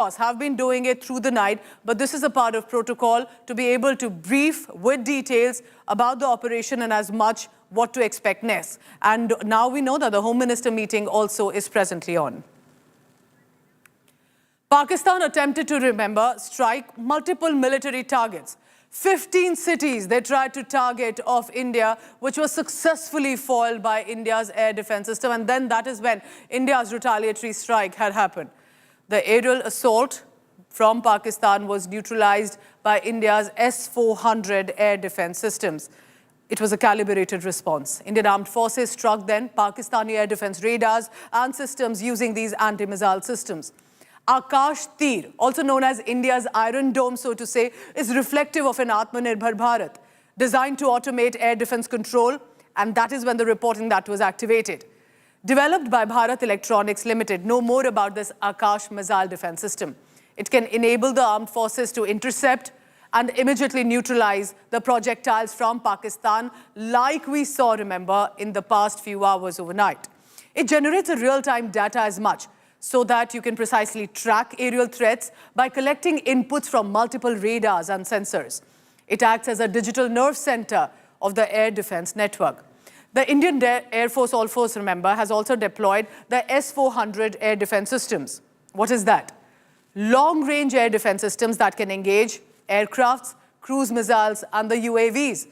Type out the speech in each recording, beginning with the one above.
have been doing it through the night, but this is a part of protocol to be able to brief with details about the operation and as much what to expect next. And now we know that the Home Minister meeting also is presently on. Pakistan attempted to, remember, strike multiple military targets. 15 cities they tried to target of India, which was successfully foiled by India's air defense system. And then that is when India's retaliatory strike had happened. The aerial assault from Pakistan was neutralized by India's S-400 air defense systems. It was a calibrated response. Indian armed forces struck then Pakistani air defense radars and systems using these anti-missile systems. Akash Tir, also known as India's Iron Dome, so to say, is reflective of an Atmanirbhar Bharat, designed to automate air defense control, and that is when the reporting that was activated. Developed by Bharat Electronics Limited, know more about this Akash missile defense system. It can enable the armed forces to intercept and immediately neutralize the projectiles from Pakistan, like we saw, remember, in the past few hours overnight. It generates a real-time data as much, so that you can precisely track aerial threats by collecting inputs from multiple radars and sensors. It acts as a digital nerve center of the air defense network. The Indian Air Force, remember, has also deployed the S-400 air defense systems. What is that? Long-range air defense systems that can engage aircrafts, cruise missiles, and the UAVs.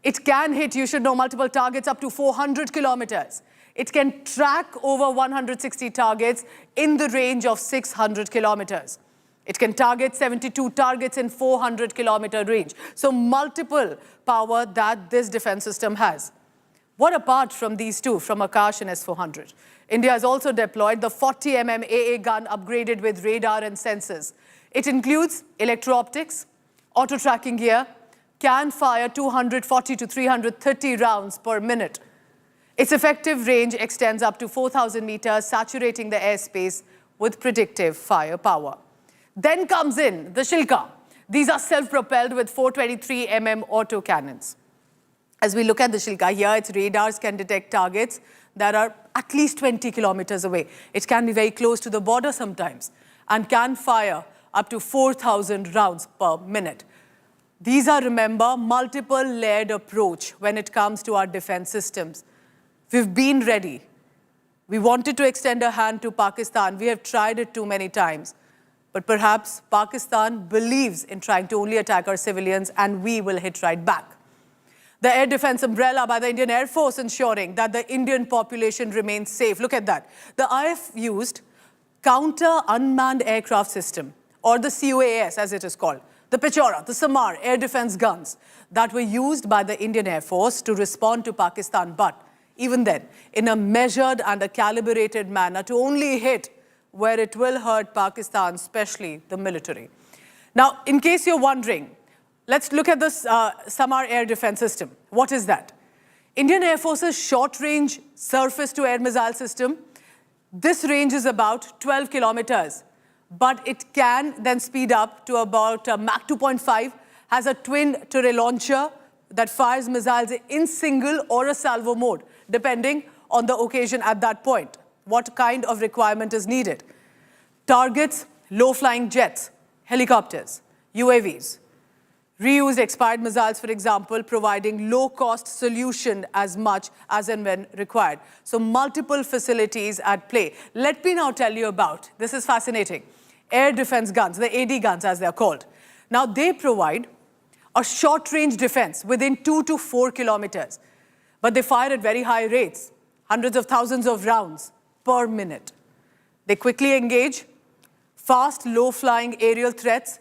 It can hit, you should know, multiple targets up to 400 kilometers. It can track over 160 targets in the range of 600 kilometers. It can target 72 targets in 400-kilometer range. So multiple power that this defense system has. What apart from these two, from Akash and S-400? India has also deployed the 40mm AA gun upgraded with radar and sensors. It includes electro-optics, auto-tracking gear, can fire 240 to 330 rounds per minute. Its effective range extends up to 4,000 meters, saturating the airspace with predictive firepower. Then comes in the Shilka. These are self-propelled with 423mm auto cannons. As we look at the Shilka here, its radars can detect targets that are at least 20 kilometers away. It can be very close to the border sometimes and can fire up to 4,000 rounds per minute. These are, remember, multiple layered approach when it comes to our defense systems. We've been ready. We wanted to extend a hand to Pakistan. We have tried it too many times. But perhaps Pakistan believes in trying to only attack our civilians, and we will hit right back. The air defense umbrella by the Indian Air Force ensuring that the Indian population remains safe. Look at that. The IF used Counter Unmanned Aircraft System, or the CUAS as it is called. The Pechora, the Samar air defense guns that were used by the Indian Air Force to respond to Pakistan, but even then, in a measured and a calibrated manner to only hit where it will hurt Pakistan, especially the military. Now, in case you're wondering, let's look at this Samar air defense system. What is that? Indian Air Force's short-range surface-to-air missile system. This range is about 12 kilometers, but it can then speed up to about Mach 2.5, has a twin turret launcher that fires missiles in single or a salvo mode, depending on the occasion at that point, what kind of requirement is needed. Targets low-flying jets, helicopters, UAVs. Reused expired missiles, for example, providing low-cost solution as much as and when required. So multiple facilities at play. Let me now tell you about, this is fascinating, air defense guns, the AD guns as they're called. Now they provide a short-range defense within 2 to 4 kilometers. But they fire at very high rates, hundreds of thousands of rounds per minute. They quickly engage fast, low-flying aerial threats,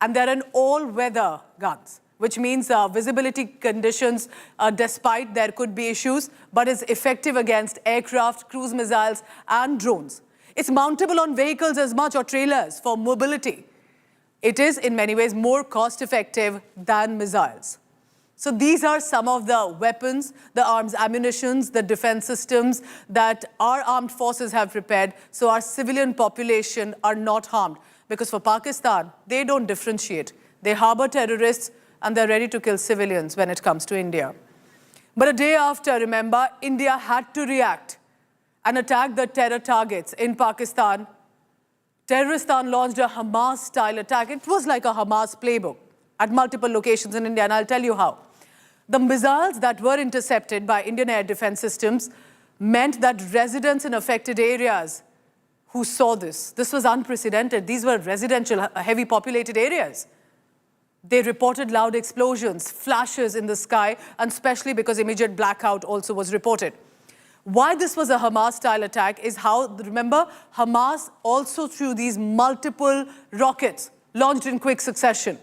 and they're an all-weather guns, which means visibility conditions, despite there could be issues, but is effective against aircraft, cruise missiles, and drones. It's mountable on vehicles as much or trailers for mobility. It is, in many ways, more cost-effective than missiles. So these are some of the weapons, the arms, ammunitions, the defense systems that our armed forces have prepared so our civilian population are not harmed. Because for Pakistan, they don't differentiate. They harbor terrorists and they're ready to kill civilians when it comes to India. But a day after, remember, India had to react and attack the terror targets in Pakistan Terroristan launched a Hamas-style attack. It was like a Hamas playbook at multiple locations in India, and I'll tell you how. The missiles that were intercepted by Indian air defense systems meant that residents in affected areas who saw this was unprecedented. These were residential, heavy populated areas. They reported loud explosions, flashes in the sky, and especially because immediate blackout also was reported. Why this was a Hamas-style attack is how, remember, Hamas also threw these multiple rockets launched in quick succession.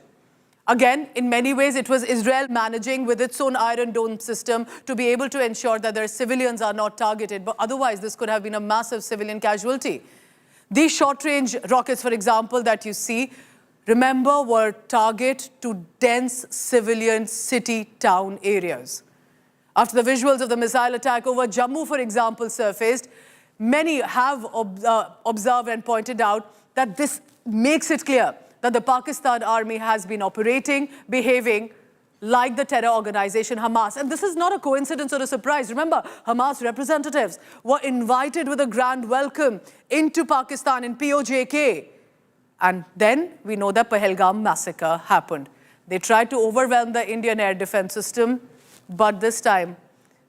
Again, in many ways, it was Israel managing with its own Iron Dome system to be able to ensure that their civilians are not targeted. But otherwise, this could have been a massive civilian casualty. These short-range rockets, for example, that you see, remember, were target to dense civilian city-town areas. After the visuals of the missile attack over Jammu, for example, surfaced, many have observed and pointed out that this makes it clear that the Pakistan army has been operating, behaving like the terror organization Hamas. And this is not a coincidence or a surprise. Remember, Hamas representatives were invited with a grand welcome into Pakistan in POJK. And then we know the Pahalgam massacre happened. They tried to overwhelm the Indian air defense system, but this time,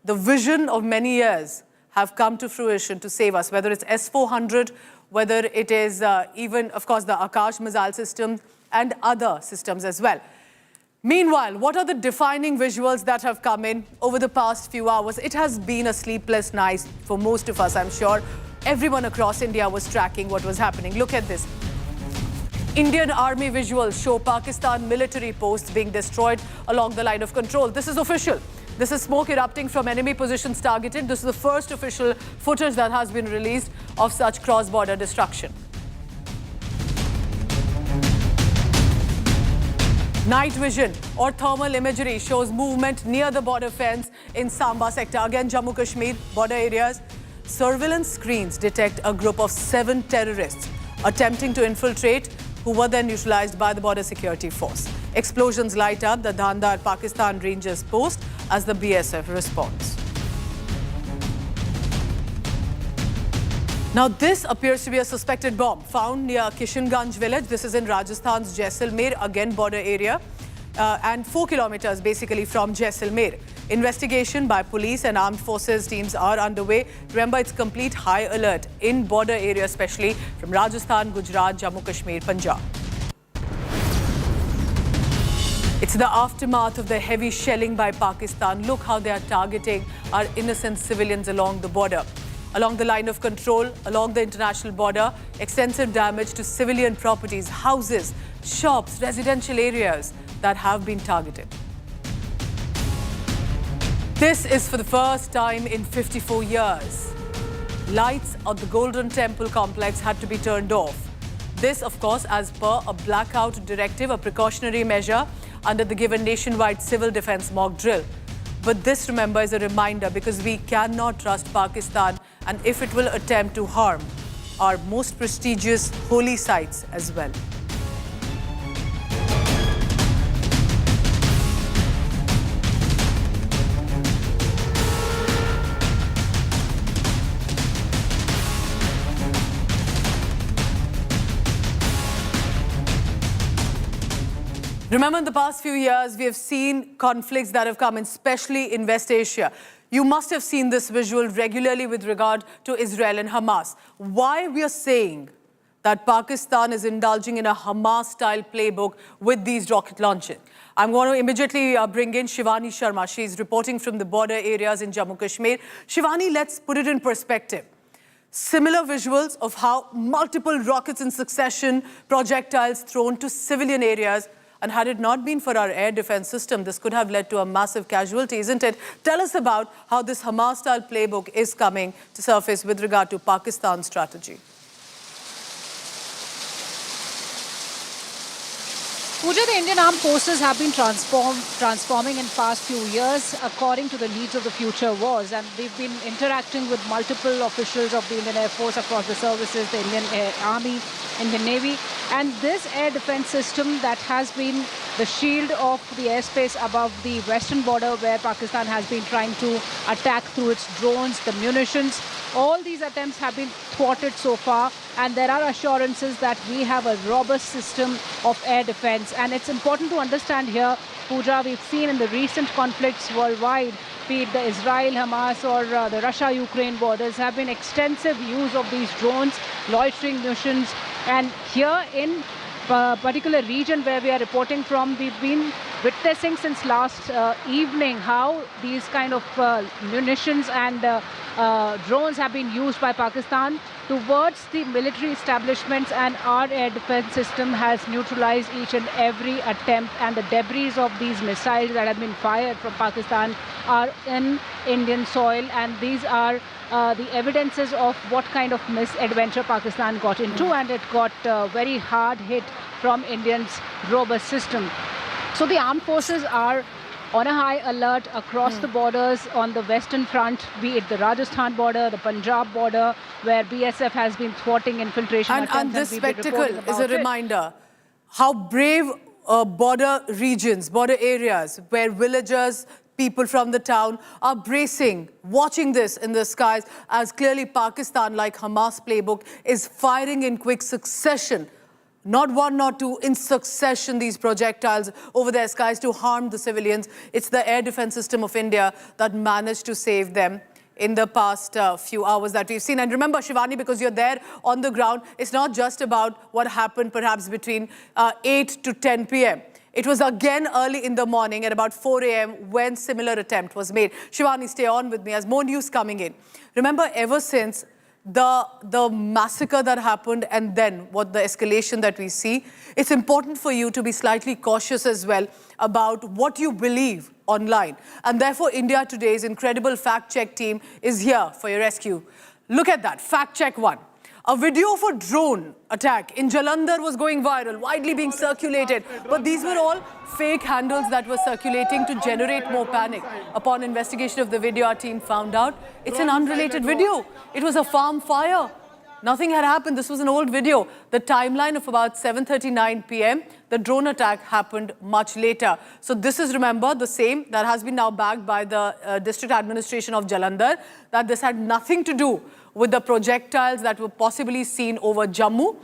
the vision of many years have come to fruition to save us, whether it's S-400, whether it is even, of course, the Akash missile system and other systems as well. Meanwhile, what are the defining visuals that have come in over the past few hours? It has been a sleepless night for most of us, I'm sure. Everyone across India was tracking what was happening. Look at this. Indian army visuals show Pakistan military posts being destroyed along the line of control. This is official. This is smoke erupting from enemy positions targeted. This is the first official footage that has been released of such cross-border destruction. Night vision or thermal imagery shows movement near the border fence in Samba sector. Again, Jammu Kashmir, border areas. Surveillance screens detect a group of 7 terrorists attempting to infiltrate, who were then neutralized by the border security force. Explosions light up the Dhandar Pakistan Rangers post as the BSF responds. Now, this appears to be a suspected bomb found near Kishanganj village. This is in Rajasthan's Jaisalmer, again border area, and 4 kilometers basically from Jaisalmer. Investigation by police and armed forces teams are underway. Remember, it's complete high alert in border area, especially from Rajasthan, Gujarat, Jammu Kashmir, Punjab. It's the aftermath of the heavy shelling by Pakistan. Look how they are targeting our innocent civilians along the border. Along the line of control, along the international border, extensive damage to civilian properties, houses, shops, residential areas that have been targeted. This is for the first time in 54 years. Lights at the Golden Temple complex had to be turned off. This, of course, as per a blackout directive, a precautionary measure under the given nationwide civil defense mock drill. But this, remember, is a reminder because we cannot trust Pakistan, and if it will attempt to harm our most prestigious holy sites as well. Remember, in the past few years, we have seen conflicts that have come in, especially in West Asia. You must have seen this visual regularly with regard to Israel and Hamas. Why we are saying that Pakistan is indulging in a Hamas-style playbook with these rocket launches? I'm going to immediately bring in Shivani Sharma. She's reporting from the border areas in Jammu Kashmir. Shivani, let's put it in perspective. Similar visuals of how multiple rockets in succession, projectiles thrown to civilian areas. And had it not been for our air defense system, this could have led to a massive casualty, isn't it? Tell us about how this Hamas-style playbook is coming to surface with regard to Pakistan's strategy. Pooja, the Indian Armed Forces have been transforming in past few years according to the needs of the future wars, and they've been interacting with multiple officials of the Indian Air Force across the services, the Indian Army, Indian Navy, and this air defense system that has been the shield of the airspace above the western border where Pakistan has been trying to attack through its drones, the munitions. All these attempts have been thwarted so far and there are assurances that we have a robust system of air defense. And it's important to understand here, Pooja, we've seen in the recent conflicts worldwide, be it the Israel-Hamas or the Russia-Ukraine war, there's have been extensive use of these drones, loitering munitions. And here in particular region where we are reporting from, we've been witnessing since last evening how these kind of munitions and drones have been used by Pakistan towards the military establishments, and our air defense system has neutralized each and every attempt, and the debris of these missiles that have been fired from Pakistan are in Indian soil, and these are the evidences of what kind of misadventure Pakistan got into, and it got very hard hit from Indians' robust system. So the armed forces are on a high alert across the borders on the western front, be it the Rajasthan border, the Punjab border, where BSF has been thwarting infiltration attempts. And this spectacle is a reminder how brave border regions, border areas, where villagers, people from the town are bracing, watching this in the skies, as clearly Pakistan, like Hamas playbook, is firing in quick succession. Not one, not two, in succession, these projectiles over their skies to harm the civilians. It's the air defense system of India that managed to save them in the past few hours that we've seen. And remember, Shivani, because you're there on the ground, it's not just about what happened perhaps between 8 to 10 p.m. It was again early in the morning at about 4 a.m. when similar attempt was made. Shivani, stay on with me as more news coming in. Remember, ever since the massacre that happened and then what the escalation that we see, it's important for you to be slightly cautious as well about what you believe online. And therefore, India Today's incredible fact-check team is here for your rescue. Look at that, fact check one. A video of a drone attack in Jalandhar was going viral, widely being circulated. But these were all fake handles that were circulating to generate more panic. Upon investigation of the video, our team found out it's an unrelated video. It was a farm fire. Nothing had happened. This was an old video. The timeline of about 7:39 p.m., the drone attack happened much later. So this is, remember, the same that has been now backed by the district administration of Jalandhar, that this had nothing to do with the projectiles that were possibly seen over Jammu.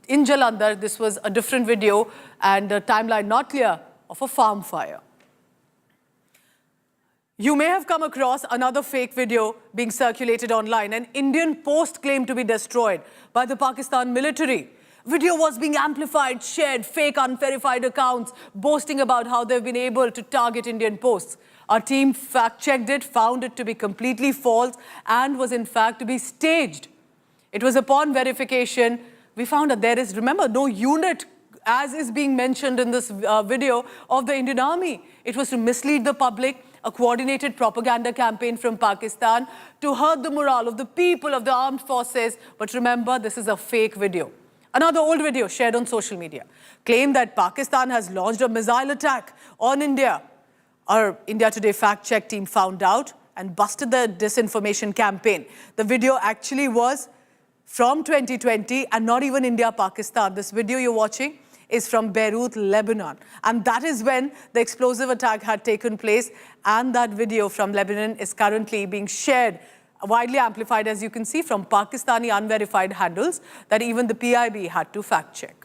In Jalandhar, this was a different video and a timeline not clear of a farm fire. You may have come across another fake video being circulated online. An Indian post claimed to be destroyed by the Pakistan military. Video was being amplified, shared, fake unverified accounts boasting about how they've been able to target Indian posts. Our team fact-checked it, found it to be completely false and was in fact to be staged. It was upon verification, we found that there is, remember, no unit as is being mentioned in this video of the Indian Army. It was to mislead the public, a coordinated propaganda campaign from Pakistan to hurt the morale of the people of the armed forces. But remember, this is a fake video. Another old video shared on social media claimed that Pakistan has launched a missile attack on India. Our India Today fact-check team found out and busted the disinformation campaign. The video actually was from 2020 and not even India-Pakistan. This video you're watching is from Beirut, Lebanon. And that is when the explosive attack had taken place. And that video from Lebanon is currently being shared, widely amplified, as you can see, from Pakistani unverified handles that even the PIB had to fact-check.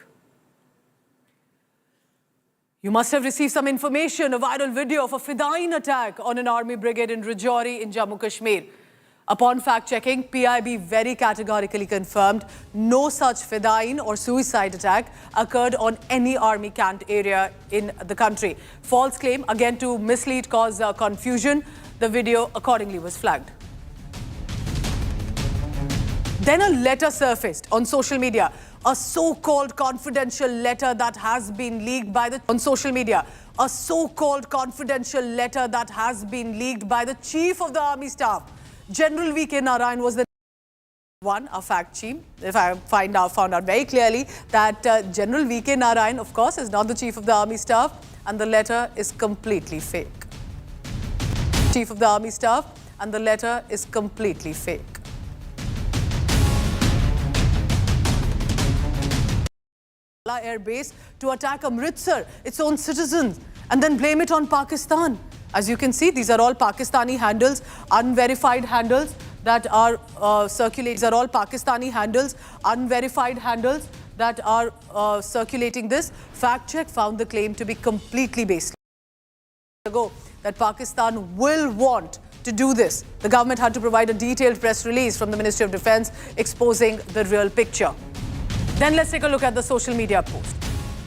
You must have received some information, a viral video of a Fidayeen attack on an army brigade in Rajouri in Jammu Kashmir. Upon fact-checking, PIB very categorically confirmed no such Fidayeen or suicide attack occurred on any army camped area in the country. False claim, again to mislead, cause confusion. The video accordingly was flagged. Then a letter surfaced on social media, a so-called confidential letter that has been leaked by the a so-called confidential letter that has been leaked by the Chief of the Army Staff. General V.K. Narayan was the one, a fact team. If I found out very clearly that General V.K. Narayan, of course, is not the Chief of the Army Staff, and the letter is completely fake. Chief of the Army Staff, and the letter is completely fake. Air base to attack Amritsar, its own citizens, and then blame it on Pakistan. As you can see, these are all Pakistani handles, unverified handles that are circulating. These are all Pakistani handles, unverified handles that are circulating this. Fact check found the claim to be completely baseless. Ago that Pakistan will want to do this. The government had to provide a detailed press release from the Ministry of Defence exposing the real picture. Then let's take a look at the social media post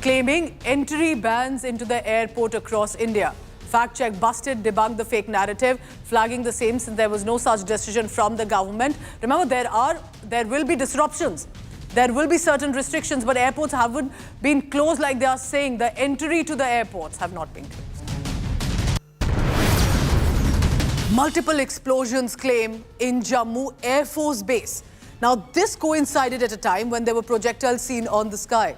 claiming entry bans into the airport across India. Fact check busted, debunked the fake narrative, flagging the same since there was no such decision from the government. Remember, there will be disruptions. There will be certain restrictions, but airports haven't been closed like they are saying. The entry to the airports have not been closed. Multiple explosions claim in Jammu Air Force Base. Now, this coincided at a time when there were projectiles seen on the sky.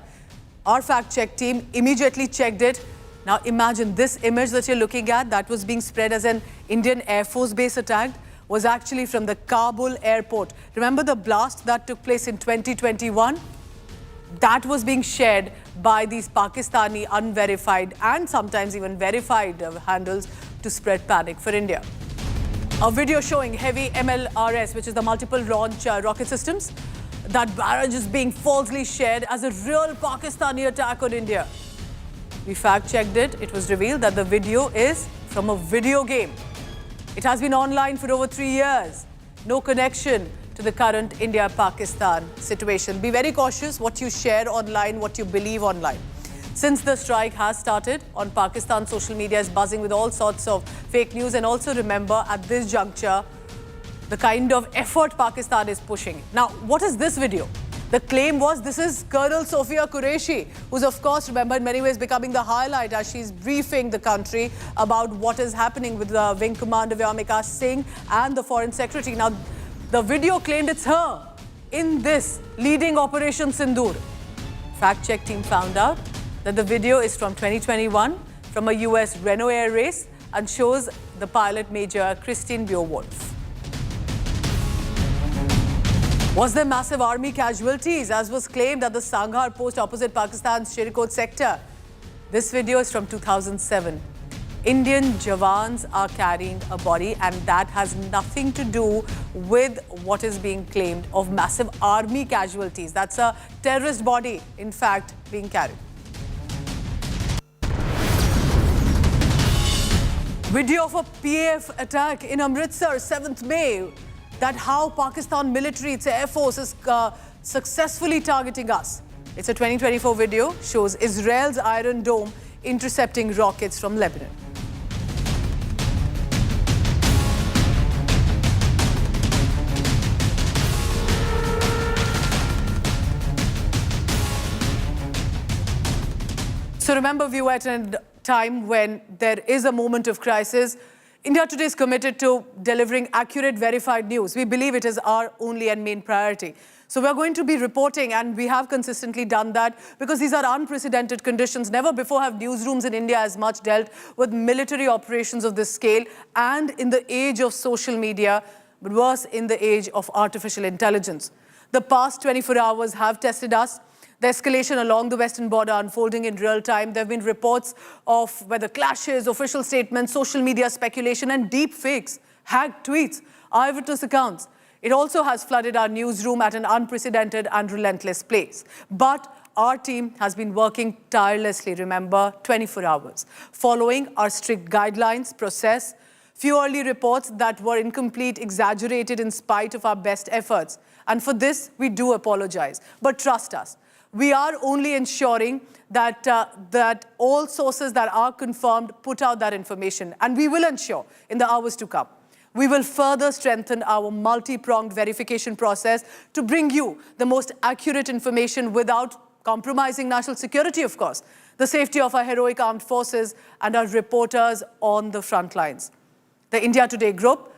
Our fact-check team immediately checked it. Now, imagine this image that you're looking at that was being spread as an Indian Air Force base attack was actually from the Kabul airport. Remember the blast that took place in 2021? That was being shared by these Pakistani unverified and sometimes even verified handles to spread panic for India. A video showing heavy MLRS, which is the multiple launch rocket systems, that barrage is being falsely shared as a real Pakistani attack on India. We fact-checked it. It was revealed that the video is from a video game. It has been online for over 3 years. No connection to the current India-Pakistan situation. Be very cautious what you share online, what you believe online. Since the strike has started on Pakistan, social media is buzzing with all sorts of fake news. And also remember, at this juncture, the kind of effort Pakistan is pushing. Now, what is this video? The claim was this is Colonel Sophia Qureshi, who's of course, remember, in many ways becoming the highlight as she's briefing the country about what is happening with the Wing Commander Vyomika Singh and the Foreign Secretary. Now, the video claimed it's her in this leading Operation Sindoor. Fact-check team found out that the video is from 2021 from a US Renault Air race and shows the pilot Major Christine Beowulf. Was there massive army casualties, as was claimed at the Sanghar post opposite Pakistan's Shirikot sector? This video is from 2007. Indian Jawans are carrying a body, and that has nothing to do with what is being claimed of massive army casualties. That's a terrorist body, in fact, being carried. Video of a PAF attack in Amritsar, 7th May. That how Pakistan military, its Air Force, is successfully targeting us. It's a 2024 video, shows Israel's Iron Dome intercepting rockets from Lebanon. So remember, viewer, at a time when there is a moment of crisis, India today is committed to delivering accurate, verified news. We believe it is our only and main priority. So we're going to be reporting, and we have consistently done that because these are unprecedented conditions. Never before have newsrooms in India as much dealt with military operations of this scale, and in the age of social media, but worse, in the age of artificial intelligence. The past 24 hours have tested us. The escalation along the western border unfolding in real time. There have been reports of whether clashes, official statements, social media speculation, and deep fakes, hacked tweets, eyewitness accounts. It also has flooded our newsroom at an unprecedented and relentless pace. But our team has been working tirelessly, remember, 24 hours, following our strict guidelines, process. Few early reports that were incomplete, exaggerated in spite of our best efforts. And for this, we do apologize. But trust us, we are only ensuring that, that all sources that are confirmed put out that information. And we will ensure in the hours to come. We will further strengthen our multi-pronged verification process to bring you the most accurate information without compromising national security, of course, the safety of our heroic armed forces and our reporters on the front lines. The India Today group,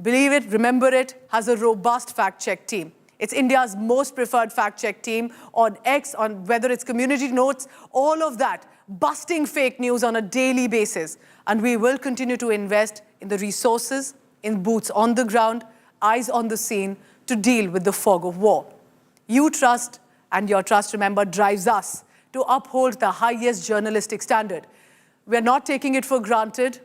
believe it, remember it, has a robust fact-check team. It's India's most preferred fact-check team on X, on whether it's community notes, all of that, busting fake news on a daily basis. And we will continue to invest in the resources, in boots on the ground, eyes on the scene to deal with the fog of war. You trust, and your trust, remember, drives us to uphold the highest journalistic standard. We're not taking it for granted.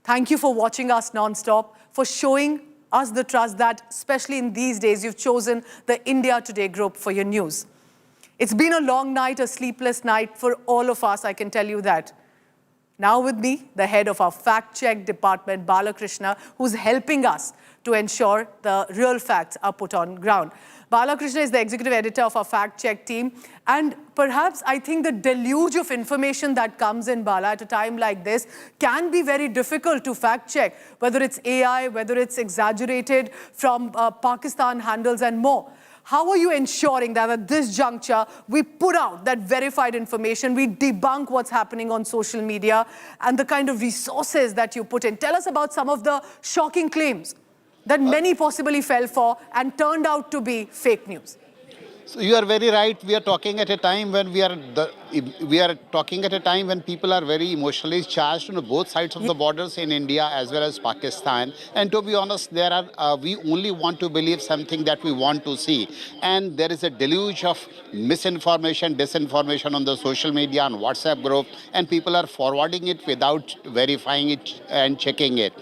Thank you for watching us non-stop, for showing us the trust that, especially in these days, you've chosen the India Today group for your news. It's been a long night, a sleepless night for all of us, I can tell you that. Now with me, the head of our fact-check department, Balakrishna, who's helping us to ensure the real facts are put on ground. Balakrishna is the executive editor of our fact-check team. And perhaps I think the deluge of information that comes in, Bala, at a time like this can be very difficult to fact-check, whether it's AI, whether it's exaggerated from Pakistan handles and more. How are you ensuring that at this juncture, we put out that verified information, we debunk what's happening on social media, and the kind of resources that you put in? Tell us about some of the shocking claims that many possibly fell for and turned out to be fake news. So you are very right. We are talking at a time when talking at a time when people are very emotionally charged on both sides of the borders in India as well as Pakistan. And to be honest, we only want to believe something that we want to see. And there is a deluge of misinformation, disinformation on the social media, on WhatsApp group, and people are forwarding it without verifying it and checking it.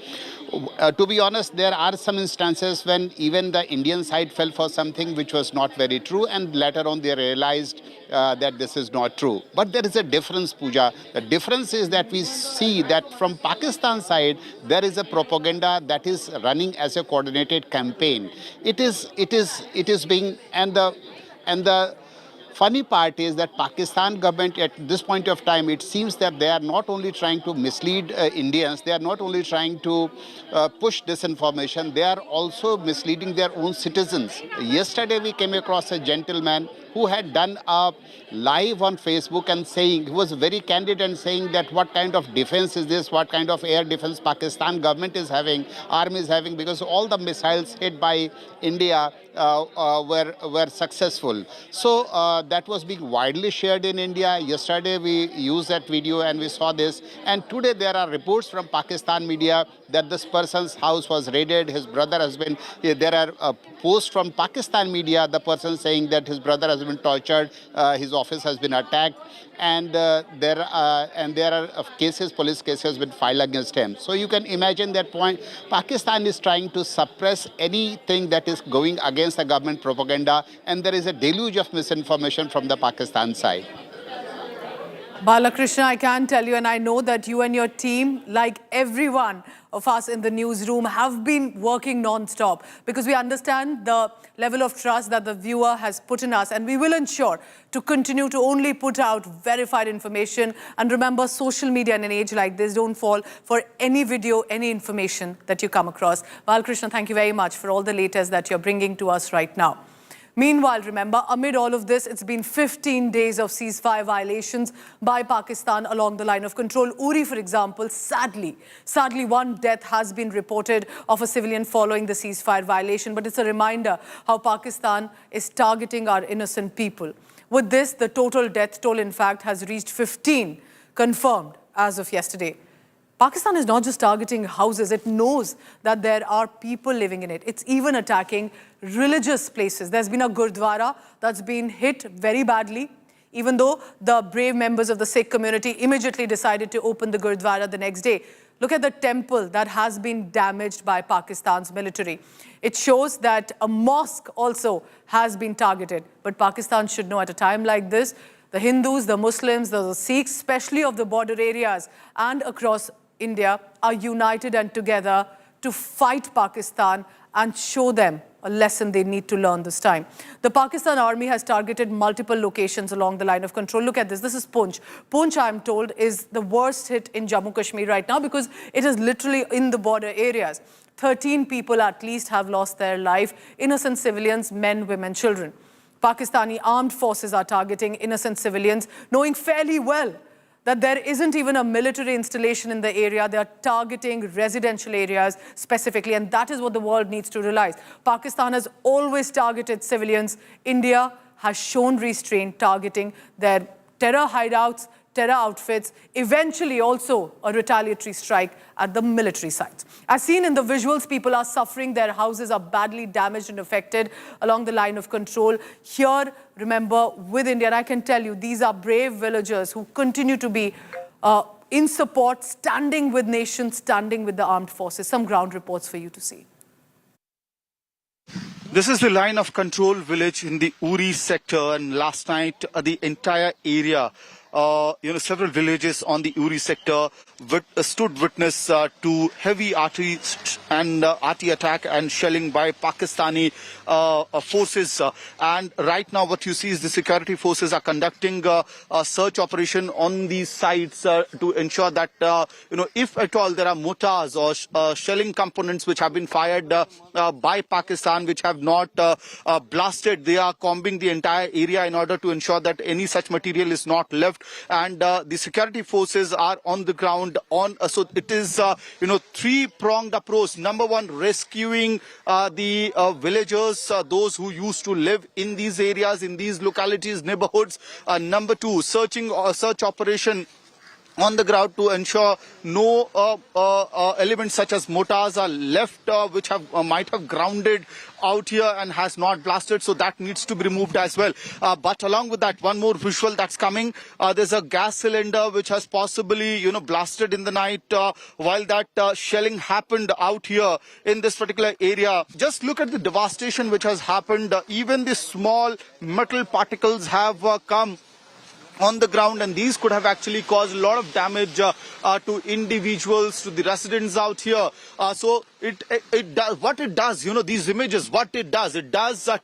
To be honest, there are some instances when even the Indian side fell for something which was not very true, and later on they realized that this is not true. But there is a difference, Pooja. The difference is that we see that from Pakistan side, there is a propaganda that is running as a coordinated campaign. It is being, and the funny part is that Pakistan government at this point of time, it seems that they are not only trying to mislead Indians, they are not only trying to push disinformation, they are also misleading their own citizens. Yesterday we came across a gentleman who had done a live on Facebook and saying, he was very candid and saying that what kind of defense is this, what kind of air defense Pakistan government is having, army is having, because all the missiles hit by India were successful. So that was being widely shared in India. Yesterday we used that video and we saw this. And today there are reports from Pakistan media that this person's house was raided, his brother has been, there are posts from Pakistan media, the person saying that his brother has been tortured, his office has been attacked, and there are cases, police cases has been filed against him. So you can imagine that point. Pakistan is trying to suppress anything that is going against the government propaganda, and there is a deluge of misinformation from the Pakistan side. Balakrishna, I can tell you, and I know that you and your team, like everyone of us in the newsroom, have been working non-stop because we understand the level of trust that the viewer has put in us, and we will ensure to continue to only put out verified information. And remember, social media in an age like this, don't fall for any video, any information that you come across. Balakrishna, thank you very much for all the latest that you're bringing to us right now. Meanwhile, remember, amid all of this, it's been 15 days of ceasefire violations by Pakistan along the line of control. Uri, for example, sadly, one death has been reported of a civilian following the ceasefire violation. But it's a reminder how Pakistan is targeting our innocent people. With this, the total death toll, in fact, has reached 15, confirmed as of yesterday. Pakistan is not just targeting houses, it knows that there are people living in it. It's even attacking religious places. There's been a Gurdwara that's been hit very badly, even though the brave members of the Sikh community immediately decided to open the Gurdwara the next day. Look at the temple that has been damaged by Pakistan's military. It shows that a mosque also has been targeted. But Pakistan should know at a time like this, the Hindus, the Muslims, the Sikhs, especially of the border areas and across India, are united and together to fight Pakistan and show them a lesson they need to learn this time. The Pakistan army has targeted multiple locations along the line of control. Look at this. This is Poonch. Poonch, I'm told, is the worst hit in Jammu Kashmir right now because it is literally in the border areas. 13 people at least have lost their life. Innocent civilians, men, women, children. Pakistani armed forces are targeting innocent civilians, knowing fairly well that there isn't even a military installation in the area. They are targeting residential areas specifically, and that is what the world needs to realize. Pakistan has always targeted civilians. India has shown restraint, targeting their terror hideouts, terror outfits, eventually also a retaliatory strike at the military sites. As seen in the visuals, people are suffering. Their houses are badly damaged and affected along the line of control. Here, remember, with India, and I can tell you, these are brave villagers who continue to be in support, standing with nations, standing with the armed forces. Some ground reports for you to see. This is the line of control village in the Uri sector, and last night the entire area, several villages on the Uri sector stood witness to heavy artillery and artillery attack and shelling by Pakistani forces. And right now what you see is the security forces are conducting a search operation on these sites to ensure that, if at all there are mortars or shelling components which have been fired by Pakistan, which have not blasted, they are combing the entire area in order to ensure that any such material is not left. And the security forces are on the ground. So it is, three-pronged approach. Number one, rescuing the villagers, those who used to live in these areas, in these localities, neighborhoods. Number two, search operation on the ground to ensure no elements such as mortars are left, which might have grounded out here and has not blasted, so that needs to be removed as well. But along with that, one more visual that's coming. There's a gas cylinder which has possibly, blasted in the night while that shelling happened out here in this particular area. Just look at the devastation which has happened. Even the small metal particles have come on the ground, and these could have actually caused a lot of damage to individuals, to the residents out here. So it does what it does, these images, what it does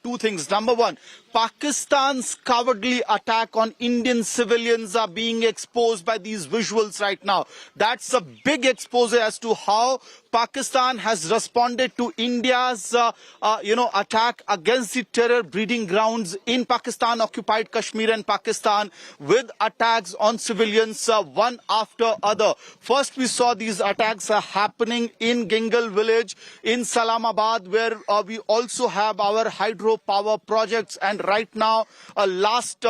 two things. Number one, Pakistan's cowardly attack on Indian civilians are being exposed by these visuals right now. That's a big expose as to how Pakistan has responded to India's, attack against the terror breeding grounds in Pakistan, occupied Kashmir and Pakistan, with attacks on civilians, one after other. First, we saw these attacks happening in Gingal village in Salamabad, where we also have our hydropower projects. And right now, last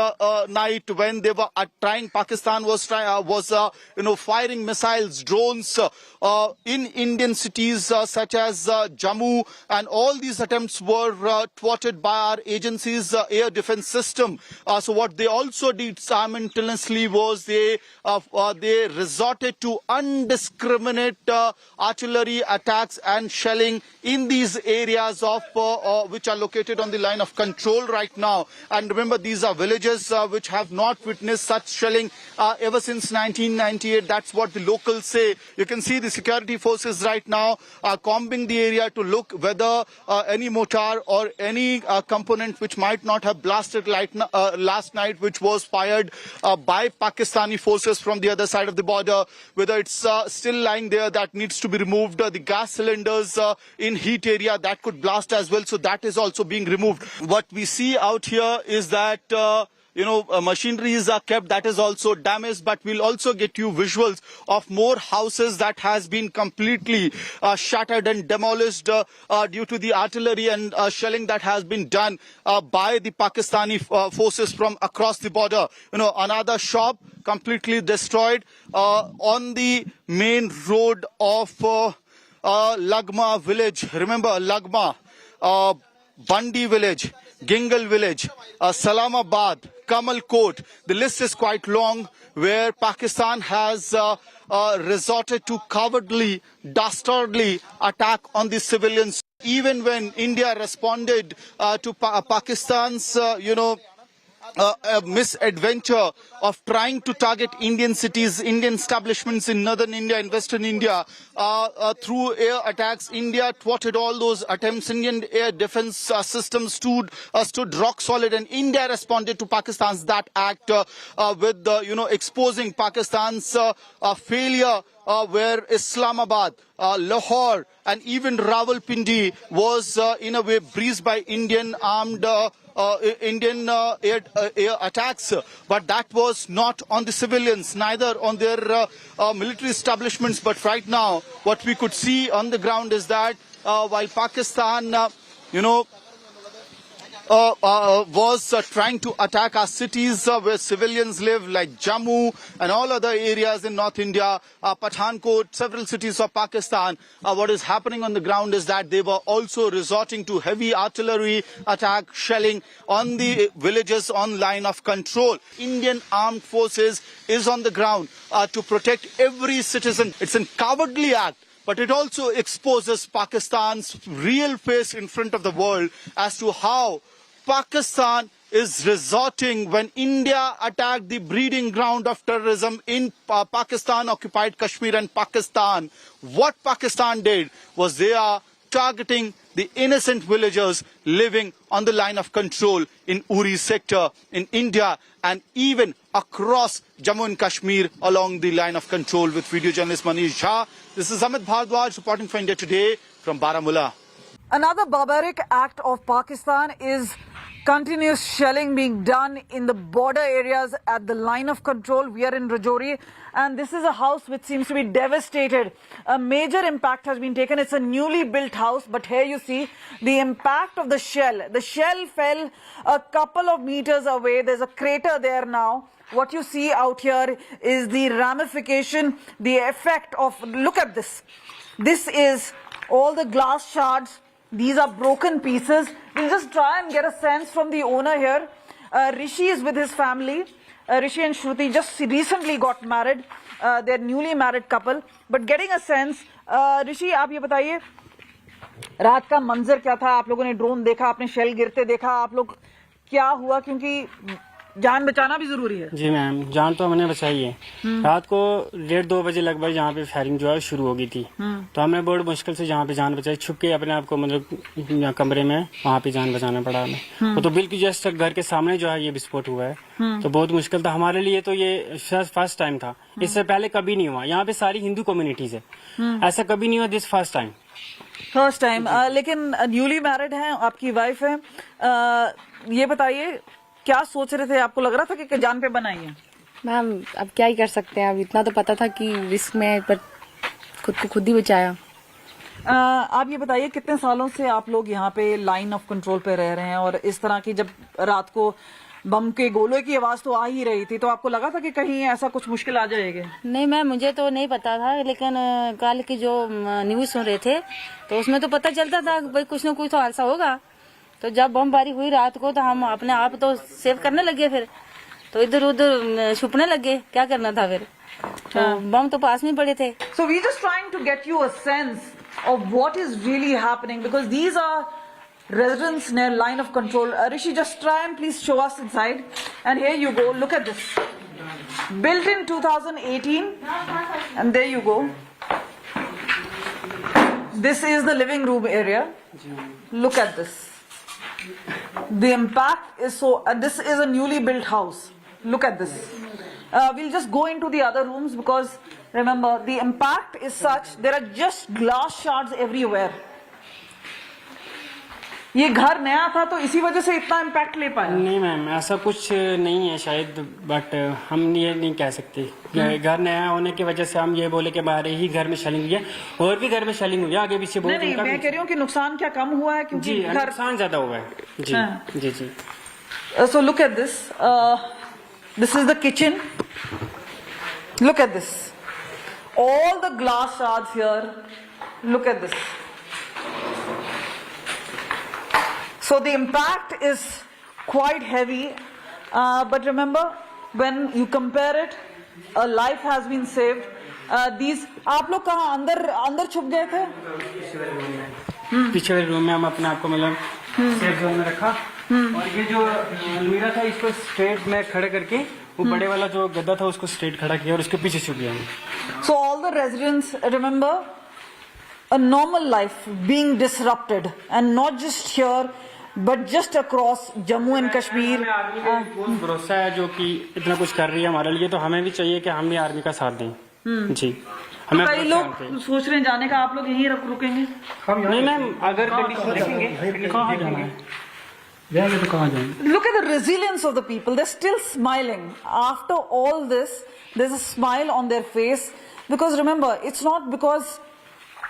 night, when they were trying, Pakistan was firing missiles, drones in Indian cities such as Jammu, and all these attempts were thwarted by our agency's air defense system. So what they also did simultaneously was they resorted to indiscriminate artillery attacks and shelling in these areas of which are located on the line of control right now. And remember, these are villages which have not witnessed such shelling ever since 1998. That's what the locals say. You can see the security forces right now are combing the area to look whether any mortar or any component which might not have blasted last night, which was fired by Pakistani forces from the other side of the border, whether it's still lying there, that needs to be removed. The gas cylinders in heat area, that could blast as well, so that is also being removed. What we see out here is that machineries are kept, that is also damaged, but we'll also get you visuals of more houses that has been completely shattered and demolished due to the artillery and shelling that has been done by the Pakistani forces from across the border. Another shop completely destroyed on the main road of Lagma village. Remember Lagma, Bandi village, Gingal village, Salamabad, Kamal Court. The list is quite long, where Pakistan has resorted to cowardly, dastardly attack on the civilians. Even when India responded to Pakistan's, misadventure of trying to target Indian cities, Indian establishments in northern India and western India through air attacks, India thwarted all those attempts. Indian air defense systems stood rock solid, and India responded to Pakistan's that act with exposing Pakistan's failure, where Islamabad, Lahore, and even Rawalpindi was in a way breezed by Indian armed air attacks, but that was not on the civilians, neither on their military establishments. But right now, what we could see on the ground is that while Pakistan, was trying to attack our cities where civilians live, like Jammu and all other areas in North India, Pathankot, several cities of Pakistan. What is happening on the ground is that they were also resorting to heavy artillery attack, shelling on the villages on line of control. Indian armed forces is on the ground to protect every citizen. It's a cowardly act but it also exposes Pakistan's real face in front of the world as to how Pakistan is resorting when India attacked the breeding ground of terrorism in Pakistan-occupied Kashmir and Pakistan. What Pakistan did was they are targeting the innocent villagers living on the line of control in Uri sector in India and even across Jammu and Kashmir along the line of control with video journalist Manish Jha. This is Amit Bhardwaj reporting for India Today from Baramula. Another barbaric act of Pakistan is continuous shelling being done in the border areas at the line of control. We are in Rajouri and this is a house which seems to be devastated. A major impact has been taken. It's a newly built house, but here you see the impact of the shell. The shell fell a couple of meters away. There's a crater there now. What you see out here is the ramification, the effect of, look at this. This is all the glass shards. These are broken pieces. We'll just try and get a sense from the owner here. Rishi is with his family. Rishi and Shruti just recently got married. They're newly married couple. But getting a sense, Rishi, आप ये बताइए, रात का मंजर क्या था? आप लोगों ने ड्रोन देखा, आपने शेल गिरते देखा, आप लोग क्या हुआ? क्योंकि जान बचाना भी जरूरी है। जी मैम, जान तो हमने बचाई है। रात को 1:30-2 बजे लगभग यहाँ पे फायरिंग जो है शुरू हो गई थी, तो हमने बड़ी मुश्किल से यहाँ पे जान बचाई, छुप के अपने आप को मतलब कमरे में वहाँ पे जान बचाना पड़ा हमें। वो तो बिल्कुल जस्ट घर के सामने जो है ये विस्फोट हुआ है, तो बहुत मुश्किल था हमारे लिए। तो ये फर्स्ट टाइम था, इससे पहले कभी नहीं हुआ। यहाँ पे सारी हिंदू कम्युनिटीज है, ऐसा कभी नहीं हुआ, दिस फर्स्ट टाइम। लेकिन न्यूली मैरिड है, आपकी वाइफ है, ये बताइए क्या सोच रहे थे? आपको लग रहा था कि जान पे बनाई है? मैम अब क्या ही कर सकते हैं, अब इतना तो पता था कि रिस्क में, पर खुद को खुद ही बचाया। आप ये बताइए कितने सालों से आप लोग यहाँ पे लाइन ऑफ कंट्रोल पे रह रहे हैं, और इस तरह की जब रात को बम के गोले की आवाज तो आ ही रही थी, तो आपको लगा था कि कहीं ऐसा कुछ मुश्किल आ जाएगी? नहीं मैम, मुझे तो नहीं पता था, लेकिन कल की जो न्यूज सुन रहे थे तो उसमें तो पता चलता था भाई कुछ न कुछ तो हादसा होगा। तो जब बमबारी हुई रात को तो हम अपने आप तो सेव करने लगे, फिर तो इधर उधर छुपने लगे, क्या करना था फिर, तो बम तो पास में पड़े थे। So we just trying to get you a sense of what is really happening, because these are residents near line of control. Arishi, just try and please show us inside. And here you go, look at this. Built in 2018, and there you go. This is the living room area. Look at this. The impact is so, this is a newly built house. Look at this. We'll just go into the other rooms because remember the impact is such, there are just glass shards everywhere. ये घर नया था तो इसी वजह से इतना impact ले पाया? नहीं मैम, ऐसा कुछ नहीं है शायद, बट हम ये नहीं कह सकते। घर नया होने की वजह से हम ये बोले कि हमारे ही घर में शेलिंग हुई है, और भी घर में शेलिंग हुई है आगे पीछे बहुत। नहीं, मैं कह रही हूँ कि नुकसान क्या कम हुआ है? क्योंकि जी नुकसान ज्यादा हुआ है। जी जी। So look at this. This is the kitchen. Look at this. All the glass shards here. Look at this. So the impact is quite heavy, but remember when you compare it, a life has been saved. These, आप लोग कहाँ अंदर छुप गए थे? पीछे वाले room में हम अपने आप को मतलब सेफ जोन में रखा, और ये जो अलमीरा था इसको स्ट्रेट में खड़े करके वो बड़े वाला जो गद्दा था उसको स्ट्रेट खड़ा किया और उसके पीछे छुप गया। So all the residents remember a normal life being disrupted, and not just here but just across Jammu and Kashmir. बहुत भरोसा है जो कि इतना कुछ कर रही है हमारे लिए, तो हमें भी चाहिए कि हम भी आर्मी का साथ दें। जी, हमें कई लोग सोच रहे हैं जाने का, आप लोग यहीं रुकेंगे? नहीं मैम, अगर कंडीशन देखेंगे कहाँ जाना है, तो कहाँ जाएंगे? Look at the resilience of the people. They're still smiling after all this. There's a smile on their face, because remember, it's not because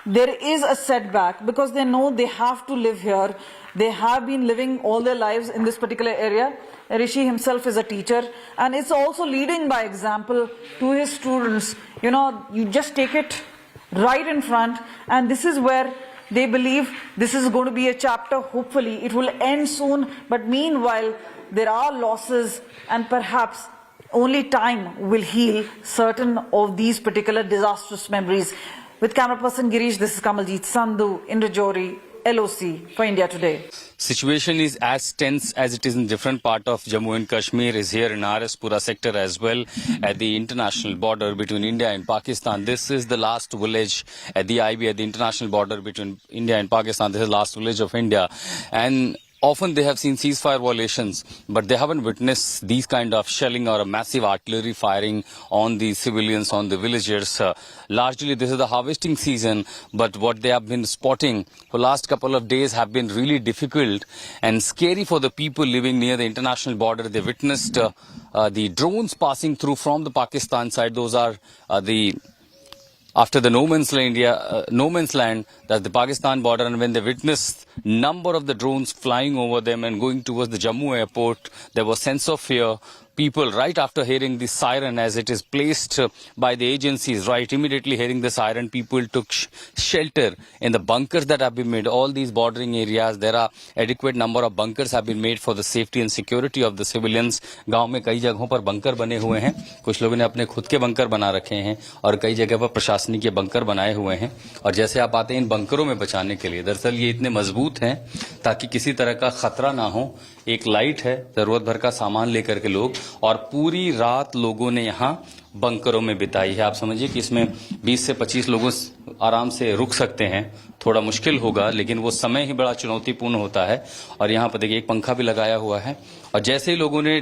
there is a setback, because they know they have to live here. They have been living all their lives in this particular area. Arishi himself is a teacher, and it's also leading by example to his students. You know, you just take it right in front, and this is where they believe this is going to be a chapter. Hopefully it will end soon, but meanwhile there are losses, and perhaps only time will heal certain of these particular disastrous memories. With camera person Girish, this is Kamaljeet Sandhu in Rajouri, LOC for India Today. Situation is as tense as it is in different part of Jammu and Kashmir is here in RS Pura sector as well at the international border between India and Pakistan. This is the last village at the IB at the international border between India and Pakistan. This is the last village of India, and often they have seen ceasefire violations, but they haven't witnessed these kind of shelling or a massive artillery firing on the civilians, on the villagers. Largely, this is the harvesting season, but what they have been spotting for last couple of days have been really difficult and scary for the people living near the international border. They witnessed the drones passing through from the Pakistan side. Those are after the no man's land, that's the Pakistan border, and when they witnessed number of the drones flying over them and going towards the Jammu airport, there was sense of fear. People, right after hearing the siren as it is placed by the agencies, right immediately hearing the siren, people took shelter in the bunkers that have been made. All these bordering areas, there are adequate number of bunkers have been made for the safety and security of the civilians. गांव में कई जगहों पर bunker बने हुए हैं. कुछ लोगों ने अपने खुद के बंकर बना रखे हैं और कई जगह पर प्रशासनिक बंकर बनाए हुए हैं. और जैसे आप आते हैं इन बंकरों में बचाने के लिए, दरअसल ये इतने मजबूत हैं ताकि किसी तरह का खतरा ना हो. एक लाइट है, जरूरत भर का सामान लेकर के लोग, और पूरी रात लोगों ने यहाँ बंकरों में बिताई है. आप समझिए कि इसमें 20 से 25 लोगों आराम से रुक सकते हैं. थोड़ा मुश्किल होगा, लेकिन वो समय ही बड़ा चुनौतीपूर्ण होता है. और यहाँ पर देखिए एक पंखा भी लगाया हुआ है, और जैसे ही लोगों ने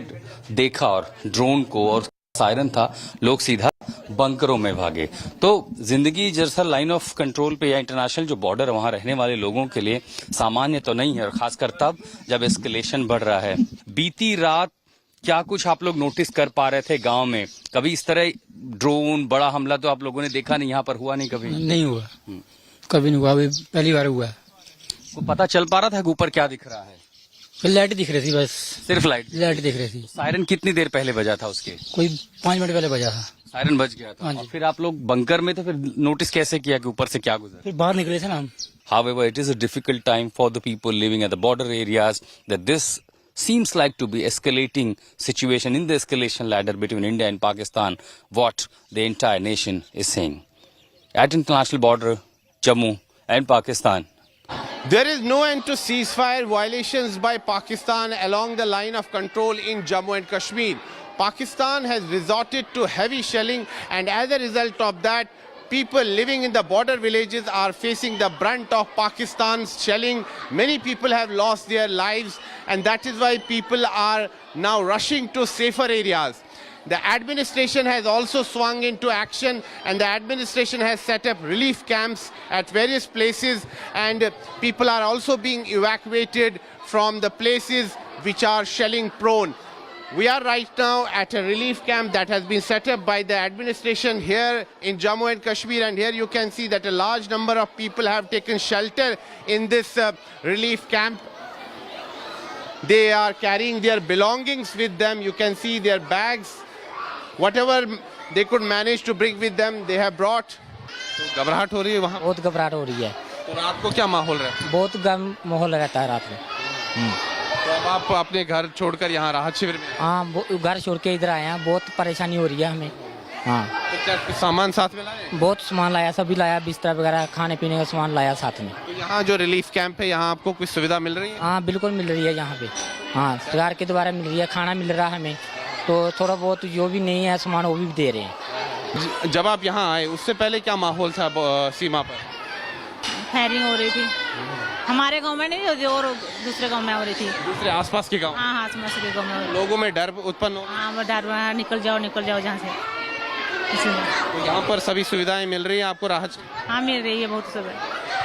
देखा और ड्रोन को और सायरन था, लोग सीधा बंकरों में भागे. तो जिंदगी दरअसल लाइन ऑफ कंट्रोल पे या इंटरनेशनल जो बॉर्डर है वहां रहने वाले लोगों के लिए सामान्य तो नहीं है, और खासकर तब जब एस्केलेशन बढ़ रहा है. बीती रात क्या कुछ आप लोग नोटिस कर पा रहे थे गांव में? कभी इस तरह ड्रोन बड़ा हमला तो आप लोगों ने देखा नहीं, यहाँ पर हुआ नहीं कभी? नहीं हुआ, कभी नहीं हुआ, अभी पहली बार हुआ. को पता चल पा रहा था कि ऊपर क्या दिख रहा है? लाइट दिख रही थी, बस सिर्फ लाइट दिख रही थी. सायरन कितनी देर पहले बजा था? उसके कोई 5 मिनट पहले बजा था. सायरन बज गया था. और फिर आप लोग बंकर में थे, फिर नोटिस कैसे किया कि ऊपर से क्या गुजरा? फिर बाहर निकले थे ना हम. However, it is a difficult time for the people living at the border areas, that this seems like to be escalating situation in the escalation ladder between India and Pakistan, what the entire nation is saying. At international border, Jammu and Pakistan. There is no end to ceasefire violations by Pakistan along the line of control in Jammu and Kashmir. Pakistan has resorted to heavy shelling, and as a result of that, people living in the border villages are facing the brunt of Pakistan's shelling. Many people have lost their lives, and that is why people are now rushing to safer areas. The administration has also swung into action, and the administration has set up relief camps at various places, and people are also being evacuated from the places which are shelling prone. We are right now at a relief camp that has been set up by the administration here in Jammu and Kashmir, and here you can see that a large number of people have taken shelter in this relief camp. They are carrying their belongings with them. You can see their bags. Whatever they could manage to bring with them, they have brought. तो घबराहट हो रही है वहाँ? बहुत घबराहट हो रही है. तो रात को क्या माहौल रहता है? बहुत गर्म माहौल रहता है रात में. तो अब आप अपने घर छोड़कर यहाँ राहत शिविर में? हाँ, घर छोड़ के इधर आए हैं. बहुत परेशानी हो रही है हमें. हाँ, तो क्या सामान साथ में लाए? बहुत सामान लाया, सभी लाया, बिस्तर वगैरह, खाने पीने का सामान लाया साथ में. तो यहाँ जो रिलीफ कैंप है, यहाँ आपको कुछ सुविधा मिल रही है? हाँ, बिल्कुल मिल रही है यहाँ पे. हाँ, सरकार के द्वारा मिल रही है, खाना मिल रहा है हमें. तो थोड़ा बहुत जो भी नहीं है सामान वो भी दे रहे हैं. जब आप यहाँ आए उससे पहले क्या माहौल था सीमा पर? फायरिंग हो रही थी. हमारे गांव में नहीं होती, और दूसरे गांव में हो रही थी. दूसरे आसपास के गांव? हाँ, आसपास के गांव में. लोगों में डर उत्पन्न हो? हाँ, वो डर, निकल जाओ जहाँ से. तो यहाँ पर सभी सुविधाएं मिल रही है आपको? राहत? हाँ, मिल रही है बहुत सब.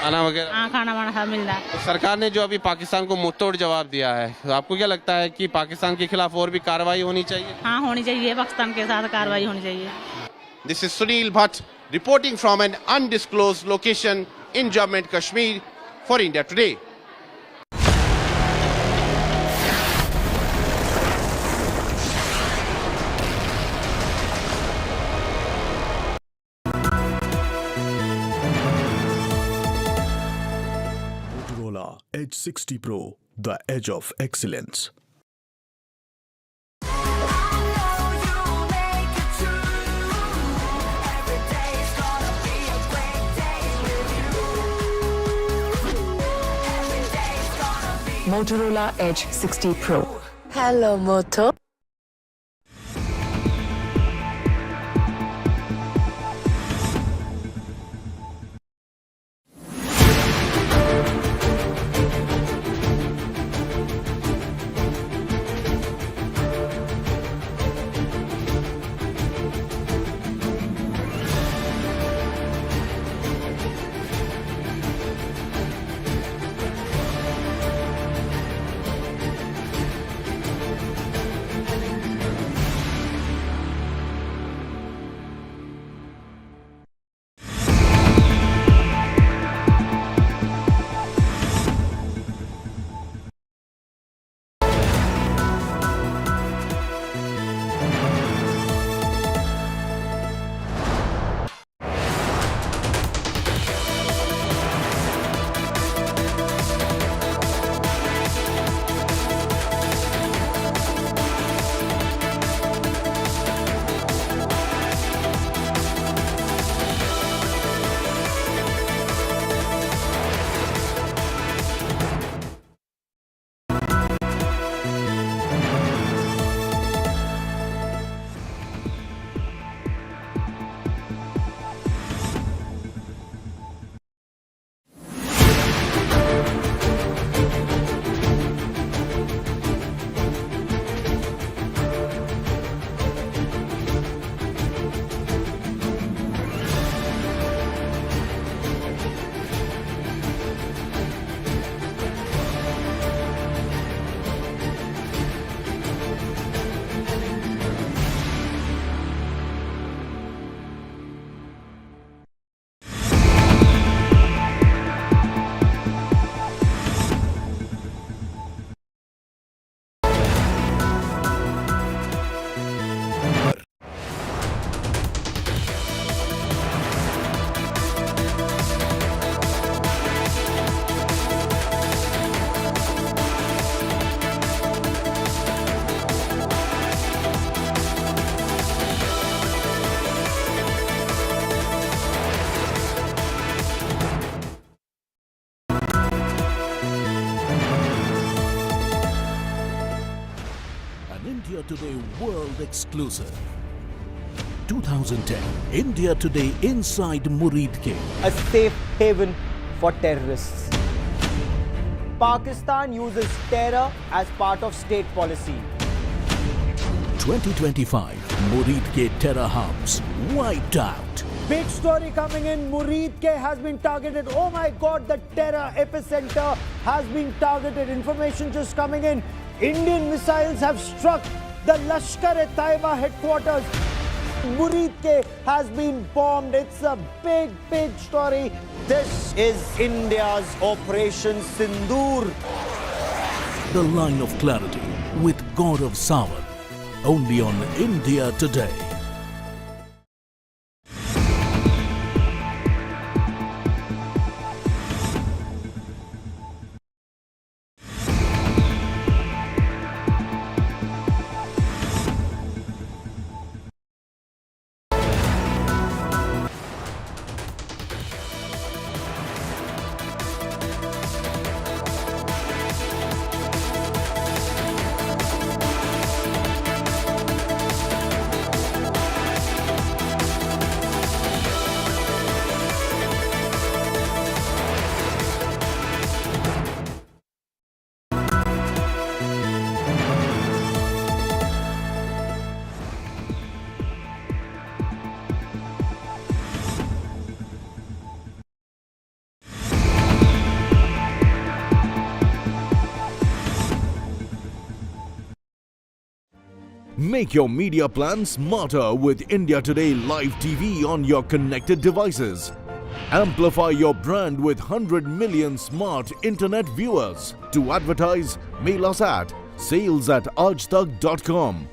खाना वगैरह? हाँ, खाना वाना सब मिल रहा है. तो सरकार ने जो अभी पाकिस्तान को मुंहतोड़ जवाब दिया है, तो आपको क्या लगता है कि पाकिस्तान के खिलाफ और भी कार्रवाई होनी चाहिए? हाँ, होनी चाहिए. पाकिस्तान के साथ कार्रवाई होनी चाहिए. This is Sunil Bhatt reporting from an undisclosed location in Jammu and Kashmir for India Today. Edge 60 Pro, the edge of excellence. Every day is gonna be a great day. Motorola Edge 60 Pro. Hello, Moto. India Today World Exclusive. 2010 India Today Inside Muridke. A safe haven for terrorists. Pakistan uses terror as part of state policy. 2025 Muridke terror hubs wiped out. Big story coming in. Muridke has been targeted. Oh my God, the terror epicenter has been targeted. Information just coming in. Indian missiles have struck the Lashkar-e-Taiba headquarters. Muridke has been bombed. It's a big, big story. This is India's Operation Sindoor. The line of clarity with God of Sawan. Only on India Today. Make your media plan smarter with India Today Live TV on your connected devices. Amplify your brand with 100 million smart internet viewers. To advertise, mail us at sales@aajtak.com.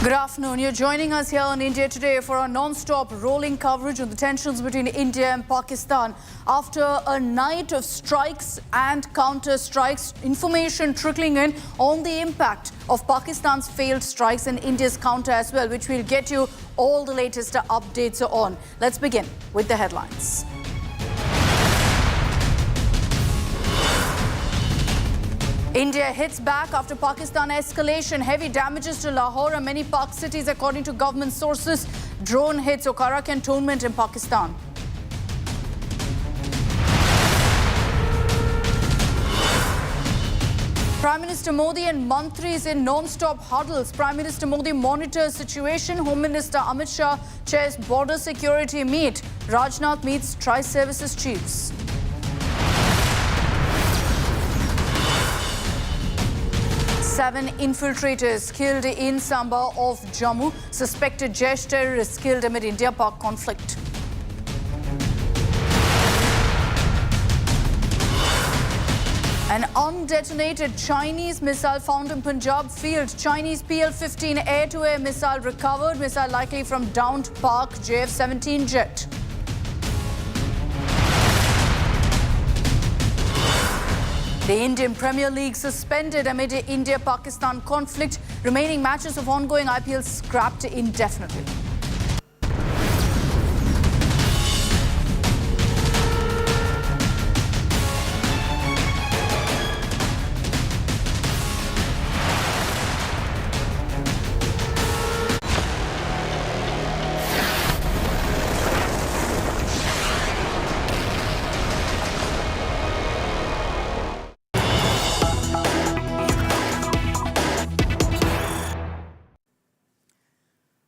Good afternoon. afternoon. You're joining us here on India Today for our non-stop rolling coverage on the tensions between India and Pakistan. After a night of strikes and counter-strikes, information trickling in on the impact of Pakistan's failed strikes and India's counter as well, which we'll get you all the latest updates on. Let's begin with the headlines. India hits back after Pakistan escalation. Heavy damages to Lahore and many Pak cities, according to government sources. Drone hits Okara cantonment in Pakistan. Prime Minister Modi and mantris in non-stop huddles. Prime Minister Modi monitors situation. Home Minister Amit Shah chairs border security meet. Rajnath meets tri-services chiefs. Seven infiltrators killed in Samba of Jammu. Suspected Jaish terrorists killed amid India-Pak conflict. An undetonated Chinese missile found in Punjab field. Chinese PL-15 air-to-air missile recovered. Missile likely from downed Pak JF-17 jet. The Indian Premier League suspended amid India-Pakistan conflict. Remaining matches of ongoing IPL scrapped indefinitely.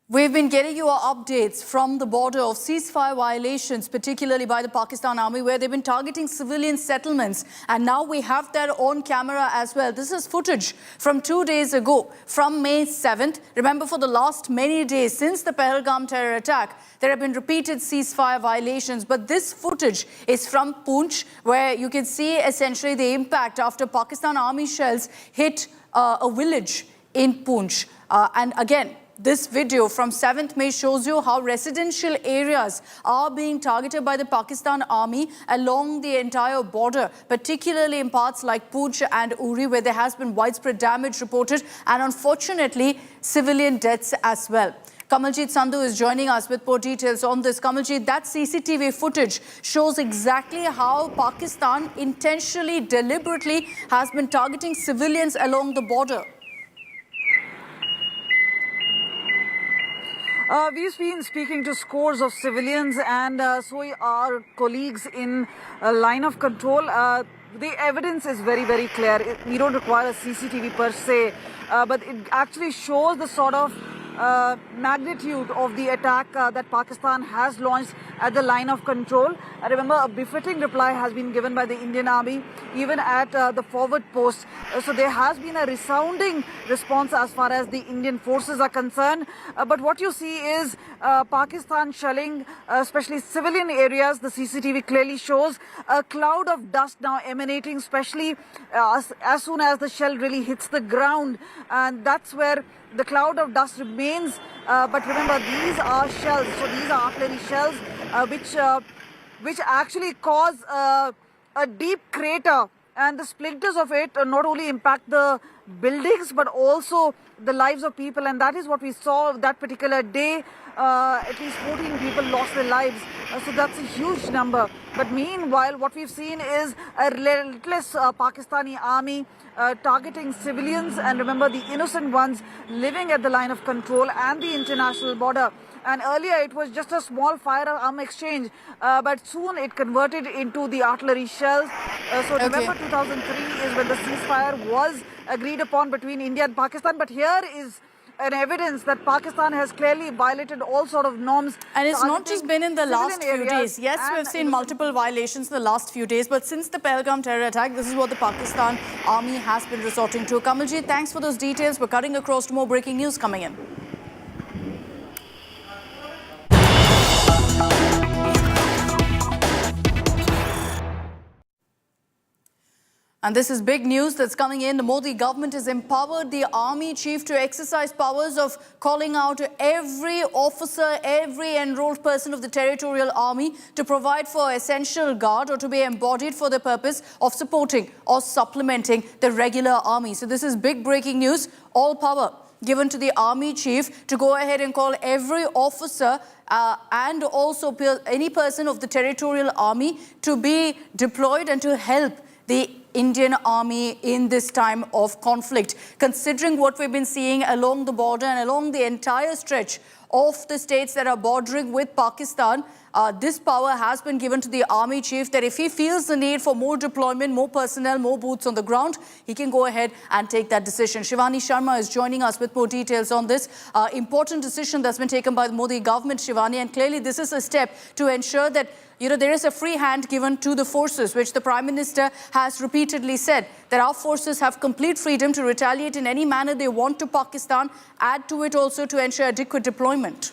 We've been getting you updates from the border of ceasefire violations, particularly by the Pakistan Army, where they've been targeting civilian settlements. And now we have that on camera as well. This is footage from 2 days ago, from May 7th. Remember, for the last many days since the Patel terror attack, there have been repeated ceasefire violations. But this footage is from Poonch, where you can see essentially the impact after Pakistan Army shells hit a village in Poonch. And again, this video from 7th May shows you how residential areas are being targeted by the Pakistan Army along the entire border, particularly in parts like Poonch and Uri, where there has been widespread damage reported and unfortunately civilian deaths as well. Kamaljeet Sandhu is joining us with more details on this. Kamaljeet, that CCTV footage shows exactly how Pakistan intentionally, deliberately has been targeting civilians along the border. We've been speaking to scores of civilians and so our colleagues in line of control. The evidence is very, very clear. We don't require a CCTV per se, but it actually shows the sort of magnitude of the attack that Pakistan has launched at the line of control. Remember, a befitting reply has been given by the Indian Army, even at the forward post. So there has been a resounding response as far as the Indian forces are concerned. But what you see is Pakistan shelling, especially civilian areas. The CCTV clearly shows a cloud of dust now emanating, especially as soon as the shell really hits the ground. And that's where the cloud of dust remains. But remember, these are shells. So these are artillery shells which actually cause a deep crater, and the splinters of it not only impact the buildings but also the lives of people, and that is what we saw that particular day. At least 14 people lost their lives, so that's a huge number. But meanwhile, what we've seen is a relentless Pakistani army targeting civilians, and remember, the innocent ones living at the line of control and the international border. And earlier it was just a small firearm exchange, but soon it converted into the artillery shells. So November 2003 is when the ceasefire was agreed upon between India and Pakistan. But here is an evidence that Pakistan has clearly violated all sort of norms. And it's not just been in the last few days. Yes, we have seen multiple violations in the last few days, but since the Patel terror attack, this is what the Pakistan Army has been resorting to. Kamaljeet, thanks for those details. We're cutting across to more breaking news coming in. And this is big news that's coming in. The Modi government has empowered the army chief to exercise powers of calling out every officer, every enrolled person of the territorial army to provide for essential guard or to be embodied for the purpose of supporting or supplementing the regular army. So this is big breaking news. All power given to the army chief to go ahead and call every officer and also any person of the territorial army to be deployed and to help the Indian army in this time of conflict. Considering what we've been seeing along the border and along the entire stretch of the states that are bordering with Pakistan, this power has been given to the army chief that if he feels the need for more deployment, more personnel, more boots on the ground, he can go ahead and take that decision. Shivani Sharma is joining us with more details on this important decision that's been taken by the Modi government, Shivani, and clearly this is a step to ensure that there is a free hand given to the forces, which the Prime Minister has repeatedly said that our forces have complete freedom to retaliate in any manner they want to Pakistan, add to it also to ensure adequate deployment.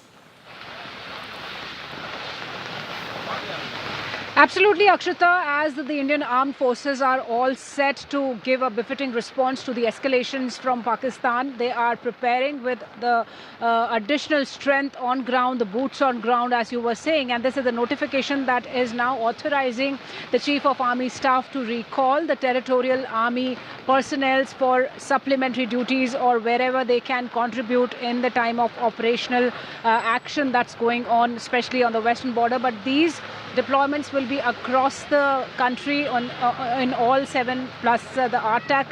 Absolutely, Akshita, as the Indian armed forces are all set to give a befitting response to the escalations from Pakistan. They are preparing with the additional strength on ground, the boots on ground, as you were saying. And this is a notification that is now authorizing the Chief of Army Staff to recall the territorial army personnel for supplementary duties or wherever they can contribute in the time of operational action that's going on, especially on the western border. But these deployments will be across the country in all 7 plus the RTAC.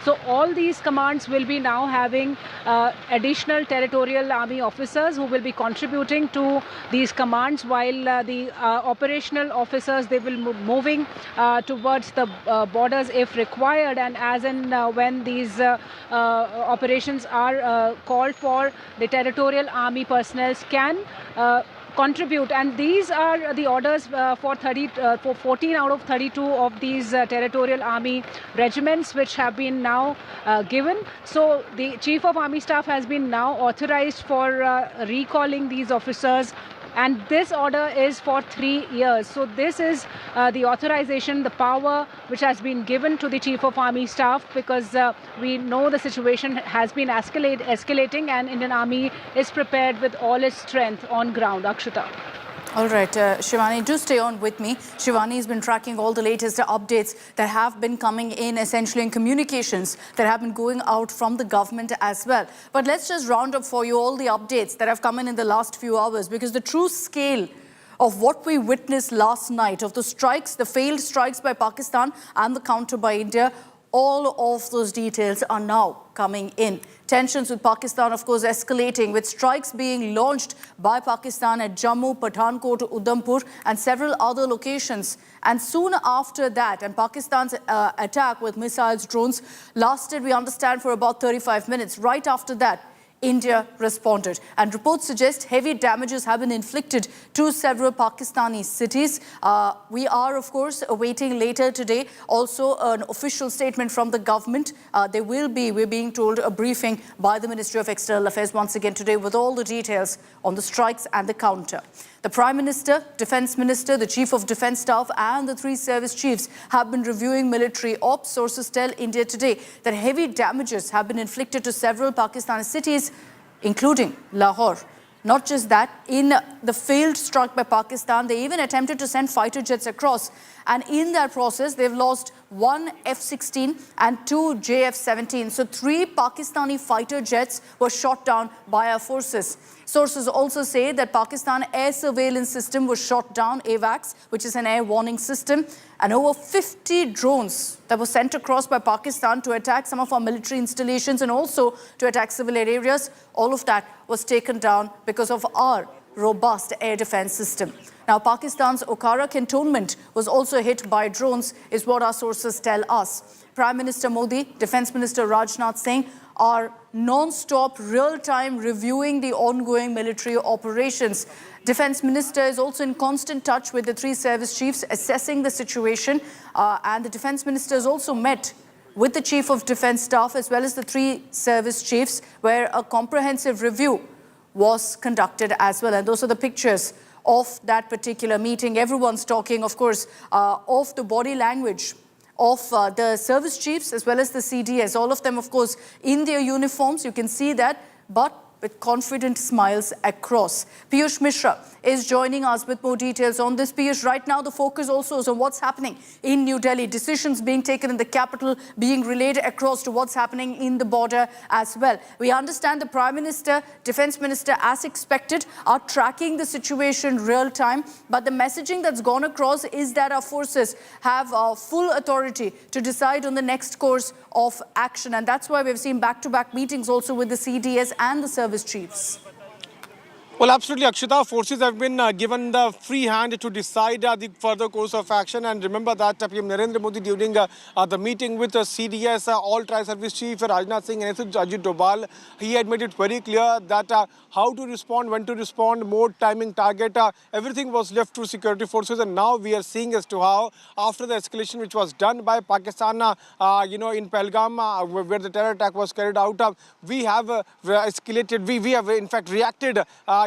So all these commands will be now having additional territorial army officers who will be contributing to these commands, while the operational officers, they will be moving towards the borders if required, and as and when these operations are called for, the territorial army personnel can contribute. And these are the orders for 14 out of 32 of these territorial army regiments which have been now given. So the Chief of Army Staff has been now authorized for recalling these officers, and this order is for 3 years. So this is the authorization, the power which has been given to the Chief of Army Staff, because we know the situation has been escalating and Indian Army is prepared with all its strength on ground. Akshita. All right, Shivani, do stay on with me. Shivani has been tracking all the latest updates that have been coming in, essentially in communications that have been going out from the government as well. But let's just round up for you all the updates that have come in the last few hours, because the true scale of what we witnessed last night, of the strikes, the failed strikes by Pakistan and the counter by India, all of those details are now coming in. Tensions with Pakistan, of course, escalating, with strikes being launched by Pakistan at Jammu, Pathankot, Udhampur and several other locations. And soon after that, and Pakistan's attack with missiles, drones, lasted, we understand, for about 35 minutes. Right after that, India responded, and reports suggest heavy damages have been inflicted to several Pakistani cities. We are, of course, awaiting later today also an official statement from the government. There will be, we're being told, a briefing by the Ministry of External Affairs once again today with all the details on the strikes and the counter. The Prime Minister, Defence Minister, the Chief of Defence Staff and the 3 service chiefs have been reviewing military ops. Sources tell India Today that heavy damages have been inflicted to several Pakistani cities, including Lahore. Not just that, in the failed strike by Pakistan, they even attempted to send fighter jets across. And in that process, they've lost 1 F-16 and 2 JF-17. So 3 Pakistani fighter jets were shot down by our forces. Sources also say that Pakistan air surveillance system was shot down, AWACS, which is an air warning system, and over 50 drones that were sent across by Pakistan to attack some of our military installations and also to attack civil areas. All of that was taken down because of our robust air defense system. Now, Pakistan's Okara cantonment was also hit by drones, is what our sources tell us. Prime Minister Modi, Defense Minister Rajnath Singh are non-stop, real-time reviewing the ongoing military operations. Defense Minister is also in constant touch with the 3 service chiefs, assessing the situation. And the Defense Minister has also met with the Chief of Defense Staff as well as the 3 service chiefs, where a comprehensive review was conducted as well. And those are the pictures of that particular meeting. Everyone's talking, of course, of the body language of the service chiefs as well as the CDS. All of them, of course, in their uniforms. You can see that, but with confident smiles across. Piyush Mishra is joining us with more details on this. Piyush, right now the focus also is on what's happening in New Delhi. Decisions being taken in the capital being relayed across to what's happening in the border as well. We understand the Prime Minister, Defence Minister, as expected, are tracking the situation real time. But the messaging that's gone across is that our forces have full authority to decide on the next course of action. And that's why we've seen back-to-back meetings also with the CDS and the service chiefs. Well, absolutely, Akshita. Forces have been given the free hand to decide the further course of action. And remember that PM Narendra Modi, during the meeting with CDS, All Tri-Service Chief Rajnath Singh and Ajit Dobal, he had made it very clear that how to respond, when to respond, mode, timing, target, everything was left to security forces. And now we are seeing as to how, after the escalation which was done by Pakistan, in Pahalgam, where the terror attack was carried out, we have escalated. We have in fact reacted.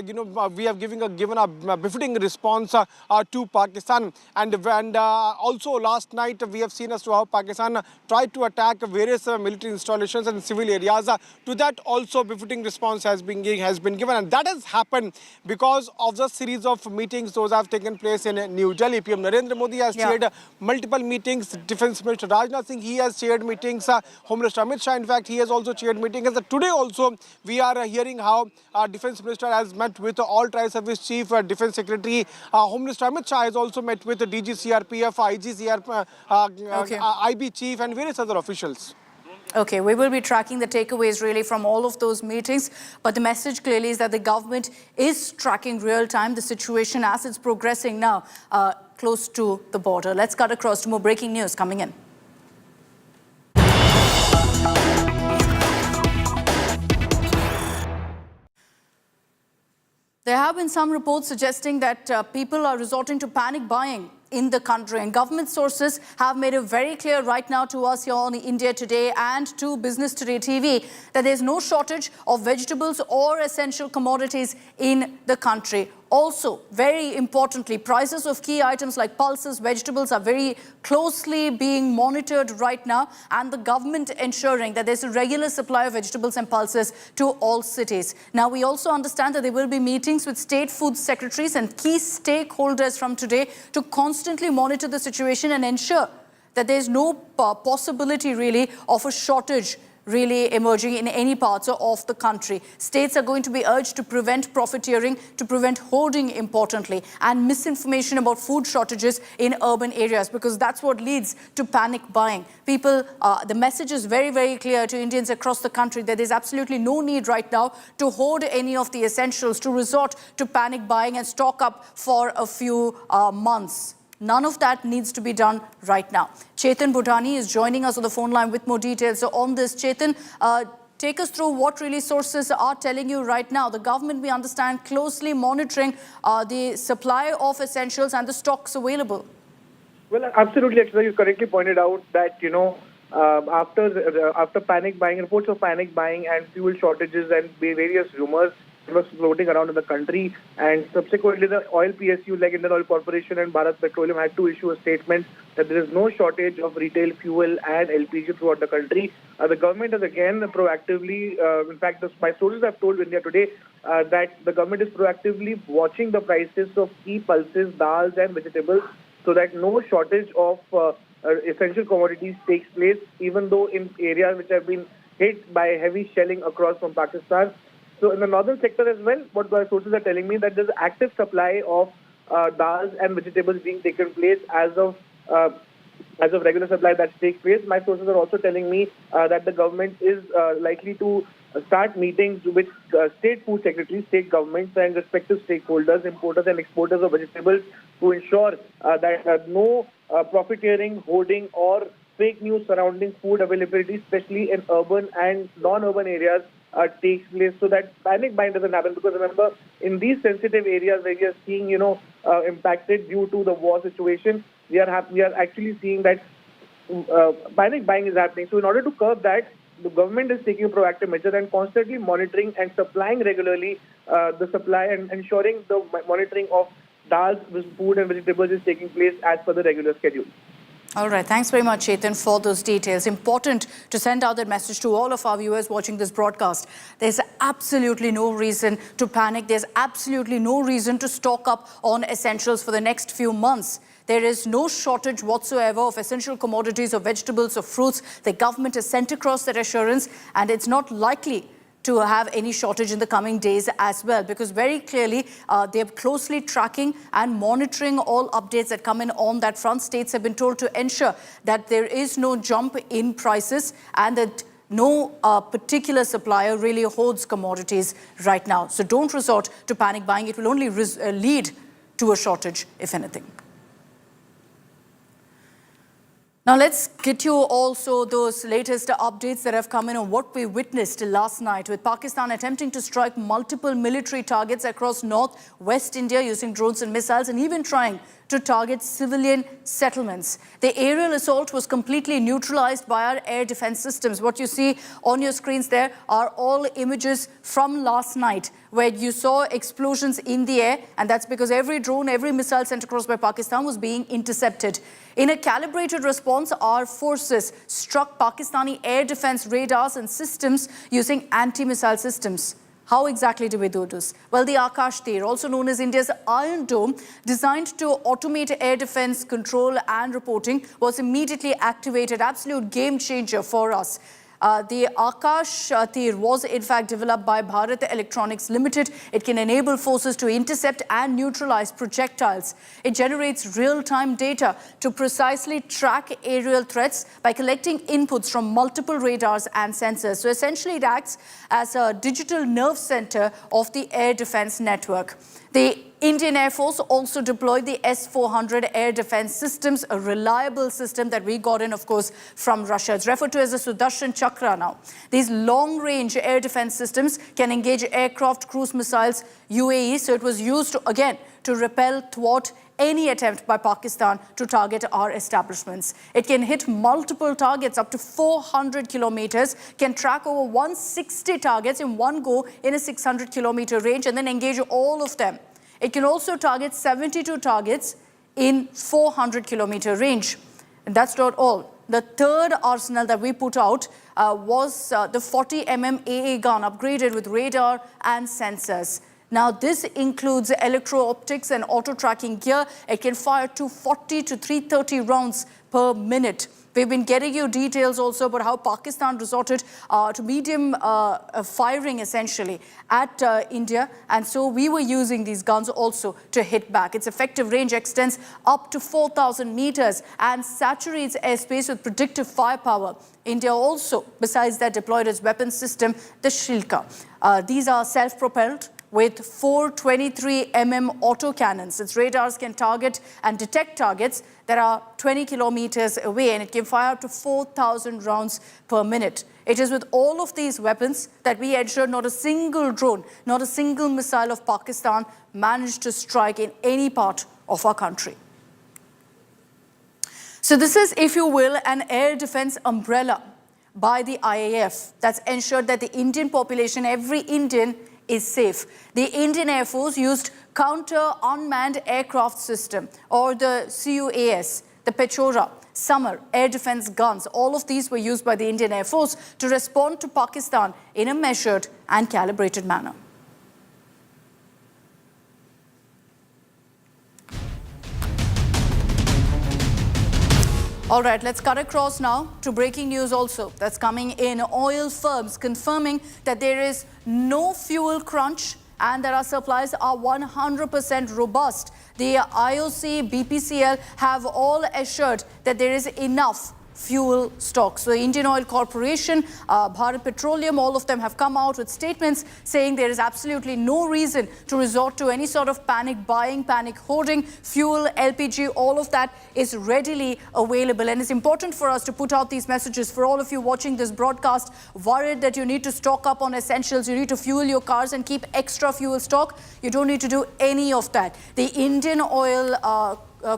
We have given a befitting response to Pakistan. And also last night we have seen as to how Pakistan tried to attack various military installations and civil areas. To that also befitting response has been given. And that has happened because of the series of meetings those have taken place in New Delhi. PM Narendra Modi has chaired multiple meetings. Defence Minister Rajnath Singh, he has chaired meetings. Home Minister Amit Shah, in fact, he has also chaired meetings. And today also we are hearing how Defence Minister has met with All Tri-Service Chief, Defence Secretary. Home Minister Amit Shah has also met with the DG CRPF, IG CRPF, IB Chief and various other officials. Okay, we will be tracking the takeaways really from all of those meetings. But the message clearly is that the government is tracking real time the situation as it's progressing now close to the border. Let's cut across to more breaking news coming in. There have been some reports suggesting that people are resorting to panic buying in the country. And government sources have made it very clear right now to us here on India Today and to Business Today TV that there's no shortage of vegetables or essential commodities in the country. Also, very importantly, prices of key items like pulses, vegetables are very closely being monitored right now, and the government ensuring that there's a regular supply of vegetables and pulses to all cities. Now, we also understand that there will be meetings with state food secretaries and key stakeholders from today to constantly monitor the situation and ensure that there's no possibility really of a shortage really emerging in any parts of the country. States are going to be urged to prevent profiteering, to prevent hoarding importantly, and misinformation about food shortages in urban areas, because that's what leads to panic buying. People, the message is very, very clear to Indians across the country that there's absolutely no need right now to hoard any of the essentials, to resort to panic buying and stock up for a few months. None of that needs to be done right now. Chetan Budhani is joining us on the phone line with more details. So on this, Chetan, take us through what really sources are telling you right now. The government, we understand, closely monitoring the supply of essentials and the stocks available. Well, absolutely, Akshita, you correctly pointed out that, after panic buying, reports of panic buying and fuel shortages and various rumors was floating around in the country, and subsequently the oil PSU like Indian Oil Corporation and Bharat Petroleum had to issue a statement that there is no shortage of retail fuel and LPG throughout the country. The government has again proactively, in fact, my sources have told India Today that the government is proactively watching the prices of key pulses, dals and vegetables so that no shortage of essential commodities takes place, even though in areas which have been hit by heavy shelling across from Pakistan. So in the northern sector as well, what my sources are telling me that there's active supply of dals and vegetables being taken place as of regular supply that takes place. My sources are also telling me that the government is likely to start meetings with state food secretaries, state governments and respective stakeholders, importers and exporters of vegetables to ensure that no profiteering, hoarding or fake news surrounding food availability, especially in urban and non-urban areas, takes place, so that panic buying doesn't happen. Because remember, in these sensitive areas where we are seeing, impacted due to the war situation, we are actually seeing that panic buying is happening. So in order to curb that, the government is taking a proactive measure and constantly monitoring and supplying regularly the supply and ensuring the monitoring of dals, food and vegetables is taking place as per the regular schedule. All right. Thanks very much, Chetan, for those details. Important to send out that message to all of our viewers watching this broadcast. There's absolutely no reason to panic. There's absolutely no reason to stock up on essentials for the next few months. There is no shortage whatsoever of essential commodities or vegetables or fruits. The government has sent across that assurance, and it's not likely to have any shortage in the coming days as well, because very clearly they're closely tracking and monitoring all updates that come in on that front. States have been told to ensure that there is no jump in prices and that no particular supplier really holds commodities right now. So don't resort to panic buying. It will only lead to a shortage, if anything. Now let's get you also those latest updates that have come in on what we witnessed last night, with Pakistan attempting to strike multiple military targets across north-west India using drones and missiles, and even trying to target civilian settlements. The aerial assault was completely neutralized by our air defense systems. What you see on your screens there are all images from last night, where you saw explosions in the air, and that's because every drone, every missile sent across by Pakistan was being intercepted. In a calibrated response, our forces struck Pakistani air defense radars and systems using anti-missile systems. How exactly do we do this? Well, the Akash Tir, also known as India's Iron Dome, designed to automate air defense control and reporting, was immediately activated. Absolute game changer for us. The Akash Tir was in fact developed by Bharat Electronics Limited. It can enable forces to intercept and neutralize projectiles. It generates real-time data to precisely track aerial threats by collecting inputs from multiple radars and sensors. So essentially it acts as a digital nerve center of the air defense network. The Indian Air Force also deployed the S-400 air defense systems, a reliable system that we got in, of course, from Russia. It's referred to as a Sudarshan Chakra now. These long-range air defense systems can engage aircraft, cruise missiles, UAE. So it was used, again, to repel, thwart any attempt by Pakistan to target our establishments. It can hit multiple targets up to 400 kilometers, can track over 160 targets in one go in a 600-kilometer range, and then engage all of them. It can also target 72 targets in 400-kilometer range. And that's not all. The third arsenal that we put out was the 40mm AA gun, upgraded with radar and sensors. Now, this includes electro-optics and auto-tracking gear. It can fire 240 to 330 rounds per minute. We've been getting you details also about how Pakistan resorted to medium firing, essentially, at India. And so we were using these guns also to hit back. Its effective range extends up to 4,000 meters and saturates airspace with predictive firepower. India also, besides that, deployed its weapons system, the Shilka. These are self-propelled, with 423mm autocannons. Its radars can target and detect targets that are 20 kilometers away, and it can fire up to 4,000 rounds per minute. It is with all of these weapons that we ensured not a single drone, not a single missile of Pakistan managed to strike in any part of our country. So this is, if you will, an air defense umbrella by the IAF that's ensured that the Indian population, every Indian, is safe. The Indian Air Force used Counter-Unmanned Aircraft System, or the CUAS, the Pechora, Summer, air defense guns. All of these were used by the Indian Air Force to respond to Pakistan in a measured and calibrated manner. All right, let's cut across now to breaking news also that's coming in. Oil firms confirming that there is no fuel crunch and that our supplies are 100% robust. The IOC, BPCL have all assured that there is enough fuel stocks. So the Indian Oil Corporation, Bharat Petroleum, all of them have come out with statements saying there is absolutely no reason to resort to any sort of panic buying, panic hoarding. Fuel, LPG, all of that is readily available. And it's important for us to put out these messages for all of you watching this broadcast, worried that you need to stock up on essentials, you need to fuel your cars and keep extra fuel stock. You don't need to do any of that. The Indian Oil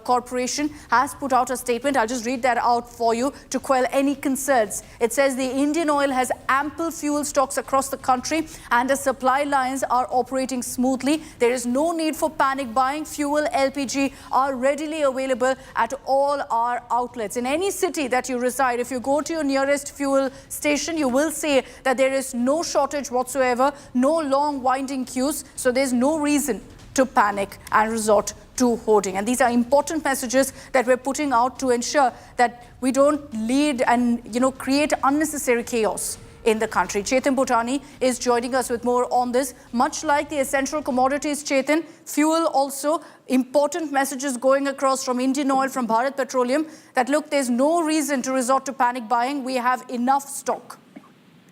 Corporation has put out a statement. I'll just read that out for you to quell any concerns. It says the Indian Oil has ample fuel stocks across the country and the supply lines are operating smoothly. There is no need for panic buying. Fuel, LPG are readily available at all our outlets. In any city that you reside, if you go to your nearest fuel station, you will see that there is no shortage whatsoever, no long winding queues. So there's no reason to panic and resort to hoarding. And these are important messages that we're putting out to ensure that we don't lead and create unnecessary chaos in the country. Chetan Bhutani is joining us with more on this. Much like the essential commodities, Chetan, fuel also, important messages going across from Indian Oil, from Bharat Petroleum, that look, there's no reason to resort to panic buying. We have enough stock.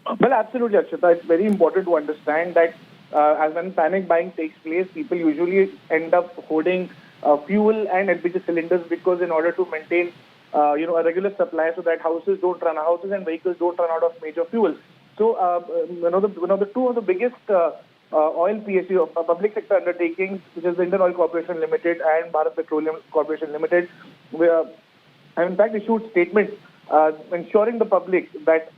Well, absolutely, Akshita. It's very important to understand that as when panic buying takes place, people usually end up hoarding fuel and LPG cylinders because in order to maintain a regular supply so that houses and vehicles don't run out of major fuel. So two of the biggest oil PSU, public sector undertakings, which is the Indian Oil Corporation Limited and Bharat Petroleum Corporation Limited, have in fact issued statements ensuring the public that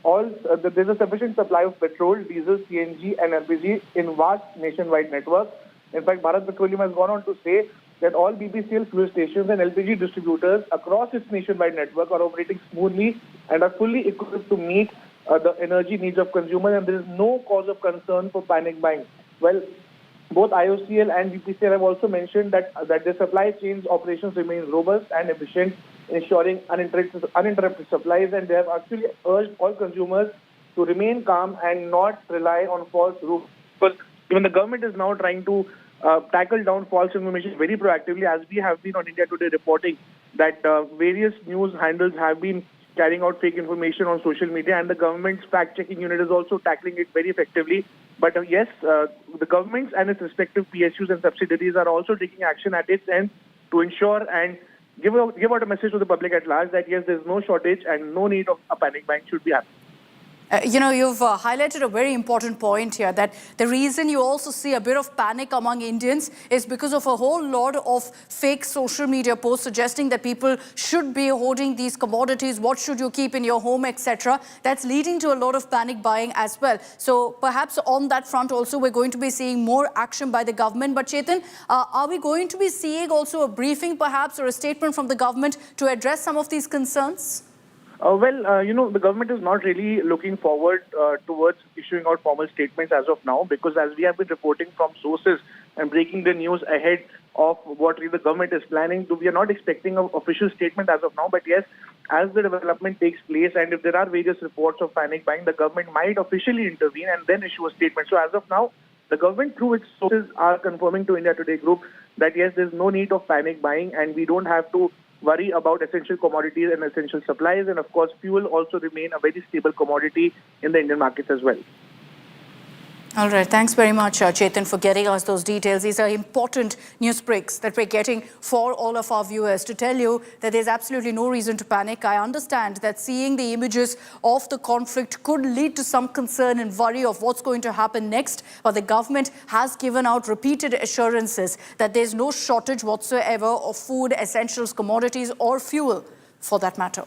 there's a sufficient supply of petrol, diesel, CNG and LPG in vast nationwide network. In fact, Bharat Petroleum has gone on to say that all BPCL fuel stations and LPG distributors across its nationwide network are operating smoothly and are fully equipped to meet the energy needs of consumers, and there is no cause of concern for panic buying. Well, both IOCL and BPCL have also mentioned that the supply chain's operations remain robust and efficient, ensuring uninterrupted supplies, and they have actually urged all consumers to remain calm and not rely on false rumors. Because even the government is now trying to tackle down false information very proactively, as we have been on India Today reporting that various news handles have been carrying out fake information on social media, and the government's fact-checking unit is also tackling it very effectively. But yes, the governments and its respective PSUs and subsidiaries are also taking action at its end to ensure and give out a message to the public at large that yes, there's no shortage and no need of a panic buying should be happening. You've highlighted a very important point here, that the reason you also see a bit of panic among Indians is because of a whole lot of fake social media posts suggesting that people should be hoarding these commodities, what should you keep in your home, etc. That's leading to a lot of panic buying as well. So perhaps on that front also we're going to be seeing more action by the government. But Chetan, are we going to be seeing also a briefing perhaps or a statement from the government to address some of these concerns? The government is not really looking forward towards issuing out formal statements as of now, because as we have been reporting from sources and breaking the news ahead of what the government is planning, we are not expecting an official statement as of now. But yes, as the development takes place and if there are various reports of panic buying, the government might officially intervene and then issue a statement. So as of now, the government through its sources are confirming to India Today Group that yes, there's no need of panic buying and we don't have to worry about essential commodities and essential supplies. And of course, fuel also remain a very stable commodity in the Indian markets as well. All right. Thanks very much, Chetan, for getting us those details. These are important news breaks that we're getting for all of our viewers to tell you that there's absolutely no reason to panic. I understand that seeing the images of the conflict could lead to some concern and worry of what's going to happen next. But the government has given out repeated assurances that there's no shortage whatsoever of food, essentials, commodities, or fuel for that matter.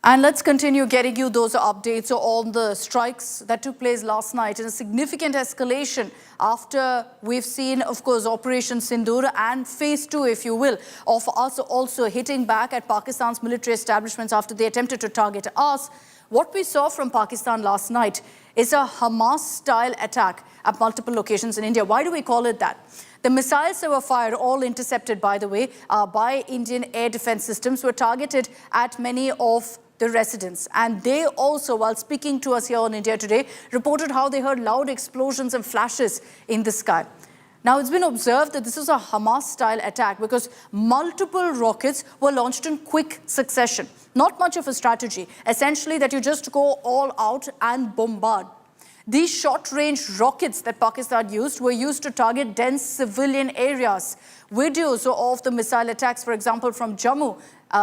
And let's continue getting you those updates on the strikes that took place last night, and a significant escalation after we've seen, of course, Operation Sindoor and Phase 2, if you will, of us also hitting back at Pakistan's military establishments after they attempted to target us. What we saw from Pakistan last night is a Hamas-style attack at multiple locations in India. Why do we call it that? The missiles that were fired, all intercepted, by the way, by Indian air defense systems, were targeted at many of the residents. And they also, while speaking to us here on India Today, reported how they heard loud explosions and flashes in the sky. Now, it's been observed that this was a Hamas-style attack because multiple rockets were launched in quick succession. Not much of a strategy. Essentially, that you just go all out and bombard. These short-range rockets that Pakistan used were used to target dense civilian areas. Videos of the missile attacks, for example, from Jammu,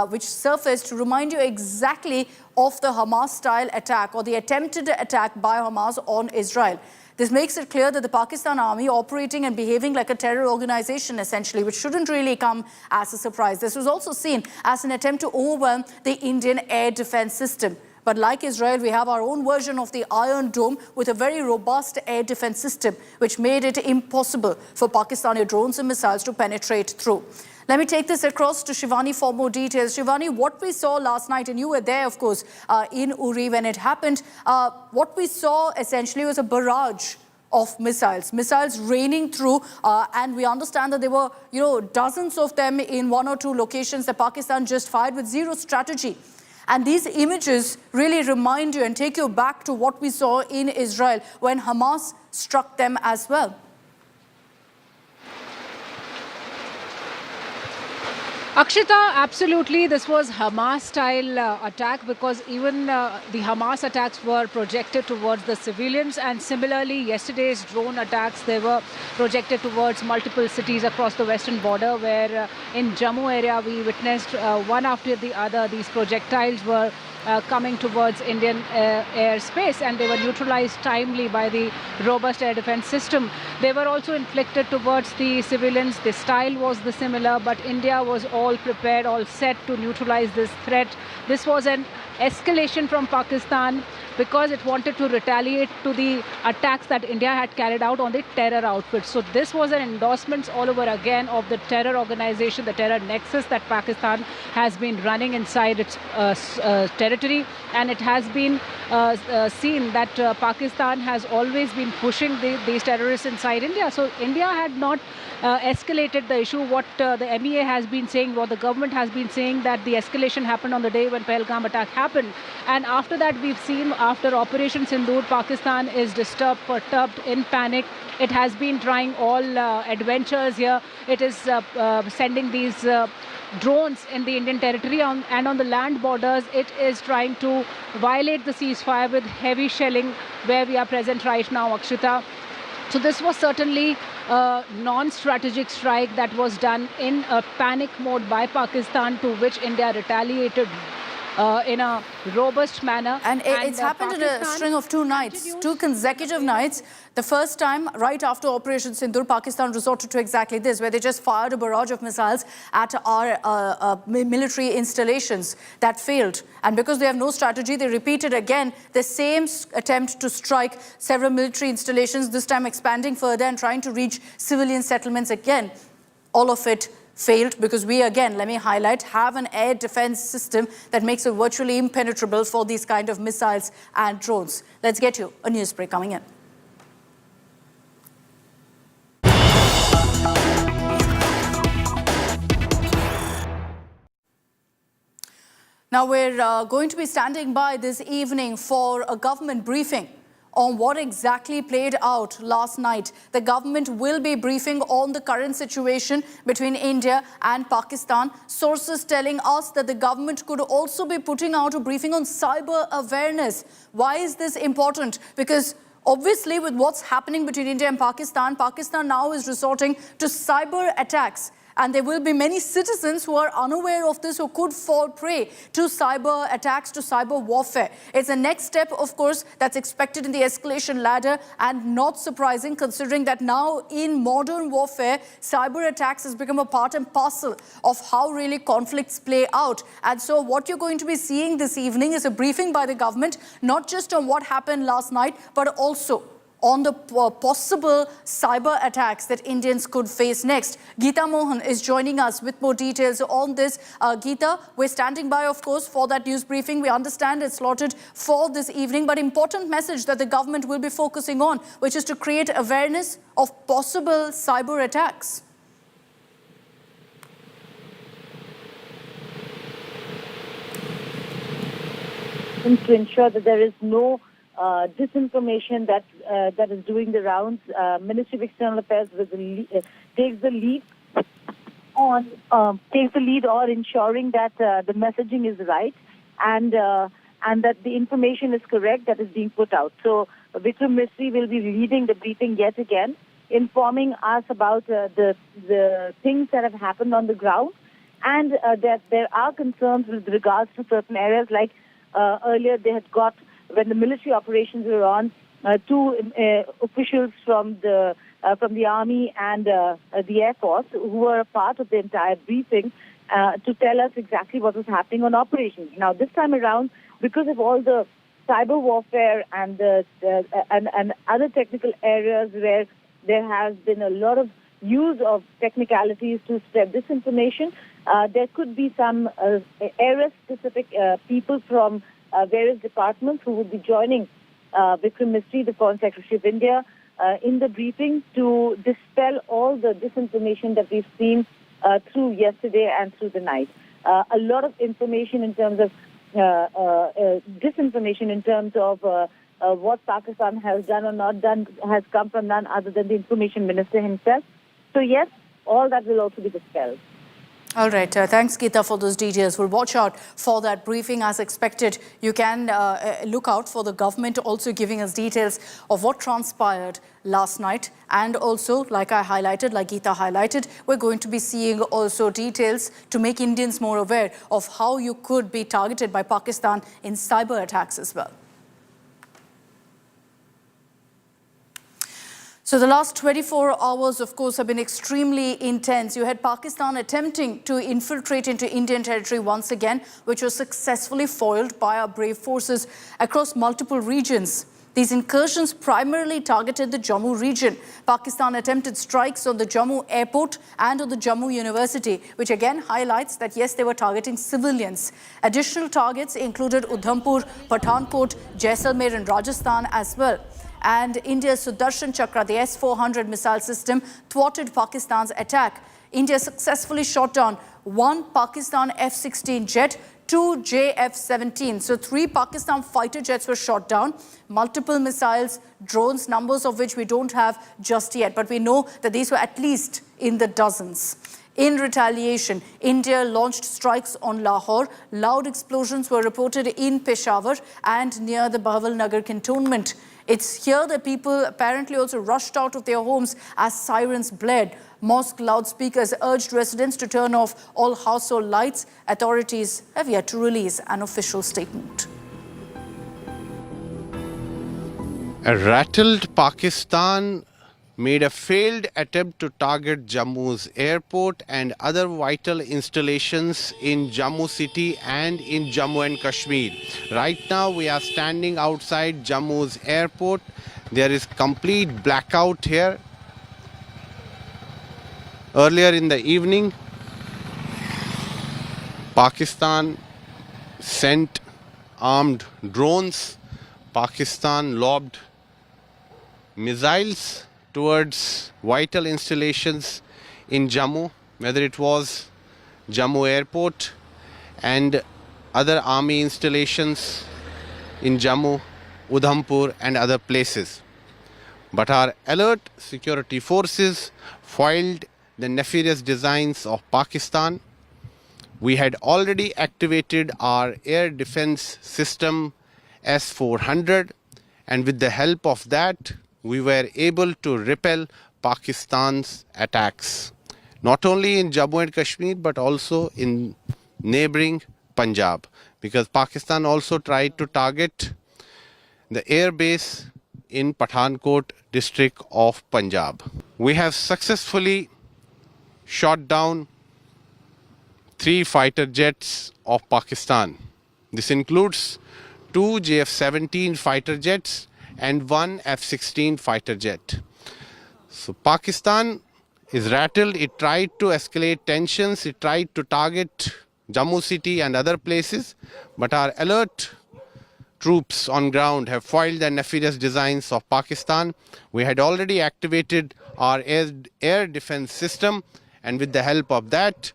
which surfaced to remind you exactly of the Hamas-style attack or the attempted attack by Hamas on Israel. This makes it clear that the Pakistan army operating and behaving like a terror organization, essentially, which shouldn't really come as a surprise. This was also seen as an attempt to overwhelm the Indian air defense system. But like Israel, we have our own version of the Iron Dome with a very robust air defense system, which made it impossible for Pakistani drones and missiles to penetrate through. Let me take this across to Shivani for more details. Shivani, what we saw last night, and you were there, of course, in Uri when it happened, what we saw essentially was a barrage of missiles raining through, and we understand that there were, dozens of them in one or two locations that Pakistan just fired with zero strategy. And these images really remind you and take you back to what we saw in Israel when Hamas struck them as well. Akshita, absolutely. This was Hamas-style attack because even the Hamas attacks were projected towards the civilians, and similarly, yesterday's drone attacks, they were projected towards multiple cities across the western border, where in Jammu area we witnessed one after the other these projectiles were coming towards Indian airspace, and they were neutralized timely by the robust air defense system. They were also inflicted towards the civilians. The style was the similar, but India was all prepared, all set to neutralize this threat. This was an escalation from Pakistan because it wanted to retaliate to the attacks that India had carried out on the terror outfits. So this was an endorsement all over again of the terror organization, the terror nexus that Pakistan has been running inside its territory. And it has been seen that Pakistan has always been pushing these terrorists inside India. So India had not escalated the issue. What the MEA has been saying, what the government has been saying, that the escalation happened on the day when Pahalgam attack happened. And after that, we've seen after Operation Sindoor, Pakistan is disturbed, perturbed, in panic. It has been trying all adventures here. It is sending these drones in the Indian territory and on the land borders. It is trying to violate the ceasefire with heavy shelling where we are present right now, Akshita. So this was certainly a non-strategic strike that was done in a panic mode by Pakistan, to which India retaliated in a robust manner. And it's happened in a string of two nights, two consecutive nights. The first time, right after Operation Sindoor, Pakistan resorted to exactly this, where they just fired a barrage of missiles at our military installations that failed. And because they have no strategy, they repeated again the same attempt to strike several military installations, this time expanding further and trying to reach civilian settlements again. All of it failed because we, again, let me highlight, have an air defense system that makes it virtually impenetrable for these kind of missiles and drones. Let's get you a news break coming in. Now we're going to be standing by this evening for a government briefing on what exactly played out last night. The government will be briefing on the current situation between India and Pakistan. Sources telling us that the government could also be putting out a briefing on cyber awareness. Why is this important? Because obviously with what's happening between India and Pakistan, Pakistan now is resorting to cyber attacks. And there will be many citizens who are unaware of this, who could fall prey to cyber attacks, to cyber warfare. It's the next step, of course, that's expected in the escalation ladder, and not surprising considering that now in modern warfare, cyber attacks has become a part and parcel of how really conflicts play out. And so what you're going to be seeing this evening is a briefing by the government, not just on what happened last night, but also on the possible cyber attacks that Indians could face next. Geeta Mohan is joining us with more details on this. Geeta, we're standing by, of course, for that news briefing. We understand it's slotted for this evening, but important message that the government will be focusing on, which is to create awareness of possible cyber attacks. To ensure that there is no disinformation that is doing the rounds. Ministry of External Affairs takes the lead on ensuring that the messaging is right, and and that the information is correct that is being put out. So Vikram Misri will be leading the briefing yet again, informing us about the things that have happened on the ground, and that there are concerns with regards to certain areas, like earlier they had got, when the military operations were on, two officials from the army and the Air Force who were a part of the entire briefing to tell us exactly what was happening on operations. Now this time around, because of all the cyber warfare and and other technical areas where there has been a lot of use of technicalities to spread disinformation, there could be some area-specific people from various departments who would be joining Vikram Misri, the Foreign Secretary of India, in the briefing to dispel all the disinformation that we've seen through yesterday and through the night. A lot of information in terms of disinformation in terms of what Pakistan has done or not done has come from none other than the information minister himself. So yes, all that will also be dispelled. All right. Thanks, Geeta, for those details. We'll watch out for that briefing as expected. You can look out for the government also giving us details of what transpired last night. And also, like I highlighted, like Geeta highlighted, we're going to be seeing also details to make Indians more aware of how you could be targeted by Pakistan in cyber attacks as well. So the last 24 hours, of course, have been extremely intense. You had Pakistan attempting to infiltrate into Indian territory once again, which was successfully foiled by our brave forces across multiple regions. These incursions primarily targeted the Jammu region. Pakistan attempted strikes on the Jammu airport and on the Jammu University, which again highlights that, yes, they were targeting civilians. Additional targets included Udhampur, Pathankot, Jaisalmer and Rajasthan as well. And India's Sudarshan Chakra, the S-400 missile system, thwarted Pakistan's attack. India successfully shot down one Pakistan F-16 jet, two JF-17. So 3 Pakistan fighter jets were shot down, multiple missiles, drones, numbers of which we don't have just yet. But we know that these were at least in the dozens. In retaliation, India launched strikes on Lahore. Loud explosions were reported in Peshawar and near the Bahawal Nagar cantonment. It's here that people apparently also rushed out of their homes as sirens blared. Mosque loudspeakers urged residents to turn off all household lights. Authorities have yet to release an official statement. A rattled Pakistan made a failed attempt to target Jammu's airport and other vital installations in Jammu city and in Jammu and Kashmir. Right now we are standing outside Jammu's airport. There is complete blackout here. Earlier in the evening, Pakistan sent armed drones. Pakistan lobbed missiles towards vital installations in Jammu, whether it was Jammu airport and other army installations in Jammu, Udhampur and other places. But our alert security forces foiled the nefarious designs of Pakistan. We had already activated our air defense system S-400, and with the help of that we were able to repel Pakistan's attacks, not only in Jammu and Kashmir but also in neighboring Punjab, because Pakistan also tried to target the air base in Pathankot district of Punjab. We have successfully shot down 3 fighter jets of Pakistan. This includes 2 JF-17 fighter jets and 1 F-16 fighter jet. So Pakistan is rattled. It tried to escalate tensions. It tried to target Jammu city and other places. But our alert troops on ground have foiled the nefarious designs of Pakistan. We had already activated our air defense system, and with the help of that,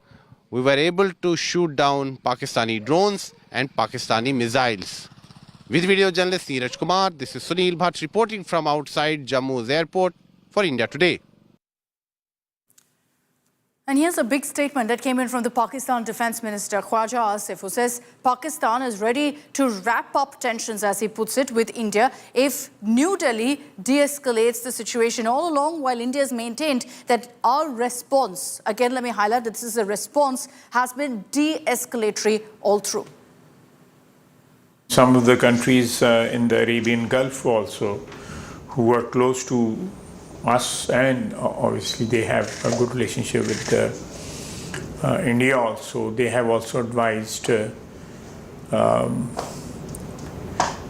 we were able to shoot down Pakistani drones and Pakistani missiles. With video journalist Neeraj Kumar, this is Sunil Bhatt reporting from outside Jammu's airport for India Today. And here's a big statement that came in from the Pakistan Defence Minister, Khwaja Asif, who says Pakistan is ready to wrap up tensions, as he puts it, with India if New Delhi de-escalates the situation. All along, while India has maintained that our response, again let me highlight that this is a response, has been de-escalatory all through. Some of the countries in the Arabian Gulf also, who are close to us, and obviously they have a good relationship with India also, they have also advised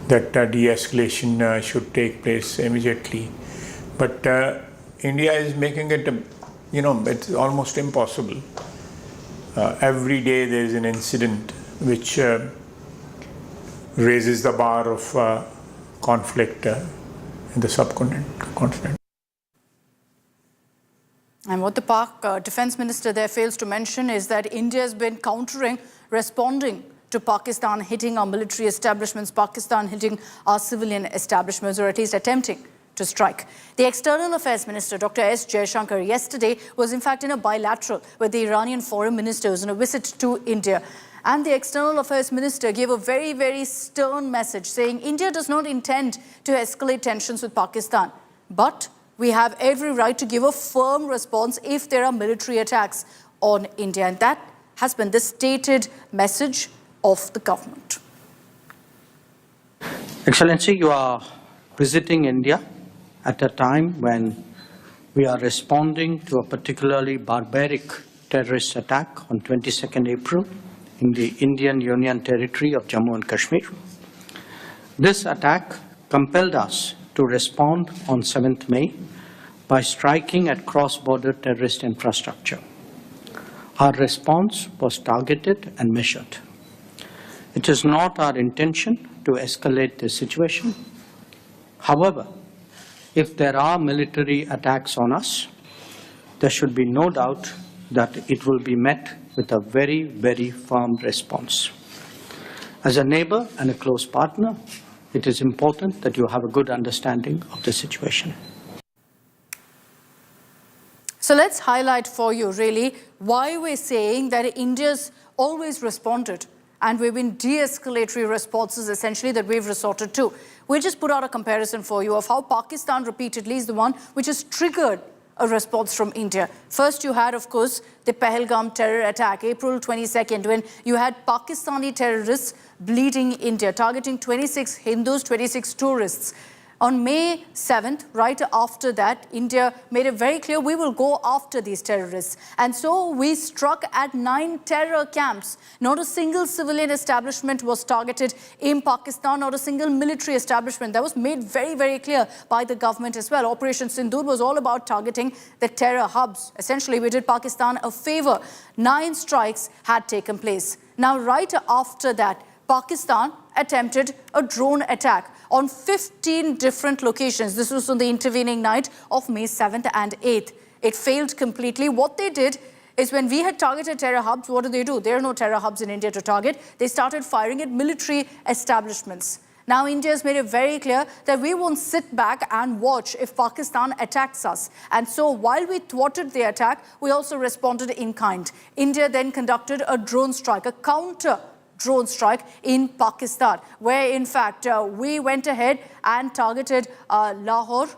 that de-escalation should take place immediately. But India is making it, it's almost impossible. Every day there is an incident which raises the bar of conflict in the subcontinent. And what the Pak Defence Minister there fails to mention is that India has been responding to Pakistan hitting our military establishments, Pakistan hitting our civilian establishments, or at least attempting to strike. The External Affairs Minister, Dr. S. Jaishankar, yesterday was in fact in a bilateral with the Iranian foreign ministers on a visit to India. And the External Affairs Minister gave a very, very stern message saying India does not intend to escalate tensions with Pakistan, but we have every right to give a firm response if there are military attacks on India. And that has been the stated message of the government. Excellency, you are visiting India at a time when we are responding to a particularly barbaric terrorist attack on 22nd April in the Indian Union territory of Jammu and Kashmir. This attack compelled us to respond on 7th May by striking at cross-border terrorist infrastructure. Our response was targeted and measured. It is not our intention to escalate this situation. However, if there are military attacks on us, there should be no doubt that it will be met with a very, very firm response. As a neighbor and a close partner, it is important that you have a good understanding of the situation. So let's highlight for you really why we're saying that India's always responded and we've been de-escalatory responses essentially that we've resorted to. We just put out a comparison for you of how Pakistan repeatedly is the one which has triggered a response from India. First you had, of course, the Pahalgam terror attack, April 22nd, when you had Pakistani terrorists bleeding India, targeting 26 Hindus, 26 tourists. On May 7th, right after that, India made it very clear we will go after these terrorists. And so we struck at 9 terror camps. Not a single civilian establishment was targeted in Pakistan, not a single military establishment. That was made very, very clear by the government as well. Operation Sindoor was all about targeting the terror hubs. Essentially, we did Pakistan a favor. 9 strikes had taken place. Now, right after that, Pakistan attempted a drone attack on 15 different locations. This was on the intervening night of May 7th and 8th. It failed completely. What they did is when we had targeted terror hubs, what do? There are no terror hubs in India to target. They started firing at military establishments. Now India has made it very clear that we won't sit back and watch if Pakistan attacks us. And so while we thwarted the attack, we also responded in kind. India then conducted a drone strike, a counter drone strike in Pakistan, where in fact we went ahead and targeted Lahore,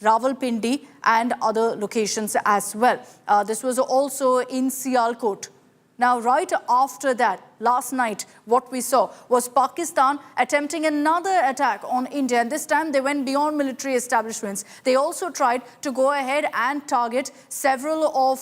Rawalpindi and other locations as well. This was also in Sialkot. Now, right after that, last night, what we saw was Pakistan attempting another attack on India. And this time, they went beyond military establishments. They also tried to go ahead and target several of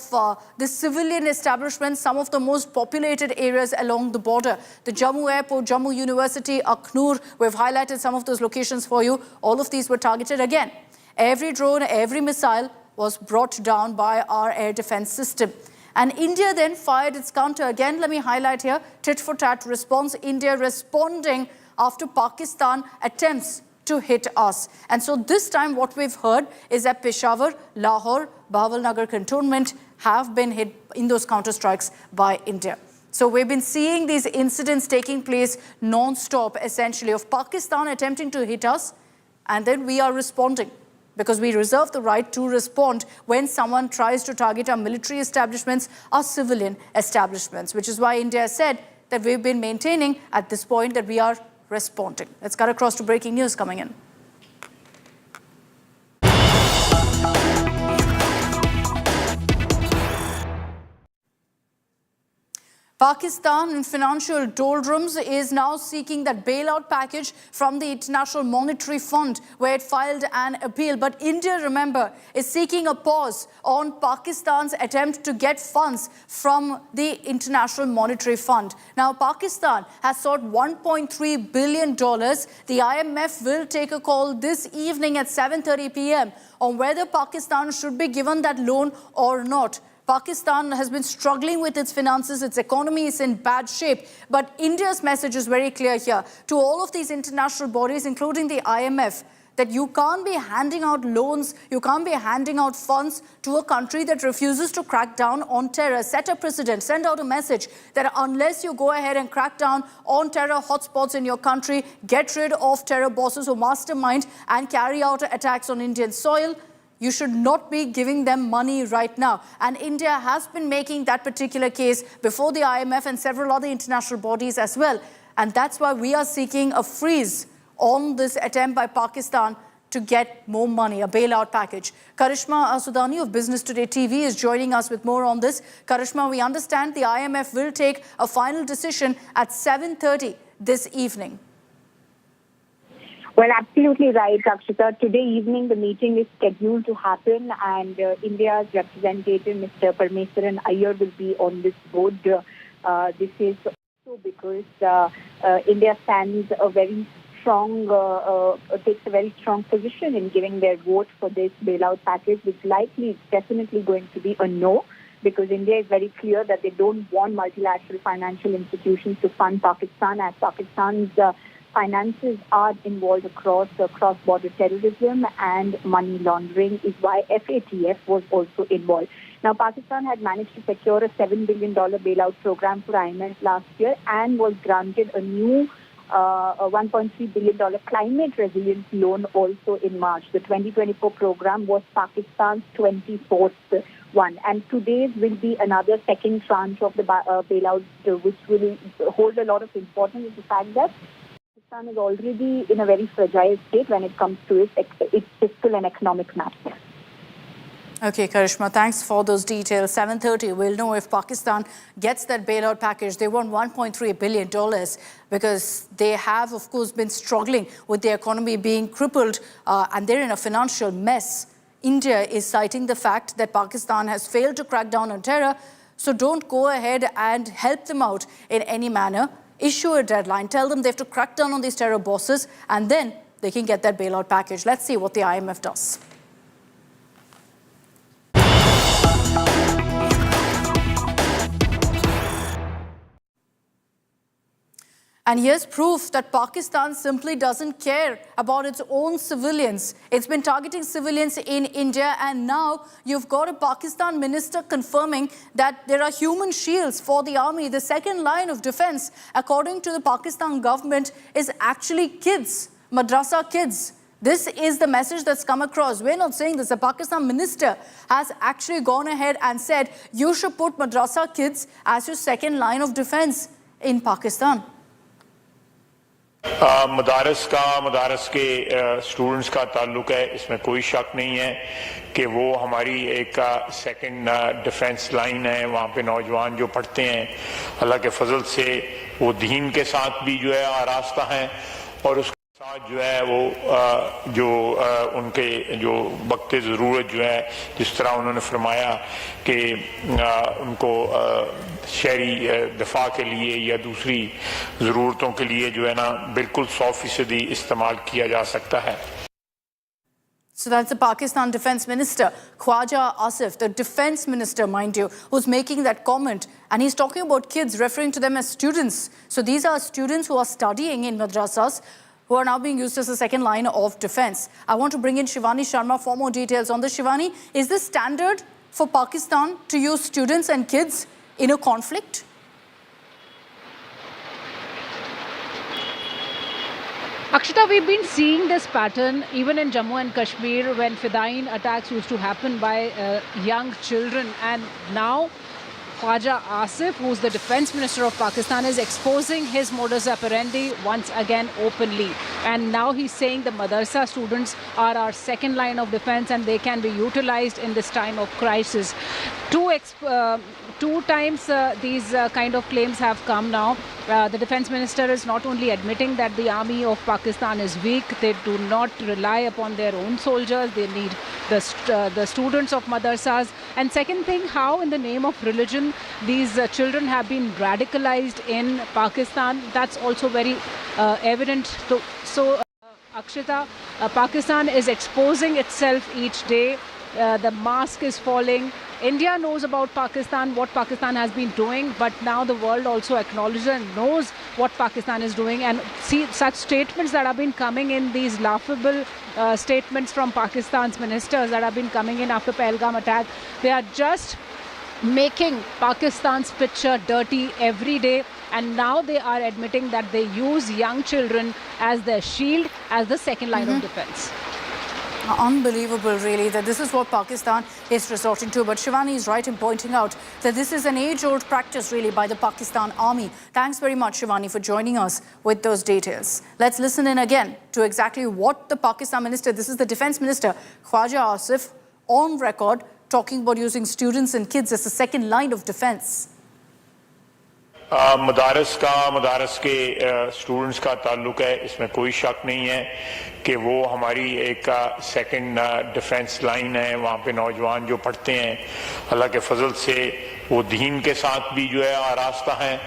the civilian establishments, some of the most populated areas along the border. The Jammu Airport, Jammu University, Akhnur, we've highlighted some of those locations for you. All of these were targeted again. Every drone, every missile was brought down by our air defense system. And India then fired its counter. Again, let me highlight here, tit-for-tat response. India responding after Pakistan attempts to hit us. And so this time what we've heard is that Peshawar, Lahore, Bahawalnagar cantonment have been hit in those counter-strikes by India. So we've been seeing these incidents taking place non-stop, essentially, of Pakistan attempting to hit us, and then we are responding because we reserve the right to respond when someone tries to target our military establishments, our civilian establishments, which is why India has said that we've been maintaining at this point that we are responding. Let's cut across to breaking news coming in. Pakistan in financial doldrums is now seeking that bailout package from the International Monetary Fund, where it filed an appeal. But India, remember, is seeking a pause on Pakistan's attempt to get funds from the International Monetary Fund. Now, Pakistan has sought $1.3 billion. The IMF will take a call this evening at 7:30 p.m. on whether Pakistan should be given that loan or not. Pakistan has been struggling with its finances, its economy is in bad shape. But India's message is very clear here to all of these international bodies, including the IMF, that you can't be handing out loans, you can't be handing out funds to a country that refuses to crack down on terror. Set a precedent, send out a message that unless you go ahead and crack down on terror hotspots in your country, get rid of terror bosses who mastermind and carry out attacks on Indian soil, you should not be giving them money right now. And India has been making that particular case before the IMF and several other international bodies as well. And that's why we are seeking a freeze on this attempt by Pakistan to get more money, a bailout package. Karishma Asudani of Business Today TV is joining us with more on this. Karishma, we understand the IMF will take a final decision at 7:30 this evening. Well, absolutely right, Akshita. Today evening, the meeting is scheduled to happen, and India's representative, Mr. Parmeswaran Iyer, will be on this board. This is also because India stands a very strong, takes a very strong position in giving their vote for this bailout package, which likely is definitely going to be a no, because India is very clear that they don't want multilateral financial institutions to fund Pakistan, as Pakistan's finances are involved across cross-border terrorism and money laundering, is why FATF was also involved. Now, Pakistan had managed to secure a $7 billion bailout program for IMF last year and was granted a new $1.3 billion climate resilience loan also in March. The 2024 program was Pakistan's 24th one. And today's will be another second tranche of the bailout, which will hold a lot of importance in the fact that Pakistan is already in a very fragile state when it comes to its fiscal and economic matters. Okay, Karishma, thanks for those details. 7:30, we'll know if Pakistan gets that bailout package. They want $1.3 billion because they have, of course, been struggling with the economy being crippled and they're in a financial mess. India is citing the fact that Pakistan has failed to crack down on terror, so don't go ahead and help them out in any manner. Issue a deadline, tell them they have to crack down on these terror bosses, and then they can get that bailout package. Let's see what the IMF does. And here's proof that Pakistan simply doesn't care about its own civilians. It's been targeting civilians in India, and now you've got a Pakistan minister confirming that there are human shields for the army. The second line of defense, according to the Pakistan government, is actually kids, madrasa kids. This is the message that's come across. We're not saying this. The Pakistan minister has actually gone ahead and said, you should put madrasa kids as your second line of defense in Pakistan. मदारस के students का ताल्लुक है, इसमें कोई शक नहीं है कि वो हमारी एक सेकंड डिफेंस लाइन है. वहाँ पे नौजवान जो पढ़ते हैं, अल्लाह के फजल से वो दीन के साथ भी जो है आरास्ता हैं, और उसके साथ जो है वो उनके जो वक्त ज़रूरत जो है, जिस तरह उन्होंने फरमाया कि उनको शहरी दफा के लिए या दूसरी ज़रूरतों के लिए जो है ना बिल्कुल 100% इस्तेमाल किया जा सकता है. So that's the Pakistan Defence Minister, Khwaja Asif, the Defence Minister, mind you, who's making that comment. And he's talking about kids, referring to them as students. So these are students who are studying in madrasas, who are now being used as a second line of defense. I want to bring in Shivani Sharma for more details on this. Shivani, is this standard for Pakistan to use students and kids in a conflict? Akshita, we've been seeing this pattern even in Jammu and Kashmir when Fidayeen attacks used to happen by young children, and now Khwaja Asif, who's the defense minister of Pakistan, is exposing his modus operandi once again openly. And now he's saying the madrasa students are our second line of defense and they can be utilized in this time of crisis. Two times these kind of claims have come now. The defense minister is not only admitting that the army of Pakistan is weak, they do not rely upon their own soldiers, they need the students of madrasas. And second thing, how in the name of religion these children have been radicalized in Pakistan, that's also very evident. So Akshita, Pakistan is exposing itself each day. The mask is falling. India knows about Pakistan, what Pakistan has been doing, but now the world also acknowledges and knows what Pakistan is doing. And see, such statements that have been coming in, these laughable statements from Pakistan's ministers that have been coming in after Pahalgam attack, they are just making Pakistan's picture dirty every day. And now they are admitting that they use young children as their shield, as the second line of defense. Unbelievable, really, that this is what Pakistan is resorting to. But Shivani is right in pointing out that this is an age-old practice, really, by the Pakistan army. Thanks very much, Shivani, for joining us with those details. Let's listen in again to exactly what the Pakistan minister, this is the defense minister, Khwaja Asif, on record, talking about using students and kids as the second line of defense. मदारस के students का ताल्लुक है, इसमें कोई शक नहीं है कि वो हमारी एक सेकंड डिफेंस लाइन है। वहाँ पे नौजवान जो पढ़ते हैं, अल्लाह के फजल से वो दीन के साथ भी जो है आरास्ता हैं,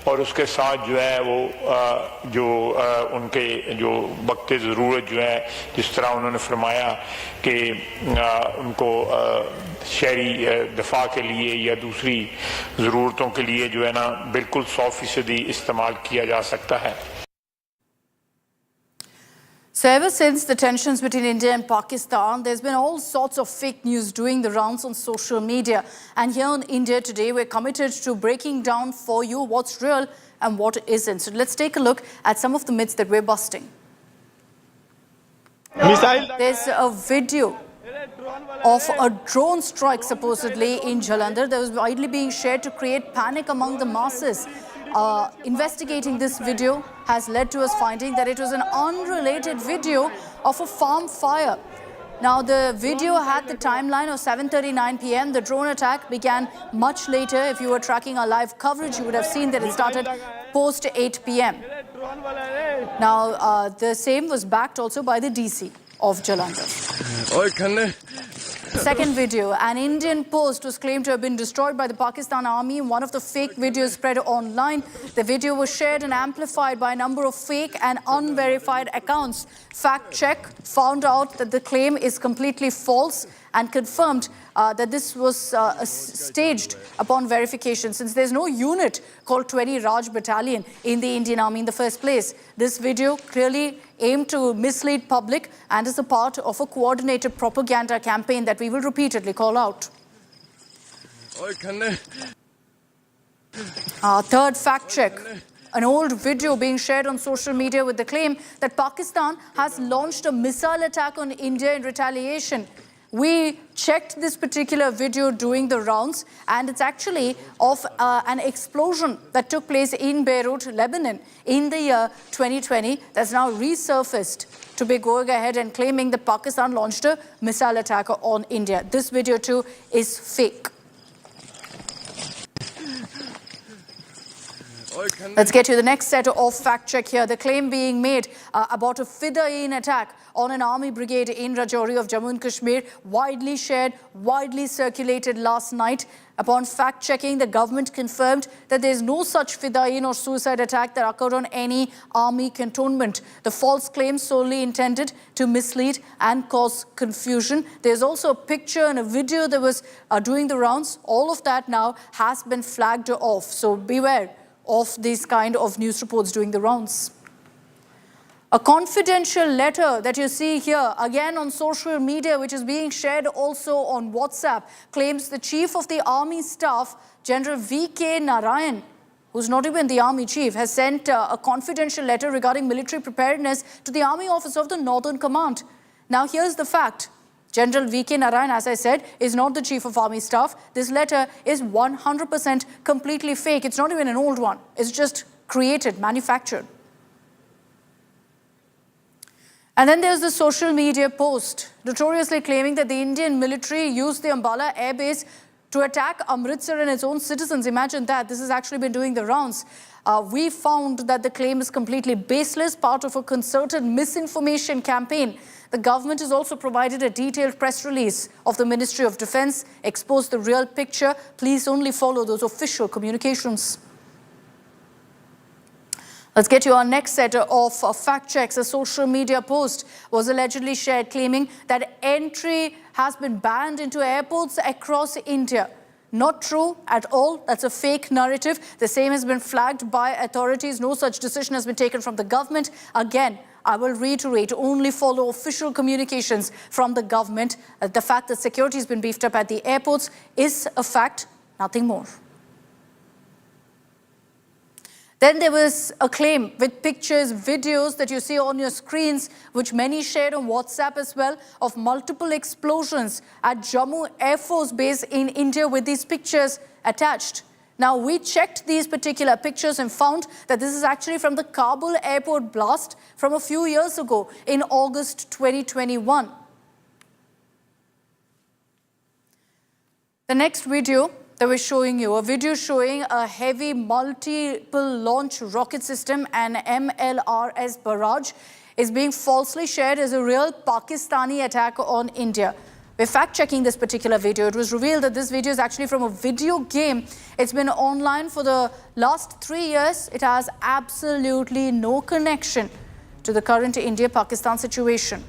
और उसके साथ जो है वो उनके जो वक्त ज़रूरत जो है, जिस तरह उन्होंने फरमाया कि उनको शहरी दफा के लिए या दूसरी ज़रूरतों के लिए जो है ना बिल्कुल 100% इस्तेमाल किया जा सकता है। So ever since the tensions between India and Pakistan, there's been all sorts of fake news doing the rounds on social media. And here on India Today, we're committed to breaking down for you what's real and what isn't. So let's take a look at some of the myths that we're busting. There's a video of a drone strike supposedly in Jalandhar that was widely being shared to create panic among the masses. Investigating this video has led to us finding that it was an unrelated video of a farm fire. Now, the video had the timeline of 7:39 p.m. The drone attack began much later. If you were tracking our live coverage, you would have seen that it started post 8 p.m. Now, the same was backed also by the DC of Jalandhar. Second video, an Indian post was claimed to have been destroyed by the Pakistan army in one of the fake videos spread online. The video was shared and amplified by a number of fake and unverified accounts. Fact check found out that the claim is completely false and confirmed that this was staged upon verification, since there's no unit called 20 Raj Battalion in the Indian Army in the first place. This video clearly aimed to mislead public and is a part of a coordinated propaganda campaign that we will repeatedly call out. Third fact check. An old video being shared on social media with the claim that Pakistan has launched a missile attack on India in retaliation. We checked this particular video doing the rounds, and it's actually of an explosion that took place in Beirut, Lebanon in the year 2020 that's now resurfaced to be going ahead and claiming that Pakistan launched a missile attack on India. This video too is fake. Let's get to the next set of fact check here. The claim being made about a Fidayeen attack on an army brigade in Rajouri of Jammu and Kashmir, widely shared, widely circulated last night. Upon fact checking, the government confirmed that there is no such Fidayeen or suicide attack that occurred on any army cantonment. The false claim solely intended to mislead and cause confusion. There's also a picture and a video that was doing the rounds. All of that now has been flagged off. So beware of these kind of news reports doing the rounds. A confidential letter that you see here, again on social media, which is being shared also on WhatsApp, claims the Chief of the Army Staff, General V.K. Narayan, who's not even the army chief, has sent a confidential letter regarding military preparedness to the army office of the Northern Command. Now, here's the fact. General V.K. Narayan, as I said, is not the chief of army staff. This letter is 100% completely fake. It's not even an old one. It's just created, manufactured. And then there's the social media post, notoriously claiming that the Indian military used the Ambala air base to attack Amritsar and its own citizens. Imagine that. This has actually been doing the rounds. We found that the claim is completely baseless, part of a concerted misinformation campaign. The government has also provided a detailed press release of the Ministry of Defense, exposed the real picture. Please only follow those official communications. Let's get to our next set of fact checks. A social media post was allegedly shared claiming that entry has been banned into airports across India. Not true at all. That's a fake narrative. The same has been flagged by authorities. No such decision has been taken from the government. Again, I will reiterate, only follow official communications from the government. The fact that security has been beefed up at the airports is a fact, nothing more. Then there was a claim with pictures, videos that you see on your screens, which many shared on WhatsApp as well, of multiple explosions at Jammu Air Force Base in India with these pictures attached. Now, we checked these particular pictures and found that this is actually from the Kabul airport blast from a few years ago in August 2021. The next video that we're showing you, a video showing a heavy multiple launch rocket system and MLRS barrage is being falsely shared as a real Pakistani attack on India. We're fact-checking this particular video. It was revealed that this video is actually from a video game. It's been online for the last 3 years. It has absolutely no connection to the current India-Pakistan situation.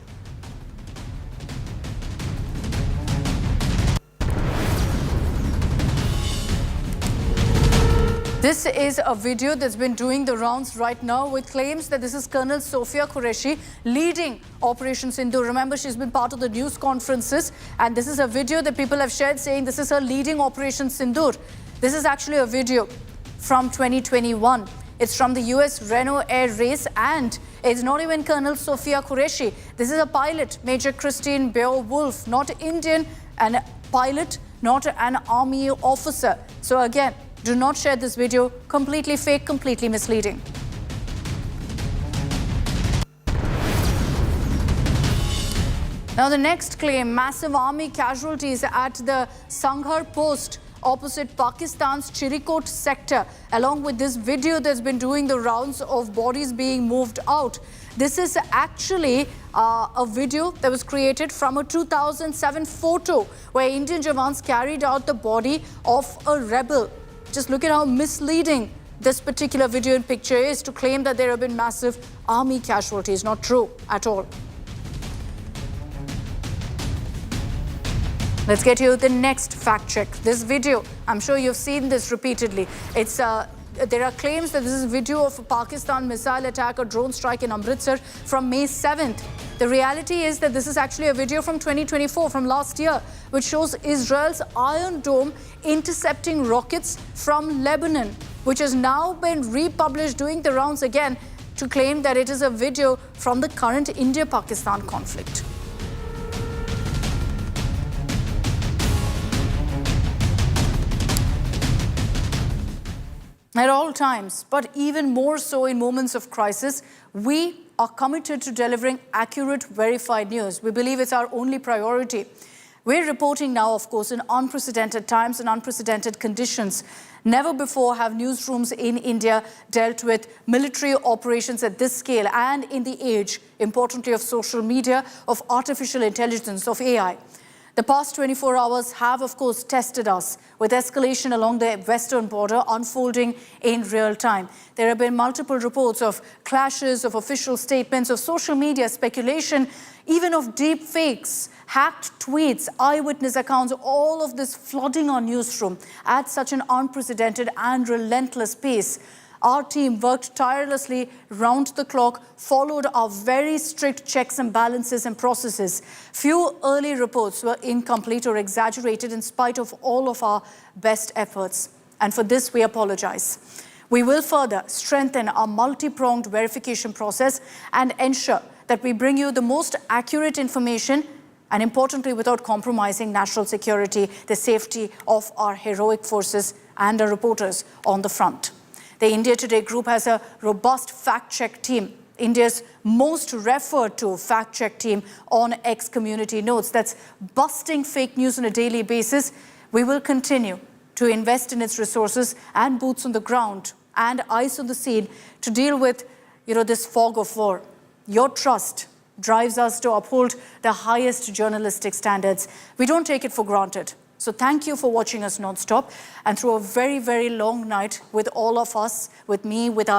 This is a video that's been doing the rounds right now with claims that this is Colonel Sofia Qureshi leading Operation Sindoor. Remember, she's been part of the news conferences, and this is a video that people have shared saying this is her leading Operation Sindoor. This is actually a video from 2021. It's from the US Renault Air Race, and it's not even Colonel Sofia Qureshi. This is a pilot, Major Christine Beowulf, not Indian, and a pilot, not an army officer. So again, do not share this video. Completely fake, completely misleading. Now the next claim, massive army casualties at the Sanghar post opposite Pakistan's Chirikot sector, along with this video that's been doing the rounds of bodies being moved out. This is actually a video that was created from a 2007 photo where Indian Jawans carried out the body of a rebel. Just look at how misleading this particular video and picture is to claim that there have been massive army casualties. Not true at all. Let's get you the next fact check. This video, I'm sure you've seen this repeatedly. There are claims that this is a video of a Pakistan missile attack or drone strike in Amritsar from May 7th. The reality is that this is actually a video from 2024, from last year, which shows Israel's Iron Dome intercepting rockets from Lebanon, which has now been republished, doing the rounds again to claim that it is a video from the current India-Pakistan conflict. At all times, but even more so in moments of crisis, we are committed to delivering accurate, verified news. We believe it's our only priority. We're reporting now, of course, in unprecedented times and unprecedented conditions. Never before have newsrooms in India dealt with military operations at this scale, and in the age, importantly, of social media, of artificial intelligence, of AI. The past 24 hours have, of course, tested us with escalation along the western border unfolding in real time. There have been multiple reports of clashes, of official statements, of social media speculation, even of deep fakes, hacked tweets, eyewitness accounts, all of this flooding our newsroom at such an unprecedented and relentless pace. Our team worked tirelessly round the clock, followed our very strict checks and balances and processes. Few early reports were incomplete or exaggerated in spite of all of our best efforts. And for this, we apologize. We will further strengthen our multi-pronged verification process and ensure that we bring you the most accurate information and, importantly, without compromising national security, the safety of our heroic forces and our reporters on the front. The India Today group has a robust fact-check team, India's most referred to fact-check team on X community notes, that's busting fake news on a daily basis. We will continue to invest in its resources and boots on the ground and eyes on the scene to deal with, this fog of war. Your trust drives us to uphold the highest journalistic standards. We don't take it for granted. So thank you for watching us non-stop and through a very, very long night with all of us, with me, with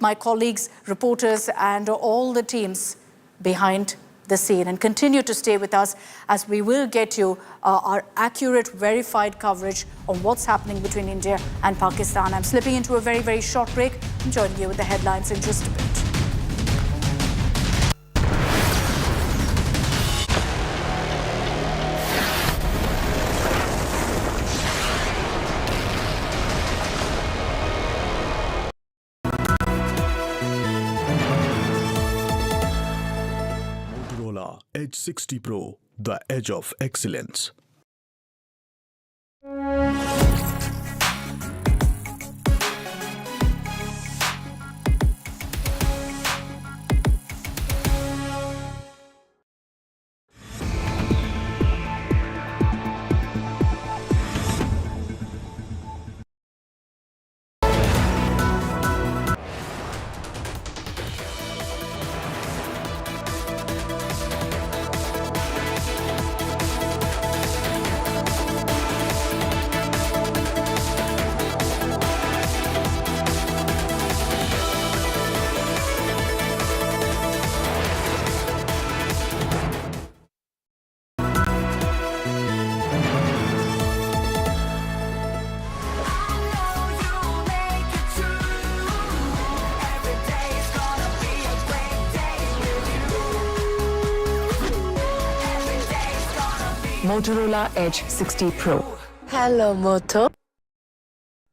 my colleagues, reporters, and all the teams behind the scene. And continue to stay with us as we will get you our accurate, verified coverage on what's happening between India and Pakistan. I'm slipping into a very, very short break. I'm joining you with the headlines in just a bit. Edge 60 Pro, the edge of excellence. Motorola Edge 60 Pro. Hello, Moto.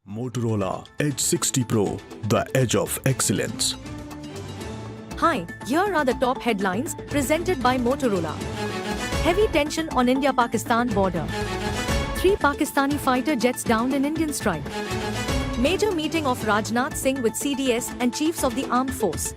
Motorola Edge 60 Pro, the edge of excellence. Hi, here are the top headlines presented by Motorola. Heavy tension on India-Pakistan border. 3 Pakistani fighter jets downed in Indian strike. Major meeting of Rajnath Singh with CDS and chiefs of the armed force.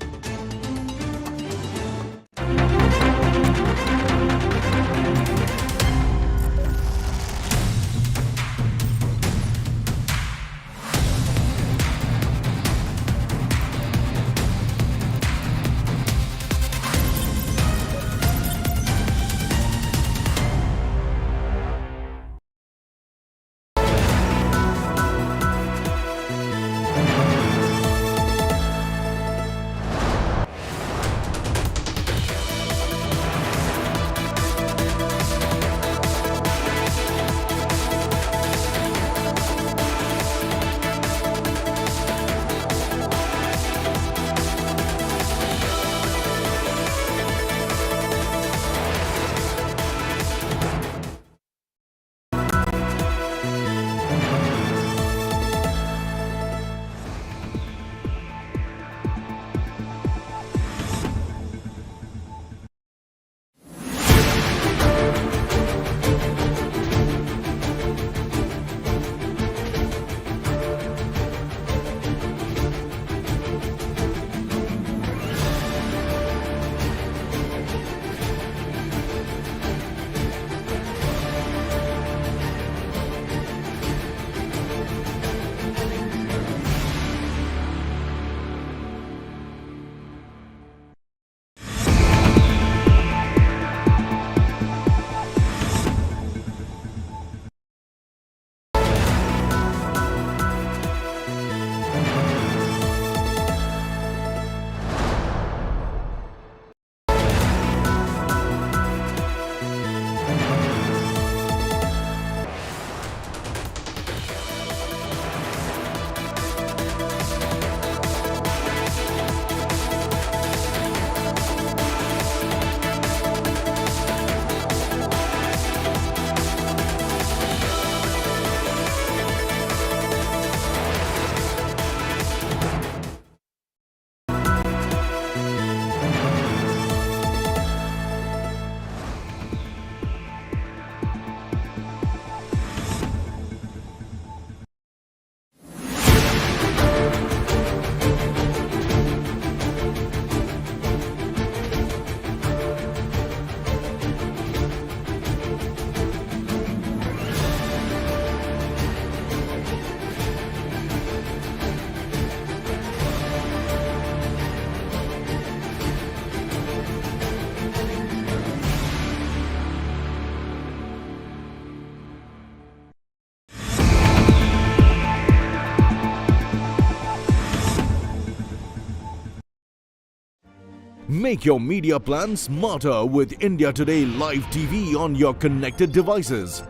Make your media plan smarter with India Today Live TV on your connected devices.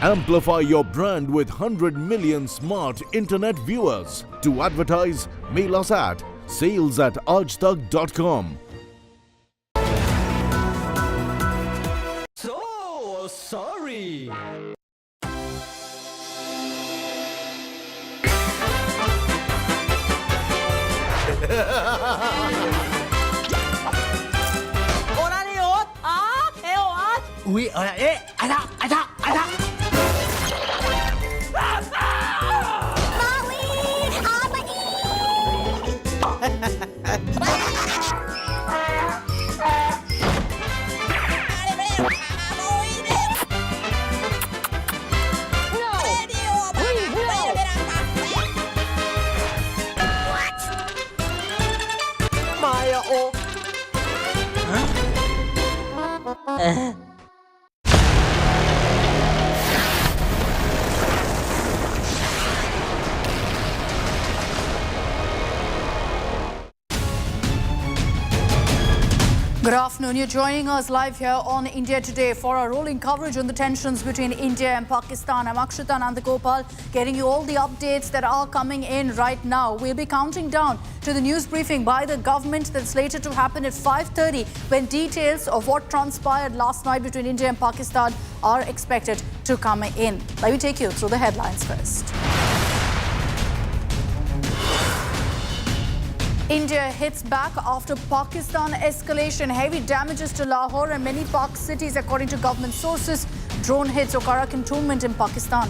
Amplify your brand with 100 million smart internet viewers. To advertise, mail us at sales@aajtak.com. So sorry. Ui, ai da. Good afternoon. You're joining us live here on India Today for our rolling coverage on the tensions between India and Pakistan. I'm Akshita Nandagopal, getting you all the updates that are coming in right now. We'll be counting down to the news briefing by the government that's slated to happen at 5:30, when details of what transpired last night between India and Pakistan are expected to come in. Let me take you through the headlines first. India hits back after Pakistan escalation. Heavy damages to Lahore and many Pak cities, according to government sources. Drone hits Okara cantonment in Pakistan.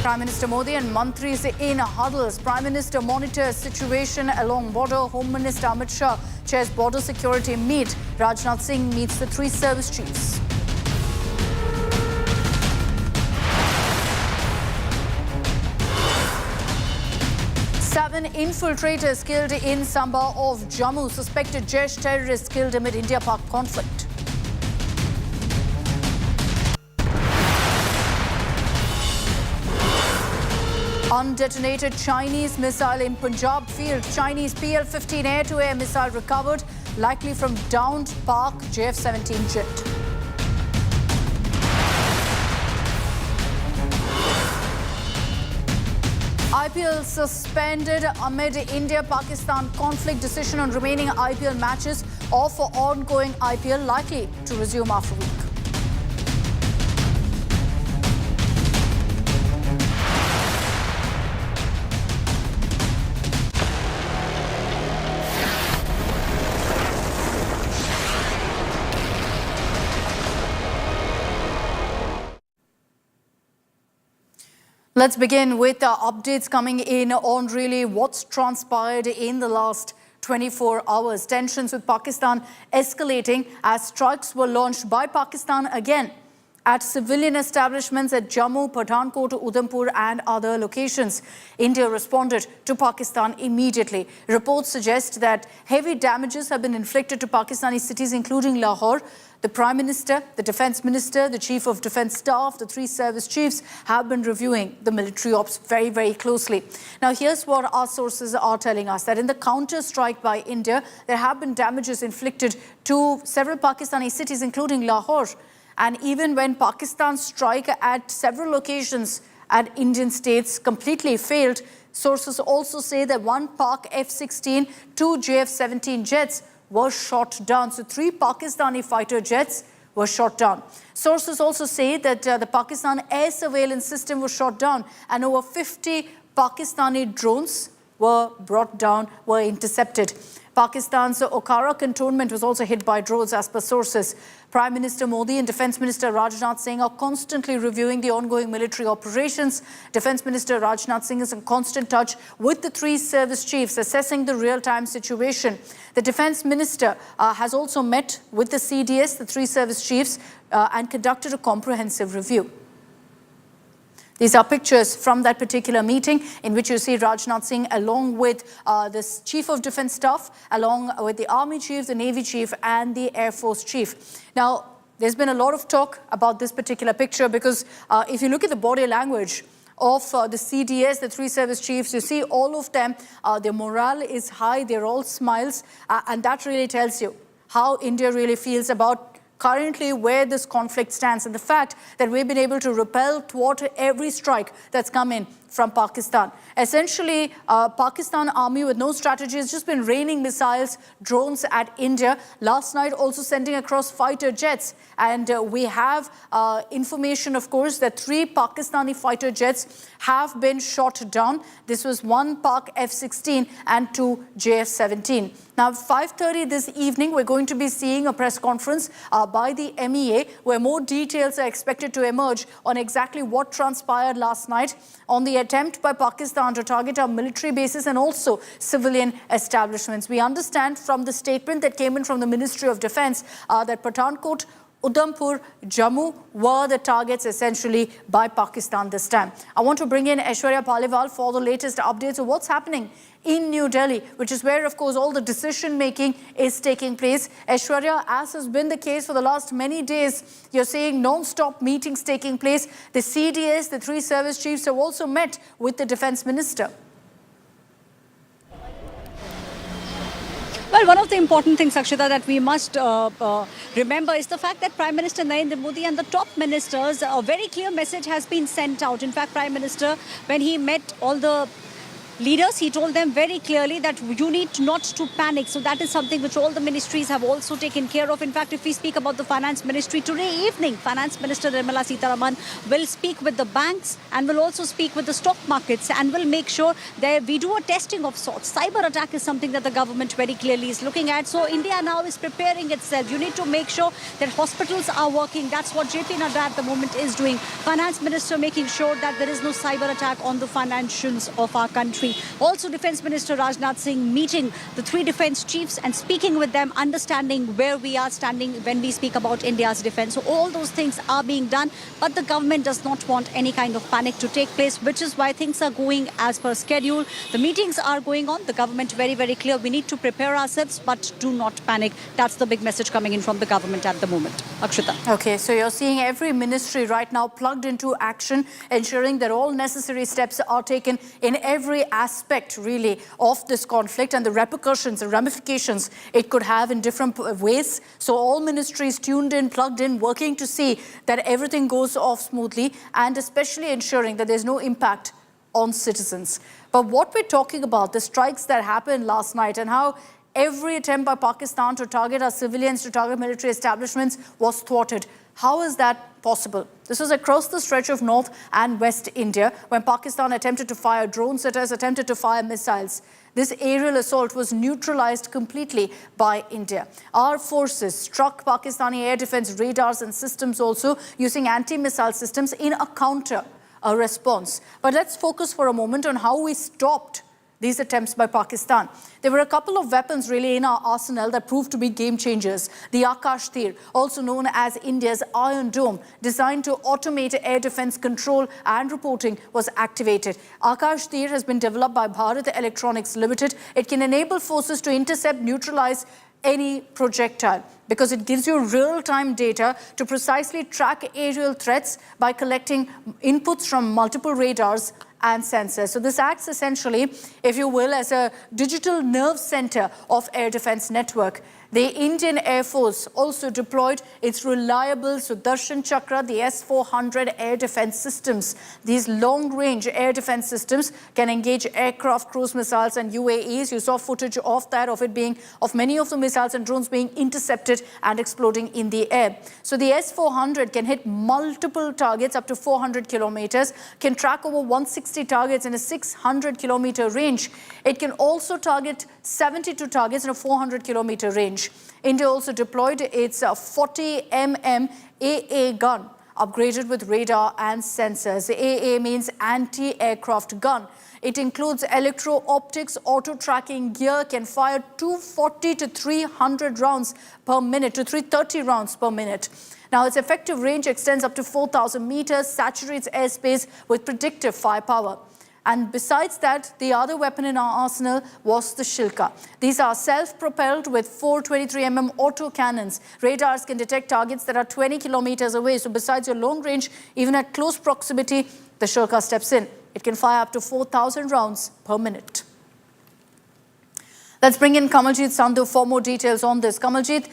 Prime Minister Modi and Mantris in huddles. Prime Minister monitors situation along border. Home Minister Amit Shah chairs border security meet. Rajnath Singh meets the three service chiefs. Seven infiltrators killed in Samba of Jammu. Suspected Jaish terrorists killed amid India-Pak conflict. Undetonated Chinese missile in Punjab field. Chinese PL-15 air-to-air missile recovered, likely from downed Pak JF-17 jet. IPL suspended amid India-Pakistan conflict. Decision on remaining IPL matches or for ongoing IPL likely to resume after a week. Let's begin with the updates coming in on really what's transpired in the last 24 hours. Tensions with Pakistan escalating as strikes were launched by Pakistan again at civilian establishments at Jammu, Pathankot, Udhampur and other locations. India responded to Pakistan immediately. Reports suggest that heavy damages have been inflicted to Pakistani cities including Lahore. The Prime Minister, the Defence Minister, the Chief of Defence Staff, the three service chiefs have been reviewing the military ops very, very closely. Now, here's what our sources are telling us, that in the counter-strike by India, there have been damages inflicted to several Pakistani cities, including Lahore. And even when Pakistan's strike at several locations at Indian states completely failed, sources also say that one Pak F-16, two JF-17 jets were shot down. So 3 Pakistani fighter jets were shot down. Sources also say that the Pakistan air surveillance system was shot down and over 50 Pakistani drones were brought down, were intercepted. Pakistan's Okara cantonment was also hit by drones as per sources. Prime Minister Modi and Defence Minister Rajnath Singh are constantly reviewing the ongoing military operations. Defence Minister Rajnath Singh is in constant touch with the 3 service chiefs, assessing the real-time situation. The Defence Minister has also met with the CDS, the 3 service chiefs, and conducted a comprehensive review. These are pictures from that particular meeting in which you see Rajnath Singh along with the Chief of Defence Staff, along with the Army Chief, the Navy Chief and the Air Force Chief. Now, there's been a lot of talk about this particular picture because if you look at the body language of the CDS, the three service chiefs. You see all of them, their morale is high, they're all smiles, and that really tells you how India really feels about currently where this conflict stands and the fact that we've been able to repel, thwart every strike that's come in from Pakistan. Essentially, Pakistan army with no strategy has just been raining missiles, drones at India. Last night also sending across fighter jets. And we have information, of course, that 3 Pakistani fighter jets have been shot down. This was 1 Pak F-16 and 2 JF-17. Now, 5:30 this evening, we're going to be seeing a press conference by the MEA where more details are expected to emerge on exactly what transpired last night on the attempt by Pakistan to target our military bases and also civilian establishments. We understand from the statement that came in from the Ministry of Defense that Pathankot, Udhampur, Jammu were the targets essentially by Pakistan this time. I want to bring in Aishwarya Paliwal for the latest updates of what's happening in New Delhi, which is where, of course, all the decision-making is taking place. Aishwarya, as has been the case for the last many days, you're seeing non-stop meetings taking place. The CDS, the 3 service chiefs, have also met with the Defence Minister. Well, one of the important things, Akshita, that we must remember is the fact that Prime Minister Narendra Modi and the top ministers, a very clear message has been sent out. In fact, Prime Minister, when he met all the leaders, he told them very clearly that you need not to panic. So that is something which all the ministries have also taken care of. In fact, if we speak about the finance ministry, today evening, Finance Minister Nirmala Sitharaman will speak with the banks and will also speak with the stock markets and will make sure that we do a testing of sorts. Cyber attack is something that the government very clearly is looking at. So India now is preparing itself. You need to make sure that hospitals are working. That's what JP Nadda at the moment is doing. Finance Minister making sure that there is no cyber attack on the financials of our country. Also, Defence Minister Rajnath Singh meeting the 3 defence chiefs and speaking with them, understanding where we are standing when we speak about India's defence. So all those things are being done, but the government does not want any kind of panic to take place, which is why things are going as per schedule. The meetings are going on. The government very, very clear. We need to prepare ourselves, but do not panic. That's the big message coming in from the government at the moment. Akshita. Okay, so you're seeing every ministry right now plugged into action, ensuring that all necessary steps are taken in every aspect, really, of this conflict and the repercussions, the ramifications it could have in different ways. So all ministries tuned in, plugged in, working to see that everything goes off smoothly and especially ensuring that there's no impact on citizens. But what we're talking about, the strikes that happened last night and how every attempt by Pakistan to target our civilians, to target military establishments was thwarted. How is that possible? This was across the stretch of North and West India when Pakistan attempted to fire drones at us, attempted to fire missiles. This aerial assault was neutralized completely by India. Our forces struck Pakistani air defense radars and systems also using anti-missile systems in a counter, a response. But let's focus for a moment on how we stopped these attempts by Pakistan. There were a couple of weapons really in our arsenal that proved to be game changers. The Akash Tir, also known as India's Iron Dome, designed to automate air defense control and reporting, was activated. Akash Tir has been developed by Bharat Electronics Limited. It can enable forces to intercept, neutralize any projectile because it gives you real-time data to precisely track aerial threats by collecting inputs from multiple radars and sensors. So this acts essentially, if you will, as a digital nerve center of air defense network. The Indian Air Force also deployed its reliable Sudarshan Chakra, the S-400 air defense systems. These long-range air defense systems can engage aircraft, cruise missiles and UAEs. You saw footage of that, of many of the missiles and drones being intercepted and exploding in the air. So the S-400 can hit multiple targets up to 400 kilometers, can track over 160 targets in a 600 kilometer range. It can also target 72 targets in a 400 kilometer range. India also deployed its 40 mm AA gun, upgraded with radar and sensors. The AA means anti-aircraft gun. It includes electro-optics, auto-tracking gear, can fire 240 to 300 rounds per minute, to 330 rounds per minute. Now, its effective range extends up to 4,000 meters, saturates airspace with predictive firepower. And besides that, the other weapon in our arsenal was the Shilka. These are self-propelled with 423 mm auto cannons. Radars can detect targets that are 20 kilometers away. So besides your long range, even at close proximity, The Shurka steps in. It can fire up to 4,000 rounds per minute. Let's bring in Kamaljeet Sandhu for more details on this. Kamaljeet,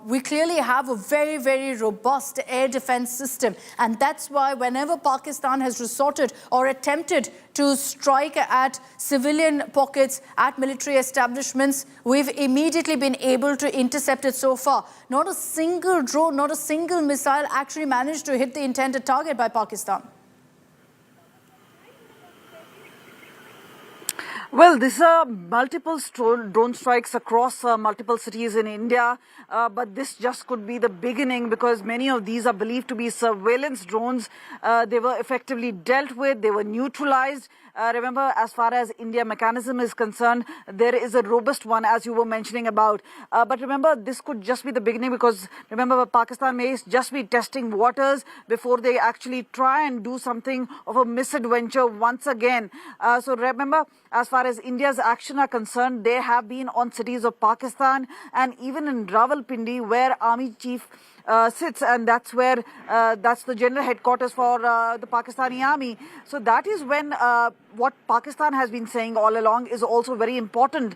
we clearly have a very, very robust air defense system. And that's why whenever Pakistan has resorted or attempted to strike at civilian pockets, at military establishments, we've immediately been able to intercept it so far. Not a single drone, not a single missile actually managed to hit the intended target by Pakistan. Well, these are multiple drone strikes across multiple cities in India, but this just could be the beginning because many of these are believed to be surveillance drones. They were effectively dealt with, they were neutralized. Remember, as far as India mechanism is concerned, there is a robust one, as you were mentioning about. But remember, this could just be the beginning because, remember, Pakistan may just be testing waters before they actually try and do something of a misadventure once again. So remember, as far as India's action are concerned, they have been on cities of Pakistan and even in Rawalpindi, where Army Chief sits, and that's where that's the general headquarters for the Pakistani army. So that is when what Pakistan has been saying all along is also very important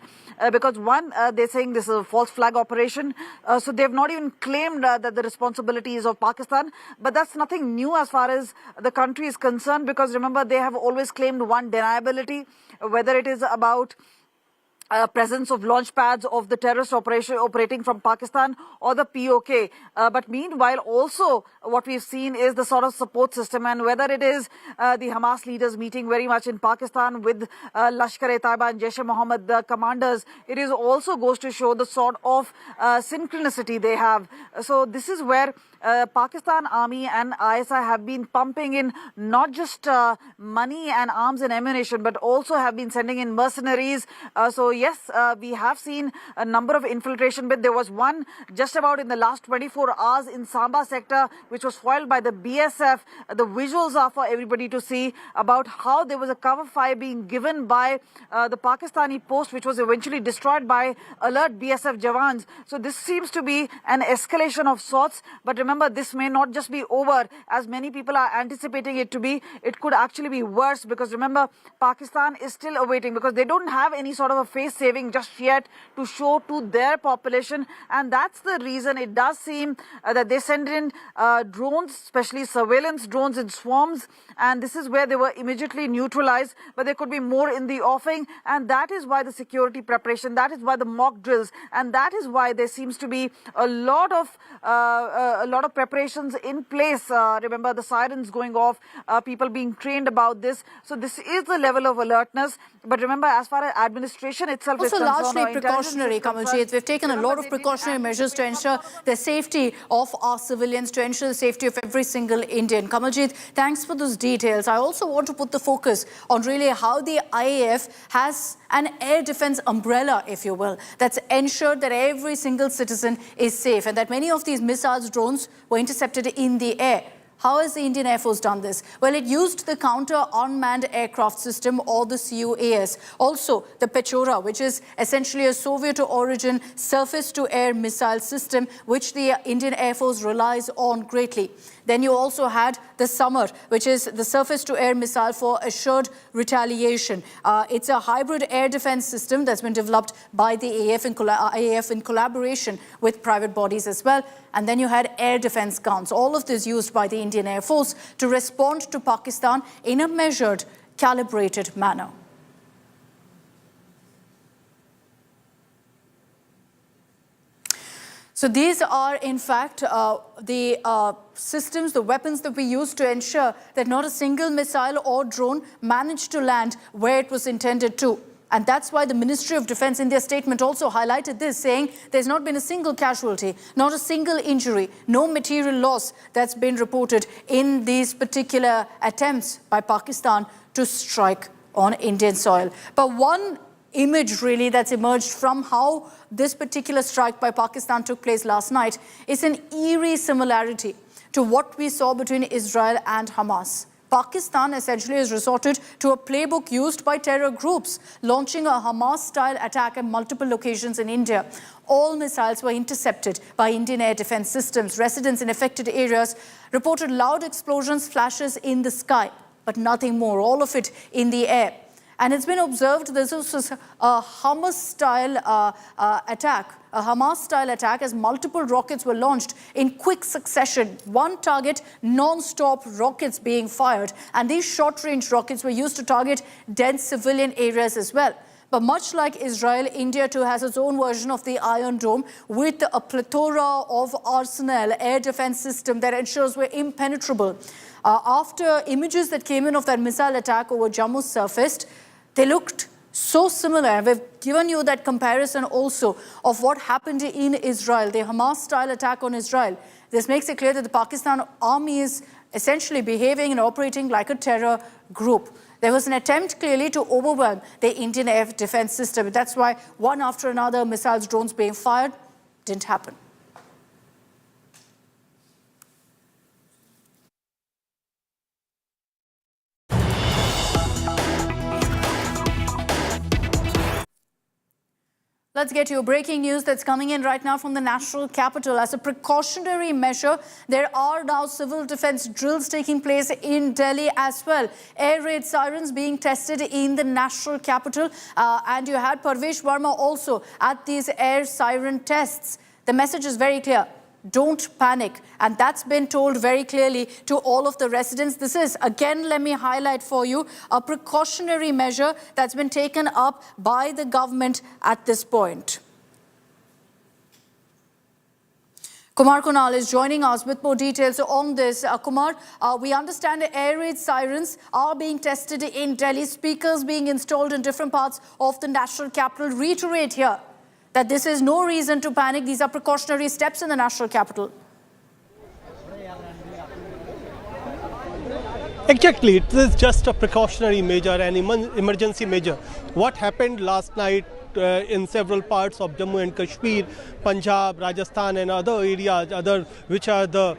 because one, they're saying this is a false flag operation. So they've not even claimed that the responsibility is of Pakistan. But that's nothing new as far as the country is concerned because remember, they have always claimed one deniability, whether it is about presence of launch pads of the terrorist operation operating from Pakistan or the POK. But meanwhile, also what we've seen is the sort of support system, and whether it is the Hamas leaders meeting very much in Pakistan with Lashkar-e-Taiba and Jaish-e-Mohammed, the commanders, it is also goes to show the sort of synchronicity they have. So this is where Pakistan Army and ISI have been pumping in not just money and arms and ammunition, but also have been sending in mercenaries. So yes, we have seen a number of infiltration, but there was one just about in the last 24 hours in Samba sector, which was foiled by the BSF. The visuals are for everybody to see about how there was a cover fire being given by the Pakistani post, which was eventually destroyed by alert BSF Jawans. So this seems to be an escalation of sorts, but remember, this may not just be over as many people are anticipating it to be. It could actually be worse because remember, Pakistan is still awaiting because they don't have any sort of a face saving just yet to show to their population, and that's the reason it does seem that they send in drones, especially surveillance drones in swarms, and this is where they were immediately neutralized, but there could be more in the offing, and that is why the security preparation, that is why the mock drills, and that is why there seems to be a lot of preparations in place. Remember the sirens going off, people being trained about this. So this is the level of alertness. But remember, as far as administration itself is concerned, largely precautionary, Kamaljeet. We've taken a lot of precautionary measures to ensure the safety of our civilians, to ensure the safety of every single Indian. Kamaljeet, thanks for those details. I also want to put the focus on really how the IAF has an air defense umbrella, if you will, that's ensured that every single citizen is safe and that many of these missiles, drones were intercepted in the air. How has the Indian Air Force done this? Well, it used the Counter Unmanned Aircraft System, or the CUAS. Also, the Pura, which is essentially a Soviet-origin surface-to-air missile system, which the Indian Air Force relies on greatly. Then you also had the Samar, which is the surface-to-air missile for assured retaliation. It's a hybrid air defense system that's been developed by the AAF in collaboration with private bodies as well. And then you had air defense guns, all of this used by the Indian Air Force to respond to Pakistan in a measured, calibrated manner. So these are, in fact, the systems, the weapons that we use to ensure that not a single missile or drone managed to land where it was intended to. And that's why the Ministry of Defense in their statement also highlighted this, saying there's not been a single casualty, not a single injury, no material loss that's been reported in these particular attempts by Pakistan to strike on Indian soil. But one image really that's emerged from how this particular strike by Pakistan took place last night is an eerie similarity to what we saw between Israel and Hamas. Pakistan essentially has resorted to a playbook used by terror groups, launching a Hamas-style attack at multiple locations in India. All missiles were intercepted by Indian air defense systems. Residents in affected areas reported loud explosions, flashes in the sky. but nothing more. All of it in the air. And it's been observed this was a Hamas-style attack, a Hamas-style attack, as multiple rockets were launched in quick succession. One target, non-stop rockets being fired. And these short-range rockets were used to target dense civilian areas as well. But much like Israel, India too has its own version of the Iron Dome with a plethora of arsenal, air defense system that ensures we're impenetrable. After images that came in of that missile attack over Jammu surfaced, they looked so similar. We've given you that comparison also of what happened in Israel, the Hamas-style attack on Israel. This makes it clear that the Pakistan army is essentially behaving and operating like a terror group. There was an attempt clearly to overwhelm the Indian air defense system. That's why one after another missiles, drones being fired didn't happen. Let's get you breaking news that's coming in right now from the national capital. As a precautionary measure, there are now civil defense drills taking place in Delhi as well. Air raid sirens being tested in the national capital. And you had Parvesh Verma also at these air siren tests. The message is very clear. Don't panic. And that's been told very clearly to all of the residents. This is, again, let me highlight for you, a precautionary measure that's been taken up by the government at this point. Kumar Kunal is joining us with more details on this. Kumar, we understand the air raid sirens are being tested in Delhi, speakers being installed in different parts of the national capital. Reiterate here that this is no reason to panic. These are precautionary steps in the national capital. Exactly. It is just a precautionary measure, an emergency measure. What happened last night in several parts of Jammu and Kashmir, Punjab, Rajasthan and other areas, which are the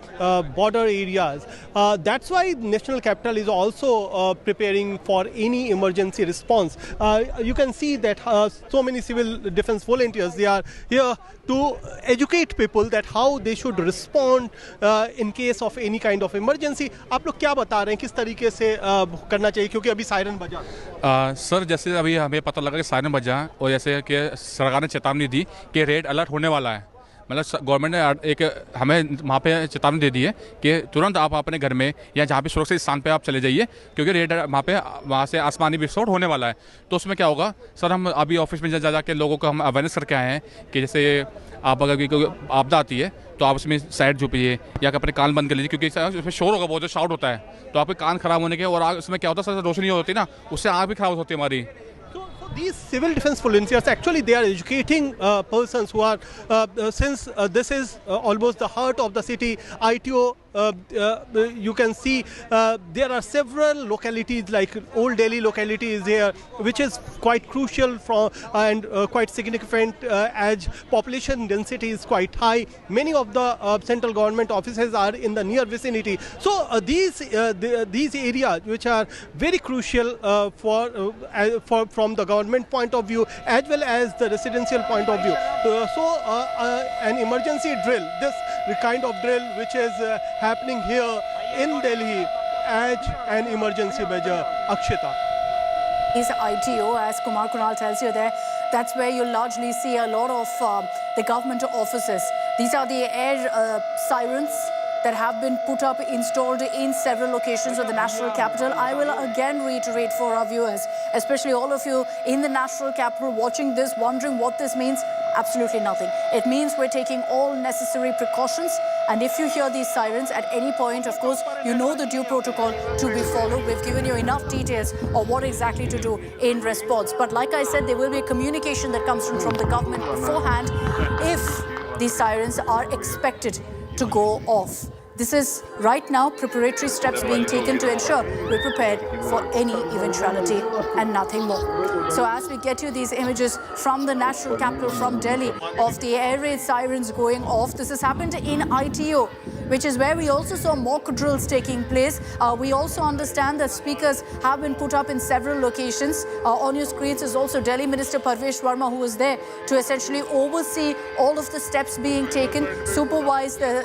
border areas. That's why national capital is also preparing for any emergency response. You can see that so many civil defense volunteers, they are here to educate people that how they should respond in case of any kind of emergency. आप लोग क्या बता रहे हैं किस तरीके से करना चाहिए क्योंकि अभी सायरन बजा? सर जैसे अभी हमें पता लगा कि सायरन बजा और जैसे कि सरकार ने चेतावनी दी कि रेड अलर्ट होने वाला है, मतलब गवर्नमेंट ने एक हमें वहाँ पे चेतावनी दे दी है कि तुरंत आप अपने घर में या जहाँ पे सुरक्षित स्थान पे आप चले जाइए क्योंकि रेड वहाँ से आसमानी विस्फोट होने वाला है। तो उसमें क्या होगा सर, हम अभी ऑफिस में जा के लोगों को हम अवेयरनेस करके आए हैं कि जैसे आप अगर कोई आपदा आती है तो आप उसमें साइड झुकिए या अपने कान बंद कर लीजिए क्योंकि उसमें शोर होगा, बहुत शाउट होता है तो आपके कान खराब होने के और उसमें क्या होता है सर, रोशनी होती है ना, उससे आँख भी खराब होती है हमारी। These civil defense volunteers, actually they are educating persons who are, since this is almost the heart of the city, ITO, you can see there are several localities like Old Delhi locality is here, which is quite crucial and quite significant as population density is quite high. Many of the central government offices are in the near vicinity. So these areas which are very crucial from the government point of view as well as the residential point of view. An emergency drill, this kind of drill which is happening here in Delhi as an emergency measure. Akshita. Is ITO, as Kumar Kunal tells you there, that's where you largely see a lot of the government offices. These are the air sirens that have been put up, installed in several locations of the national capital. I will again reiterate for our viewers, especially all of you in the national capital watching this, wondering what this means. Absolutely nothing. It means we're taking all necessary precautions. And if you hear these sirens at any point, of course, you know the due protocol to be followed. We've given you enough details of what exactly to do in response. But like I said, there will be a communication that comes from the government beforehand if these sirens are expected to go off. This is right now preparatory steps being taken to ensure we're prepared for any eventuality and nothing more. So as we get you these images from the national capital, from Delhi, of the air raid sirens going off, this has happened in ITO. which is where we also saw mock drills taking place. We also understand that speakers have been put up in several locations. On your screens is also Delhi Minister Parvesh Verma, who was there to essentially oversee all of the steps being taken, supervise the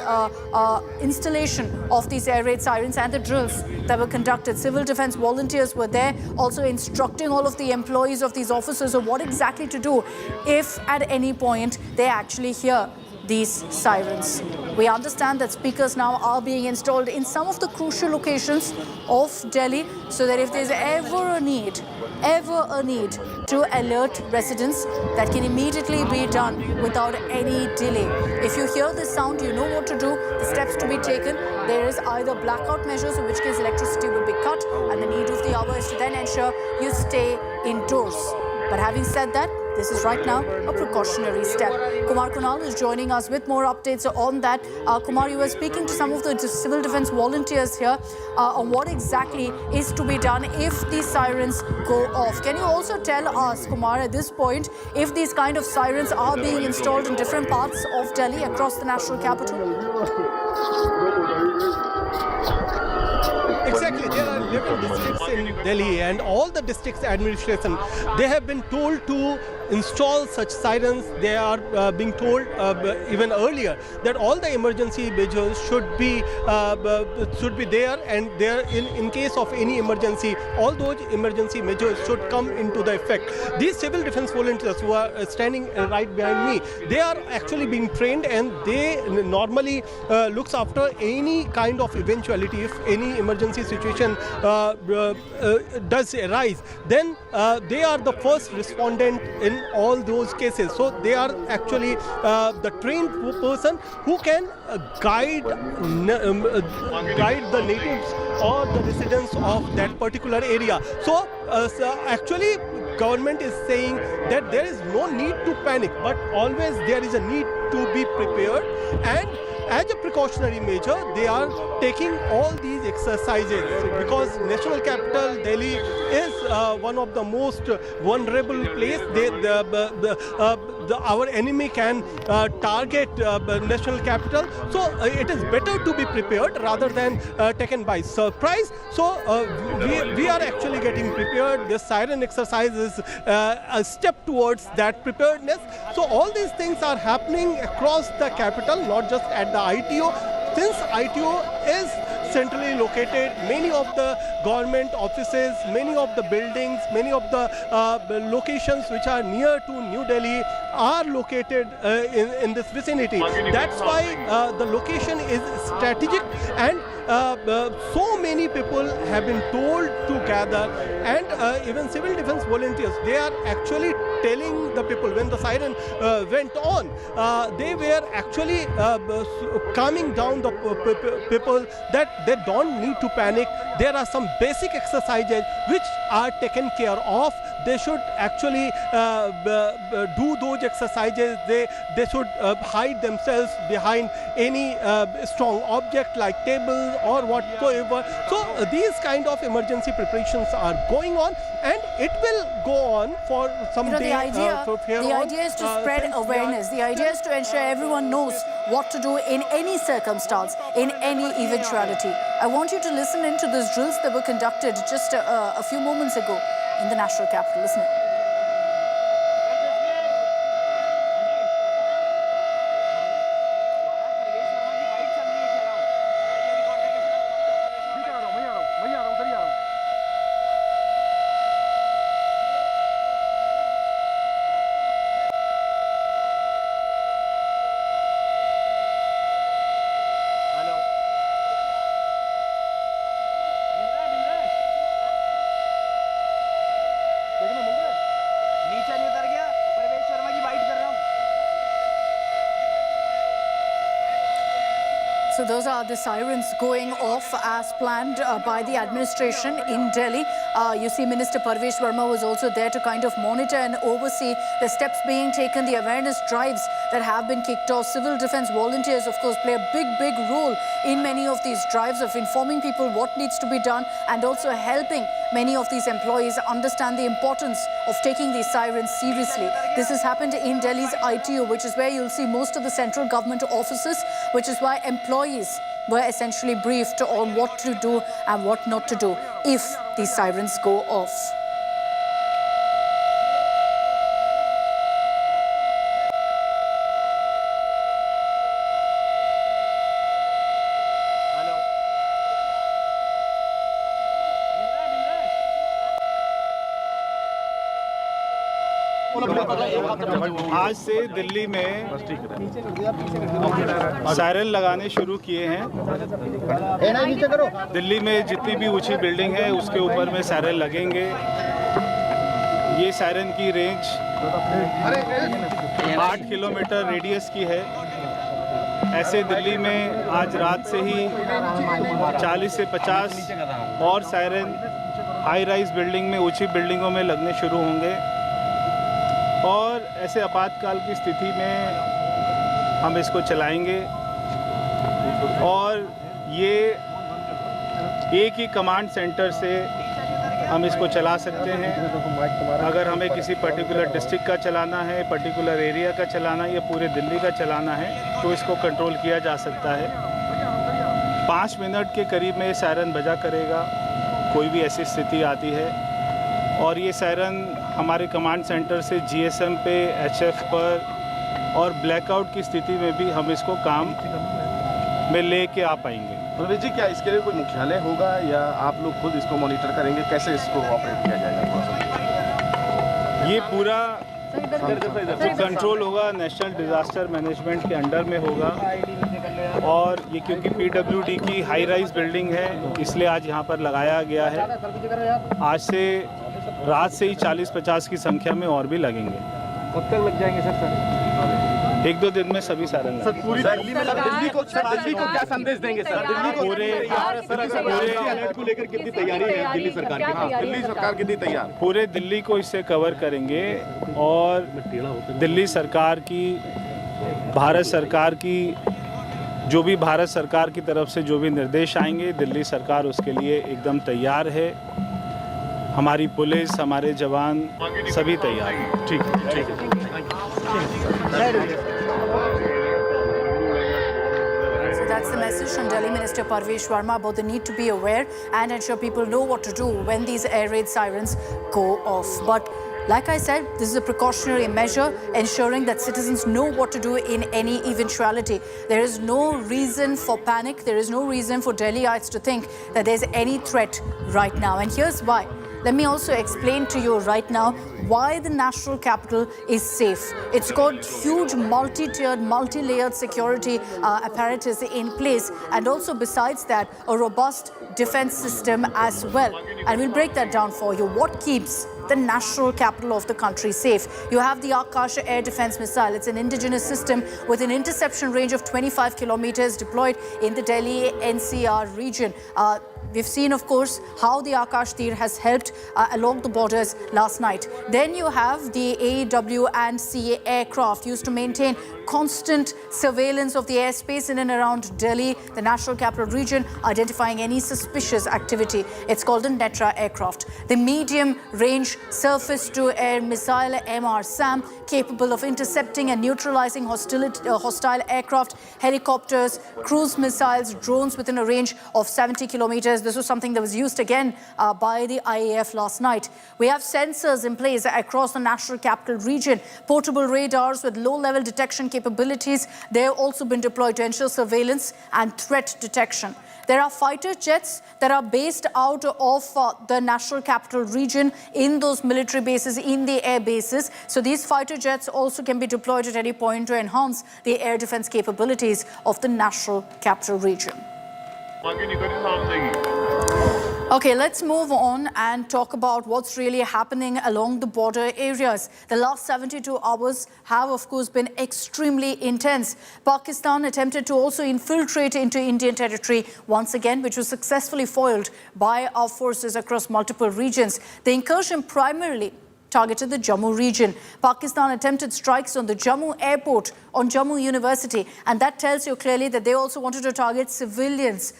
installation of these air raid sirens and the drills that were conducted. Civil defense volunteers were there, also instructing all of the employees of these officers of what exactly to do if at any point they actually hear these sirens. We understand that speakers now are being installed in some of the crucial locations of Delhi, so that if there's ever a need to alert residents, that can immediately be done without any delay. If you hear this sound, you know what to do, the steps to be taken. There is either blackout measures, in which case electricity will be cut, and the need of the hour is to then ensure you stay indoors. But having said that, this is right now a precautionary step. Kumar Kunal is joining us with more updates on that. Kumar, you were speaking to some of the civil defense volunteers here on what exactly is to be done if these sirens go off. Can you also tell us, Kumar, at this point, if these kind of sirens are being installed in different parts of Delhi across the national capital? Exactly, there are 11 districts in Delhi, and all the districts administration, they have been told to install such sirens. They are being told even earlier that all the emergency measures should be there, and there in case of any emergency, all those emergency measures should come into the effect. These civil defense volunteers who are standing right behind me, they are actually being trained, and they normally looks after any kind of eventuality. If any emergency situation does arise, then they are the first respondent in all those cases. So they are actually the trained person who can guide the natives or the residents of that particular area. So actually government is saying that there is no need to panic, but always there is a need to be prepared, and as a precautionary measure, they are taking all these exercises because national capital Delhi is one of the most vulnerable place. Our enemy can target national capital, so it is better to be prepared rather than taken by surprise. So we are actually getting prepared. This siren exercise is a step towards that preparedness. So all these things are happening across the capital, not just at the ITO. Since ITO is centrally located, many of the government offices, many of the buildings, many of the locations which are near to New Delhi are located in this vicinity. That's why the location is strategic, and so many people have been told to gather, and even civil defense volunteers, they are actually telling the people when the siren went on, they were actually calming down the people that they don't need to panic. There are some basic exercises which are taken care of. They should actually do those exercises. They should hide themselves behind any strong object like table or whatsoever. So these kind of emergency preparations are going on, and it will go on for some day. The idea is to spread awareness. The idea is to ensure everyone knows what to do in any circumstance, in any eventuality. I want you to listen into these drills that were conducted just a few moments ago in the national capital. Listen. So those are the sirens going off as planned by the administration in Delhi. You see Minister Parvesh Verma was also there to kind of monitor and oversee the steps being taken, the awareness drives that have been kicked off. Civil defense volunteers, of course, play a big role in many of these drives of informing people what needs to be done, and also helping many of these employees understand the importance of taking these sirens seriously. This has happened in Delhi's ITO, which is where you'll see most of the central government offices, which is why employees were essentially briefed on what to do and what not to do if these sirens go off. आज से दिल्ली में siren लगाने शुरू किए हैं। दिल्ली में जितनी भी ऊंची बिल्डिंग है उसके ऊपर में सायरन लगेंगे। ये सायरन की रेंज 8 किलोमीटर रेडियस की है। ऐसे दिल्ली में आज रात से ही 40 से 50 और सायरन हाई राइज बिल्डिंग में, ऊंची बिल्डिंगों में लगने शुरू होंगे और ऐसे आपातकाल की स्थिति में हम इसको चलाएंगे और ये एक ही कमांड सेंटर से हम इसको चला सकते हैं। अगर हमें किसी पर्टिकुलर डिस्ट्रिक्ट का चलाना है, पर्टिकुलर एरिया का चलाना है या पूरे दिल्ली का चलाना है तो इसको कंट्रोल किया जा सकता है। 5 मिनट के करीब में ये सायरन बजा करेगा कोई भी ऐसी स्थिति आती है और ये सायरन हमारे कमांड सेंटर से जीएसएम पे, एचएफ पर और ब्लैकआउट की स्थिति में भी हम इसको काम में लेके आ पाएंगे। प्रवीण जी, क्या इसके लिए कोई मुख्यालय होगा या आप लोग खुद इसको मॉनिटर करेंगे? कैसे इसको ऑपरेट किया जाएगा? ये पूरा जो कंट्रोल होगा नेशनल डिज़ास्टर मैनेजमेंट के अंडर में होगा और ये क्योंकि पीडब्ल्यूडी की हाई राइज बिल्डिंग है इसलिए आज यहाँ पर लगाया गया है। आज से रात से ही 40-50 की संख्या में और भी लगेंगे। कब तक लग जाएंगे सर? 1-2 दिन में सभी सायरन सर पूरी दिल्ली में दिल्ली को क्या संदेश देंगे सर? दिल्ली को पूरे अलर्ट को लेकर कितनी तैयारी है दिल्ली सरकार की? दिल्ली सरकार कितनी तैयार? पूरे दिल्ली को इससे कवर करेंगे और दिल्ली सरकार की, भारत सरकार की, जो भी भारत सरकार की तरफ से जो भी निर्देश आएंगे दिल्ली सरकार उसके लिए एकदम तैयार है। हमारी पुलिस, हमारे जवान सभी तैयार हैं। ठीक है। So that's the message from Delhi Minister Parvesh Verma about the need to be aware and ensure people know what to do when these air raid sirens go off. But like I said, this is a precautionary measure ensuring that citizens know what to do in any eventuality. There is no reason for panic. There is no reason for Delhiites to think that there's any threat right now. And here's why. Let me also explain to you right now why the national capital is safe. It's got huge multi-tiered, multi-layered security apparatus in place, and also besides that, a robust defense system as well. And we'll break that down for you. What keeps the national capital of the country safe? You have the Akash air defense missile. It's an indigenous system with an interception range of 25 kilometers deployed in the Delhi NCR region. We've seen, of course, how the Akash Tir has helped along the borders last night. Then you have the AEW and CA aircraft used to maintain constant surveillance of the airspace in and around Delhi, the national capital region, identifying any suspicious activity. It's called the Netra aircraft. The medium-range surface-to-air missile MR-SAM, capable of intercepting and neutralizing hostile aircraft, helicopters, cruise missiles, drones within a range of 70 kilometers. This was something that was used again by the IAF last night. We have sensors in place across the national capital region, portable radars with low-level detection capabilities. They have also been deployed to ensure surveillance and threat detection. There are fighter jets that are based out of the national capital region in those military bases, in the air bases. So these fighter jets also can be deployed at any point to enhance the air defense capabilities of the national capital region. Okay, let's move on and talk about what's really happening along the border areas. The last 72 hours have, of course, been extremely intense. Pakistan attempted to also infiltrate into Indian territory once again, which was successfully foiled by our forces across multiple regions. The incursion primarily targeted the Jammu region. Pakistan attempted strikes on the Jammu airport, on Jammu University, and that tells you clearly that they also wanted to target civilians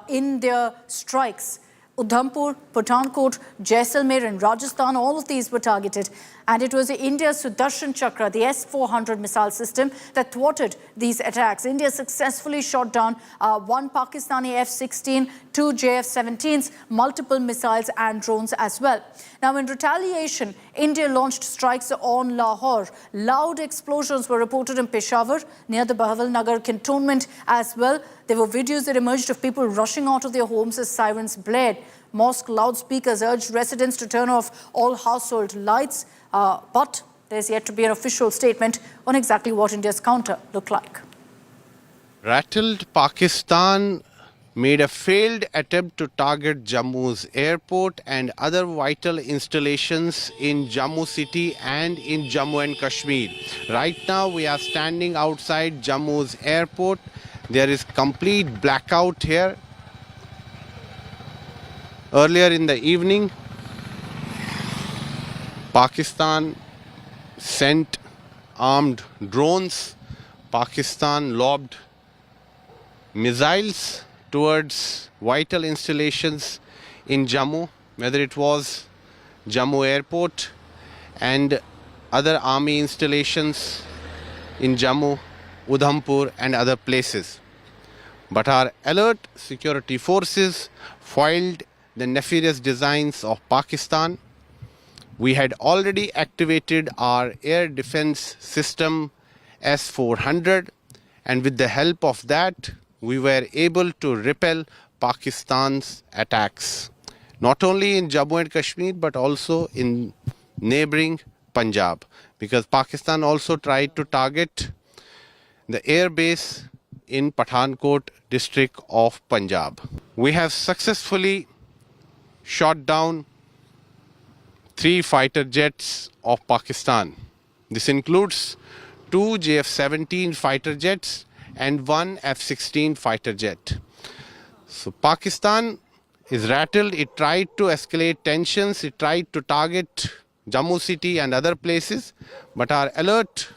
in their strikes. Udhampur, Pathankot, Jaisalmer and Rajasthan, all of these were targeted. And it was India's Sudarshan Chakra, the S-400 missile system, that thwarted these attacks. India successfully shot down one Pakistani F-16, two JF-17s, multiple missiles and drones as well. Now, in retaliation, India launched strikes on Lahore. Loud explosions were reported in Peshawar, near the Bahawal Nagar cantonment as well. There were videos that emerged of people rushing out of their homes as sirens blared. Mosque loudspeakers urged residents to turn off all household lights. But there's yet to be an official statement on exactly what India's counter looked like. Rattled Pakistan made a failed attempt to target Jammu's airport and other vital installations in Jammu city and in Jammu and Kashmir. Right now we are standing outside Jammu's airport. There is complete blackout here. Earlier in the evening, Pakistan sent armed drones. Pakistan lobbed missiles towards vital installations in Jammu, whether it was Jammu airport and other army installations in Jammu, Udhampur and other places. But our alert security forces foiled the nefarious designs of Pakistan. We had already activated our air defense system S-400, and with the help of that, we were able to repel Pakistan's attacks, not only in Jammu and Kashmir, but also in neighboring Punjab, because Pakistan also tried to target the air base in Pathankot district of Punjab. We have successfully shot down 3 fighter jets of Pakistan. This includes 2 JF-17 fighter jets and 1 F-16 fighter jet. So Pakistan is rattled. It tried to escalate tensions. It tried to target Jammu city and other places. But our alert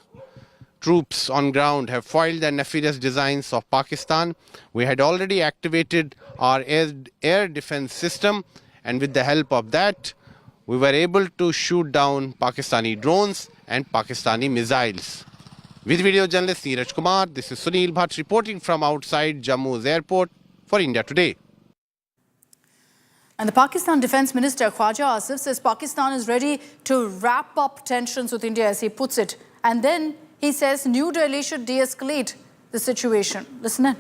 troops on ground have foiled the nefarious designs of Pakistan. We had already activated our air defense system, and with the help of that, we were able to shoot down Pakistani drones and Pakistani missiles. With video journalist Neeraj Kumar, this is Sunil Bhatt reporting from outside Jammu's airport for India Today. And the Pakistan Defence Minister Khwaja Asif says Pakistan is ready to wrap up tensions with India, as he puts it. And then he says New Delhi should de-escalate the situation. Listen in.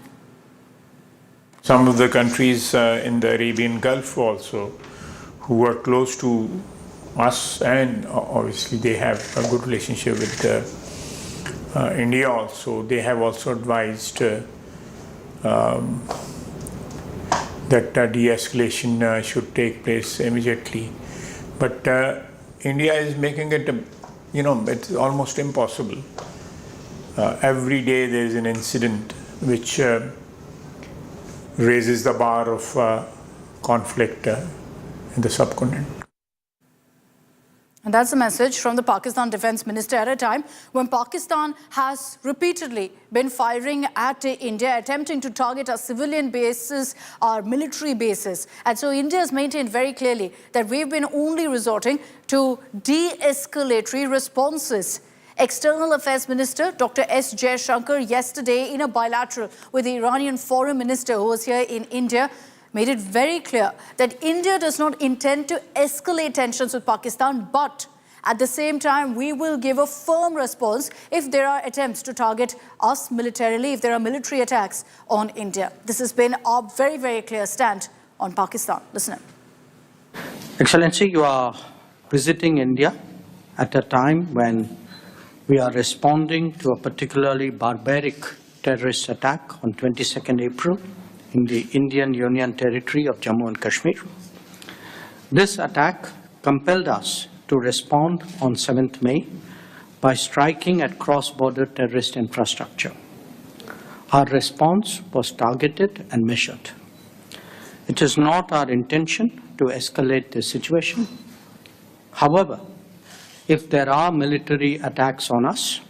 Some of the countries in the Arabian Gulf also, who are close to us, and obviously they have a good relationship with India also, they have also advised that de-escalation should take place immediately. But India is making it, it's almost impossible. Every day there is an incident which raises the bar of conflict in the subcontinent. And that's the message from the Pakistan Defence Minister at a time when Pakistan has repeatedly been firing at India, attempting to target our civilian bases, our military bases. And so India has maintained very clearly that we've been only resorting to de-escalatory responses. External Affairs Minister Dr. S. Jaishankar yesterday in a bilateral with the Iranian Foreign Minister who was here in India made it very clear that India does not intend to escalate tensions with Pakistan, but at the same time, we will give a firm response if there are attempts to target us militarily, if there are military attacks on India. This has been our very, very clear stand on Pakistan. Listen in. Excellency, you are visiting India at a time when we are responding to a particularly barbaric terrorist attack on 22nd April in the Indian Union Territory of Jammu and Kashmir. This attack compelled us to respond on 7th May by striking at cross-border terrorist infrastructure. Our response was targeted and measured. It is not our intention to escalate the situation. However, if there are military attacks on us,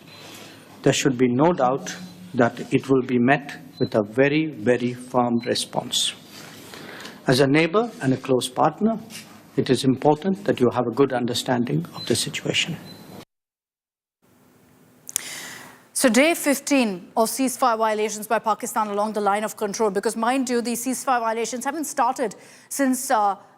there should be no doubt that it will be met with a very, very firm response. As a neighbor and a close partner, it is important that you have a good understanding of the situation. So day 15 of ceasefire violations by Pakistan along the line of control, because mind you, these ceasefire violations haven't started since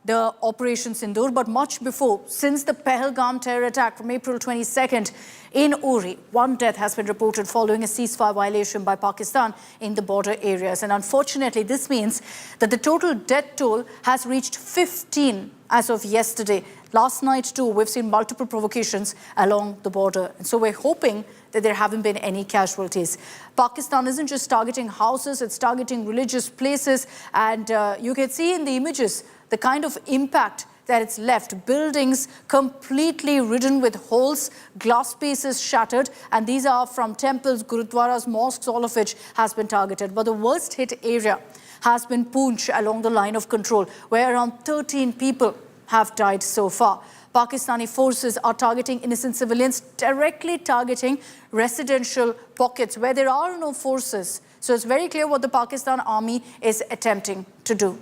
the Operation Sindoor, but much before, since the Patel terror attack from April 22nd in Uri. One death has been reported following a ceasefire violation by Pakistan in the border areas. And unfortunately, this means that the total death toll has reached 15 as of yesterday. Last night, too, we've seen multiple provocations along the border. And so we're hoping that there haven't been any casualties. Pakistan isn't just targeting houses, it's targeting religious places. And you can see in the images the kind of impact that it's left. Buildings completely ridden with holes, glass pieces shattered, and these are from temples, gurudwaras, mosques, all of which has been targeted. But the worst hit area has been Poonch along the line of control, where around 13 people have died so far. Pakistani forces are targeting innocent civilians, directly targeting residential pockets where there are no forces. So it's very clear what the Pakistan army is attempting to do.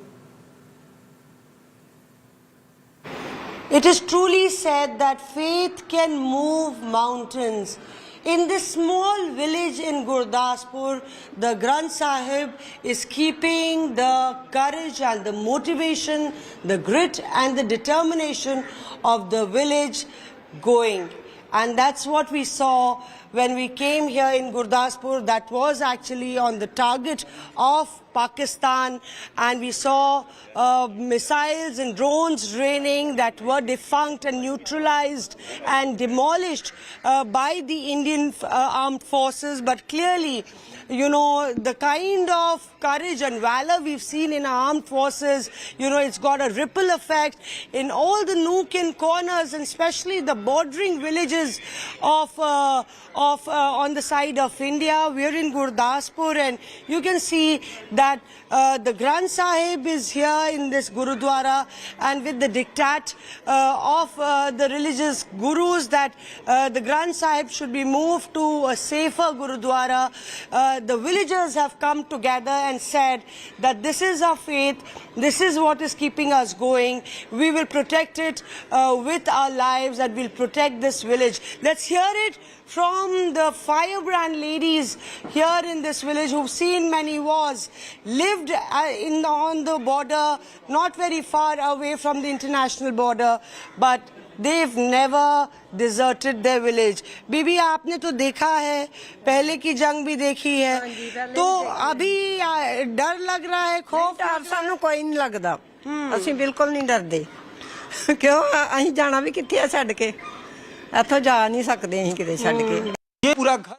It is truly said that faith can move mountains. In this small village in Gurdaspur, the Granth Sahib is keeping the courage and the motivation, the grit and the determination of the village going. And that's what we saw when we came here in Gurdaspur. That was actually on the target of Pakistan, and we saw missiles and drones raining that were defunct and neutralized and demolished by the Indian armed forces. But clearly, you know, the kind of courage and valor we've seen in our armed forces, you know, it's got a ripple effect in all the nook and corners, and especially the bordering villages of on the side of India. We're in Gurdaspur, and you can see that the Granth Sahib is here in this Gurudwara, and with the diktat of the religious gurus that the Granth Sahib should be moved to a safer Gurudwara, the villagers have come together and said that this is our faith, this is what is keeping us going. We will protect it with our lives, and we'll protect this village. Let's hear it from the firebrand ladies here in this village who've seen many wars, lived on the border, not very far away from the international border, but they've never deserted their village. बीबी आपने तो देखा है, पहले की जंग भी देखी है, तो अभी डर लग रहा है, खौफ? डर सानू कोई नहीं लगदा, ਅਸੀਂ बिल्कुल नहीं डरदे, क्यों ਅਸੀਂ जाना भी कित्थे छड्ड के, ਇੱਥੋਂ जा नहीं सकते ਅਸੀਂ किते छड्ड के। ये पूरा घर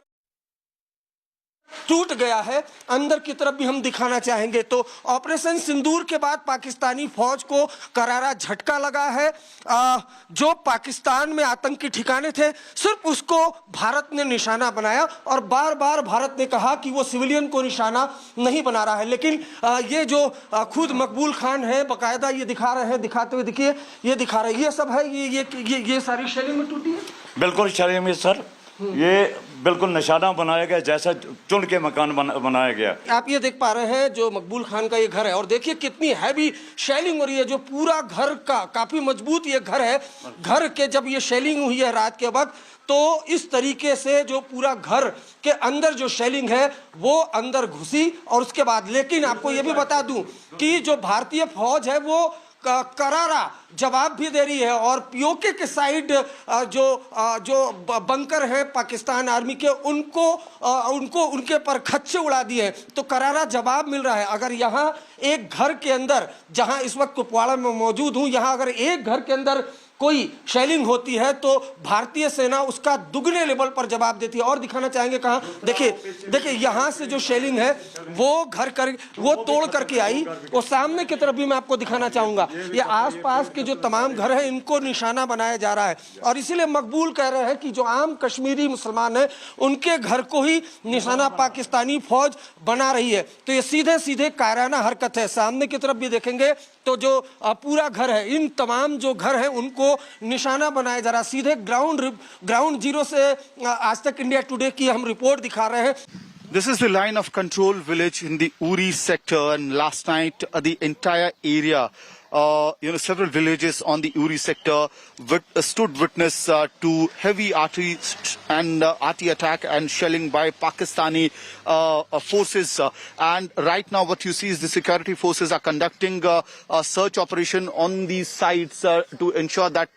टूट गया है। अंदर की तरफ भी हम दिखाना चाहेंगे तो ऑपरेशन सिंदूर के बाद पाकिस्तानी फौज को करारा झटका लगा है। जो पाकिस्तान में आतंकी ठिकाने थे, सिर्फ उसको भारत ने निशाना बनाया, और बार बार भारत ने कहा कि वो सिविलियन को निशाना नहीं बना रहा है। लेकिन ये जो खुद मकबूल खान है, बाकायदा ये दिखा रहे हैं, दिखाते हुए देखिए, ये दिखा रहे हैं, ये सब है, ये सारी शेलिंग में टूटी है। बिल्कुल शेलिंग में सर, ये बिल्कुल निशाना बनाया गया, जैसा चुन के मकान बनाया गया। आप ये देख पा रहे हैं जो मकबूल खान का ये घर है, और देखिए कितनी हैवी शेलिंग हो रही है। जो पूरा घर का काफी मजबूत ये घर है, घर के जब ये शेलिंग हुई है रात के वक्त, तो इस तरीके से जो पूरा घर के अंदर जो शेलिंग है वो अंदर घुसी, और उसके बाद, लेकिन आपको ये भी बता दूं कि जो भारतीय फौज है वो करारा जवाब भी दे रही है, और पीओके के साइड जो बंकर हैं पाकिस्तान आर्मी के, उनको उनके पर खच्चे उड़ा दिए, तो करारा जवाब मिल रहा है। अगर यहाँ एक घर के अंदर, जहाँ इस वक्त कुपवाड़ा में मौजूद हूँ, यहाँ अगर एक घर के अंदर कोई शेलिंग होती है तो भारतीय सेना उसका दुगने लेवल पर जवाब देती है। और दिखाना चाहेंगे कहाँ, देखिए यहाँ से जो शेलिंग है वो तोड़ करके आई, और सामने की तरफ भी मैं आपको दिखाना चाहूंगा। ये आसपास के जो तमाम घर हैं इनको निशाना बनाया जा रहा है, और इसीलिए मकबूल कह रहे हैं कि जो आम कश्मीरी मुसलमान हैं उनके घर को ही निशाना पाकिस्तानी फौज बना रही है। तो ये सीधे सीधे कायराना हरकत है। सामने की तरफ भी देखेंगे तो जो पूरा घर है, इन तमाम जो घर हैं उनको निशाना बनाया जा रहा। सीधे ग्राउंड जीरो से आज तक इंडिया टुडे की हम रिपोर्ट दिखा रहे हैं। This is the line of control village in the Uri sector, and last night the entire area, several villages on the Uri sector stood witness to heavy artillery and arty attack and shelling by Pakistani forces. And right now what you see is the security forces are conducting a search operation on these sites to ensure that,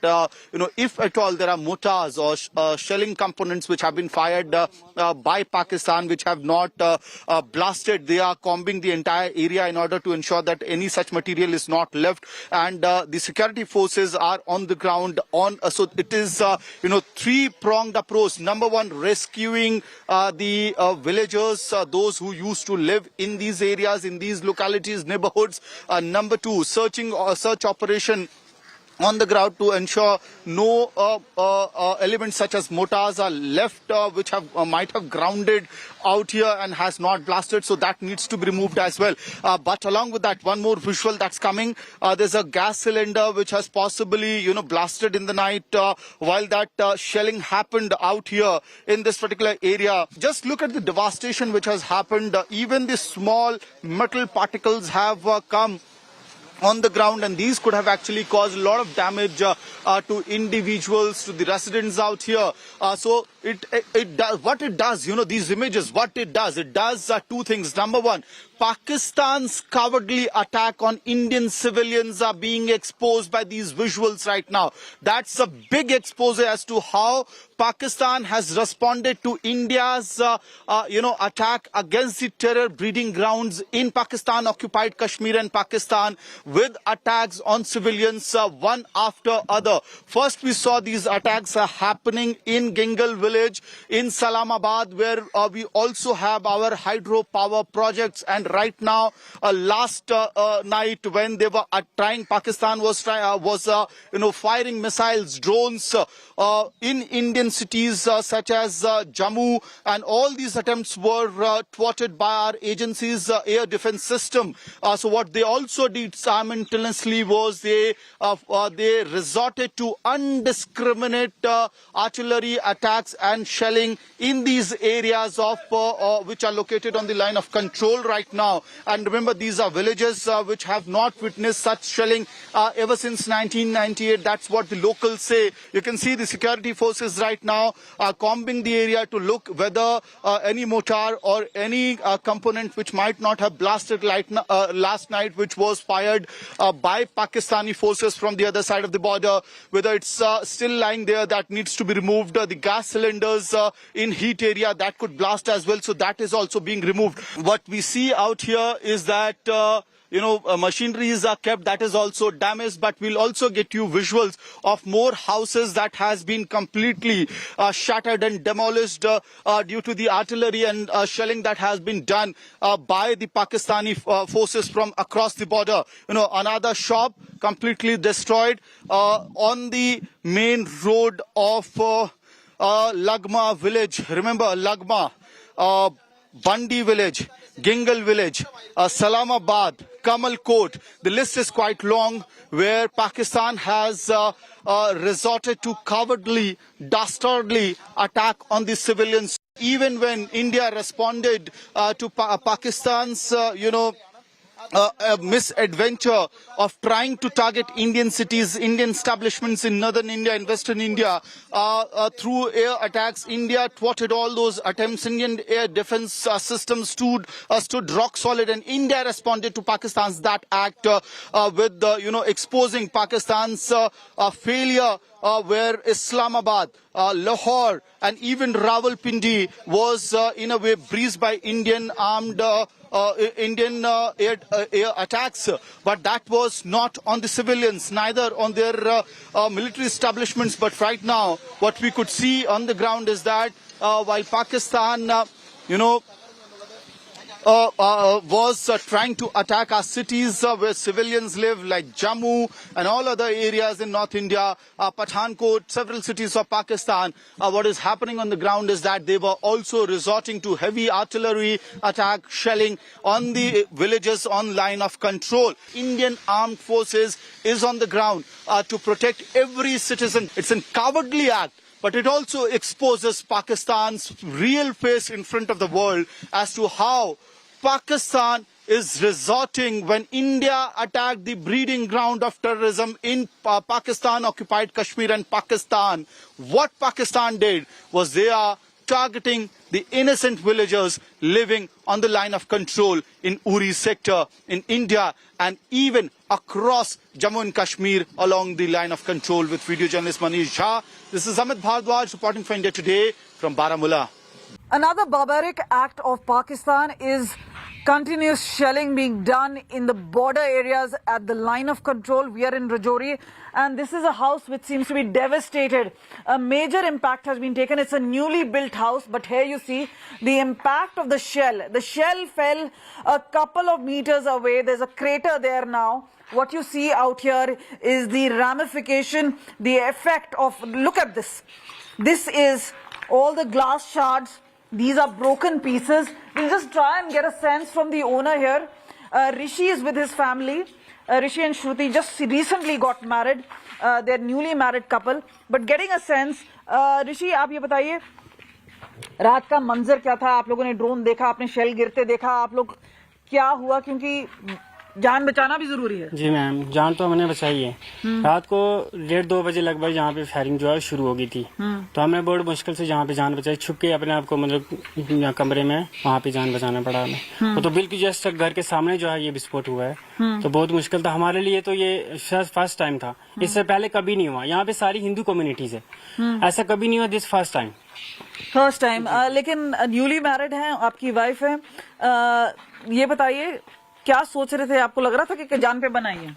if at all there are mortars or shelling components which have been fired by Pakistan, which have not blasted, they are combing the entire area in order to ensure that any such material is not left. And the security forces are on the ground so it is three-pronged approach. Number one, rescuing the villagers, those who used to live in these areas, in these localities, neighborhoods. Number two, search operation on the ground to ensure no elements such as mortars are left which might have grounded out here and has not blasted, so that needs to be removed as well. But along with that, one more visual that's coming, there's a gas cylinder which has possibly blasted in the night while that shelling happened out here in this particular area. Just look at the devastation which has happened. Even the small metal particles have come on the ground, and these could have actually caused a lot of damage to individuals, to the residents out here. So it does what it does. These images, what it does two things. Number one, Pakistan's cowardly attack on Indian civilians are being exposed by these visuals right now. That's a big expose as to how Pakistan has responded to India's, attack against the terror breeding grounds in Pakistan, occupied Kashmir and Pakistan, with attacks on civilians one after other. First, we saw these attacks happening in Gengal village in Salamabad, where we also have our hydropower projects. And right now, last night when they were trying, Pakistan was firing missiles, drones in Indian cities such as Jammu, and all these attempts were thwarted by our agency's air defense system. So what they also did simultaneously was they resorted to indiscriminate artillery attacks and shelling in these areas of which are located on the line of control right now. And remember, these are villages which have not witnessed such shelling ever since 1998. That's what the locals say. You can see the security forces right now are combing the area to look whether any mortar or any component which might not have blasted last night, which was fired by Pakistani forces from the other side of the border, whether it's still lying there, that needs to be removed. The gas cylinders in heat area, that could blast as well, so that is also being removed. What we see out here is that machineries are kept, that is also damaged, but we'll also get you visuals of more houses that has been completely shattered and demolished due to the artillery and shelling that has been done by the Pakistani forces from across the border. Another shop completely destroyed on the main road of Lagma village. Remember Lagma, Bandi village, Gengal village, Salamabad, Kamal Kot. The list is quite long, where Pakistan has resorted to cowardly, dastardly attack on the civilians. Even when India responded to Pakistan's, misadventure of trying to target Indian cities, Indian establishments in northern India and western India through air attacks, India thwarted all those attempts. Indian air defense systems stood rock solid, and India responded to Pakistan's that act with exposing Pakistan's failure where Islamabad, Lahore and even Rawalpindi was in a way breezed by Indian armed air attacks, but that was not on the civilians, neither on their military establishments. But right now, what we could see on the ground is that while Pakistan, was trying to attack our cities where civilians live, like Jammu and all other areas in North India, Pathankot, several cities of Pakistan. What is happening on the ground is that they were also resorting to heavy artillery attack, shelling on the villages on line of control. Indian armed forces is on the ground to protect every citizen. It's a cowardly act. but it also exposes Pakistan's real face in front of the world as to how Pakistan is resorting when India attacked the breeding ground of terrorism in Pakistan-occupied Kashmir and Pakistan. What Pakistan did was they are targeting the innocent villagers living on the line of control in Uri sector in India and even across Jammu and Kashmir along the line of control. With video journalist Manish Jha, this is Amit Bhardwaj reporting for India Today from Baramula. Another barbaric act of Pakistan is continuous shelling being done in the border areas at the line of control. We are in Rajouri, and this is a house which seems to be devastated. A major impact has been taken. It's a newly built house, but here you see the impact of the shell. The shell fell a couple of meters away. There's a crater there now. What you see out here is the ramification, the effect of, look at this. This is all the glass shards. These are broken pieces. We'll just try and get a sense from the owner here. Rishi is with his family. Rishi and Shruti just recently got married. They're newly married couple. But getting a sense, Rishi, आप ये बताइए, रात का मंजर क्या था? आप लोगों ने ड्रोन देखा, आपने शेल गिरते देखा, आप लोग क्या हुआ? क्योंकि जान बचाना भी जरूरी है। जी मैम, जान तो हमने बचाई है। रात को 1:30-2 बजे लगभग यहाँ पे फायरिंग जो है शुरू हो गई थी, तो हमने बड़ी मुश्किल से यहाँ पे जान बचाई, छुप के अपने आप को मतलब कमरे में वहाँ पे जान बचाना पड़ा हमें। तो बिल्कुल जस्ट घर के सामने जो है ये विस्फोट हुआ है, तो बहुत मुश्किल था हमारे लिए। तो ये फर्स्ट टाइम था, इससे पहले कभी नहीं हुआ। यहाँ पे सारी हिंदू कम्युनिटीज है, ऐसा कभी नहीं हुआ, दिस फर्स्ट टाइम। लेकिन न्यूली मैरिड है, आपकी वाइफ है, ये बताइए क्या सोच रहे थे? आपको लग रहा था कि जान पे बनाई है?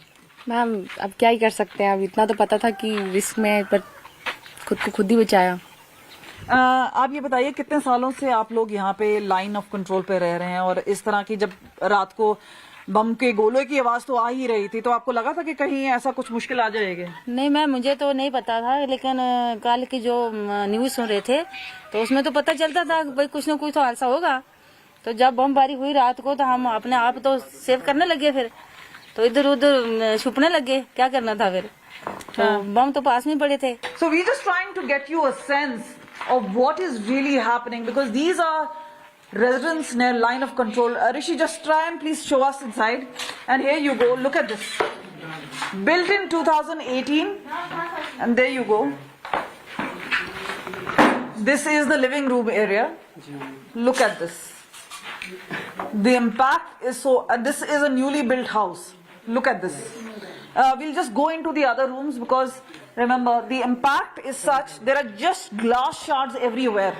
मैम अब क्या ही कर सकते हैं, अब इतना तो पता था कि रिस्क में, पर खुद को खुद ही बचाया। आप ये बताइए कितने सालों से आप लोग यहाँ पे लाइन ऑफ कंट्रोल पे रह रहे हैं, और इस तरह की जब रात को बम के गोलों की आवाज तो आ ही रही थी, तो आपको लगा था कि कहीं ऐसा कुछ मुश्किल आ जाएगी? नहीं मैम, मुझे तो नहीं पता था, लेकिन कल की जो न्यूज सुन रहे थे तो उसमें तो पता चलता था भाई कुछ न कुछ तो हादसा होगा। तो जब बमबारी हुई रात को तो हम अपने आप तो सेव करने लगे, फिर तो इधर उधर छुपने लगे, क्या करना था फिर, तो बम तो पास में पड़े थे। So we just trying to get you a sense of what is really happening, because these are residents near line of control. Arishi, just try and please show us inside. And here you go, look at this. Built in 2018, and there you go. This is the living room area. Look at this. The impact is so, this is a newly built house. Look at this. We'll just go into the other rooms, because remember the impact is such, there are just glass shards everywhere.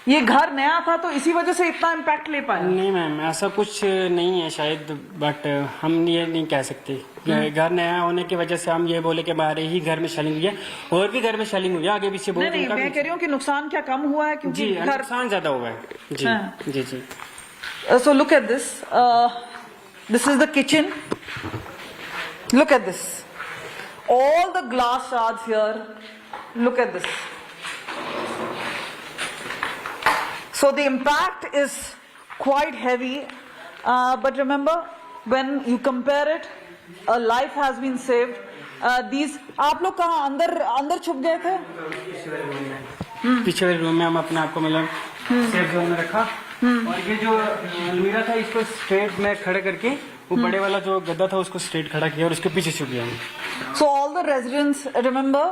ये घर नया था तो इसी वजह से इतना impact ले पाया? नहीं मैम, ऐसा कुछ नहीं है शायद, बट हम ये नहीं कह सकते। घर नया होने की वजह से हम ये बोले कि हमारे ही घर में शेलिंग हुई है, और भी घर में शेलिंग हुई है आगे पीछे बहुत। नहीं, मैं कह रही हूँ कि नुकसान क्या कम हुआ है? क्योंकि जी नुकसान ज्यादा हुआ है। जी जी। So look at this. This is the kitchen. Look at this. All the glass shards here. Look at this. So the impact is quite heavy, but remember, when you compare it, a life has been saved. These, आप लोग कहाँ अंदर छुप गए थे? पीछे वाले room में हम अपने आप को मतलब सेफ जोन में रखा, और ये जो अलमीरा था इसको स्ट्रेट में खड़ा करके वो बड़े वाला जो गद्दा था उसको स्ट्रेट खड़ा किया और उसके पीछे छुप गया। So all the residents remember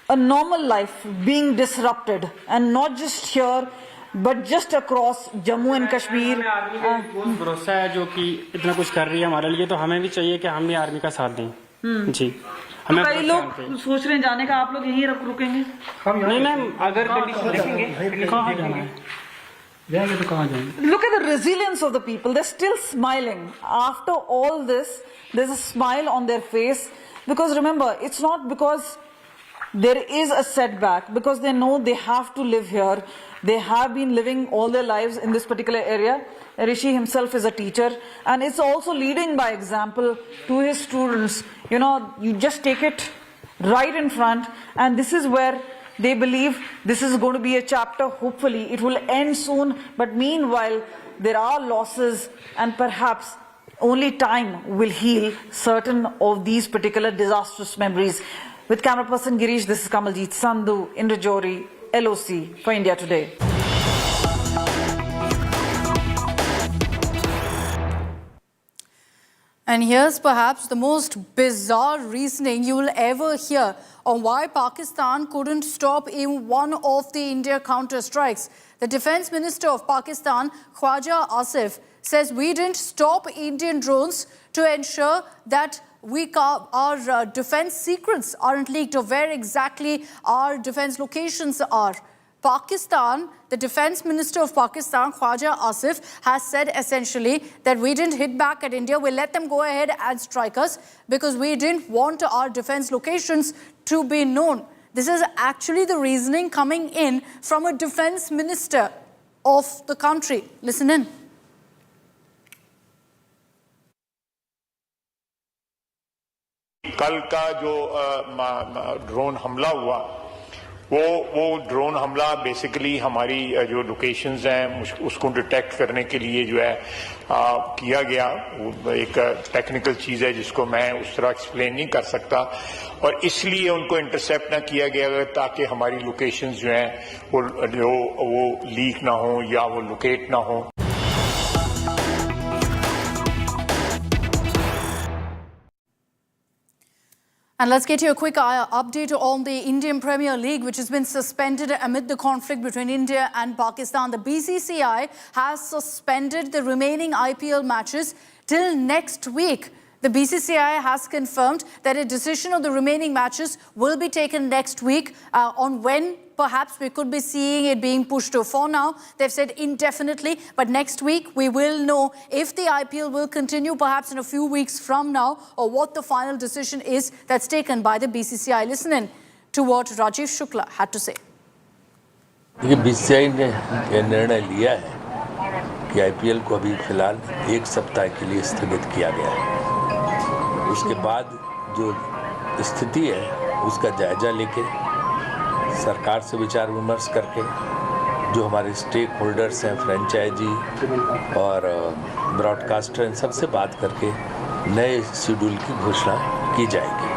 a normal life being disrupted, and not just here, but just across Jammu and Kashmir. बहुत भरोसा है जो कि इतना कुछ कर रही है हमारे लिए, तो हमें भी चाहिए कि हम भी आर्मी का साथ दें। जी, हमें कई लोग सोच रहे हैं जाने का, आप लोग यहीं रुकेंगे? नहीं मैम, अगर कंडीशन देखेंगे कहाँ जाना है, जाएंगे तो कहाँ जाएंगे। Look at the resilience of the people. They're still smiling after all this. There's a smile on their face, because remember, it's not because there is a setback, because they know they have to live here. They have been living all their lives in this particular area. Arishi himself is a teacher, and it's also leading by example to his students. You know, you just take it right in front, and this is where they believe this is going to be a chapter. Hopefully it will end soon, but meanwhile there are losses, and perhaps only time will heal certain of these particular disastrous memories. With camera person Girish, this is Kamaljeet Sandhu in Rajouri, LOC for India Today. And here's perhaps the most bizarre reasoning you will ever hear on why Pakistan couldn't stop in one of the India counter-strikes. The Defence Minister of Pakistan, Khwaja Asif, says we didn't stop Indian drones to ensure that our defence secrets aren't leaked or where exactly our defence locations are. Pakistan, the Defence Minister of Pakistan, Khwaja Asif, has said essentially that we didn't hit back at India. We let them go ahead and strike us because we didn't want our defence locations to be known. This is actually the reasoning coming in from a Defence Minister of the country. Listen in. कल का जो drone हमला हुआ वो drone हमला basically हमारी जो locations हैं उसको डिटेक्ट करने के लिए जो है किया गया। एक टेक्निकल चीज़ है जिसको मैं उस तरह एक्सप्लेन नहीं कर सकता और इसलिए उनको इंटरसेप्ट ना किया गया ताकि हमारी लोकेशंस जो हैं वो लीक ना हो या वो लोकेट ना हो। And let's get you a quick update on the Indian Premier League, which has been suspended amid the conflict between India and Pakistan. The BCCI has suspended the remaining IPL matches till next week. The BCCI has confirmed that a decision on the remaining matches will be taken next week on when perhaps we could be seeing it being pushed to. For now, they've said indefinitely, but next week we will know if the IPL will continue perhaps in a few weeks from now or what the final decision is that's taken by the BCCI. Listen in to what Rajiv Shukla had to say. BCCI ने यह निर्णय लिया है कि IPL को अभी फिलहाल एक सप्ताह के लिए स्थगित किया गया है। उसके बाद जो स्थिति है उसका जायजा लेके सरकार से विचार विमर्श करके जो हमारे स्टेक होल्डर्स हैं, फ्रेंचाइजी और ब्रॉडकास्टर, इन सबसे बात करके नए शेड्यूल की घोषणा की जाएगी।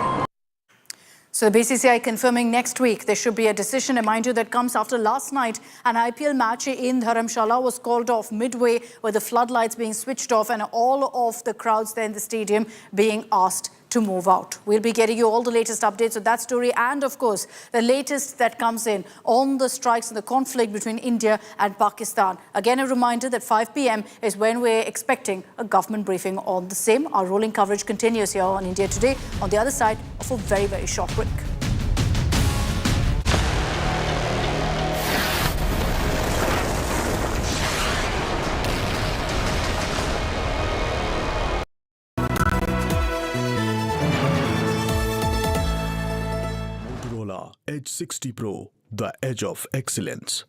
So the BCCI confirming next week there should be a decision. And mind you, that comes after last night an IPL match in Dharamshala was called off midway with the floodlights being switched off and all of the crowds there in the stadium being asked to move out. We'll be getting you all the latest updates of that story and, of course, the latest that comes in on the strikes and the conflict between India and Pakistan. Again, a reminder that 5 p.m. is when we're expecting a government briefing on the same. Our rolling coverage continues here on India Today on the other side of a very, very short break. Edge 60 Pro, the edge of excellence.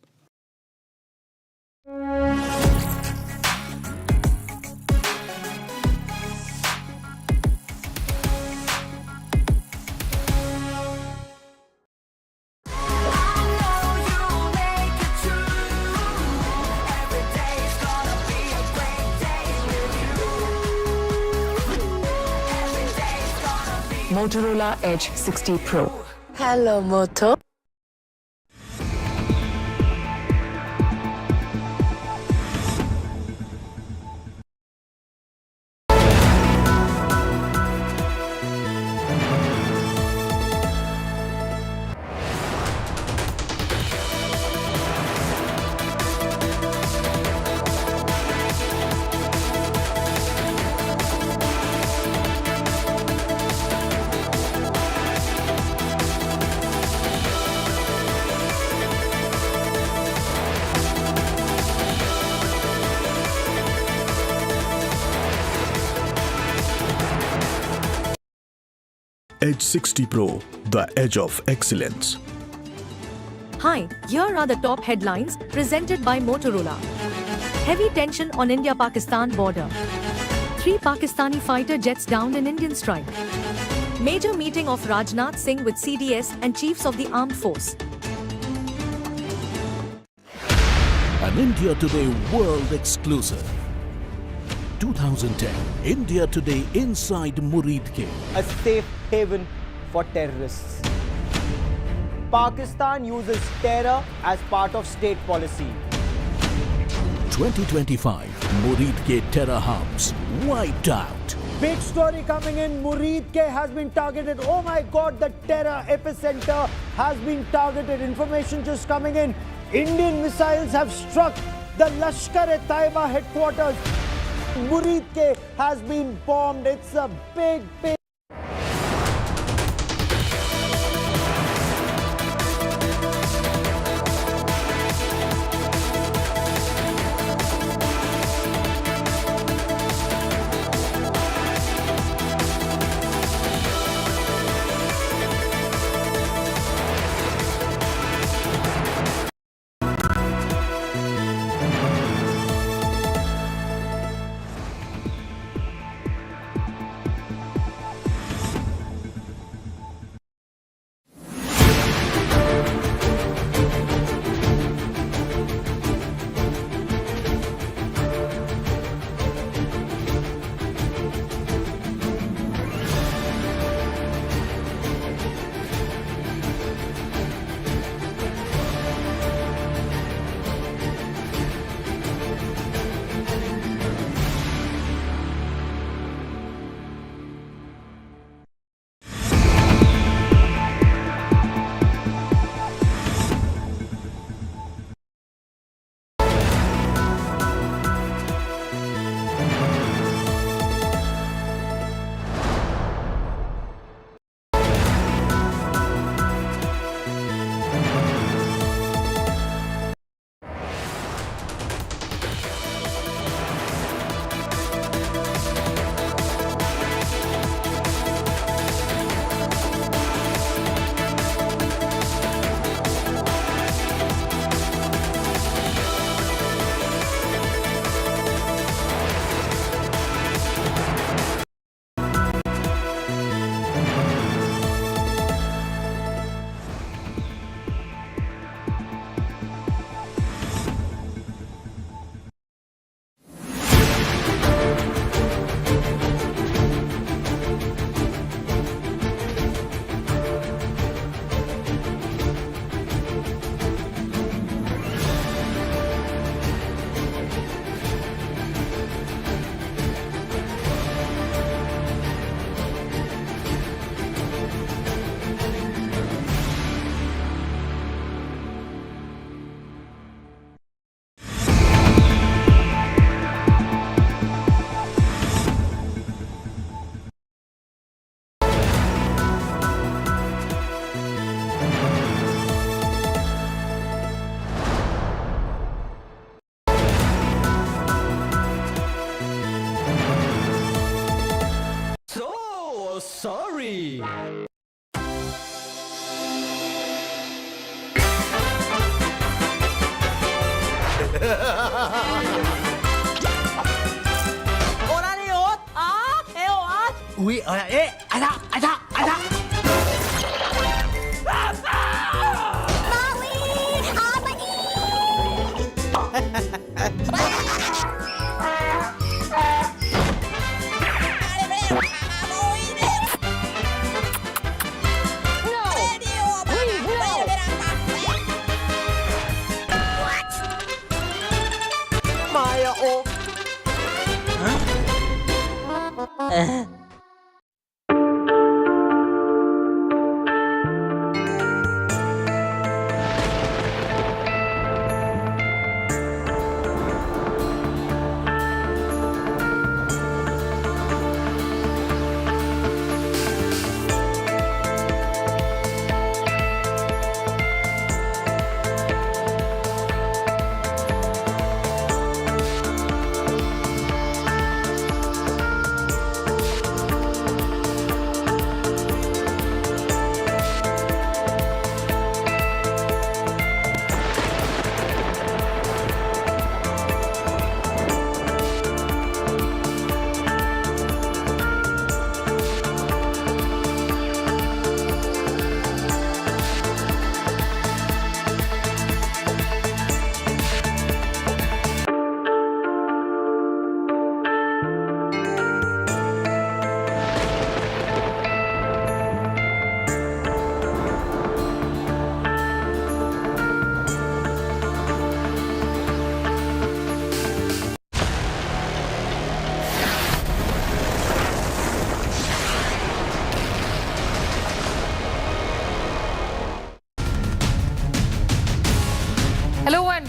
Motorola Edge 60 Pro. Hello, Moto. Edge 60 Pro, the edge of excellence. Hi, here are the top headlines presented by Motorola. Heavy tension on India-Pakistan border. 3 Pakistani fighter jets downed in Indian strike. Major meeting of Rajnath Singh with CDS and chiefs of the armed force. An India Today world exclusive. 2010 India Today inside Murid Ke. A safe haven for terrorists. Pakistan uses terror as part of state policy. 2025, Murid ke terror hubs wiped out. Big story coming in. Murid Ke has been targeted. Oh my God, the terror epicenter has been targeted. Information just coming in. Indian missiles have struck the Lashkar-e-Taiba headquarters. Murid Ke has been bombed. It's a big sorry. Ui, ada. Maya, oh.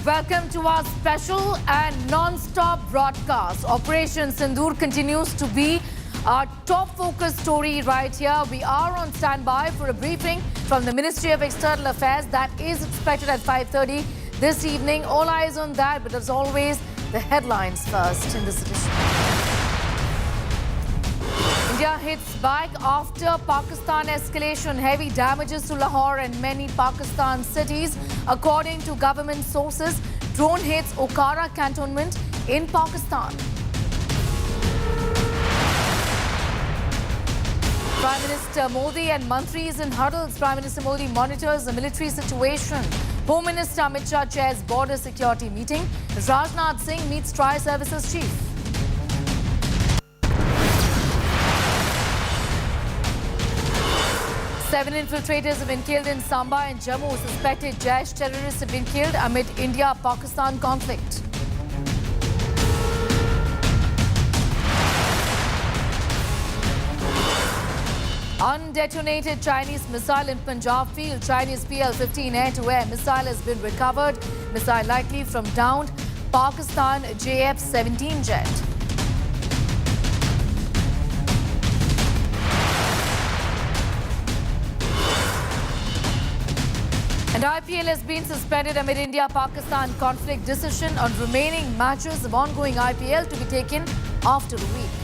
welcome to our special and non-stop broadcast. Operation Sindoor continues to be our top focus story right here. We are on standby for a briefing from the Ministry of External Affairs that is expected at 5:30 this evening. All eyes on that, but as always, the headlines first in this edition. India hits back after Pakistan escalation. Heavy damages to Lahore and many Pakistan cities. According to government sources, drone hits Okara cantonment in Pakistan. Prime Minister Modi and Mantris in huddles. Prime Minister Modi monitors the military situation. Home Minister Amit Shah chairs border security meeting. Rajnath Singh meets Tri-Services Chief. Seven infiltrators have been killed in Samba and Jammu. Suspected Jaish terrorists have been killed amid India-Pakistan conflict. Undetonated Chinese missile in Punjab field. Chinese PL-15 air-to-air missile has been recovered. Missile likely from downed Pakistan JF-17 jet. And IPL has been suspended amid India-Pakistan conflict. Decision on remaining matches of ongoing IPL to be taken after a week.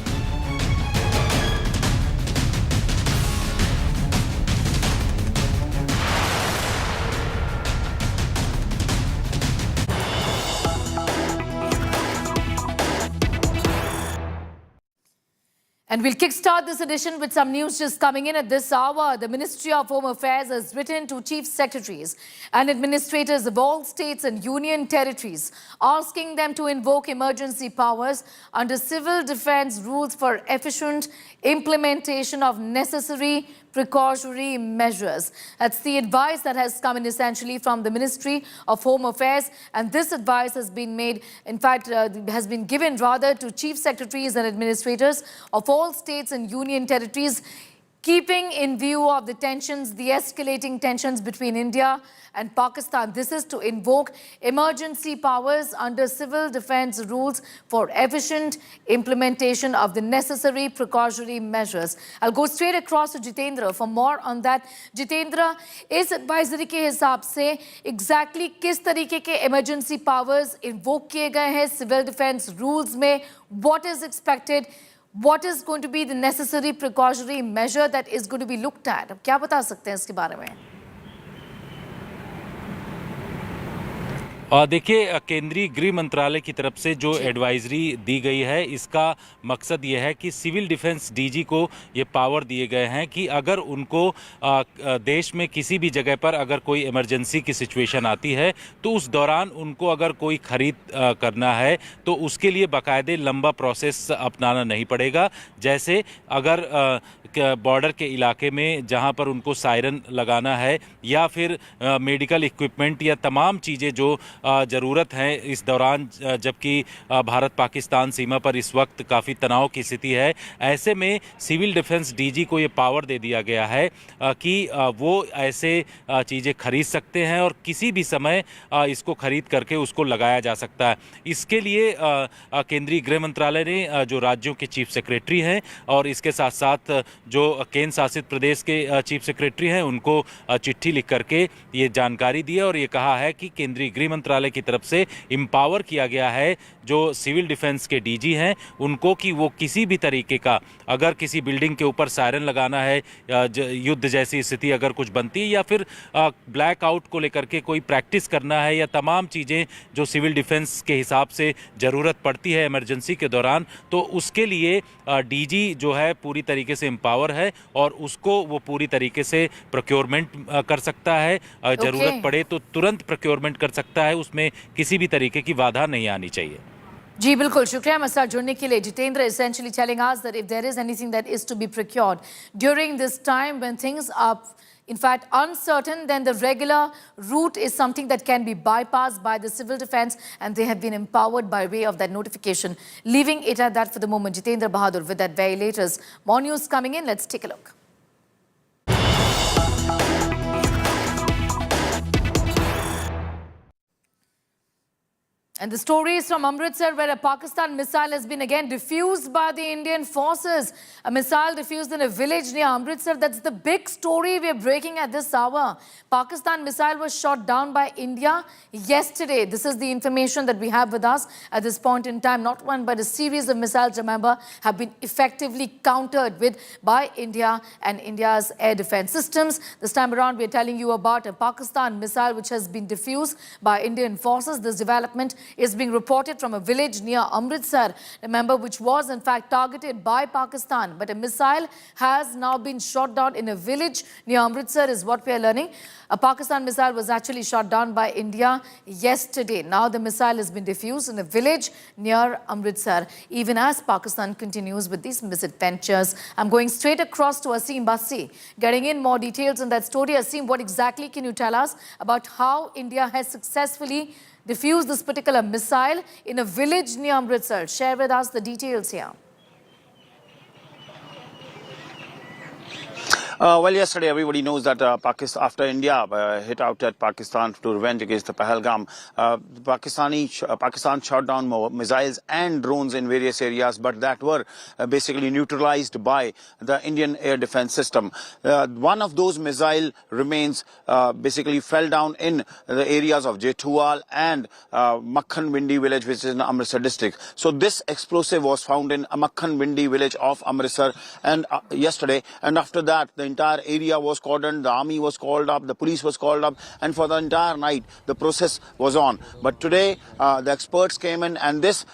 And we'll kickstart this edition with some news just coming in at this hour. The Ministry of Home Affairs has written to chief secretaries and administrators of all states and union territories, asking them to invoke emergency powers under civil defense rules for efficient implementation of necessary precautionary measures. That's the advice that has come in essentially from the Ministry of Home Affairs, and this advice has been made, in fact, has been given rather to chief secretaries and administrators of all states and union territories, keeping in view of the tensions, the escalating tensions between India and Pakistan. This is to invoke emergency powers under civil defense rules for efficient implementation of the necessary precautionary measures. I'll go straight across to Jitendra for more on that. Jitendra, इस advisory के हिसाब से exactly किस तरीके के emergency powers invoke किए गए हैं civil defense rules में? What is expected? What is going to be the necessary precautionary measure that is going to be looked at? अब क्या बता सकते हैं इसके बारे में? देखिए, केंद्रीय गृह मंत्रालय की तरफ से जो एडवाइजरी दी गई है, इसका मकसद ये है कि सिविल डिफेंस डीजी को ये पावर दिए गए हैं कि अगर उनको देश में किसी भी जगह पर अगर कोई इमरजेंसी की सिचुएशन आती है तो उस दौरान उनको अगर कोई खरीद करना है तो उसके लिए बाकायदे लंबा प्रोसेस अपनाना नहीं पड़ेगा। जैसे अगर बॉर्डर के इलाके में जहां पर उनको सायरन लगाना है या फिर मेडिकल इक्विपमेंट या तमाम चीज़ें जो ज़रूरत है इस दौरान, जबकि भारत पाकिस्तान सीमा पर इस वक्त काफ़ी तनाव की स्थिति है, ऐसे में सिविल डिफेंस डीजी को ये पावर दे दिया गया है कि वो ऐसे चीज़ें खरीद सकते हैं और किसी भी समय इसको खरीद करके उसको लगाया जा सकता है। इसके लिए केंद्रीय गृह मंत्रालय ने जो राज्यों के चीफ सेक्रेटरी हैं और इसके साथ साथ जो केंद्र शासित प्रदेश के चीफ सेक्रेटरी हैं उनको चिट्ठी लिख करके ये जानकारी दी है और ये कहा है कि केंद्रीय गृह मंत्रालय की तरफ से एम्पावर किया गया है जो सिविल डिफेंस के डीजी हैं उनको कि वो किसी भी तरीके का, अगर किसी बिल्डिंग के ऊपर सायरन लगाना है, युद्ध जैसी स्थिति अगर कुछ बनती है या फिर ब्लैक आउट को लेकर के कोई प्रैक्टिस करना है या तमाम चीज़ें जो सिविल डिफेंस के हिसाब से ज़रूरत पड़ती है इमरजेंसी के दौरान, तो उसके लिए डीजी जो है पूरी तरीके से एम्पावर है और उसको वो पूरी तरीके से प्रोक्योरमेंट कर सकता है। ज़रूरत पड़े तो तुरंत प्रोक्योरमेंट कर सकता है, उसमें किसी भी तरीके की बाधा नहीं आनी चाहिए। जी बिल्कुल, शुक्रिया हमारे साथ जुड़ने के लिए। Jitendra essentially telling us that if there is anything that is to be procured during this time when things are in fact uncertain, then the regular route is something that can be bypassed by the civil defense, and they have been empowered by way of that notification. Leaving it at that for the moment. Jitendra Bahadur with that very latest. More news coming in. Let's take a look. And the story is from Amritsar, where a Pakistan missile has been again defused by the Indian forces. A missile defused in a village near Amritsar. That's the big story we are breaking at this hour. Pakistan missile was shot down by India yesterday. This is the information that we have with us at this point in time. Not one, but a series of missiles, remember, have been effectively countered with by India and India's air defense systems. This time around, we are telling you about a Pakistan missile which has been defused by Indian forces. This development is being reported from a village near Amritsar, remember, which was in fact targeted by Pakistan. But a missile has now been shot down in a village near Amritsar is what we are learning. A Pakistan missile was actually shot down by India yesterday. Now the missile has been defused in a village near Amritsar, even as Pakistan continues with these misadventures. I'm going straight across to Asim Bassi, getting in more details on that story. Asim, what exactly can you tell us about how India has successfully defused this particular missile in a village near Amritsar? Share with us the details here. Well, yesterday everybody knows that Pakistan, after India hit out at Pakistan to revenge against the Pahalgam, Pakistan shot down missiles and drones in various areas, but that were basically neutralized by the Indian air defense system. One of those missile remains basically fell down in the areas of Jethual and Makhan Vindi village, which is in Amritsar district. So this explosive was found in Makhan Vindi village of Amritsar and yesterday, and after that the entire area was cordoned, the army was called up, the police was called up, and for the entire night the process was on. But today the experts came in, and this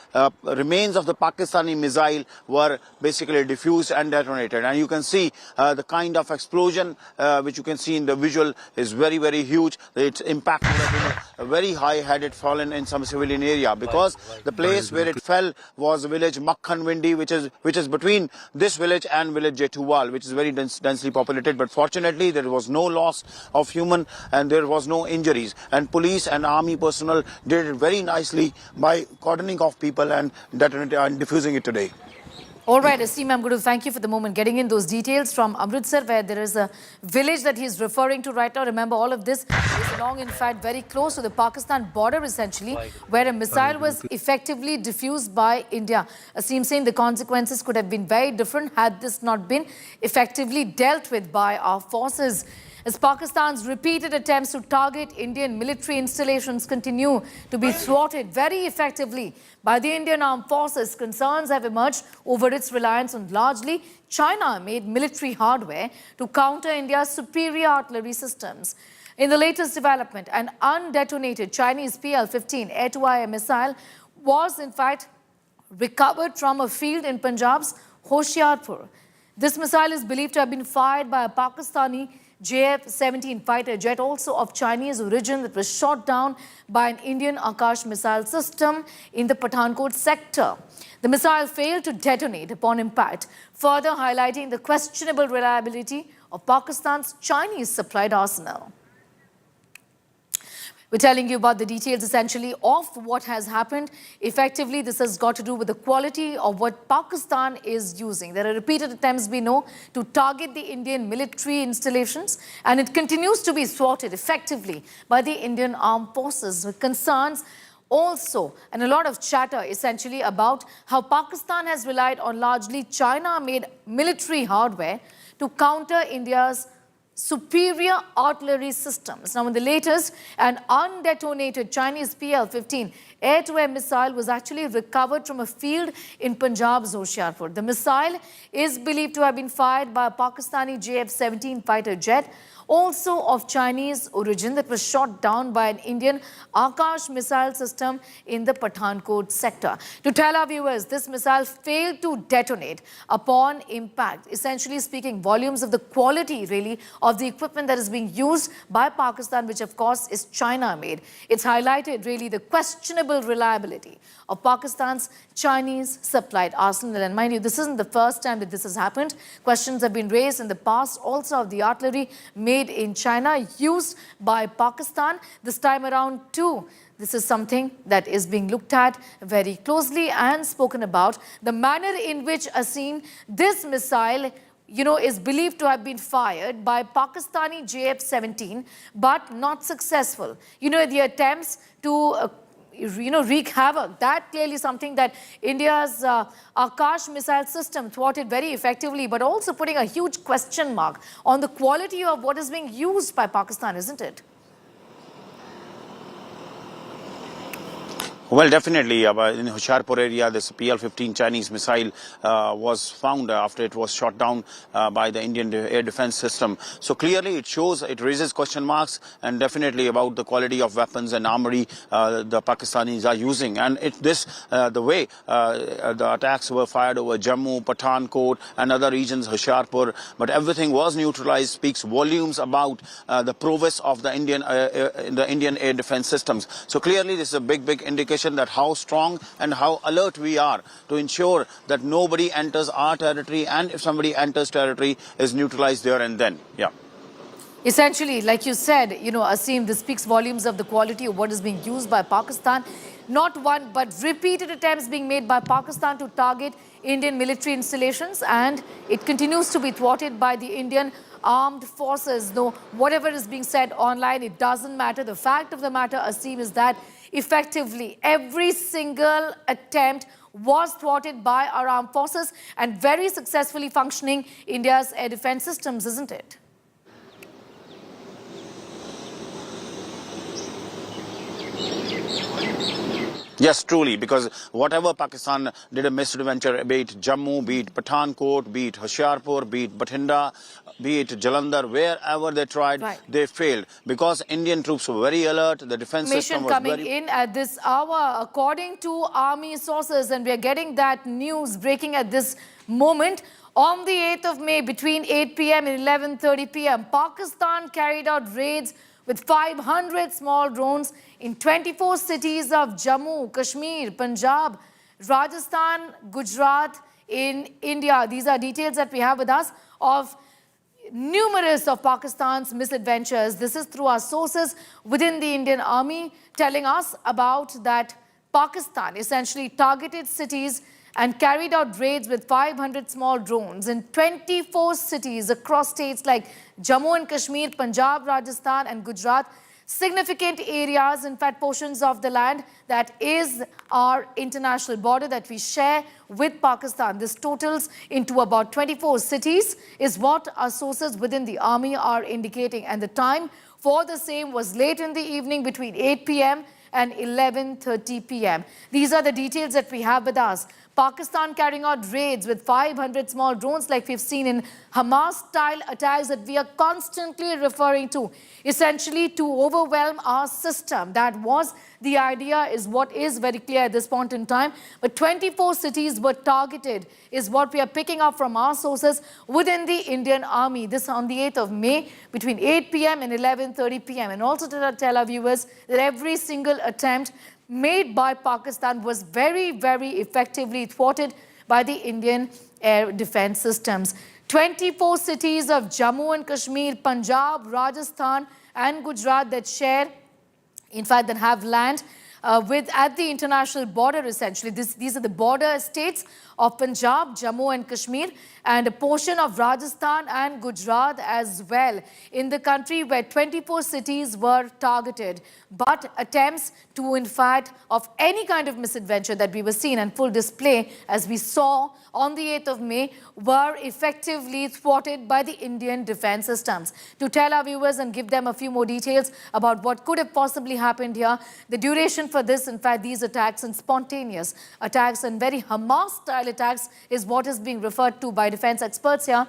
remains of the Pakistani missile were basically diffused and detonated. And you can see the kind of explosion which you can see in the visual is very, very huge. Its impact would have been very high had it fallen in some civilian area, because the place where it fell was the village Makhan Vindi, which is between this village and village Jethual, which is very densely populated. But fortunately there was no loss of human and there was no injuries, and police and army personnel did it very nicely by cordoning off people and detonating and diffusing it today. All right, Asim, I'm going to thank you for the moment getting in those details from Amritsar, where there is a village that he's referring to right now. Remember, all of this is along, in fact, very close to the Pakistan border, essentially, where a missile was effectively diffused by India. Asim saying the consequences could have been very different had this not been effectively dealt with by our forces. As Pakistan's repeated attempts to target Indian military installations continue to be thwarted very effectively by the Indian Armed Forces, concerns have emerged over its reliance on largely China-made military hardware to counter India's superior artillery systems. In the latest development, an undetonated Chinese PL-15 air-to-air missile was in fact recovered from a field in Punjab's Hoshiarpur. This missile is believed to have been fired by a Pakistani JF-17 fighter jet, also of Chinese origin, that was shot down by an Indian Akash missile system in the Pathankot sector. The missile failed to detonate upon impact, further highlighting the questionable reliability of Pakistan's Chinese-supplied arsenal. We're telling you about the details essentially of what has happened. Effectively, this has got to do with the quality of what Pakistan is using. There are repeated attempts, we know, to target the Indian military installations, and it continues to be thwarted effectively by the Indian Armed Forces, with concerns also and a lot of chatter essentially about how Pakistan has relied on largely China-made military hardware to counter India's superior artillery systems. Now, in the latest, an undetonated Chinese PL-15 air-to-air missile was actually recovered from a field in Punjab's Hoshiarpur. The missile is believed to have been fired by a Pakistani JF-17 fighter jet, also of Chinese origin, that was shot down by an Indian Akash missile system in the Pathankot sector. To tell our viewers, this missile failed to detonate upon impact, essentially speaking volumes of the quality, really, of the equipment that is being used by Pakistan, which of course is China-made. It's highlighted, really, the questionable reliability of Pakistan's Chinese-supplied arsenal. And mind you, this isn't the first time that this has happened. Questions have been raised in the past also of the artillery made in China, used by Pakistan. This time around too, this is something that is being looked at very closely and spoken about. The manner in which, Asim, this missile, is believed to have been fired by Pakistani JF-17, but not successful. The attempts to wreak havoc. That clearly something that India's Akash missile system thwarted very effectively, but also putting a huge question mark on the quality of what is being used by Pakistan, isn't it? Well, definitely. In Hoshiarpur area, this PL-15 Chinese missile was found after it was shot down by the Indian air defense system. So clearly it raises question marks, and definitely about the quality of weapons and armory the Pakistanis are using. And the way the attacks were fired over Jammu, Pathankot and other regions, Hoshiarpur, but everything was neutralized, speaks volumes about the prowess of the Indian air defense systems. So clearly this is a big indication that how strong and how alert we are to ensure that nobody enters our territory, and if somebody enters territory, is neutralized there and then. Yeah. Essentially, like you said, Asim, this speaks volumes of the quality of what is being used by Pakistan. Not one, but repeated attempts being made by Pakistan to target Indian military installations, and it continues to be thwarted by the Indian armed forces. Though whatever is being said online, it doesn't matter. The fact of the matter, Asim, is that effectively every single attempt was thwarted by our armed forces and very successfully functioning India's air defense systems, isn't it? Yes, truly, because whatever Pakistan did a misadventure, be it Jammu, be it Pathankot, be it Hoshiarpur, be it Bathinda, be it Jalandhar, wherever they tried, they failed. Because Indian troops were very alert, the defense system was coming in at this hour, according to army sources, and we are getting that news breaking at this moment. On the 8th of May, between 8 p.m. and 11:30 p.m., Pakistan carried out raids with 500 small drones in 24 cities of Jammu, Kashmir, Punjab, Rajasthan, Gujarat in India. These are details that we have with us of numerous of Pakistan's misadventures. This is through our sources within the Indian Army telling us about that Pakistan essentially targeted cities and carried out raids with 500 small drones in 24 cities across states like Jammu and Kashmir, Punjab, Rajasthan and Gujarat. Significant areas, in fact, portions of the land that is our international border that we share with Pakistan. This totals into about 24 cities is what our sources within the army are indicating. And the time for the same was late in the evening between 8 p.m. and 11:30 p.m. These are the details that we have with us. Pakistan carrying out raids with 500 small drones like we've seen in Hamas-style attacks that we are constantly referring to, essentially to overwhelm our system. That was the idea, is what is very clear at this point in time. But 24 cities were targeted is what we are picking up from our sources within the Indian Army. This on the 8th of May between 8 p.m. and 11:30 p.m. And also to tell our viewers that every single attempt made by Pakistan was very, very effectively thwarted by the Indian air defense systems. 24 cities of Jammu and Kashmir, Punjab, Rajasthan and Gujarat that share, in fact, that have land at the international border, essentially. These are the border states of Punjab, Jammu and Kashmir, and a portion of Rajasthan and Gujarat as well in the country, where 24 cities were targeted. But attempts to, in fact, of any kind of misadventure that we were seeing and full display, as we saw on the 8th of May, were effectively thwarted by the Indian defense systems. To tell our viewers and give them a few more details about what could have possibly happened here, the duration for this, in fact, these attacks and spontaneous attacks and very Hamas-style attacks is what is being referred to by defense experts here.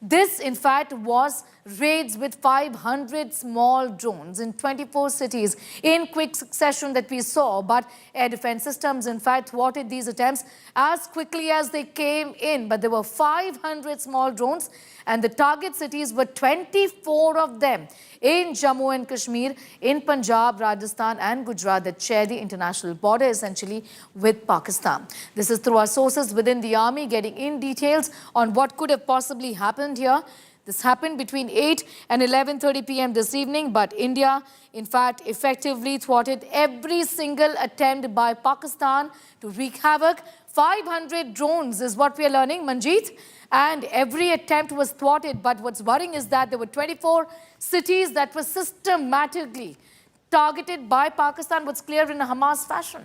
This, in fact, was raids with 500 small drones in 24 cities in quick succession that we saw. But air defense systems, in fact, thwarted these attempts as quickly as they came in. But there were 500 small drones, and the target cities were 24 of them in Jammu and Kashmir, in Punjab, Rajasthan and Gujarat that share the international border essentially with Pakistan. This is through our sources within the army getting in details on what could have possibly happened here. This happened between 8 and 11:30 p.m. this evening, but India, in fact, effectively thwarted every single attempt by Pakistan to wreak havoc. 500 drones is what we are learning, Manjeet, and every attempt was thwarted. But what's worrying is that there were 24 cities that were systematically targeted by Pakistan? What's clear in a Hamas fashion?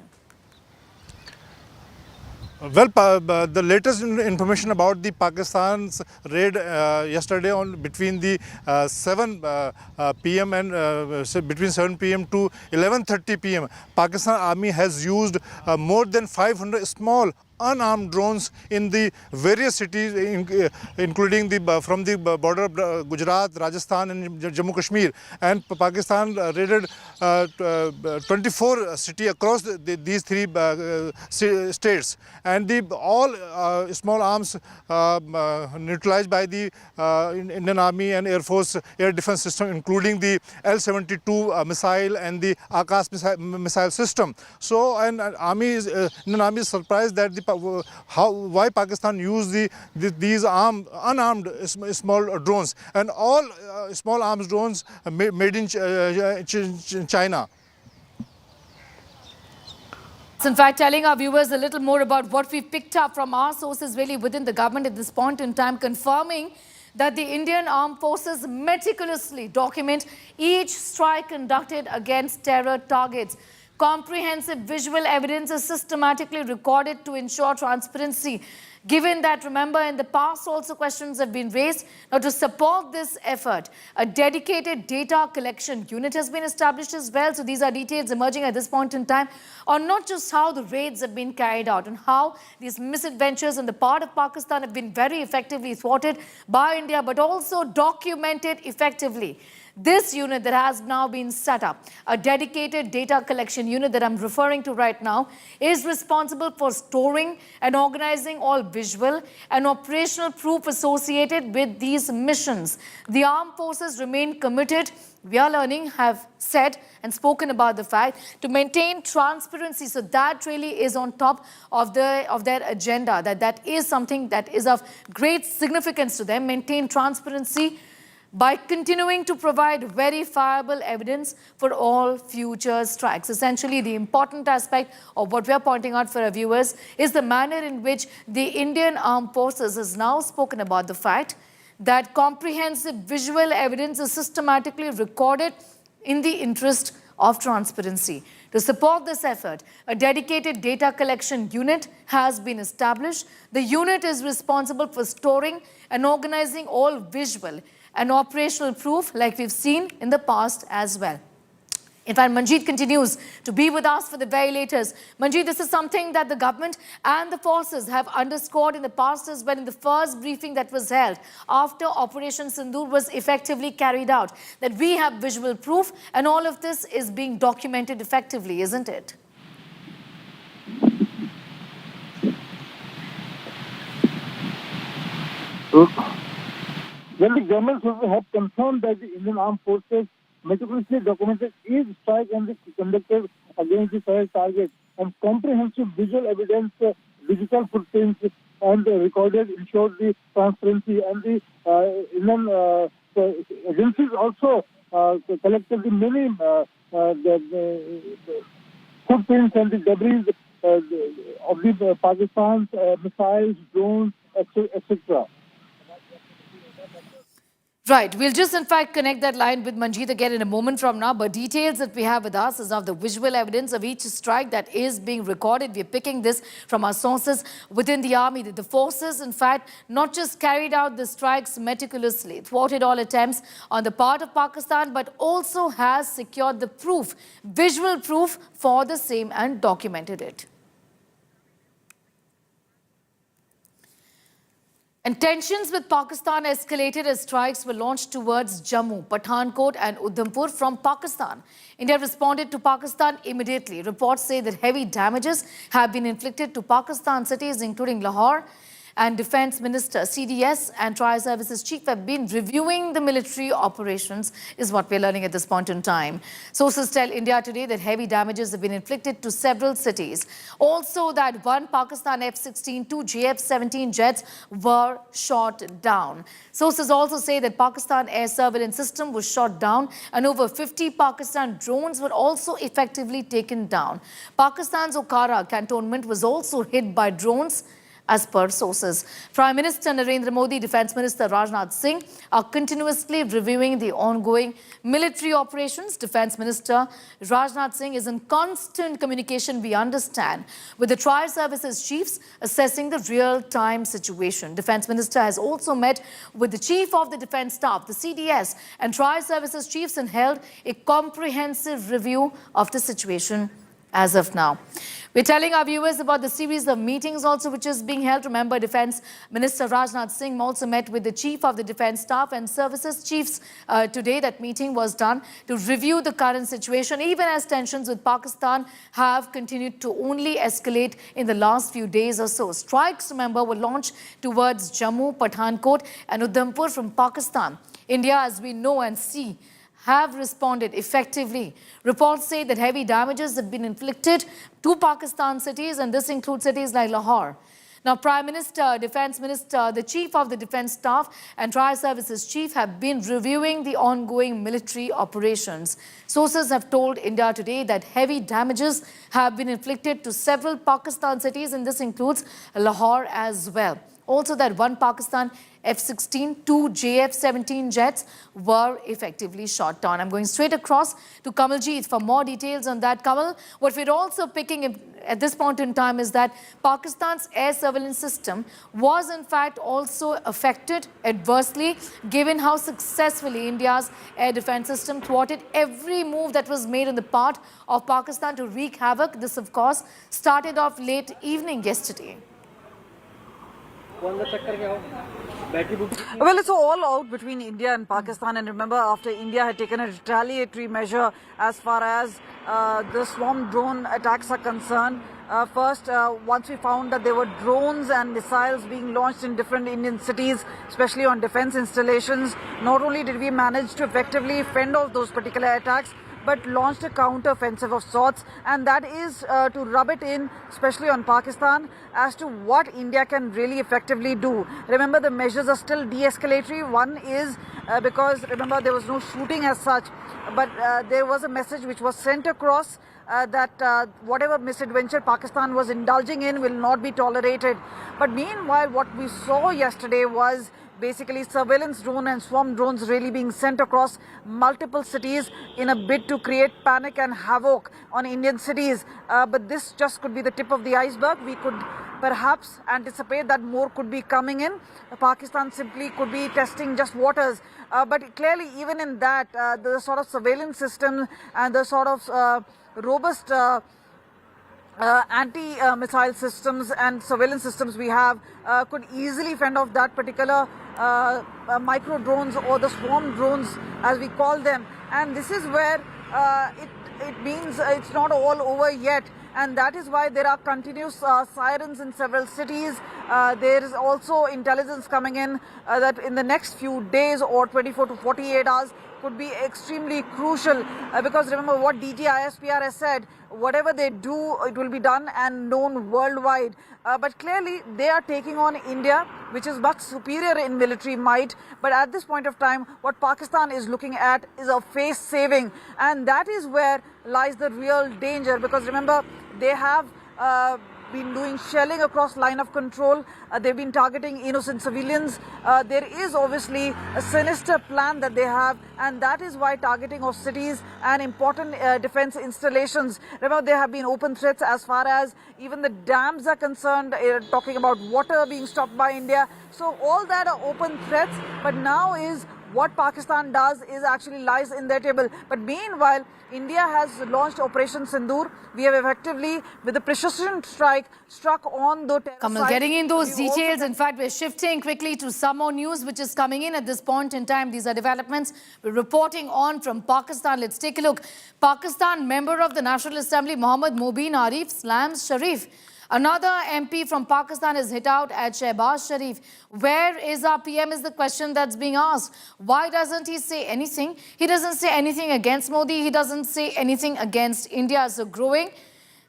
Well, the latest information about the Pakistan's raid yesterday on between the 7 p.m. and between 7 p.m. to 11:30 p.m. Pakistan Army has used more than 500 small unarmed drones in the various cities, including from the border of Gujarat, Rajasthan and Jammu Kashmir. And Pakistan raided 24 cities across these three states. And all small arms neutralized by the Indian Army and Air Force air defense system, including the L-72 missile and the Akash missile system. So, and Indian Army is surprised that why Pakistan used these unarmed small drones, and all small arms drones made in China. In fact, telling our viewers a little more about what we picked up from our sources really within the government at this point in time, confirming that the Indian armed forces meticulously document each strike conducted against terror targets. Comprehensive visual evidence is systematically recorded to ensure transparency. Given that, remember, in the past also questions have been raised. Now, to support this effort, a dedicated data collection unit has been established as well. So these are details emerging at this point in time on not just how the raids have been carried out and how these misadventures on the part of Pakistan have been very effectively thwarted by India, but also documented effectively. This unit that has now been set up, a dedicated data collection unit that I'm referring to right now, is responsible for storing and organizing all visual and operational proof associated with these missions. The armed forces remain committed, we are learning, have said and spoken about the fact, to maintain transparency. So that really is on top of their agenda, that is something that is of great significance to them, maintain transparency by continuing to provide verifiable evidence for all future strikes. Essentially, the important aspect of what we are pointing out for our viewers is the manner in which the Indian Armed Forces has now spoken about the fact that comprehensive visual evidence is systematically recorded in the interest of transparency. To support this effort, a dedicated data collection unit has been established. The unit is responsible for storing and organizing all visual and operational proof like we've seen in the past as well. In fact, Manjeet continues to be with us for the very latest. Manjeet, this is something that the government and the forces have underscored in the past as well in the first briefing that was held after Operation Sindoor was effectively carried out, that we have visual proof and all of this is being documented effectively, isn't it? Well, the government have confirmed that the Indian Armed Forces meticulously documented each strike and conducted against the terror target, and comprehensive visual evidence, digital footprints, and recorded ensured the transparency. And the Indian agencies also collected the many the footprints and the debris of the Pakistan's missiles, drones, etc. Right. We'll just, in fact, connect that line with Manjeet again in a moment from now. But details that we have with us is of the visual evidence of each strike that is being recorded. We're picking this from our sources within the army. The forces, in fact, not just carried out the strikes meticulously, thwarted all attempts on the part of Pakistan, but also has secured the proof, visual proof for the same and documented it. And tensions with Pakistan escalated as strikes were launched towards Jammu, Pathankot and Udhampur from Pakistan. India responded to Pakistan immediately. Reports say that heavy damages have been inflicted to Pakistan cities including Lahore, and Defence Minister, CDS and Tri-Services Chief have been reviewing the military operations, is what we're learning at this point in time. Sources tell India Today that heavy damages have been inflicted to several cities. Also that one Pakistan F-16, two JF-17 jets were shot down. Sources also say that Pakistan air surveillance system was shot down and over 50 Pakistan drones were also effectively taken down. Pakistan's Okara cantonment was also hit by drones as per sources. Prime Minister Narendra Modi, Defence Minister Rajnath Singh are continuously reviewing the ongoing military operations. Defence Minister Rajnath Singh is in constant communication, we understand, with the trial services chiefs assessing the real-time situation. Defence Minister has also met with the Chief of the Defence Staff, the CDS, and trial services chiefs and held a comprehensive review of the situation as of now. We're telling our viewers about the series of meetings also which is being held. Remember, Defence Minister Rajnath Singh also met with the Chief of the Defence Staff and Services Chiefs today. That meeting was done to review the current situation, even as tensions with Pakistan have continued to only escalate in the last few days or so. Strikes, remember, were launched towards Jammu, Pathankot and Udhampur from Pakistan. India, as we know and see, have responded effectively. Reports say that heavy damages have been inflicted to Pakistan cities, and this includes cities like Lahore. Now, Prime Minister, Defence Minister, the Chief of the Defence Staff and Trial Services Chief have been reviewing the ongoing military operations. Sources have told India Today that heavy damages have been inflicted to several Pakistan cities, and this includes Lahore as well. Also, that one Pakistan F-16, 2 JF-17 jets were effectively shot down. I'm going straight across to Kamaljeet for more details on that. Kamal, what we're also picking at this point in time is that Pakistan's air surveillance system was in fact also affected adversely, given how successfully India's air defense system thwarted every move that was made on the part of Pakistan to wreak havoc. This, of course, started off late evening yesterday. Well, it's all out between India and Pakistan, and remember, after India had taken a retaliatory measure as far as the swarm drone attacks are concerned. First, once we found that there were drones and missiles being launched in different Indian cities, especially on defense installations, not only did we manage to effectively fend off those particular attacks, but launched a counter-offensive of sorts, and that is to rub it in, especially on Pakistan, as to what India can really effectively do. Remember, the measures are still de-escalatory. One is because, remember, there was no shooting as such, but there was a message which was sent across that whatever misadventure Pakistan was indulging in will not be tolerated. But meanwhile, what we saw yesterday was basically surveillance drone and swarm drones really being sent across multiple cities in a bid to create panic and havoc on Indian cities. But this just could be the tip of the iceberg. We could perhaps anticipate that more could be coming in. Pakistan simply could be testing just waters. But clearly, even in that, the sort of surveillance system and the sort of robust anti-missile systems and surveillance systems we have could easily fend off that particular micro drones or the swarm drones, as we call them. And this is where it means it's not all over yet, and that is why there are continuous sirens in several cities. There is also intelligence coming in that in the next few days or 24 to 48 hours could be extremely crucial, because remember what DGISPR has said, whatever they do, it will be done and known worldwide. But clearly they are taking on India, which is much superior in military might. But at this point of time, what Pakistan is looking at is a face saving, and that is where lies the real danger, because remember, they have been doing shelling across line of control. They've been targeting innocent civilians. There is obviously a sinister plan that they have, and that is why targeting of cities and important defense installations. Remember, there have been open threats as far as even the dams are concerned, talking about water being stopped by India. So all that are open threats, but now is what Pakistan does is actually lies in their table. But meanwhile, India has launched Operation Sindoor. We have effectively, with a precision strike, struck on the terror Kamal, getting in those details. In fact, we're shifting quickly to some more news which is coming in at this point in time. These are developments we're reporting on from Pakistan. Let's take a look. Pakistan member of the National Assembly, Mohammad Mobeen Arif, slams Sharif. Another MP from Pakistan is hit out at Shehbaz Sharif. Where is our PM is the question that's being asked. Why doesn't he say anything? He doesn't say anything against Modi. He doesn't say anything against India. So growing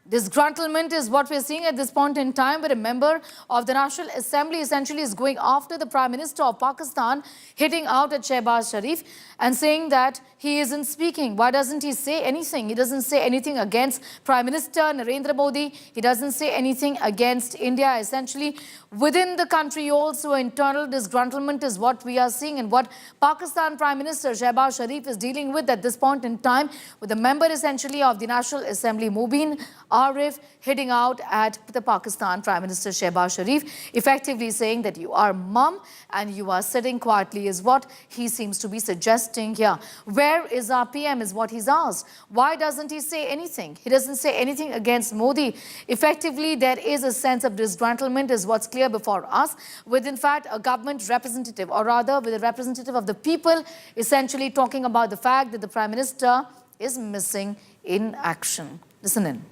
Disgruntlement is what we're seeing at this point in time, where a member of the National Assembly essentially is going after the Prime Minister of Pakistan, hitting out at Shehbaz Sharif and saying that he isn't speaking. Why doesn't he say anything? He doesn't say anything against Prime Minister Narendra Modi. He doesn't say anything against India. Essentially, within the country also, internal disgruntlement is what we are seeing, and what Pakistan Prime Minister Shehbaz Sharif is dealing with at this point in time, with a member essentially of the National Assembly, Mubin Arif, hitting out at the Pakistan Prime Minister Shehbaz Sharif, effectively saying that you are mum and you are sitting quietly, is what he seems to be suggesting here. Where is our PM is what he's asked. Why doesn't he say anything? He doesn't say anything against Modi. Effectively, there is a sense of disgruntlement is what's clear before us, with in fact a government representative, or rather with a representative of the people, essentially talking about the fact that the Prime Minister is missing in action. Listen in.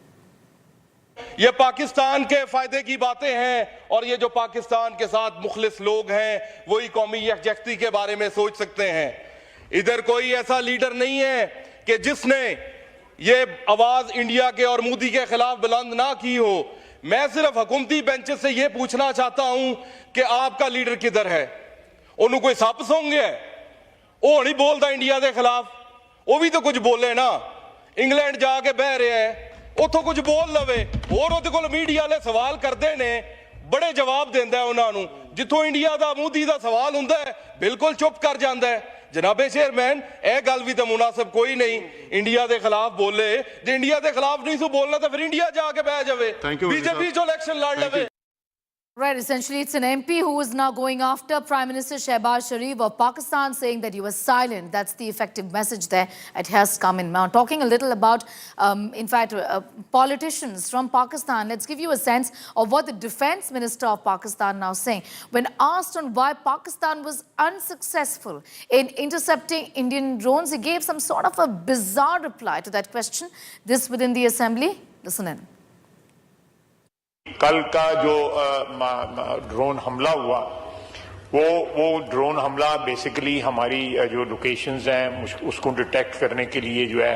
ये पाकिस्तान के फायदे की बातें हैं, और ये जो पाकिस्तान के साथ मुखलिस लोग हैं वही कौमी यकजहती के बारे में सोच सकते हैं। इधर कोई ऐसा लीडर नहीं है कि जिसने ये आवाज इंडिया के और मोदी के खिलाफ बुलंद ना की हो। मैं सिर्फ हुकूमती बेंच से ये पूछना चाहता हूं कि आपका लीडर किधर है? उन्होंने कोई सप सौंग गया? वो नहीं बोलता इंडिया के खिलाफ, वो भी तो कुछ बोले ना। इंग्लैंड जाके बह रहे हैं, उतो कुछ बोल लवे, और ਉਹਦੇ ਕੋਲ ਮੀਡੀਆ ਵਾਲੇ ਸਵਾਲ ਕਰਦੇ ਨੇ, ਬੜੇ ਜਵਾਬ ਦਿੰਦਾ ਉਹਨਾਂ ਨੂੰ। ਜਿੱਥੋਂ ਇੰਡੀਆ ਦਾ ਮੋਦੀ ਦਾ ਸਵਾਲ ਹੁੰਦਾ ਹੈ ਬਿਲਕੁਲ ਚੁੱਪ ਕਰ ਜਾਂਦਾ ਹੈ। ਜਨਾਬੇ ਚੇਅਰਮੈਨ, ਇਹ ਗੱਲ ਵੀ ਤਾਂ ਮੁਨਾਸਬ ਕੋਈ ਨਹੀਂ, ਇੰਡੀਆ ਦੇ ਖਿਲਾਫ ਬੋਲੇ। ਜੇ ਇੰਡੀਆ ਦੇ ਖਿਲਾਫ ਨਹੀਂ ਸੋ ਬੋਲਣਾ ਤਾਂ ਫਿਰ ਇੰਡੀਆ ਜਾ ਕੇ ਬਹਿ ਜਾਵੇ, ਬੀਜੇਪੀ ਚੋਂ ਇਲੈਕਸ਼ਨ ਲੜ ਲਵੇ। Right, essentially it's an MP who is now going after Prime Minister Shehbaz Sharif of Pakistan, saying that you were silent. That's the effective message there. It has come in. Now, talking a little about, in fact, politicians from Pakistan, let's give you a sense of what the Defence Minister of Pakistan now saying. When asked on why Pakistan was unsuccessful in intercepting Indian drones, he gave some sort of a bizarre reply to that question. This within the Assembly. Listen in. कल का जो drone हमला हुआ, वो drone हमला basically हमारी जो locations हैं उसको डिटेक्ट करने के लिए जो है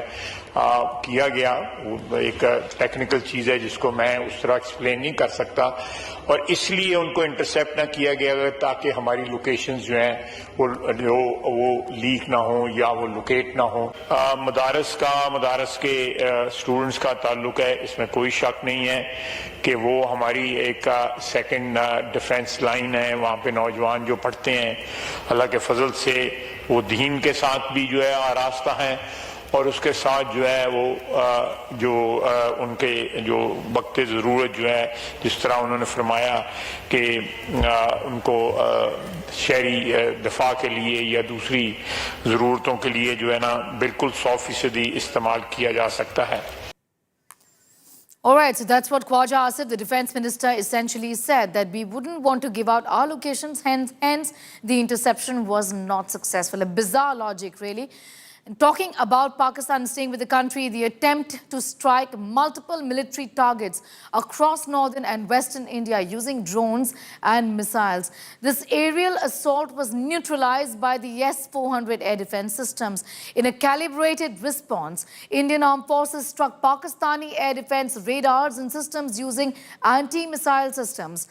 किया गया। वो एक टेक्निकल चीज़ है जिसको मैं उस तरह एक्सप्लेन नहीं कर सकता, और इसलिए उनको इंटरसेप्ट ना किया गया ताकि हमारी लोकेशंस जो हैं वो लीक ना हो या वो लोकेट ना हो। मदारस के स्टूडेंट्स का ताल्लुक है, इसमें कोई शक नहीं है कि वो हमारी एक सेकंड डिफेंस लाइन है। वहाँ पे नौजवान जो पढ़ते हैं, अल्लाह के फजल से वो दीन के साथ भी जो है आरास्ता हैं, और उसके साथ जो है वो उनके जो वक्त ज़रूरत जो है, जिस तरह उन्होंने फरमाया कि उनको शहरी दफा के लिए या दूसरी ज़रूरतों के लिए जो है ना बिल्कुल 100% इस्तेमाल किया जा सकता है। All right, so that's what Khwaja Asif, the Defence Minister, essentially said, that we wouldn't want to give out our locations, hence the interception was not successful. A bizarre logic, really. And talking about Pakistan staying with the country, the attempt to strike multiple military targets across northern and western India using drones and missiles. This aerial assault was neutralized by the S-400 air defense systems. In a calibrated response, Indian Armed Forces struck Pakistani air defense radars and systems using anti-missile systems.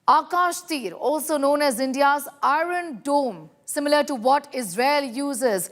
Akash Tir, also known as India's Iron Dome, similar to what Israel uses,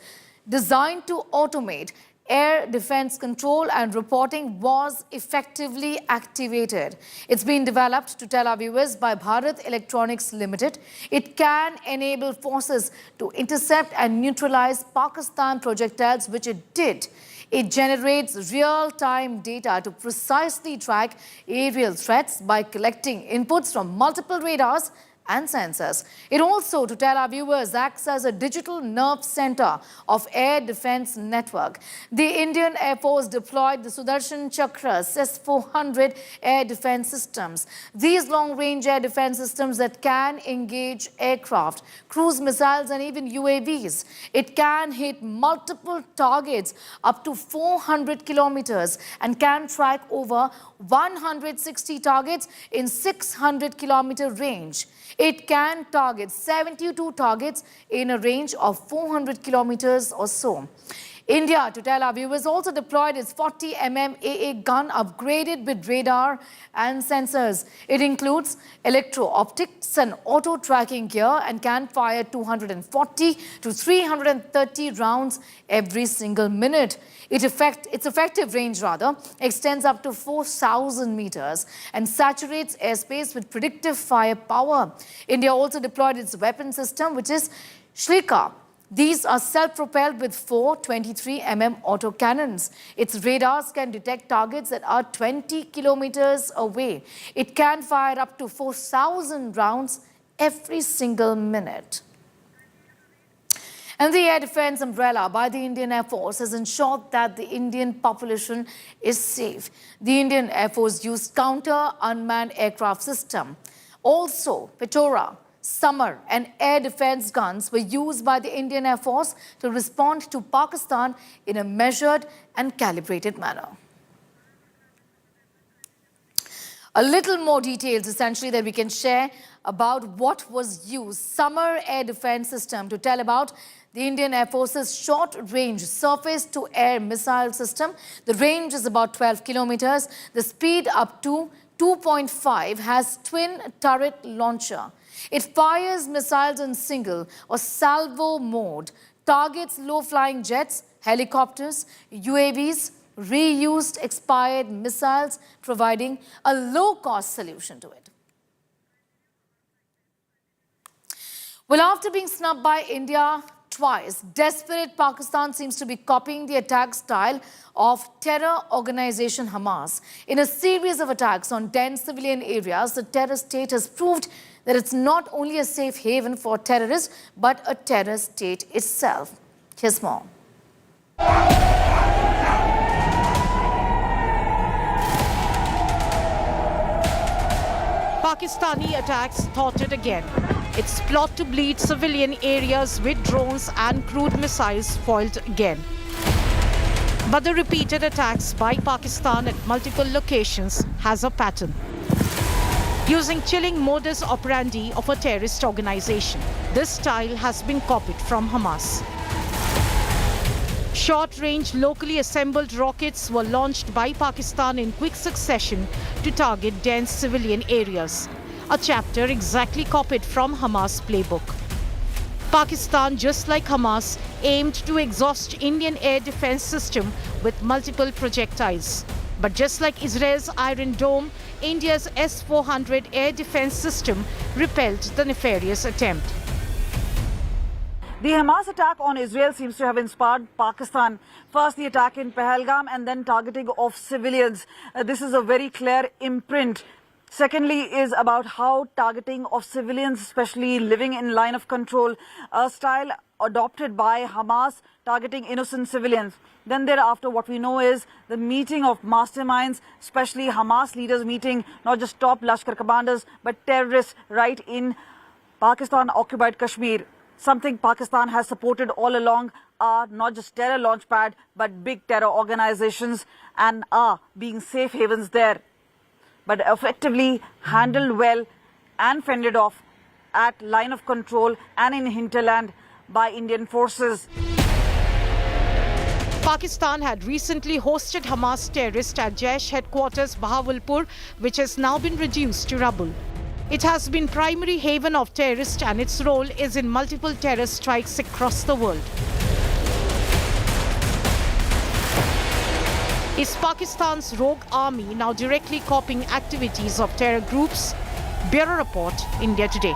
designed to automate air defense control and reporting, was effectively activated. It's been developed, to tell our viewers, by Bharat Electronics Limited. It can enable forces to intercept and neutralize Pakistan projectiles, which it did. It generates real-time data to precisely track aerial threats by collecting inputs from multiple radars and sensors. It also, to tell our viewers, acts as a digital nerve center of air defense network. The Indian Air Force deployed the Sudarshan Chakra S-400 air defense systems. These long-range air defense systems that can engage aircraft, cruise missiles and even UAVs. It can hit multiple targets up to 400 kilometers and can track over 160 targets in 600-kilometer range. It can target 72 targets in a range of 400 kilometers or so. India, to tell our viewers, also deployed its 40mm AA gun upgraded with radar and sensors. It includes electro-optics and auto-tracking gear and can fire 240 to 330 rounds every single minute. Its effective range extends up to 4,000 meters and saturates airspace with predictive firepower. India also deployed its weapon system, which is Lashkariba. These are self-propelled with 4 23mm autocannons. Its radars can detect targets that are 20 kilometers away. It can fire up to 4,000 rounds every single minute. And the air defense umbrella by the Indian Air Force has ensured that the Indian population is safe. The Indian Air Force used counter-unmanned aircraft system. Also, Pura, Summer and air defense guns were used by the Indian Air Force to respond to Pakistan in a measured and calibrated manner. A little more details essentially that we can share about what was used. Summer air defense system to tell about the Indian Air Force's short-range surface-to-air missile system. The range is about 12 kilometers. The speed up to 2.5 has twin turret launcher. It fires missiles in single or salvo mode, targets low-flying jets, helicopters, UAVs, reused expired missiles, providing a low-cost solution to it. Well, after being snubbed by India twice, desperate Pakistan seems to be copying the attack style of terror organization Hamas. In a series of attacks on dense civilian areas, the terror state has proved that it's not only a safe haven for terrorists, but a terror state itself. Here's more. Pakistani attacks thwarted again. Its plot to bleed civilian areas with drones and crude missiles foiled again. But the repeated attacks by Pakistan at multiple locations has a pattern. Using chilling modus operandi of a terrorist organization, this style has been copied from Hamas. Short-range, locally assembled rockets were launched by Pakistan in quick succession to target dense civilian areas, a chapter exactly copied from Hamas playbook. Pakistan, just like Hamas, aimed to exhaust Indian air defense system with multiple projectiles. But just like Israel's Iron Dome, India's S-400 air defense system repelled the nefarious attempt. The Hamas attack on Israel seems to have inspired Pakistan. First the attack in Pahalgam and then targeting of civilians. This is a very clear imprint. Secondly is about how targeting of civilians, especially living in line of control, a style adopted by Hamas, targeting innocent civilians. Then thereafter what we know is the meeting of masterminds, especially Hamas leaders meeting not just top Lashkar commanders but terrorists right in Pakistan-occupied Kashmir. Something Pakistan has supported all along are not just terror launchpad but big terror organizations and are being safe havens there. But effectively handled well and fended off at line of control and in hinterland by Indian forces. Pakistan had recently hosted Hamas terrorists at Jaish headquarters Bahawalpur, which has now been reduced to rubble. It has been primary haven of terrorists and its role is in multiple terror strikes across the world. Is Pakistan's rogue army now directly copying activities of terror groups? Bureau Report, India Today.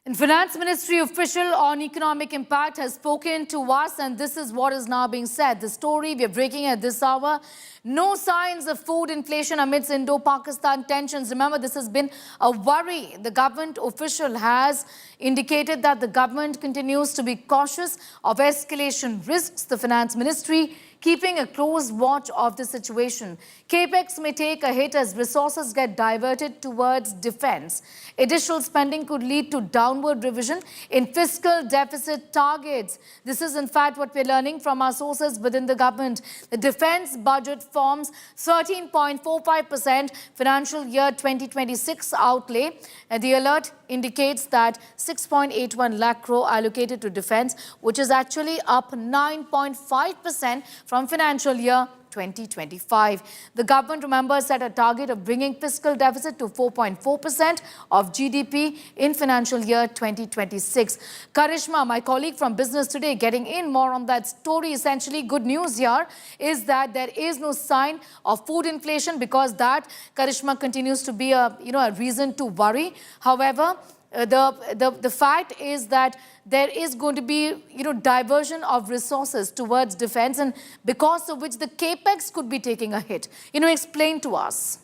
And Finance Ministry official on economic impact has spoken to us, and this is what is now being said. The story we are breaking at this hour: no signs of food inflation amidst Indo-Pakistan tensions. Remember, this has been a worry. The government official has indicated that the government continues to be cautious of escalation risks. The Finance Ministry keeping a close watch of the situation. Capex may take a hit as resources get diverted towards defense. Additional spending could lead to downward revision in fiscal deficit targets. This is in fact what we're learning from our sources within the government. The defense budget forms 13.45% financial year 2026 outlay. And the alert indicates that 6.81 lakh crore allocated to defense, which is actually up 9.5% from financial year 2025. The government, remember, set a target of bringing fiscal deficit to 4.4% of GDP in financial year 2026. Karishma, my colleague from Business Today, getting in more on that story. Essentially, good news here is that there is no sign of food inflation, because that, Karishma, continues to be a reason to worry. However, the fact is that there is going to be, diversion of resources towards defense, and because of which the capex could be taking a hit. Explain to us.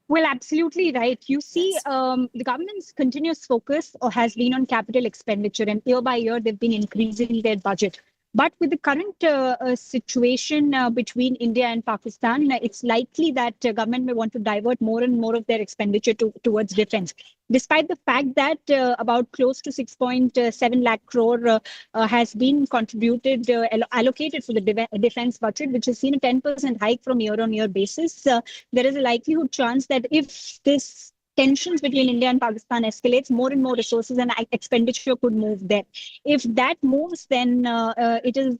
Well, absolutely right. You see, the government's continuous focus has been on capital expenditure, and year by year they've been increasing their budget. But with the current situation between India and Pakistan, it's likely that government may want to divert more and more of their expenditure towards defense. Despite the fact that about close to 6.7 lakh crore has been contributed, allocated for the defense budget, which has seen a 10% hike from year-on-year basis, there is a likelihood chance that if this tensions between India and Pakistan escalates, more and more resources and expenditure could move there. If that moves, then it is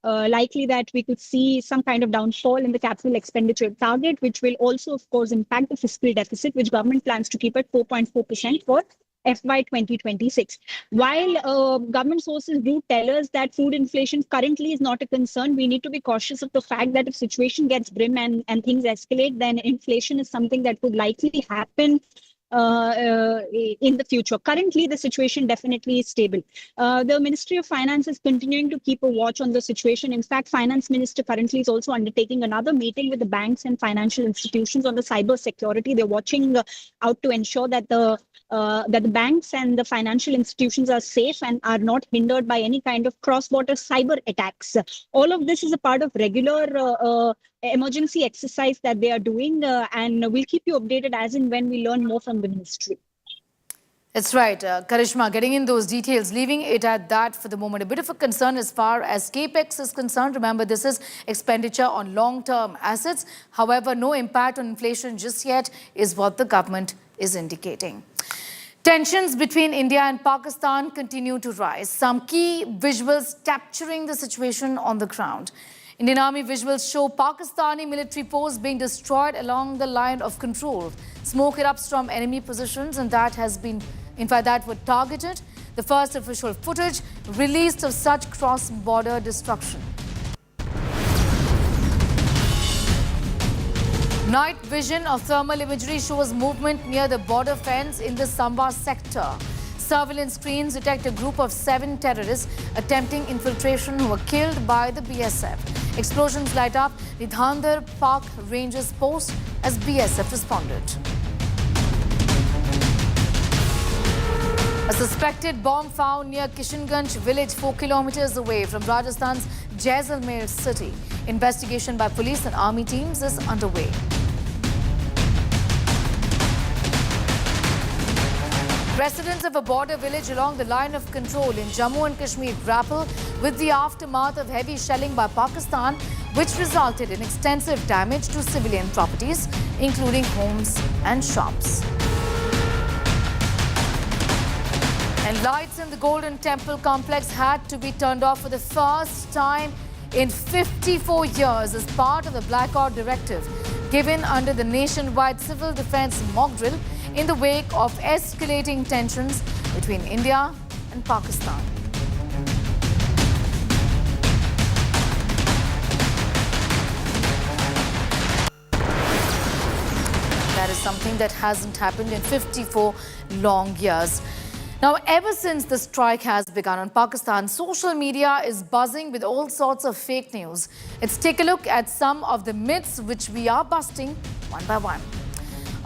likely that we could see some kind of downfall in the capital expenditure target, which will also, of course, impact the fiscal deficit, which government plans to keep at 4.4% for FY 2026. While government sources do tell us that food inflation currently is not a concern, we need to be cautious of the fact that if situation gets grim and things escalate, then inflation is something that would likely happen in the future. Currently, the situation definitely is stable. The Ministry of Finance is continuing to keep a watch on the situation. In fact, Finance Minister currently is also undertaking another meeting with the banks and financial institutions on the cyber security. They're watching out to ensure that the banks and the financial institutions are safe and are not hindered by any kind of cross-border cyber attacks. All of this is a part of regular emergency exercise that they are doing, and we'll keep you updated as and when we learn more from the ministry. That's right, Karishma, getting in those details, leaving it at that for the moment. A bit of a concern as far as capex is concerned. Remember, this is expenditure on long-term assets. However, no impact on inflation just yet is what the government is indicating. Tensions between India and Pakistan continue to rise. Some key visuals capturing the situation on the ground. Indian Army visuals show Pakistani military posts being destroyed along the line of control. Smoke erupts from enemy positions, and that were targeted. The first official footage released of such cross-border destruction. Night vision of thermal imagery shows movement near the border fence in the Samba sector. Surveillance screens detect a group of 7 terrorists attempting infiltration who were killed by the BSF. Explosions light up the India-Pak Rangers post as BSF responded. A suspected bomb found near Kishanganj village 4 kilometers away from Rajasthan's Jaisalmer city. Investigation by police and army teams is underway. Residents of a border village along the line of control in Jammu and Kashmir grapple with the aftermath of heavy shelling by Pakistan, which resulted in extensive damage to civilian properties, including homes and shops. And lights in the Golden Temple complex had to be turned off for the first time in 54 years as part of the blackout directive given under the nationwide civil defense mock drill in the wake of escalating tensions between India and Pakistan. That is something that hasn't happened in 54 long years. Now, ever since the strike has begun on Pakistan, social media is buzzing with all sorts of fake news. Let's take a look at some of the myths which we are busting one by one.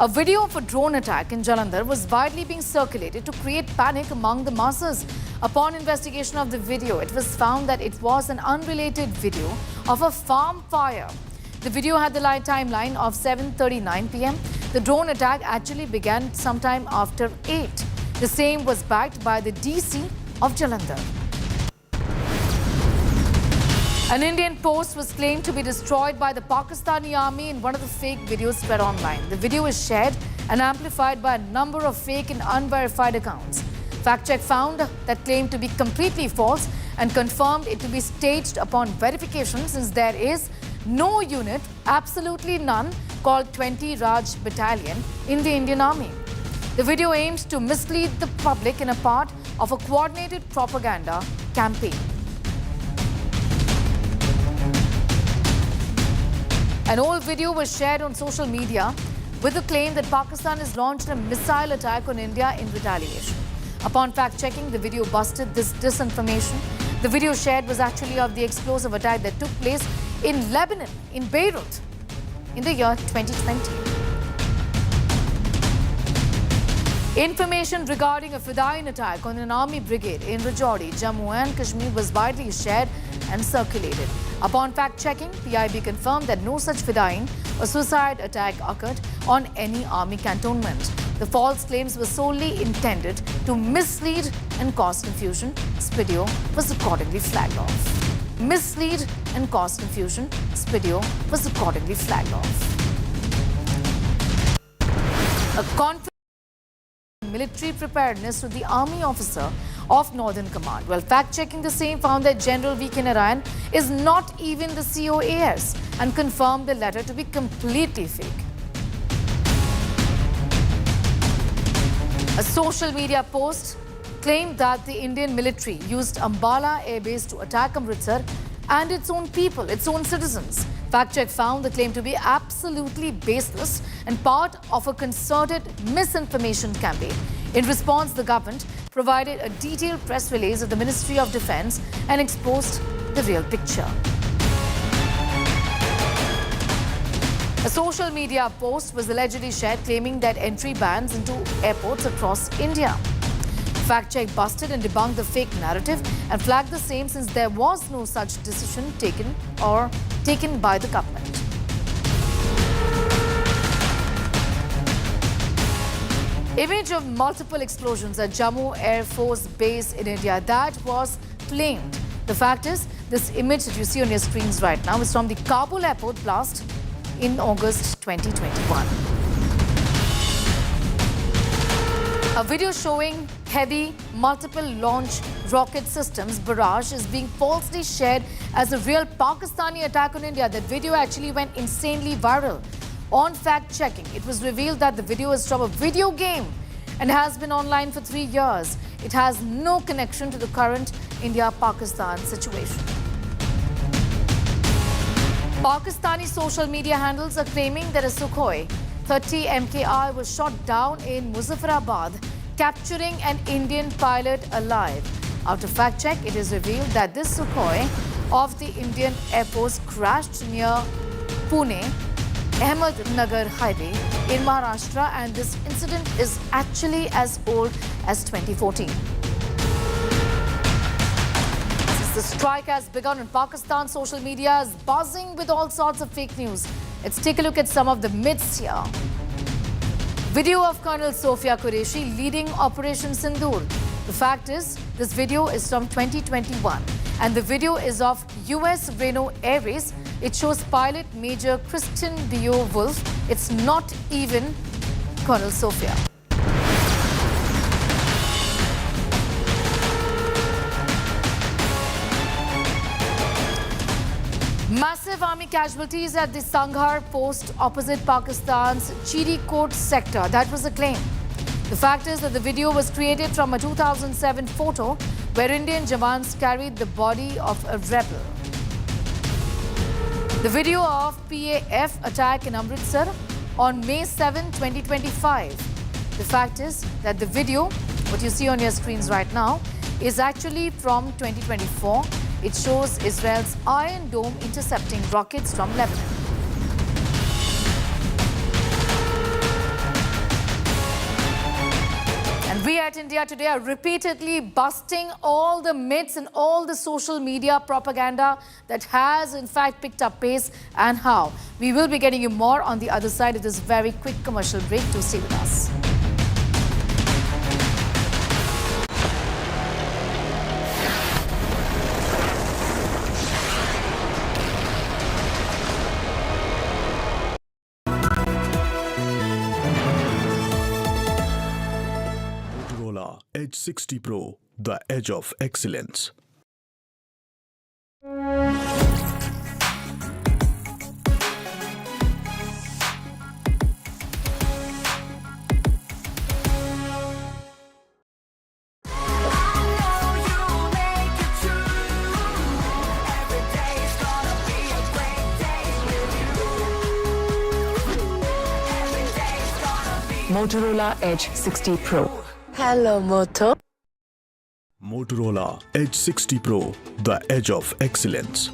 A video of a drone attack in Jalandhar was widely being circulated to create panic among the masses. Upon investigation of the video, it was found that it was an unrelated video of a farm fire. The video had the live timeline of 7:39 p.m. The drone attack actually began sometime after 8. The same was backed by the DC of Jalandhar. An Indian post was claimed to be destroyed by the Pakistani army in one of the fake videos spread online. The video is shared and amplified by a number of fake and unverified accounts. Fact check found that claim to be completely false and confirmed it to be staged upon verification, since there is no unit, absolutely none, called 20 Raj Battalion in the Indian Army. The video aims to mislead the public in a part of a coordinated propaganda campaign. An old video was shared on social media with the claim that Pakistan has launched a missile attack on India in retaliation. Upon fact-checking, the video busted this disinformation. The video shared was actually of the explosive attack that took place in Lebanon, in Beirut, in the year 2020. Information regarding a Fedayeen attack on an army brigade in Rajouri, Jammu and Kashmir was widely shared and circulated. Upon fact-checking, PIB confirmed that no such Fedayeen or suicide attack occurred on any army cantonment. The false claims were solely intended to mislead and cause confusion. This video was accordingly flagged off. Mislead and cause confusion. This video was accordingly flagged off. A confident military preparedness to the army officer of Northern Command. Well, fact-checking the same found that General V.K. Narayan is not even the COAS and confirmed the letter to be completely fake. A social media post claimed that the Indian military used Ambala Air Base to attack Amritsar and its own people, its own citizens. Fact-check found the claim to be absolutely baseless and part of a concerted misinformation campaign. In response, the government provided a detailed press release of the Ministry of Defence and exposed the real picture. A social media post was allegedly shared claiming that entry bans into airports across India. Fact-check busted and debunked the fake narrative and flagged the same, since there was no such decision taken by the government. Image of multiple explosions at Jammu Air Force Base in India, that was claimed. The fact is, this image that you see on your screens right now is from the Kabul airport blast in August 2021. A video showing heavy multiple launch rocket systems barrage is being falsely shared as a real Pakistani attack on India. That video actually went insanely viral. On fact-checking, it was revealed that the video is from a video game and has been online for 3 years. It has no connection to the current India-Pakistan situation. Pakistani social media handles are claiming that a Sukhoi 30 MKI was shot down in Muzaffarabad, capturing an Indian pilot alive. After fact-check, it is revealed that this Sukhoi of the Indian Air Force crashed near Pune Ahmednagar highway in Maharashtra, and this incident is actually as old as 2014. Since the strike has begun in Pakistan, social media is buzzing with all sorts of fake news. Let's take a look at some of the myths here. Video of Colonel Sofia Qureshi leading Operation Sindoor. The fact is, this video is from 2021 and the video is of US Reno Airways. It shows pilot Major Christian Beowulf. It's not even Colonel Sofia. Massive army casualties at the Sanghar post opposite Pakistan's Chirikot sector. That was a claim. The fact is that the video was created from a 2007 photo where Indian jawans carried the body of a rebel. The video of PAF attack in Amritsar on May 7, 2025. The fact is that the video, what you see on your screens right now, is actually from 2024. It shows Israel's Iron Dome intercepting rockets from Lebanon. We at India Today are repeatedly busting all the myths and all the social media propaganda that has in fact picked up pace and how. We will be getting you more on the other side of this very quick commercial break. Do stay with us. Edge 60 Pro, the edge of excellence. Motorola Edge 60 Pro. Hello, Moto. Motorola Edge 60 Pro, the edge of excellence.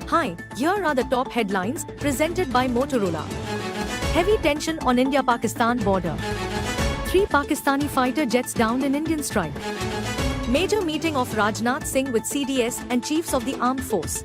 Hi, here are the top headlines presented by Motorola. Heavy tension on India-Pakistan border. 3 Pakistani fighter jets downed in Indian strike. Major meeting of Rajnath Singh with CDS and chiefs of the armed force.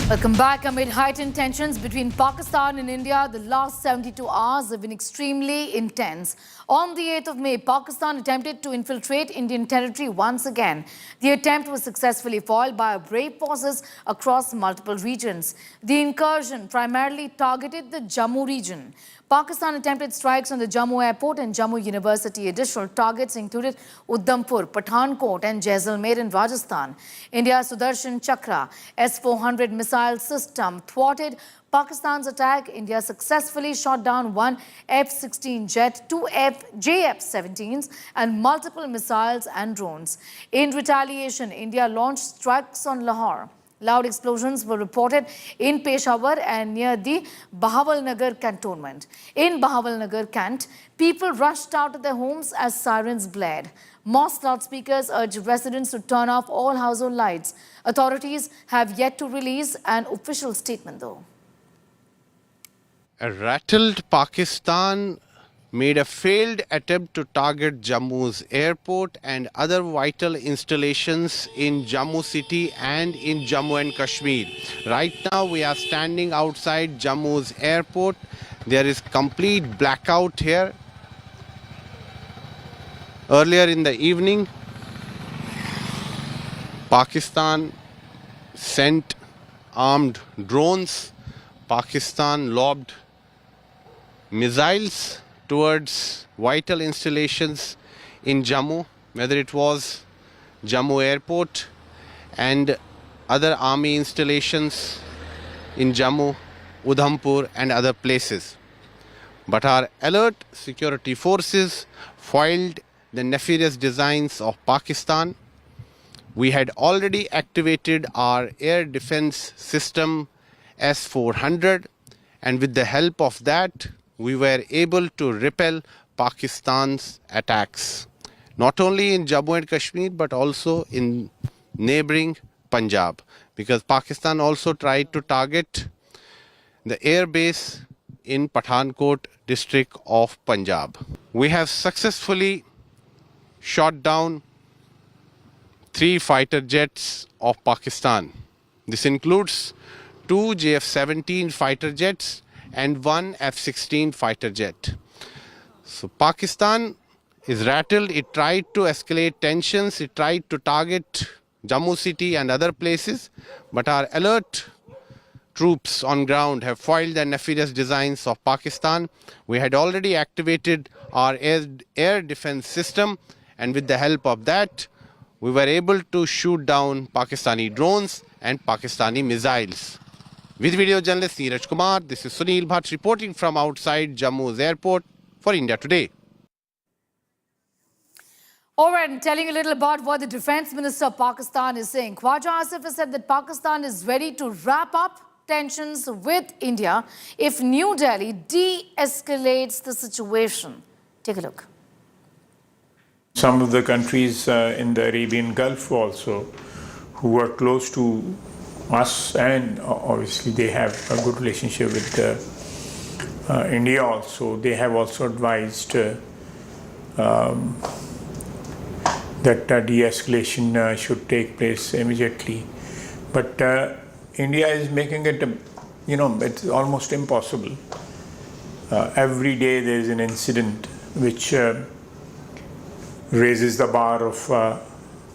Welcome back. Amid heightened tensions between Pakistan and India, the last 72 hours have been extremely intense. On the 8th of May, Pakistan attempted to infiltrate Indian territory once again. The attempt was successfully foiled by brave forces across multiple regions. The incursion primarily targeted the Jammu region. Pakistan attempted strikes on the Jammu airport and Jammu University. Additional targets included Udhampur, Pathankot and Jaisalmer in Rajasthan. India's Sudarshan Chakra S-400 missile system thwarted Pakistan's attack. India successfully shot down 1 F-16 jet, 2 JF-17s and multiple missiles and drones. In retaliation, India launched strikes on Lahore. Loud explosions were reported in Peshawar and near the Bahawalnagar cantonment. In Bahawalnagar Cant, people rushed out of their homes as sirens blared. Mosque loudspeakers urged residents to turn off all household lights. Authorities have yet to release an official statement though. A rattled Pakistan made a failed attempt to target Jammu's airport and other vital installations in Jammu city and in Jammu and Kashmir. Right now we are standing outside Jammu's airport. There is complete blackout here. Earlier in the evening, Pakistan sent armed drones. Pakistan lobbed missiles towards vital installations in Jammu, whether it was Jammu airport and other army installations in Jammu, Udhampur and other places. But our alert security forces foiled the nefarious designs of Pakistan. We had already activated our air defense system S-400, and with the help of that we were able to repel Pakistan's attacks, not only in Jammu and Kashmir but also in neighboring Punjab, because Pakistan also tried to target the air base in Pathankot district of Punjab. We have successfully shot down 3 fighter jets of Pakistan. This includes 2 JF-17 fighter jets and 1 F-16 fighter jet. So Pakistan is rattled. It tried to escalate tensions. It tried to target Jammu city and other places. But our alert troops on ground have foiled the nefarious designs of Pakistan. We had already activated our air defense system, and with the help of that, we were able to shoot down Pakistani drones and Pakistani missiles. With video journalist Neeraj Kumar, this is Sunil Bhatt reporting from outside Jammu's airport for India Today. All right, and telling you a little about what the Defence Minister of Pakistan is saying. Khwaja Asif has said that Pakistan is ready to wrap up tensions with India if New Delhi de-escalates the situation. Take a look. some of the countries in the Arabian Gulf also, who are close to us, and obviously they have a good relationship with India also. They have also advised that de-escalation should take place immediately. But India is making it, it's almost impossible. Every day there is an incident which raises the bar of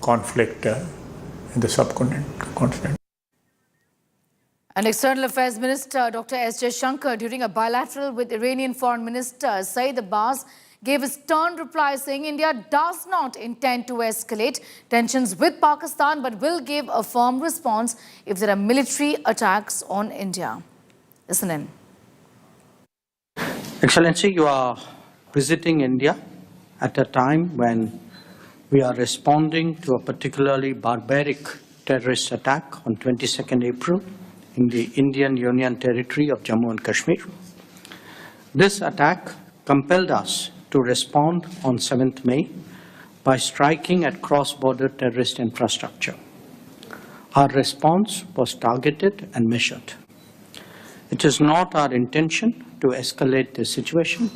conflict in the subcontinent. And External Affairs Minister Dr. S. Jaishankar, during a bilateral with Iranian Foreign Minister Saeed Abbas, gave a stern reply saying India does not intend to escalate tensions with Pakistan but will give a firm response if there are military attacks on India. Listen in. Excellency, you are visiting India at a time when we are responding to a particularly barbaric terrorist attack on 22nd April in the Indian Union territory of Jammu and Kashmir. This attack compelled us to respond on 7th May by striking at cross-border terrorist infrastructure. Our response was targeted and measured. It is not our intention to escalate the situation.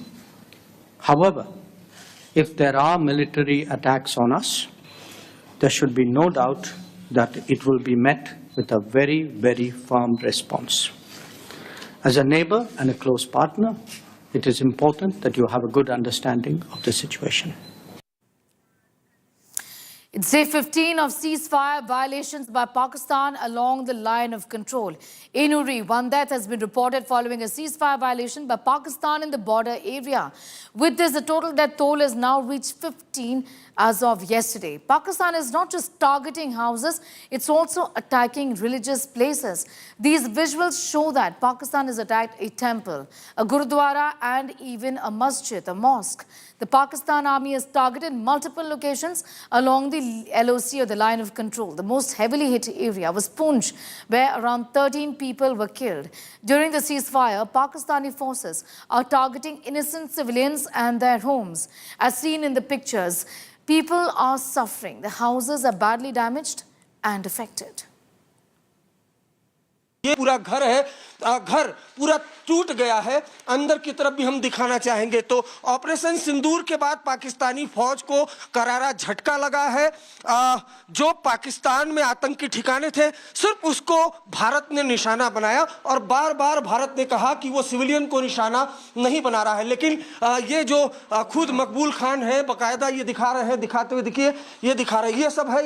However, if there are military attacks on us, there should be no doubt that it will be met with a very, very firm response. As a neighbor and a close partner, it is important that you have a good understanding of the situation. It's day 15 of ceasefire violations by Pakistan along the line of control. In Uri, one death has been reported following a ceasefire violation by Pakistan in the border area. With this, the total death toll has now reached 15 as of yesterday. Pakistan is not just targeting houses, it's also attacking religious places. These visuals show that Pakistan has attacked a temple, a gurudwara, and even a masjid, a mosque. The Pakistan army has targeted multiple locations along the LOC, or the line of control. The most heavily hit area was Poonch, where around 13 people were killed. During the ceasefire, Pakistani forces are targeting innocent civilians and their homes. As seen in the pictures, people are suffering. The houses are badly damaged and affected. ये पूरा घर है, घर पूरा टूट गया है। अंदर की तरफ भी हम दिखाना चाहेंगे तो ऑपरेशन सिंदूर के बाद पाकिस्तानी फौज को करारा झटका लगा है। जो पाकिस्तान में आतंकी ठिकाने थे, सिर्फ उसको भारत ने निशाना बनाया और बार-बार भारत ने कहा कि वो सिविलियन को निशाना नहीं बना रहा है। लेकिन ये जो खुद मकबूल खान है, बाकायदा ये दिखा रहे हैं, दिखाते हुए देखिए, ये दिखा रहे हैं, ये सब है,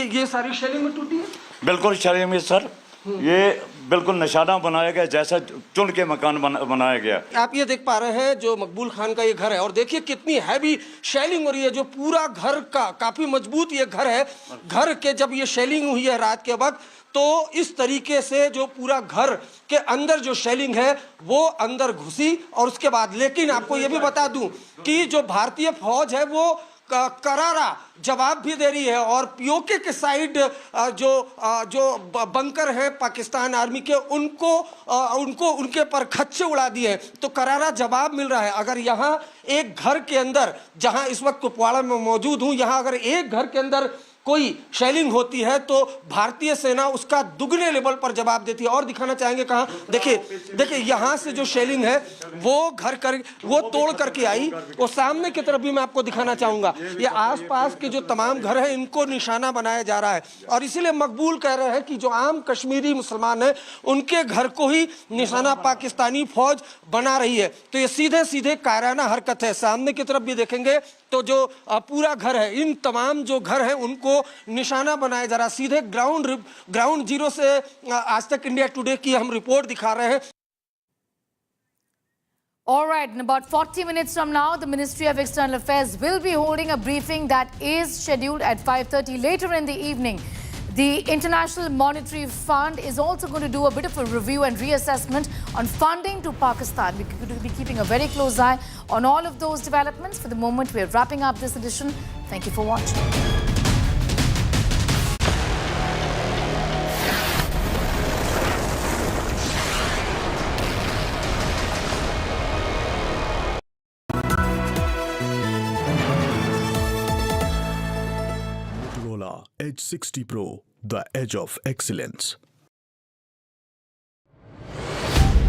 ये सारी शेलिंग में टूटी है। बिल्कुल शेलिंग में सर, ये बिल्कुल निशाना बनाया गया, जैसा चुन के मकान बनाया गया। आप ये देख पा रहे हैं जो मकबूल खान का ये घर है और देखिए कितनी हैवी शेलिंग हो रही है। जो पूरा घर का काफी मजबूत ये घर है। घर के जब ये शेलिंग हुई है रात के वक्त, तो इस तरीके से जो पूरा घर के अंदर जो शेलिंग है वो अंदर घुसी। और उसके बाद लेकिन आपको ये भी बता दूं कि जो भारतीय फौज है वो करारा जवाब भी दे रही है और पीओके के साइड जो बंकर हैं पाकिस्तान आर्मी के, उनके पर खच्चे उड़ा दिए हैं। तो करारा जवाब मिल रहा है। अगर यहाँ एक घर के अंदर, जहाँ इस वक्त कुपवाड़ा में मौजूद हूँ, यहाँ अगर एक घर के अंदर कोई शेलिंग होती है तो भारतीय सेना उसका दुगने लेवल पर जवाब देती है। और दिखाना चाहेंगे कहाँ, देखिए यहाँ से जो शेलिंग है वो तोड़ करके आई। वो सामने की तरफ भी मैं आपको दिखाना चाहूंगा। ये आसपास के जो तमाम घर हैं इनको निशाना बनाया जा रहा है और इसीलिए मकबूल कह रहे हैं कि जो आम कश्मीरी मुसलमान हैं उनके घर को ही निशाना पाकिस्तानी फौज बना रही है। तो ये सीधे सीधे कायराना हरकत है। सामने की तरफ भी देखेंगे तो जो पूरा घर है, इन तमाम जो घर हैं उनको निशाना बनाया जा रहा। सीधे ग्राउंड जीरो से आज तक इंडिया टुडे की हम रिपोर्ट दिखा रहे हैं। All right, in about 40 minutes from now, the Ministry of External Affairs will be holding a briefing that is scheduled at 5:30 later in the evening. The International Monetary Fund is also going to do a bit of a review and reassessment on funding to Pakistan. We're going to be keeping a very close eye on all of those developments. For the moment, we're wrapping up this edition. Thank you for watching. Edge 60 Pro, the edge of excellence.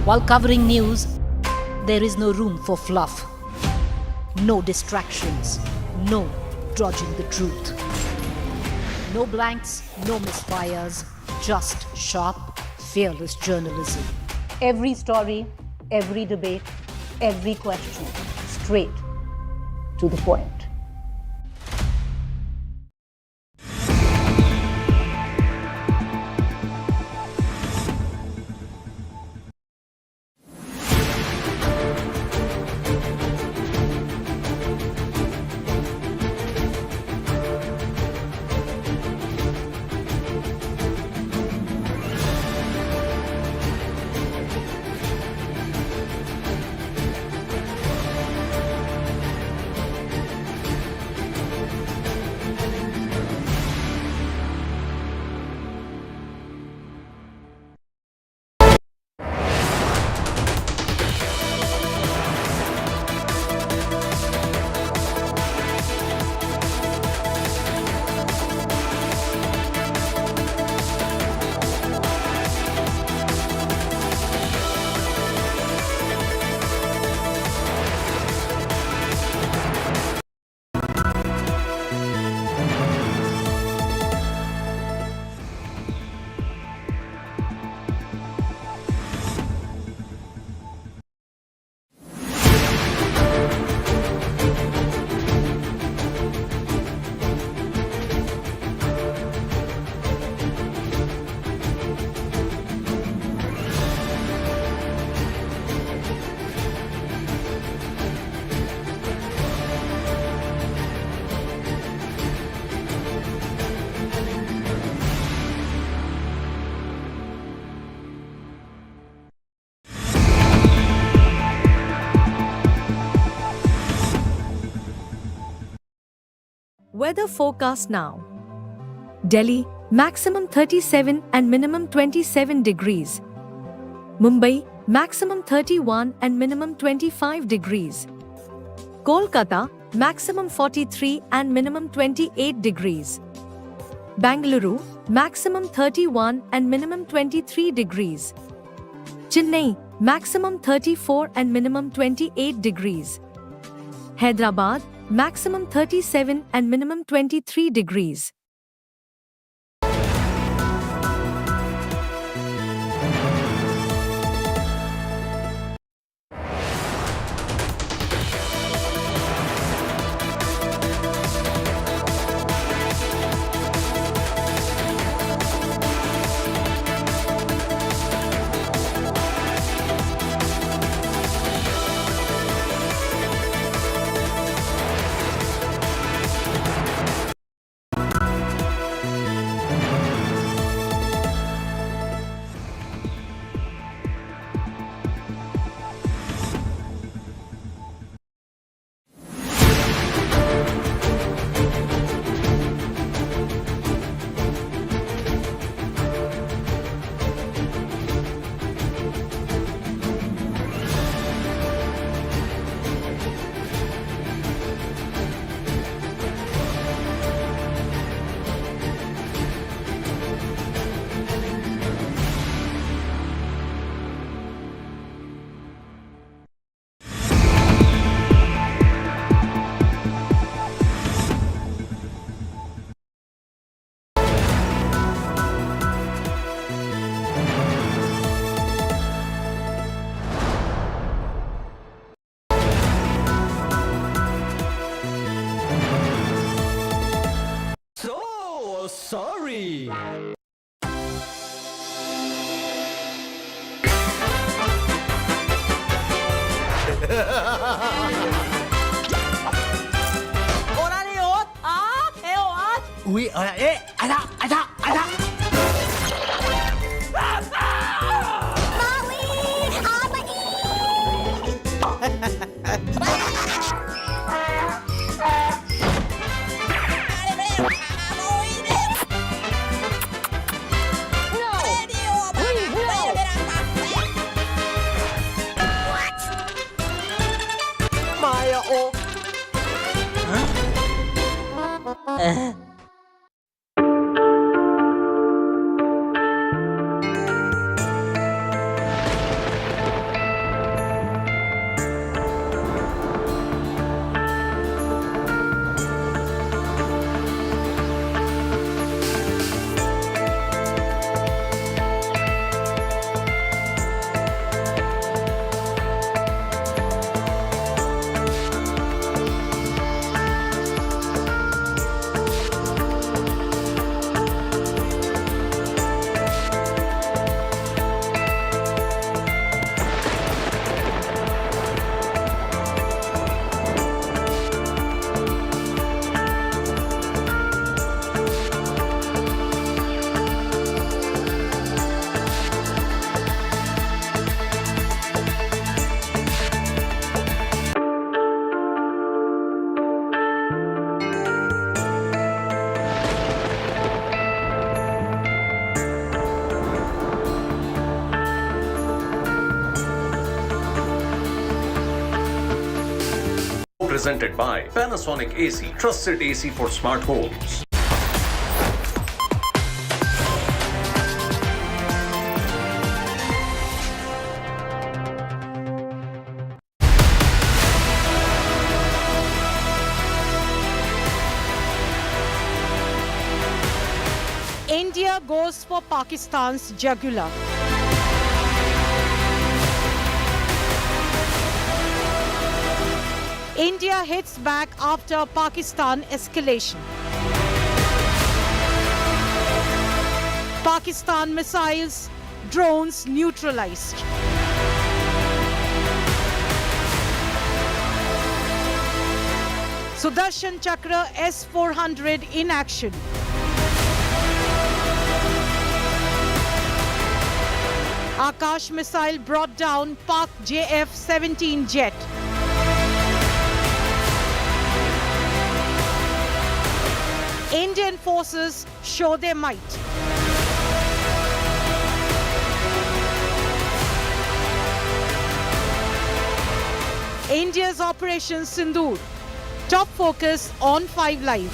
While covering news, there is no room for fluff. No distractions. No dodging the truth. No blanks, no misfires. Just sharp, fearless journalism. Every story, every debate, every question, straight to the point. Weather forecast now. Delhi, maximum 37 and minimum 27 degrees. Mumbai, maximum 31 and minimum 25 degrees. Kolkata, maximum 43 and minimum 28 degrees. Bangalore, maximum 31 and minimum 23 degrees. Chennai, maximum 34 and minimum 28 degrees. Hyderabad, maximum 37 and minimum 23 degrees. Sorry. Ui, ada. presented by Panasonic AC, trusted AC for smart homes. India goes for Pakistan's jugular. India hits back after Pakistan escalation. Pakistan missiles, drones neutralized. Sudarshan Chakra S-400 in action. Akash missile brought down Pak JF-17 jet. Indian forces show their might. India's Operation Sindoor. Top focus on 5 Live.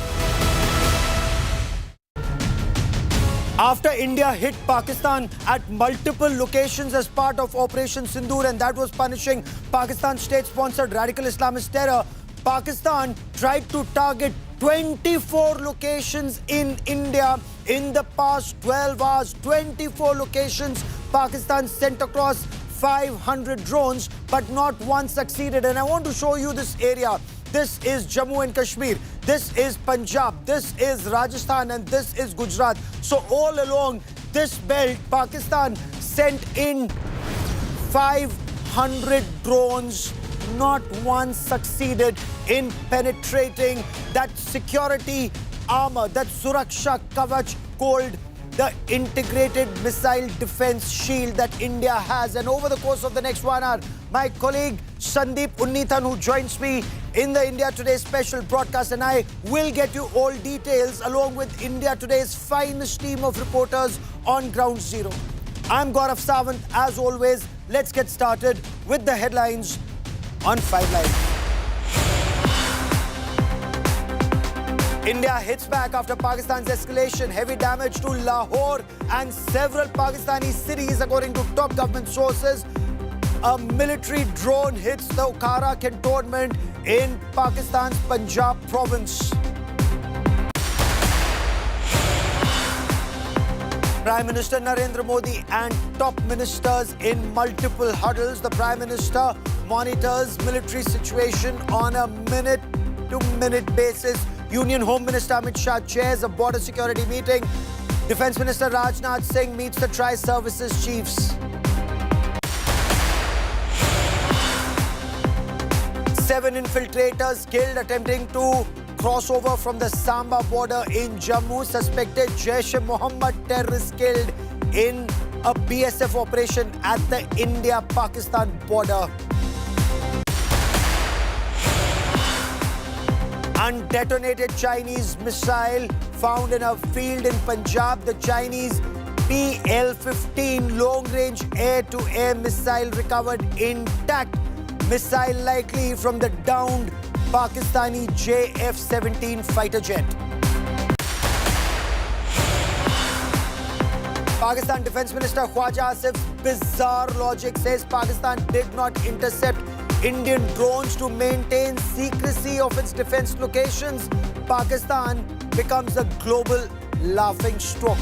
After India hit Pakistan at multiple locations as part of Operation Sindoor, and that was punishing Pakistan's state-sponsored radical Islamist terror, Pakistan tried to target 24 locations in India in the past 12 hours. 24 locations. Pakistan sent across 500 drones, but not one succeeded. And I want to show you this area. This is Jammu and Kashmir. This is Punjab. This is Rajasthan. And this is Gujarat. So all along this belt, Pakistan sent in 500 drones. Not one succeeded in penetrating that security armor, that Suraksha Kavach called the integrated missile defense shield that India has. And over the course of the next 1 hour, my colleague Sandeep Unnithan, who joins me in the India Today special broadcast, and I will get you all details along with India Today's finest team of reporters on Ground Zero. I'm Gaurav Sawant. As always, let's get started with the headlines on 5 Live. India hits back after Pakistan's escalation. Heavy damage to Lahore and several Pakistani cities, according to top government sources. A military drone hits the Okhara cantonment in Pakistan's Punjab province. Prime Minister Narendra Modi and top ministers in multiple huddles. The Prime Minister monitors military situation on a minute-to-minute basis. Union Home Minister Amit Shah chairs a border security meeting. Defence Minister Rajnath Singh meets the tri-services chiefs. 7 infiltrators killed attempting to cross over from the Samba border in Jammu. Suspected Jaish-e-Mohammed terrorists killed in a BSF operation at the India-Pakistan border. Undetonated Chinese missile found in a field in Punjab. The Chinese PL-15 long-range air-to-air missile recovered intact. Missile likely from the downed Pakistani JF-17 fighter jet. Pakistan Defence Minister Khwaja Asif's bizarre logic says Pakistan did not intercept Indian drones to maintain secrecy of its defense locations. Pakistan becomes a global laughing stock.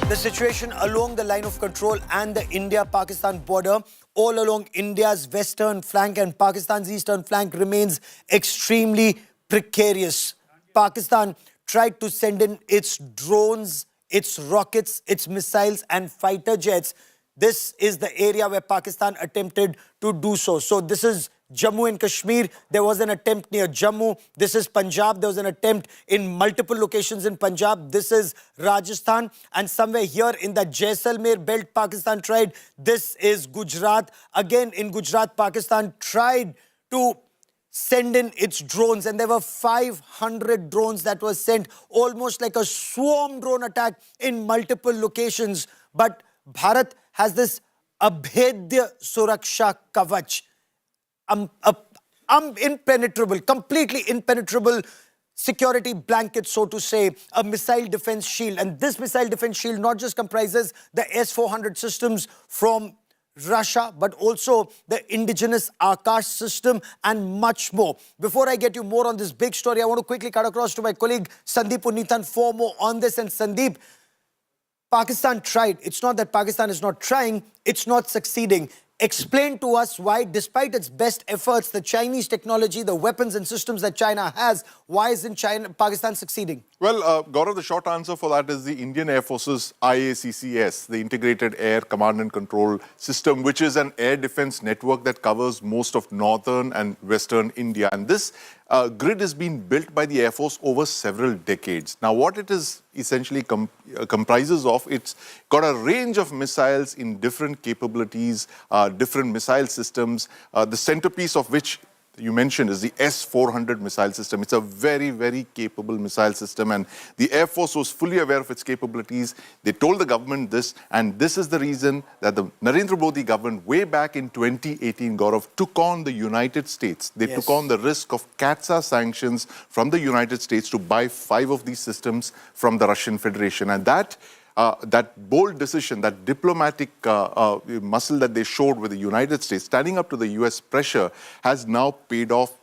The situation along the line of control and the India-Pakistan border, all along India's western flank and Pakistan's eastern flank, remains extremely precarious. Pakistan tried to send in its drones, its rockets, its missiles and fighter jets. This is the area where Pakistan attempted to do so. So this is Jammu and Kashmir. There was an attempt near Jammu. This is Punjab. There was an attempt in multiple locations in Punjab. This is Rajasthan. And somewhere here in the Jaisalmer belt, Pakistan tried. This is Gujarat. Again, in Gujarat, Pakistan tried to send in its drones, and there were 500 drones that were sent, almost like a swarm drone attack in multiple locations. But Bharat has this Abhedya Suraksha Kavach, impenetrable, completely impenetrable security blanket, so to say, a missile defense shield. And this missile defense shield not just comprises the S-400 systems from Russia, but also the indigenous Akash system and much more. Before I get you more on this big story, I want to quickly cut across to my colleague Sandeep Unnithan for more on this. And Sandeep, Pakistan tried. It's not that Pakistan is not trying, it's not succeeding. Explain to us why, despite its best efforts, the Chinese technology, the weapons and systems that China has, why isn't Pakistan succeeding? Well, Gaurav, the short answer for that is the Indian Air Force's IACCS, the Integrated Air Command and Control System, which is an air defense network that covers most of northern and western India. And this grid has been built by the Air Force over several decades. Now, what it is essentially comprises of, it's got a range of missiles in different capabilities, different missile systems, the centerpiece of which you mentioned is the S-400 missile system. It's a very, very capable missile system, and the Air Force was fully aware of its capabilities. They told the government this, and this is the reason that the Narendra Modi government, way back in 2018, Gaurav, took on the United States. They took on the risk of CATSA sanctions from the United States to buy 5 of these systems from the Russian Federation. And that bold decision, that diplomatic muscle that they showed with the United States, standing up to the US pressure, has now paid off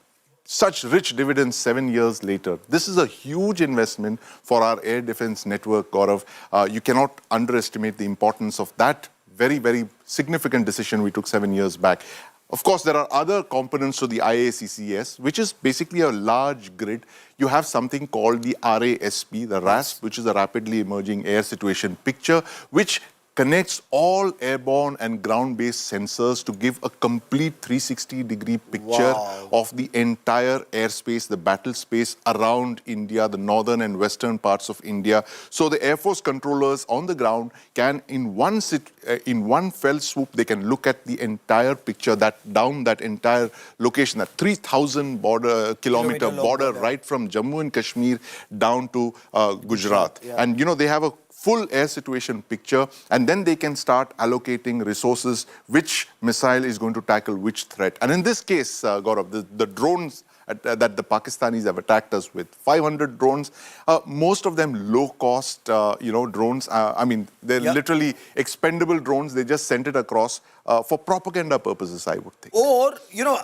such rich dividends 7 years later. This is a huge investment for our air defense network, Gaurav. You cannot underestimate the importance of that very, very significant decision we took 7 years back. Of course, there are other components to the IACCS, which is basically a large grid. You have something called the RASP, the RASP, which is a rapidly emerging air situation picture, which connects all airborne and ground-based sensors to give a complete 360-degree picture of the entire airspace, the battle space around India, the northern and western parts of India. So the Air Force controllers on the ground can, in one fell swoop, they can look at the entire picture, down that entire location, that 3,000 kilometer border, right from Jammu and Kashmir down to Gujarat. And you know, they have a full air situation picture, and then they can start allocating resources, which missile is going to tackle which threat. And in this case, Gaurav, the drones that the Pakistanis have attacked us with, 500 drones, most of them low-cost, drones. I mean, they're literally expendable drones. They just sent it across for propaganda purposes, I would think. Or, you know,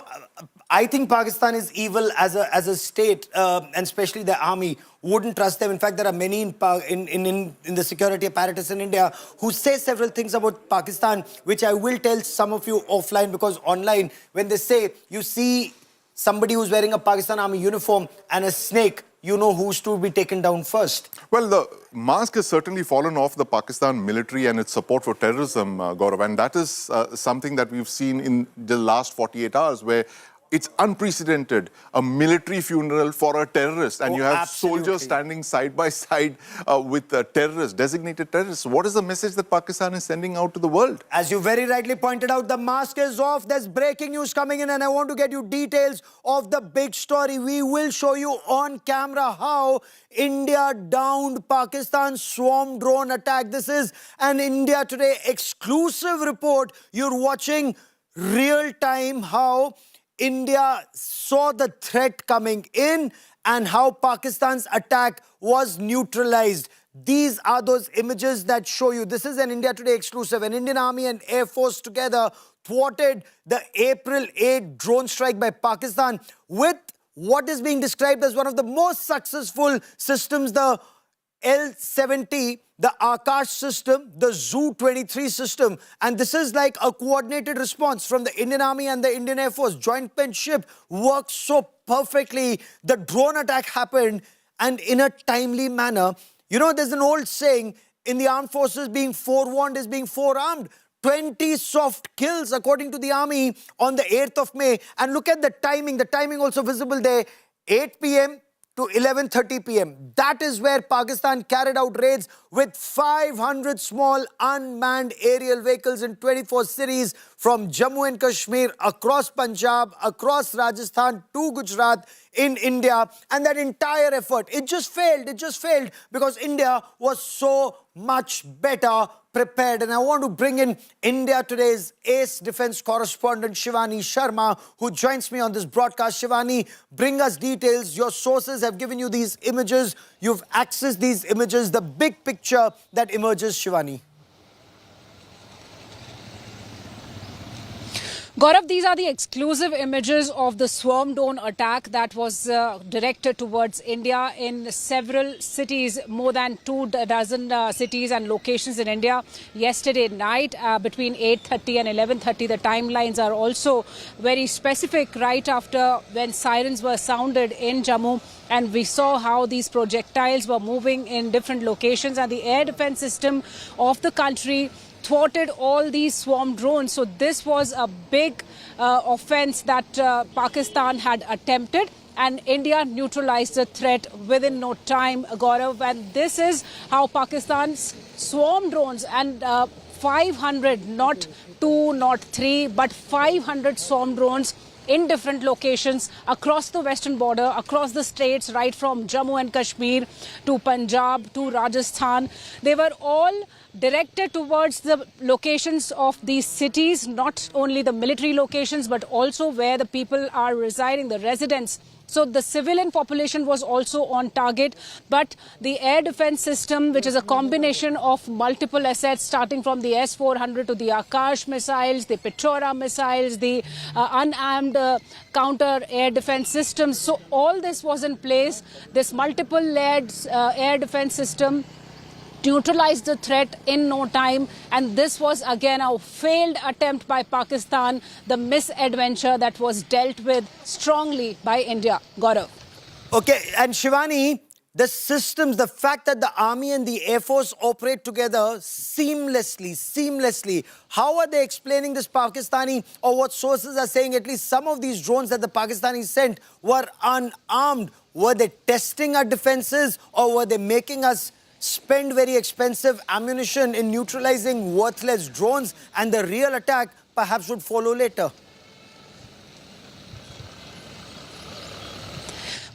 I think Pakistan is evil as a state, and especially the army wouldn't trust them. In fact, there are many in the security apparatus in India who say several things about Pakistan, which I will tell some of you offline, because online, when they say you see somebody who's wearing a Pakistan army uniform and a snake, you know who's to be taken down first. Well, the mask has certainly fallen off the Pakistan military and its support for terrorism, Gaurav, and that is something that we've seen in the last 48 hours, where it's unprecedented, a military funeral for a terrorist, and you have soldiers standing side by side with terrorists, designated terrorists. What is the message that Pakistan is sending out to the world? As you very rightly pointed out, the mask is off. There's breaking news coming in, and I want to get you details of the big story. We will show you on camera how India downed Pakistan's swarm drone attack. This is an India Today exclusive report. You're watching real time how India saw the threat coming in and how Pakistan's attack was neutralized. These are those images that show you. This is an India Today exclusive. An Indian Army and Air Force together thwarted the April 8 drone strike by Pakistan with what is being described as one of the most successful systems, the L-70, the Akash system, the Zu-23 system. And this is like a coordinated response from the Indian Army and the Indian Air Force. Jointmanship works so perfectly. The drone attack happened, and in a timely manner. You know, there's an old saying, in the armed forces, being forewarned is being forearmed. 20 soft kills, according to the army, on the 8th of May. And look at the timing also visible there. 8 p.m., to 11:30 p.m. That is where Pakistan carried out raids with 500 small unmanned aerial vehicles in 24 cities from Jammu and Kashmir, across Punjab, across Rajasthan to Gujarat in India. And that entire effort, it just failed. It just failed because India was so much better prepared. And I want to bring in India Today's ace defense correspondent Shivani Sharma, who joins me on this broadcast. Shivani, bring us details. Your sources have given you these images. You've accessed these images. The big picture that emerges, Shivani. Gaurav, these are the exclusive images of the swarm drone attack that was directed towards India in several cities, more than 24 cities and locations in India yesterday night between 8:30 and 11:30. The timelines are also very specific, right after when sirens were sounded in Jammu. And we saw how these projectiles were moving in different locations, and the air defense system of the country thwarted all these swarm drones. So this was a big offense that Pakistan had attempted, and India neutralized the threat within no time, Gaurav. And this is how Pakistan's swarm drones, and 500, not 2, not 3, but 500 swarm drones in different locations across the western border, across the states, right from Jammu and Kashmir to Punjab to Rajasthan. They were all directed towards the locations of these cities, not only the military locations, but also where the people are residing, the residents. So the civilian population was also on target, but the air defense system, which is a combination of multiple assets, starting from the S-400 to the Akash missiles, the Pura missiles, the unarmed counter air defense systems. So all this was in place. This multiple layered air defense system neutralized the threat in no time, and this was again a failed attempt by Pakistan, the misadventure that was dealt with strongly by India. Gaurav. Okay, and Shivani, the systems, the fact that the army and the air force operate together seamlessly, how are they explaining this Pakistani, or what sources are saying at least some of these drones that the Pakistanis sent were unarmed? Were they testing our defenses, or were they making us spend very expensive ammunition in neutralizing worthless drones, and the real attack perhaps would follow later?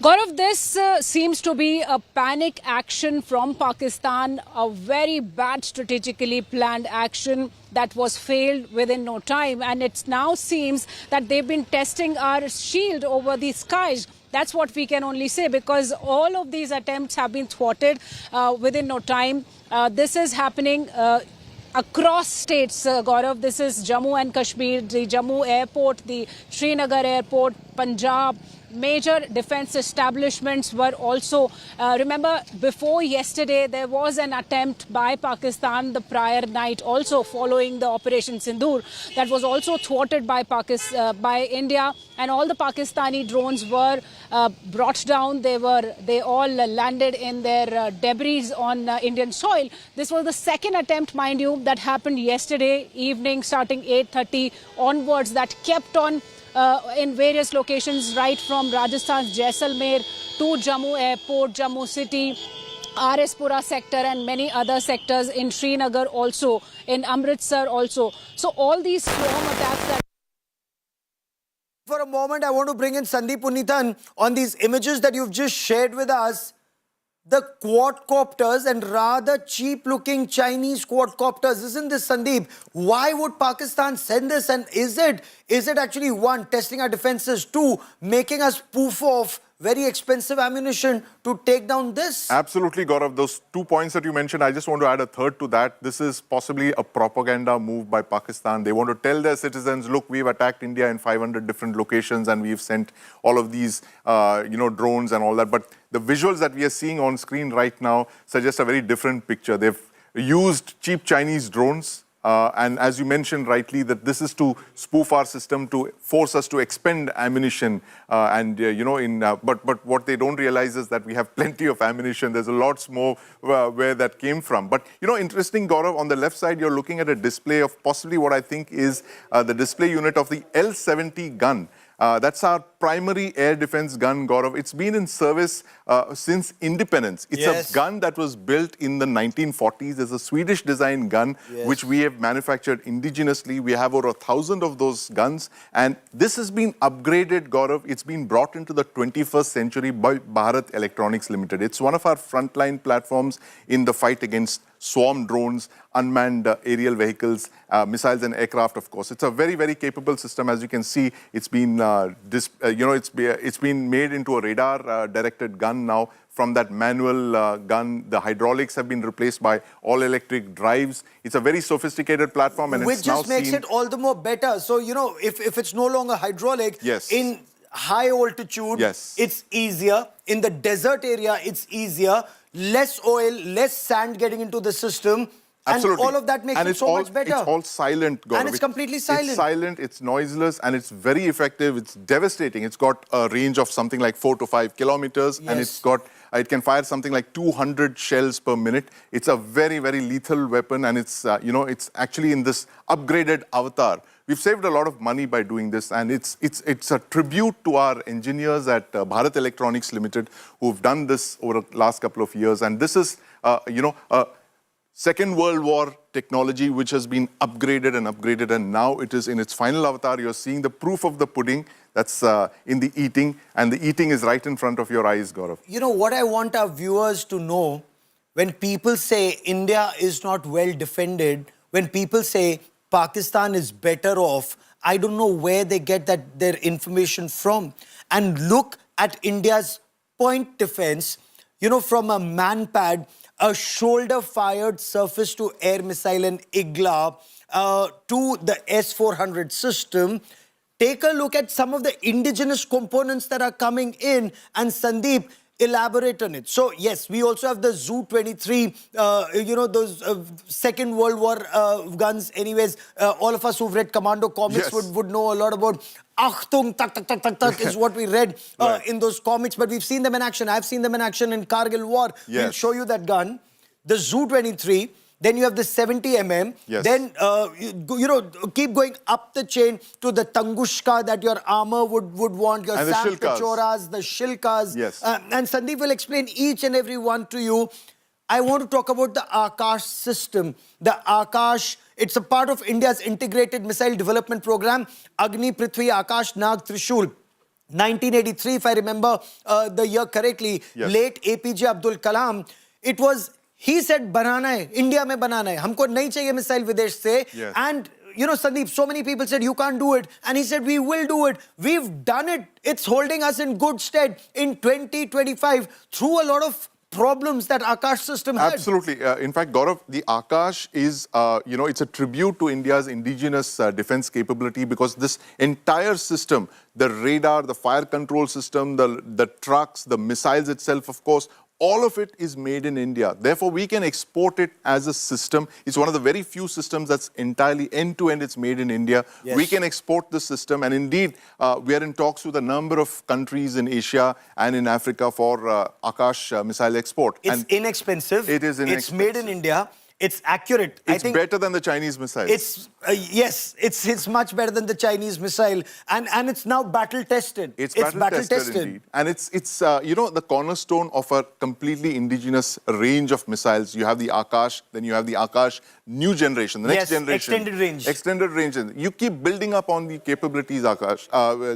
Gaurav, this seems to be a panic action from Pakistan, a very bad strategically planned action that was failed within no time. And it now seems that they've been testing our shield over the skies. That's what we can only say, because all of these attempts have been thwarted within no time. This is happening across states, Gaurav. This is Jammu and Kashmir, the Jammu airport, the Srinagar airport, Punjab. Major defense establishments were also, remember, before yesterday, there was an attempt by Pakistan the prior night, also following the Operation Sindoor, that was also thwarted by India, and all the Pakistani drones were brought down. They all landed in their debris on Indian soil. This was the second attempt, mind you, that happened yesterday evening, starting 8:30 onwards, that kept on in various locations, right from Rajasthan's Jaisalmer to Jammu airport, Jammu city, RS Pura sector, and many other sectors in Srinagar also, in Amritsar also. So all these swarm attacks that... For a moment, I want to bring in Sandeep Punithan on these images that you've just shared with us. The quadcopters, and rather cheap-looking Chinese quadcopters, isn't this, Sandeep? Why would Pakistan send this? And is it actually, one, testing our defenses, two, making us poof off very expensive ammunition to take down this? Absolutely, Gaurav. Those 2 points that you mentioned, I just want to add a third to that. This is possibly a propaganda move by Pakistan. They want to tell their citizens, look, we've attacked India in 500 different locations and we've sent all of these, drones and all that. But the visuals that we are seeing on screen right now suggest a very different picture. They've used cheap Chinese drones. And as you mentioned rightly, that this is to spoof our system, to force us to expend ammunition. But what they don't realize is that we have plenty of ammunition. There's a lots more where that came from. But, interesting, Gaurav, on the left side, you're looking at a display of possibly what I think is the display unit of the L-70 gun. That's our primary air defense gun, Gaurav. It's been in service since independence. It's a gun that was built in the 1940s. It's a Swedish design gun, which we have manufactured indigenously. We have over 1,000 of those guns. And this has been upgraded, Gaurav. It's been brought into the 21st century by Bharat Electronics Limited. It's one of our frontline platforms in the fight against swarm drones, unmanned aerial vehicles, missiles and aircraft, of course. It's a very, very capable system. As you can see, it's been, it's been made into a radar-directed gun now. From that manual gun, the hydraulics have been replaced by all-electric drives. It's a very sophisticated platform, and which it's now just makes it all the more better. So, you know, if it's no longer hydraulic, in high altitude, it's easier. In the desert area, it's easier. Less oil, less sand getting into the system. Absolutely. And all of that makes it so much better. It's all silent, Gaurav. And it's completely silent. It's silent, it's noiseless, and it's very effective. It's devastating. It's got a range of something like 4 to 5 kilometers, and it can fire something like 200 shells per minute. It's a very, very lethal weapon, and it's, it's actually in this upgraded avatar. We've saved a lot of money by doing this, and it's a tribute to our engineers at Bharat Electronics Limited who've done this over the last couple of years. And this is, a Second World War technology which has been upgraded, and now it is in its final avatar. You're seeing the proof of the pudding. That's in the eating, and the eating is right in front of your eyes, Gaurav. You know, what I want our viewers to know, when people say India is not well defended, when people say Pakistan is better off, I don't know where they get their information from. And look at India's point defense, you know, from a man-pad, a shoulder-fired surface-to-air missile, an IGLA, to the S-400 system. Take a look at some of the indigenous components that are coming in, and Sandeep, elaborate on it. So, yes, we also have the Zu-23, you know, those Second World War guns. Anyways, all of us who've read Commando comics would know a lot about Achtung, tak, tak, tak, tak, tak is what we read in those comics. But we've seen them in action. I've seen them in action in Kargil War. We'll show you that gun. The Zu-23. Then you have the 70mm. Then, you know, keep going up the chain to the Tungushka that your armor would want, your Sam Pechoras, the Shilkas. And Sandeep will explain each and every one to you. I want to talk about the Akash system. The Akash, it's a part of India's integrated missile development program. Agni, Prithvi, Akash, Nag, Trishul. 1983, if I remember the year correctly, late APJ Abdul Kalam. It was... He said, banana hai, India mein banana hai. Humko nahi chahiye missile videsh se. And, you know, Sandeep, so many people said, you can't do it. And he said, we will do it. We've done it. It's holding us in good stead in 2025 through a lot of problems that Akash system had. Absolutely. In fact, Gaurav, the Akash is, you know, it's a tribute to India's indigenous defense capability, because this entire system, the radar, the fire control system, the trucks, the missiles itself, of course, all of it is made in India. Therefore, we can export it as a system. It's one of the very few systems that's entirely end-to-end. It's made in India. We can export the system. And indeed, we are in talks with a number of countries in Asia and in Africa for Akash missile export. It's inexpensive. It is inexpensive. It's made in India. It's accurate. It's better than the Chinese missile. It's yes, it's much better than the Chinese missile, and it's now battle tested. It's battle tested indeed, and it's you know, the cornerstone of a completely indigenous range of missiles. You have the Akash, then you have the Akash new generation, the next generation, extended range. You keep building up on the capabilities, Akash,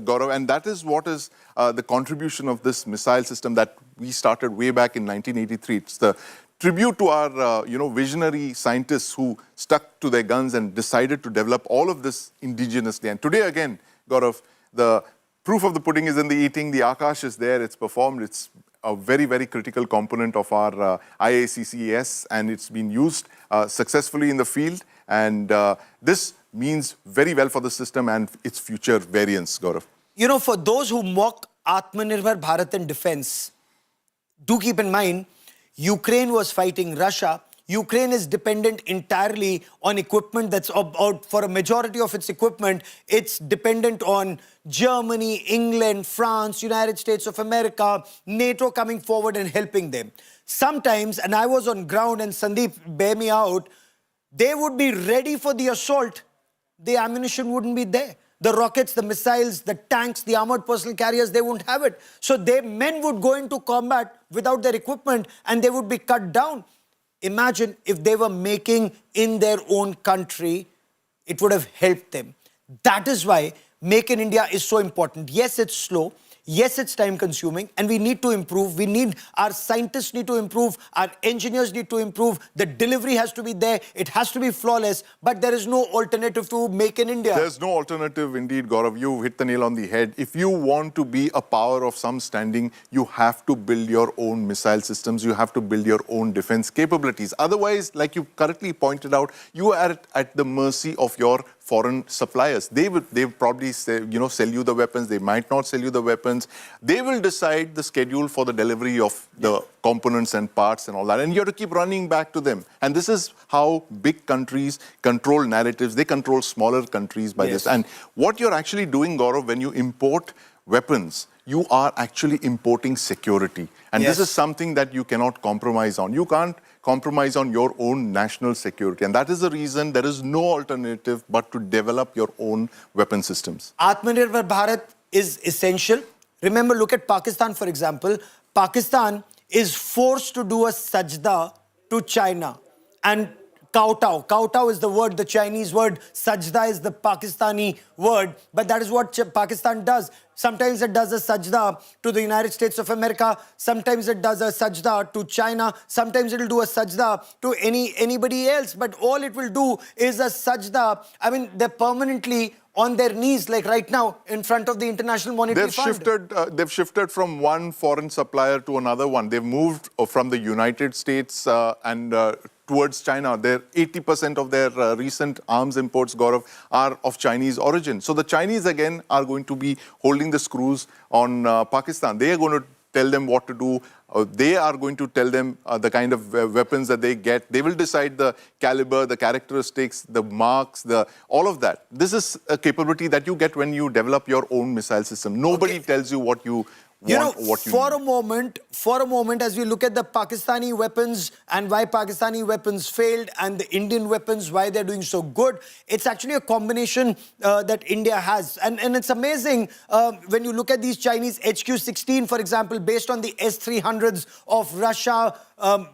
Gaurav, and that is what is the contribution of this missile system that we started way back in 1983. It's the tribute to our, you know, visionary scientists who stuck to their guns and decided to develop all of this indigenously. And today, again, Gaurav, the proof of the pudding is in the eating. The Akash is there. It's performed. It's a very, very critical component of our IACCS, and it's been used successfully in the field. And this means very well for the system and its future variants, Gaurav. You know, for those who mock Atmanirbhar Bharat and defense, do keep in mind, Ukraine was fighting Russia. Ukraine is dependent entirely on equipment that's out for a majority of its equipment. It's dependent on Germany, England, France, United States of America, NATO coming forward and helping them. Sometimes, and I was on ground, and Sandeep, bear me out, they would be ready for the assault. The ammunition wouldn't be there. the rockets, the missiles, the tanks, the armored personnel carriers, they wouldn't have it. So men would go into combat without their equipment and they would be cut down. Imagine if they were making in their own country, it would have helped them. That is why Make in India is so important. Yes, it's slow. Yes, it's time consuming and we need to improve. Our scientists need to improve. Our engineers need to improve. The delivery has to be there. It has to be flawless. But there is no alternative to Make in India. There's no alternative indeed, Gaurav. You hit the nail on the head. If you want to be a power of some standing, you have to build your own missile systems. You have to build your own defense capabilities. Otherwise, like you correctly pointed out, you are at the mercy of your foreign suppliers. They probably say, sell you the weapons. They might not sell you the weapons. They will decide the schedule for the delivery of the components and parts and all that. And you have to keep running back to them. And this is how big countries control narratives. They control smaller countries by this. And what you're actually doing, Gaurav, when you import weapons, you are actually importing security. And this is something that you cannot compromise on. You can't compromise on your own national security. And that is the reason there is no alternative but to develop your own weapon systems. Atmanirbhar Bharat is essential. Remember, look at Pakistan, for example. Pakistan is forced to do a sajda to China. And kowtow. Kowtow is the word, the Chinese word. Sajda is the Pakistani word. But that is what Pakistan does. Sometimes it does a sajda to the United States of America. Sometimes it does a sajda to China. Sometimes it will do a sajda to anybody else. But all it will do is a sajda. I mean, they're permanently on their knees, like right now, in front of the International Monetary Fund. They've shifted from one foreign supplier to another one. They've moved from the United States and towards China. 80% of their recent arms imports, Gaurav, are of Chinese origin. So the Chinese, again, are going to be holding the screws on Pakistan. They are going to tell them what to do. They are going to tell them the kind of weapons that they get. They will decide the caliber, the characteristics, the marks, all of that. This is a capability that you get when you develop your own missile system. Nobody tells you what you want, what you need. For a moment, as we look at the Pakistani weapons and why Pakistani weapons failed and the Indian weapons, why they're doing so good, it's actually a combination that India has. And it's amazing when you look at these Chinese HQ-16, for example, based on the S-300s of Russia,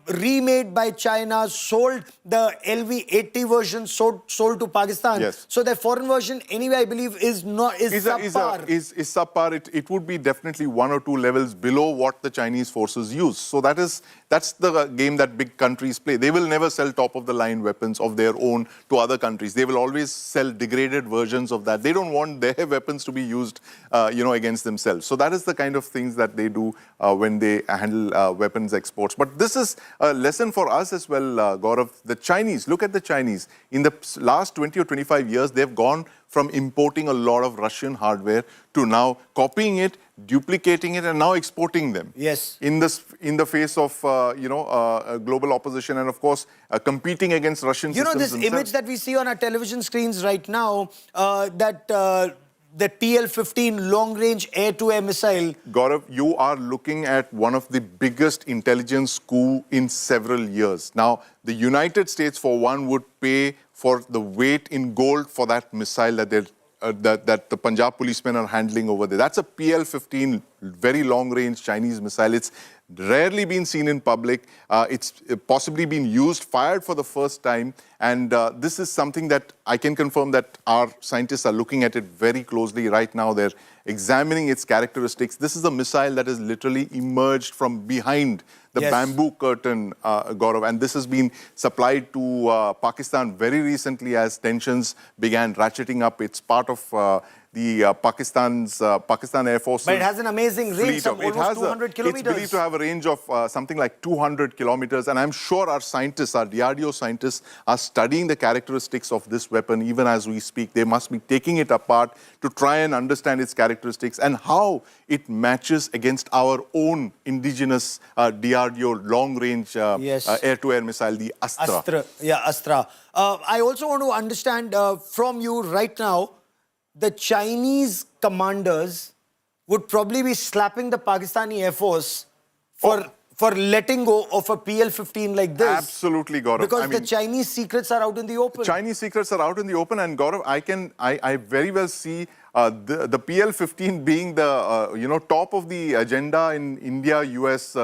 remade by China, sold the LV-80 version, sold to Pakistan. Yes. So their foreign version, anyway, I believe, is subpar. Is subpar. It would be definitely one or two levels below what the Chinese forces use. So that's the game that big countries play. They will never sell top-of-the-line weapons of their own to other countries. They will always sell degraded versions of that. They don't want their weapons to be used, against themselves. So that is the kind of things that they do when they handle weapons exports. But this is a lesson for us as well, Gaurav. The Chinese, look at the Chinese. In the last 20 or 25 years, they've gone from importing a lot of Russian hardware to now copying it, duplicating it, and now exporting them. Yes. In the face of global opposition and of course competing against Russian systems this themselves. image that we see on our television screens right now, the PL-15 long-range air-to-air missile. Gaurav, you are looking at one of the biggest intelligence coup in several years. Now, the United States, for one, would pay for the weight in gold for that missile that the Punjab policemen are handling over there. That's a PL-15, very long-range Chinese missile. It's rarely been seen in public. It's possibly been used, fired for the first time. And this is something that I can confirm that our scientists are looking at it very closely right now. They're examining its characteristics. This is a missile that has literally emerged from behind the bamboo curtain, Gaurav. And this has been supplied to Pakistan very recently as tensions began ratcheting up. It's part of the Pakistan Air Force. But it has an amazing range of almost 200 kilometers. It's believed to have a range of something like 200 kilometers. And I'm sure our scientists, our DRDO scientists, are studying the characteristics of this weapon even as we speak. They must be taking it apart to try and understand its characteristics and how it matches against our own indigenous DRDO long-range air-to-air missile, the Astra. Astra. I also want to understand from you right now, the Chinese commanders would probably be slapping the Pakistani Air Force for letting go of a PL-15 like this. Absolutely, Gaurav. Because the Chinese secrets are out in the open. Chinese secrets are out in the open, and Gaurav, I very well see the PL-15 being the top of the agenda in India-US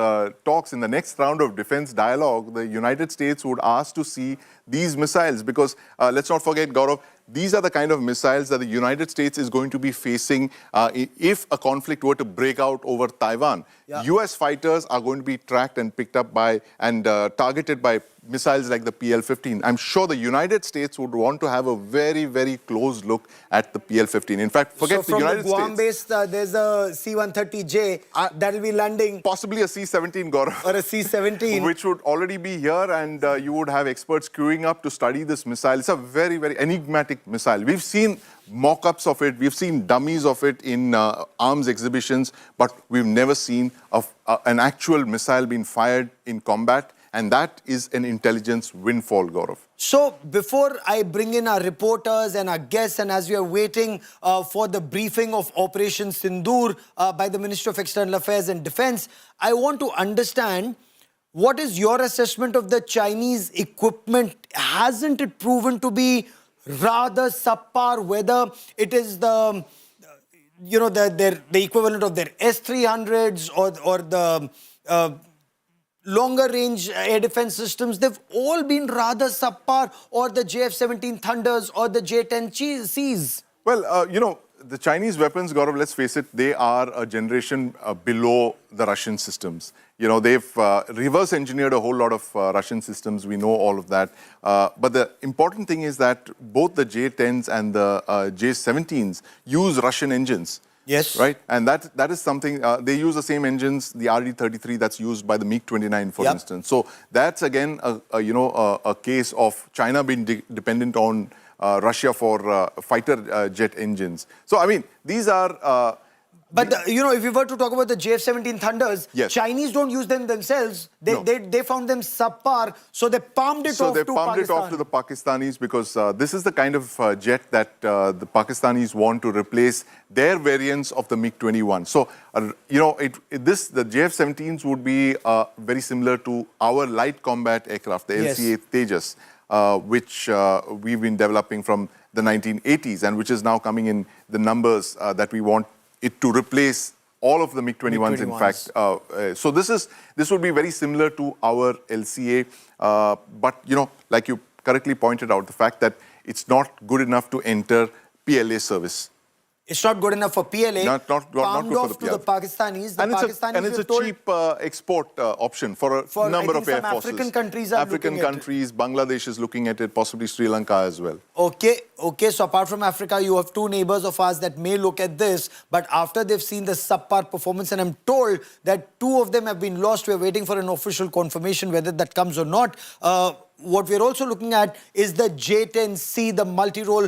talks. In the next round of defense dialogue, the United States would ask to see these missiles, because let's not forget, Gaurav, these are the kind of missiles that the United States is going to be facing if a conflict were to break out over Taiwan. Yeah. US fighters are going to be tracked and picked up by and targeted by missiles like the PL-15. I'm sure the United States would want to have a very, very close look at the PL-15. In fact, forget the United States. So from the Guam base, there's a C-130J that will be landing. Possibly a C-17, Gaurav. Or a C-17. Which would already be here, and you would have experts queuing up to study this missile. It's a very, very enigmatic missile. We've seen mock-ups of it. We've seen dummies of it in arms exhibitions, but we've never seen an actual missile being fired in combat. And that is an intelligence windfall, Gaurav. So before I bring in our reporters and our guests, and as we are waiting for the briefing of Operation Sindoor by the Ministry of External Affairs and Defense, I want to understand, what is your assessment of the Chinese equipment? Hasn't it proven to be rather subpar, whether it is the equivalent of their S-300s or the longer range air defense systems? They've all been rather subpar, or the JF-17 Thunders or the J-10Cs. Well, the Chinese weapons, Gaurav, let's face it, they are a generation below the Russian systems. They've reverse engineered a whole lot of Russian systems. We know all of that. But the important thing is that both the J-10s and the J-17s use Russian engines. Yes. Right? And that is something, they use the same engines, the RD-33 that's used by the MiG-29, for instance. So that's again, a case of China being dependent on Russia for fighter jet engines. So, I mean, these are... But, if we were to talk about the JF-17 Thunders, yes, Chinese don't use them themselves. They found them subpar, so they palmed it off to Pakistan. So they palmed it off to the Pakistanis, because this is the kind of jet that the Pakistanis want to replace their variants of the MiG-21. So, the JF-17s would be very similar to our light combat aircraft, the LCA Tejas, which we've been developing from the 1980s, and which is now coming in the numbers that we want it to replace all of the MiG-21s, in fact. So this would be very similar to our LCA. But, like you correctly pointed out, the fact that it's not good enough to enter PLA service. It's not good enough for PLA. Not good for the to the Pakistanis. And it's a cheap export option for a number of air forces. African countries are looking at it. Bangladesh is looking at it, possibly Sri Lanka as well. Okay. So apart from Africa, you have two neighbors of ours that may look at this, but after they've seen the subpar performance, and I'm told that 2 of them have been lost. We're waiting for an official confirmation whether that comes or not. What we're also looking at is the J-10C, the multi-role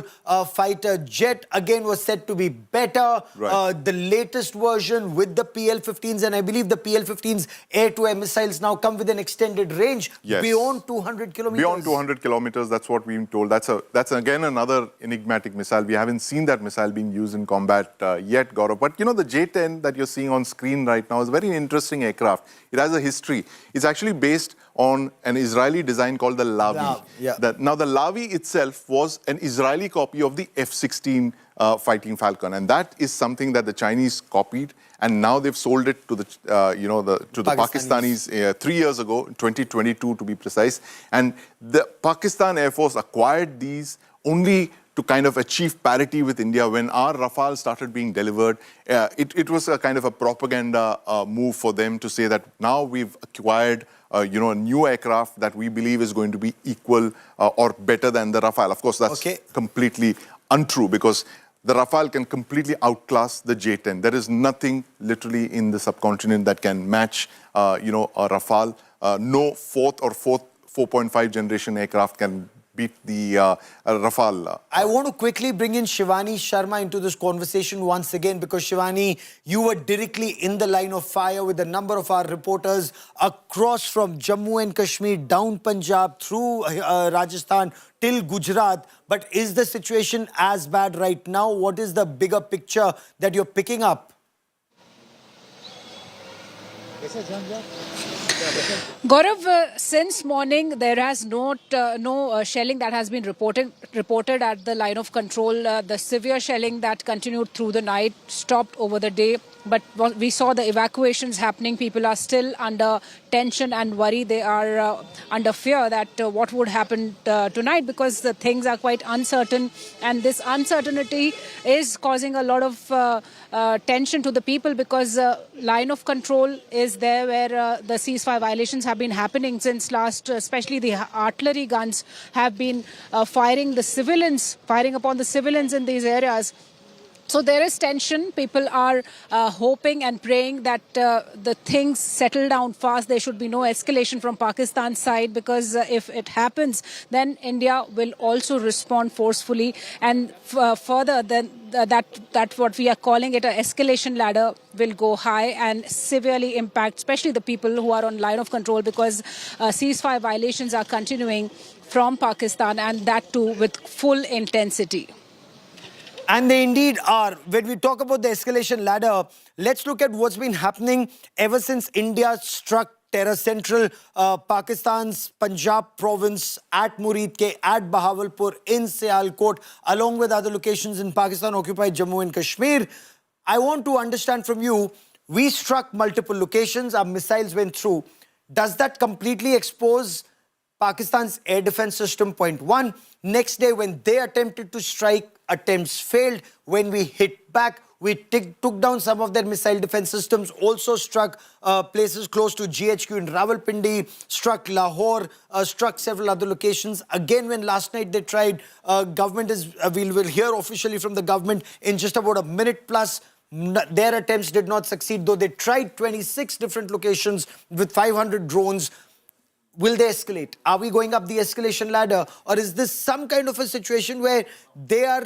fighter jet, again was said to be better. Right. The latest version with the PL-15s, and I believe the PL-15s air-to-air missiles now come with an extended range beyond 200 kilometers. Beyond 200 kilometers, that's what we've been told. That's again another enigmatic missile. We haven't seen that missile being used in combat yet, Gaurav. But the J-10 that you're seeing on screen right now is a very interesting aircraft. It has a history. It's actually based on an Israeli design called the Lavi. Now, the Lavi itself was an Israeli copy of the F-16 Fighting Falcon, and that is something that the Chinese copied, and now they've sold it to the Pakistanis 3 years ago, 2022 to be precise. And the Pakistan Air Force acquired these only to kind of achieve parity with India. When our Rafale started being delivered, it was a kind of a propaganda move for them to say that now we've acquired a new aircraft that we believe is going to be equal or better than the Rafale. Of course, that's completely untrue, because the Rafale can completely outclass the J-10. There is nothing literally in the subcontinent that can match, a Rafale. No 4th or 4.5 generation aircraft can beat the Rafale. I want to quickly bring in Shivani Sharma into this conversation once again, because Shivani, you were directly in the line of fire with a number of our reporters across from Jammu and Kashmir, down Punjab, through Rajasthan till Gujarat. But is the situation as bad right now? What is the bigger picture that you're picking up? Gaurav, since morning there has no shelling that has been reported at the line of control. The severe shelling that continued through the night stopped over the day, but we saw the evacuations happening. People are still under tension and worry. They are under fear that what would happen tonight, because the things are quite uncertain, and this uncertainty is causing a lot of tension to the people, because line of control is there where the ceasefire violations have been happening since last, especially the artillery guns have been firing upon the civilians in these areas. So there is tension. People are hoping and praying that the things settle down fast. There should be no escalation from Pakistan's side, because if it happens, then India will also respond forcefully. And further, then that what we are calling it, an escalation ladder, will go high and severely impact, especially the people who are on line of control, because ceasefire violations are continuing from Pakistan, and that too with full intensity. And they indeed are. When we talk about the escalation ladder, let's look at what's been happening ever since India struck terror central Pakistan's Punjab province at Murid Ke, at Bahawalpur, in Sialkot, along with other locations in Pakistan-occupied Jammu and Kashmir. I want to understand from you, we struck multiple locations, our missiles went through. Does that completely expose Pakistan's air defense system? Point one. Next day, when they attempted to strike, attempts failed. When we hit back, we took down some of their missile defense systems, also struck places close to GHQ in Rawalpindi, struck Lahore, struck several other locations. Again, when last night they tried, government is, we will hear officially from the government in just about a minute plus. Their attempts did not succeed, though they tried 26 different locations with 500 drones. Will they escalate? Are we going up the escalation ladder? Or is this some kind of a situation where they are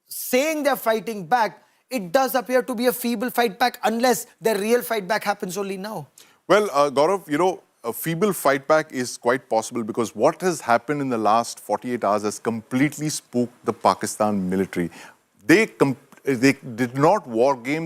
saying they're fighting back? It does appear to be a feeble fight back, unless their real fight back happens only now. Well, Gaurav, you know, a feeble fight back is quite possible, because what has happened in the last 48 hours has completely spooked the Pakistan military. They did not war game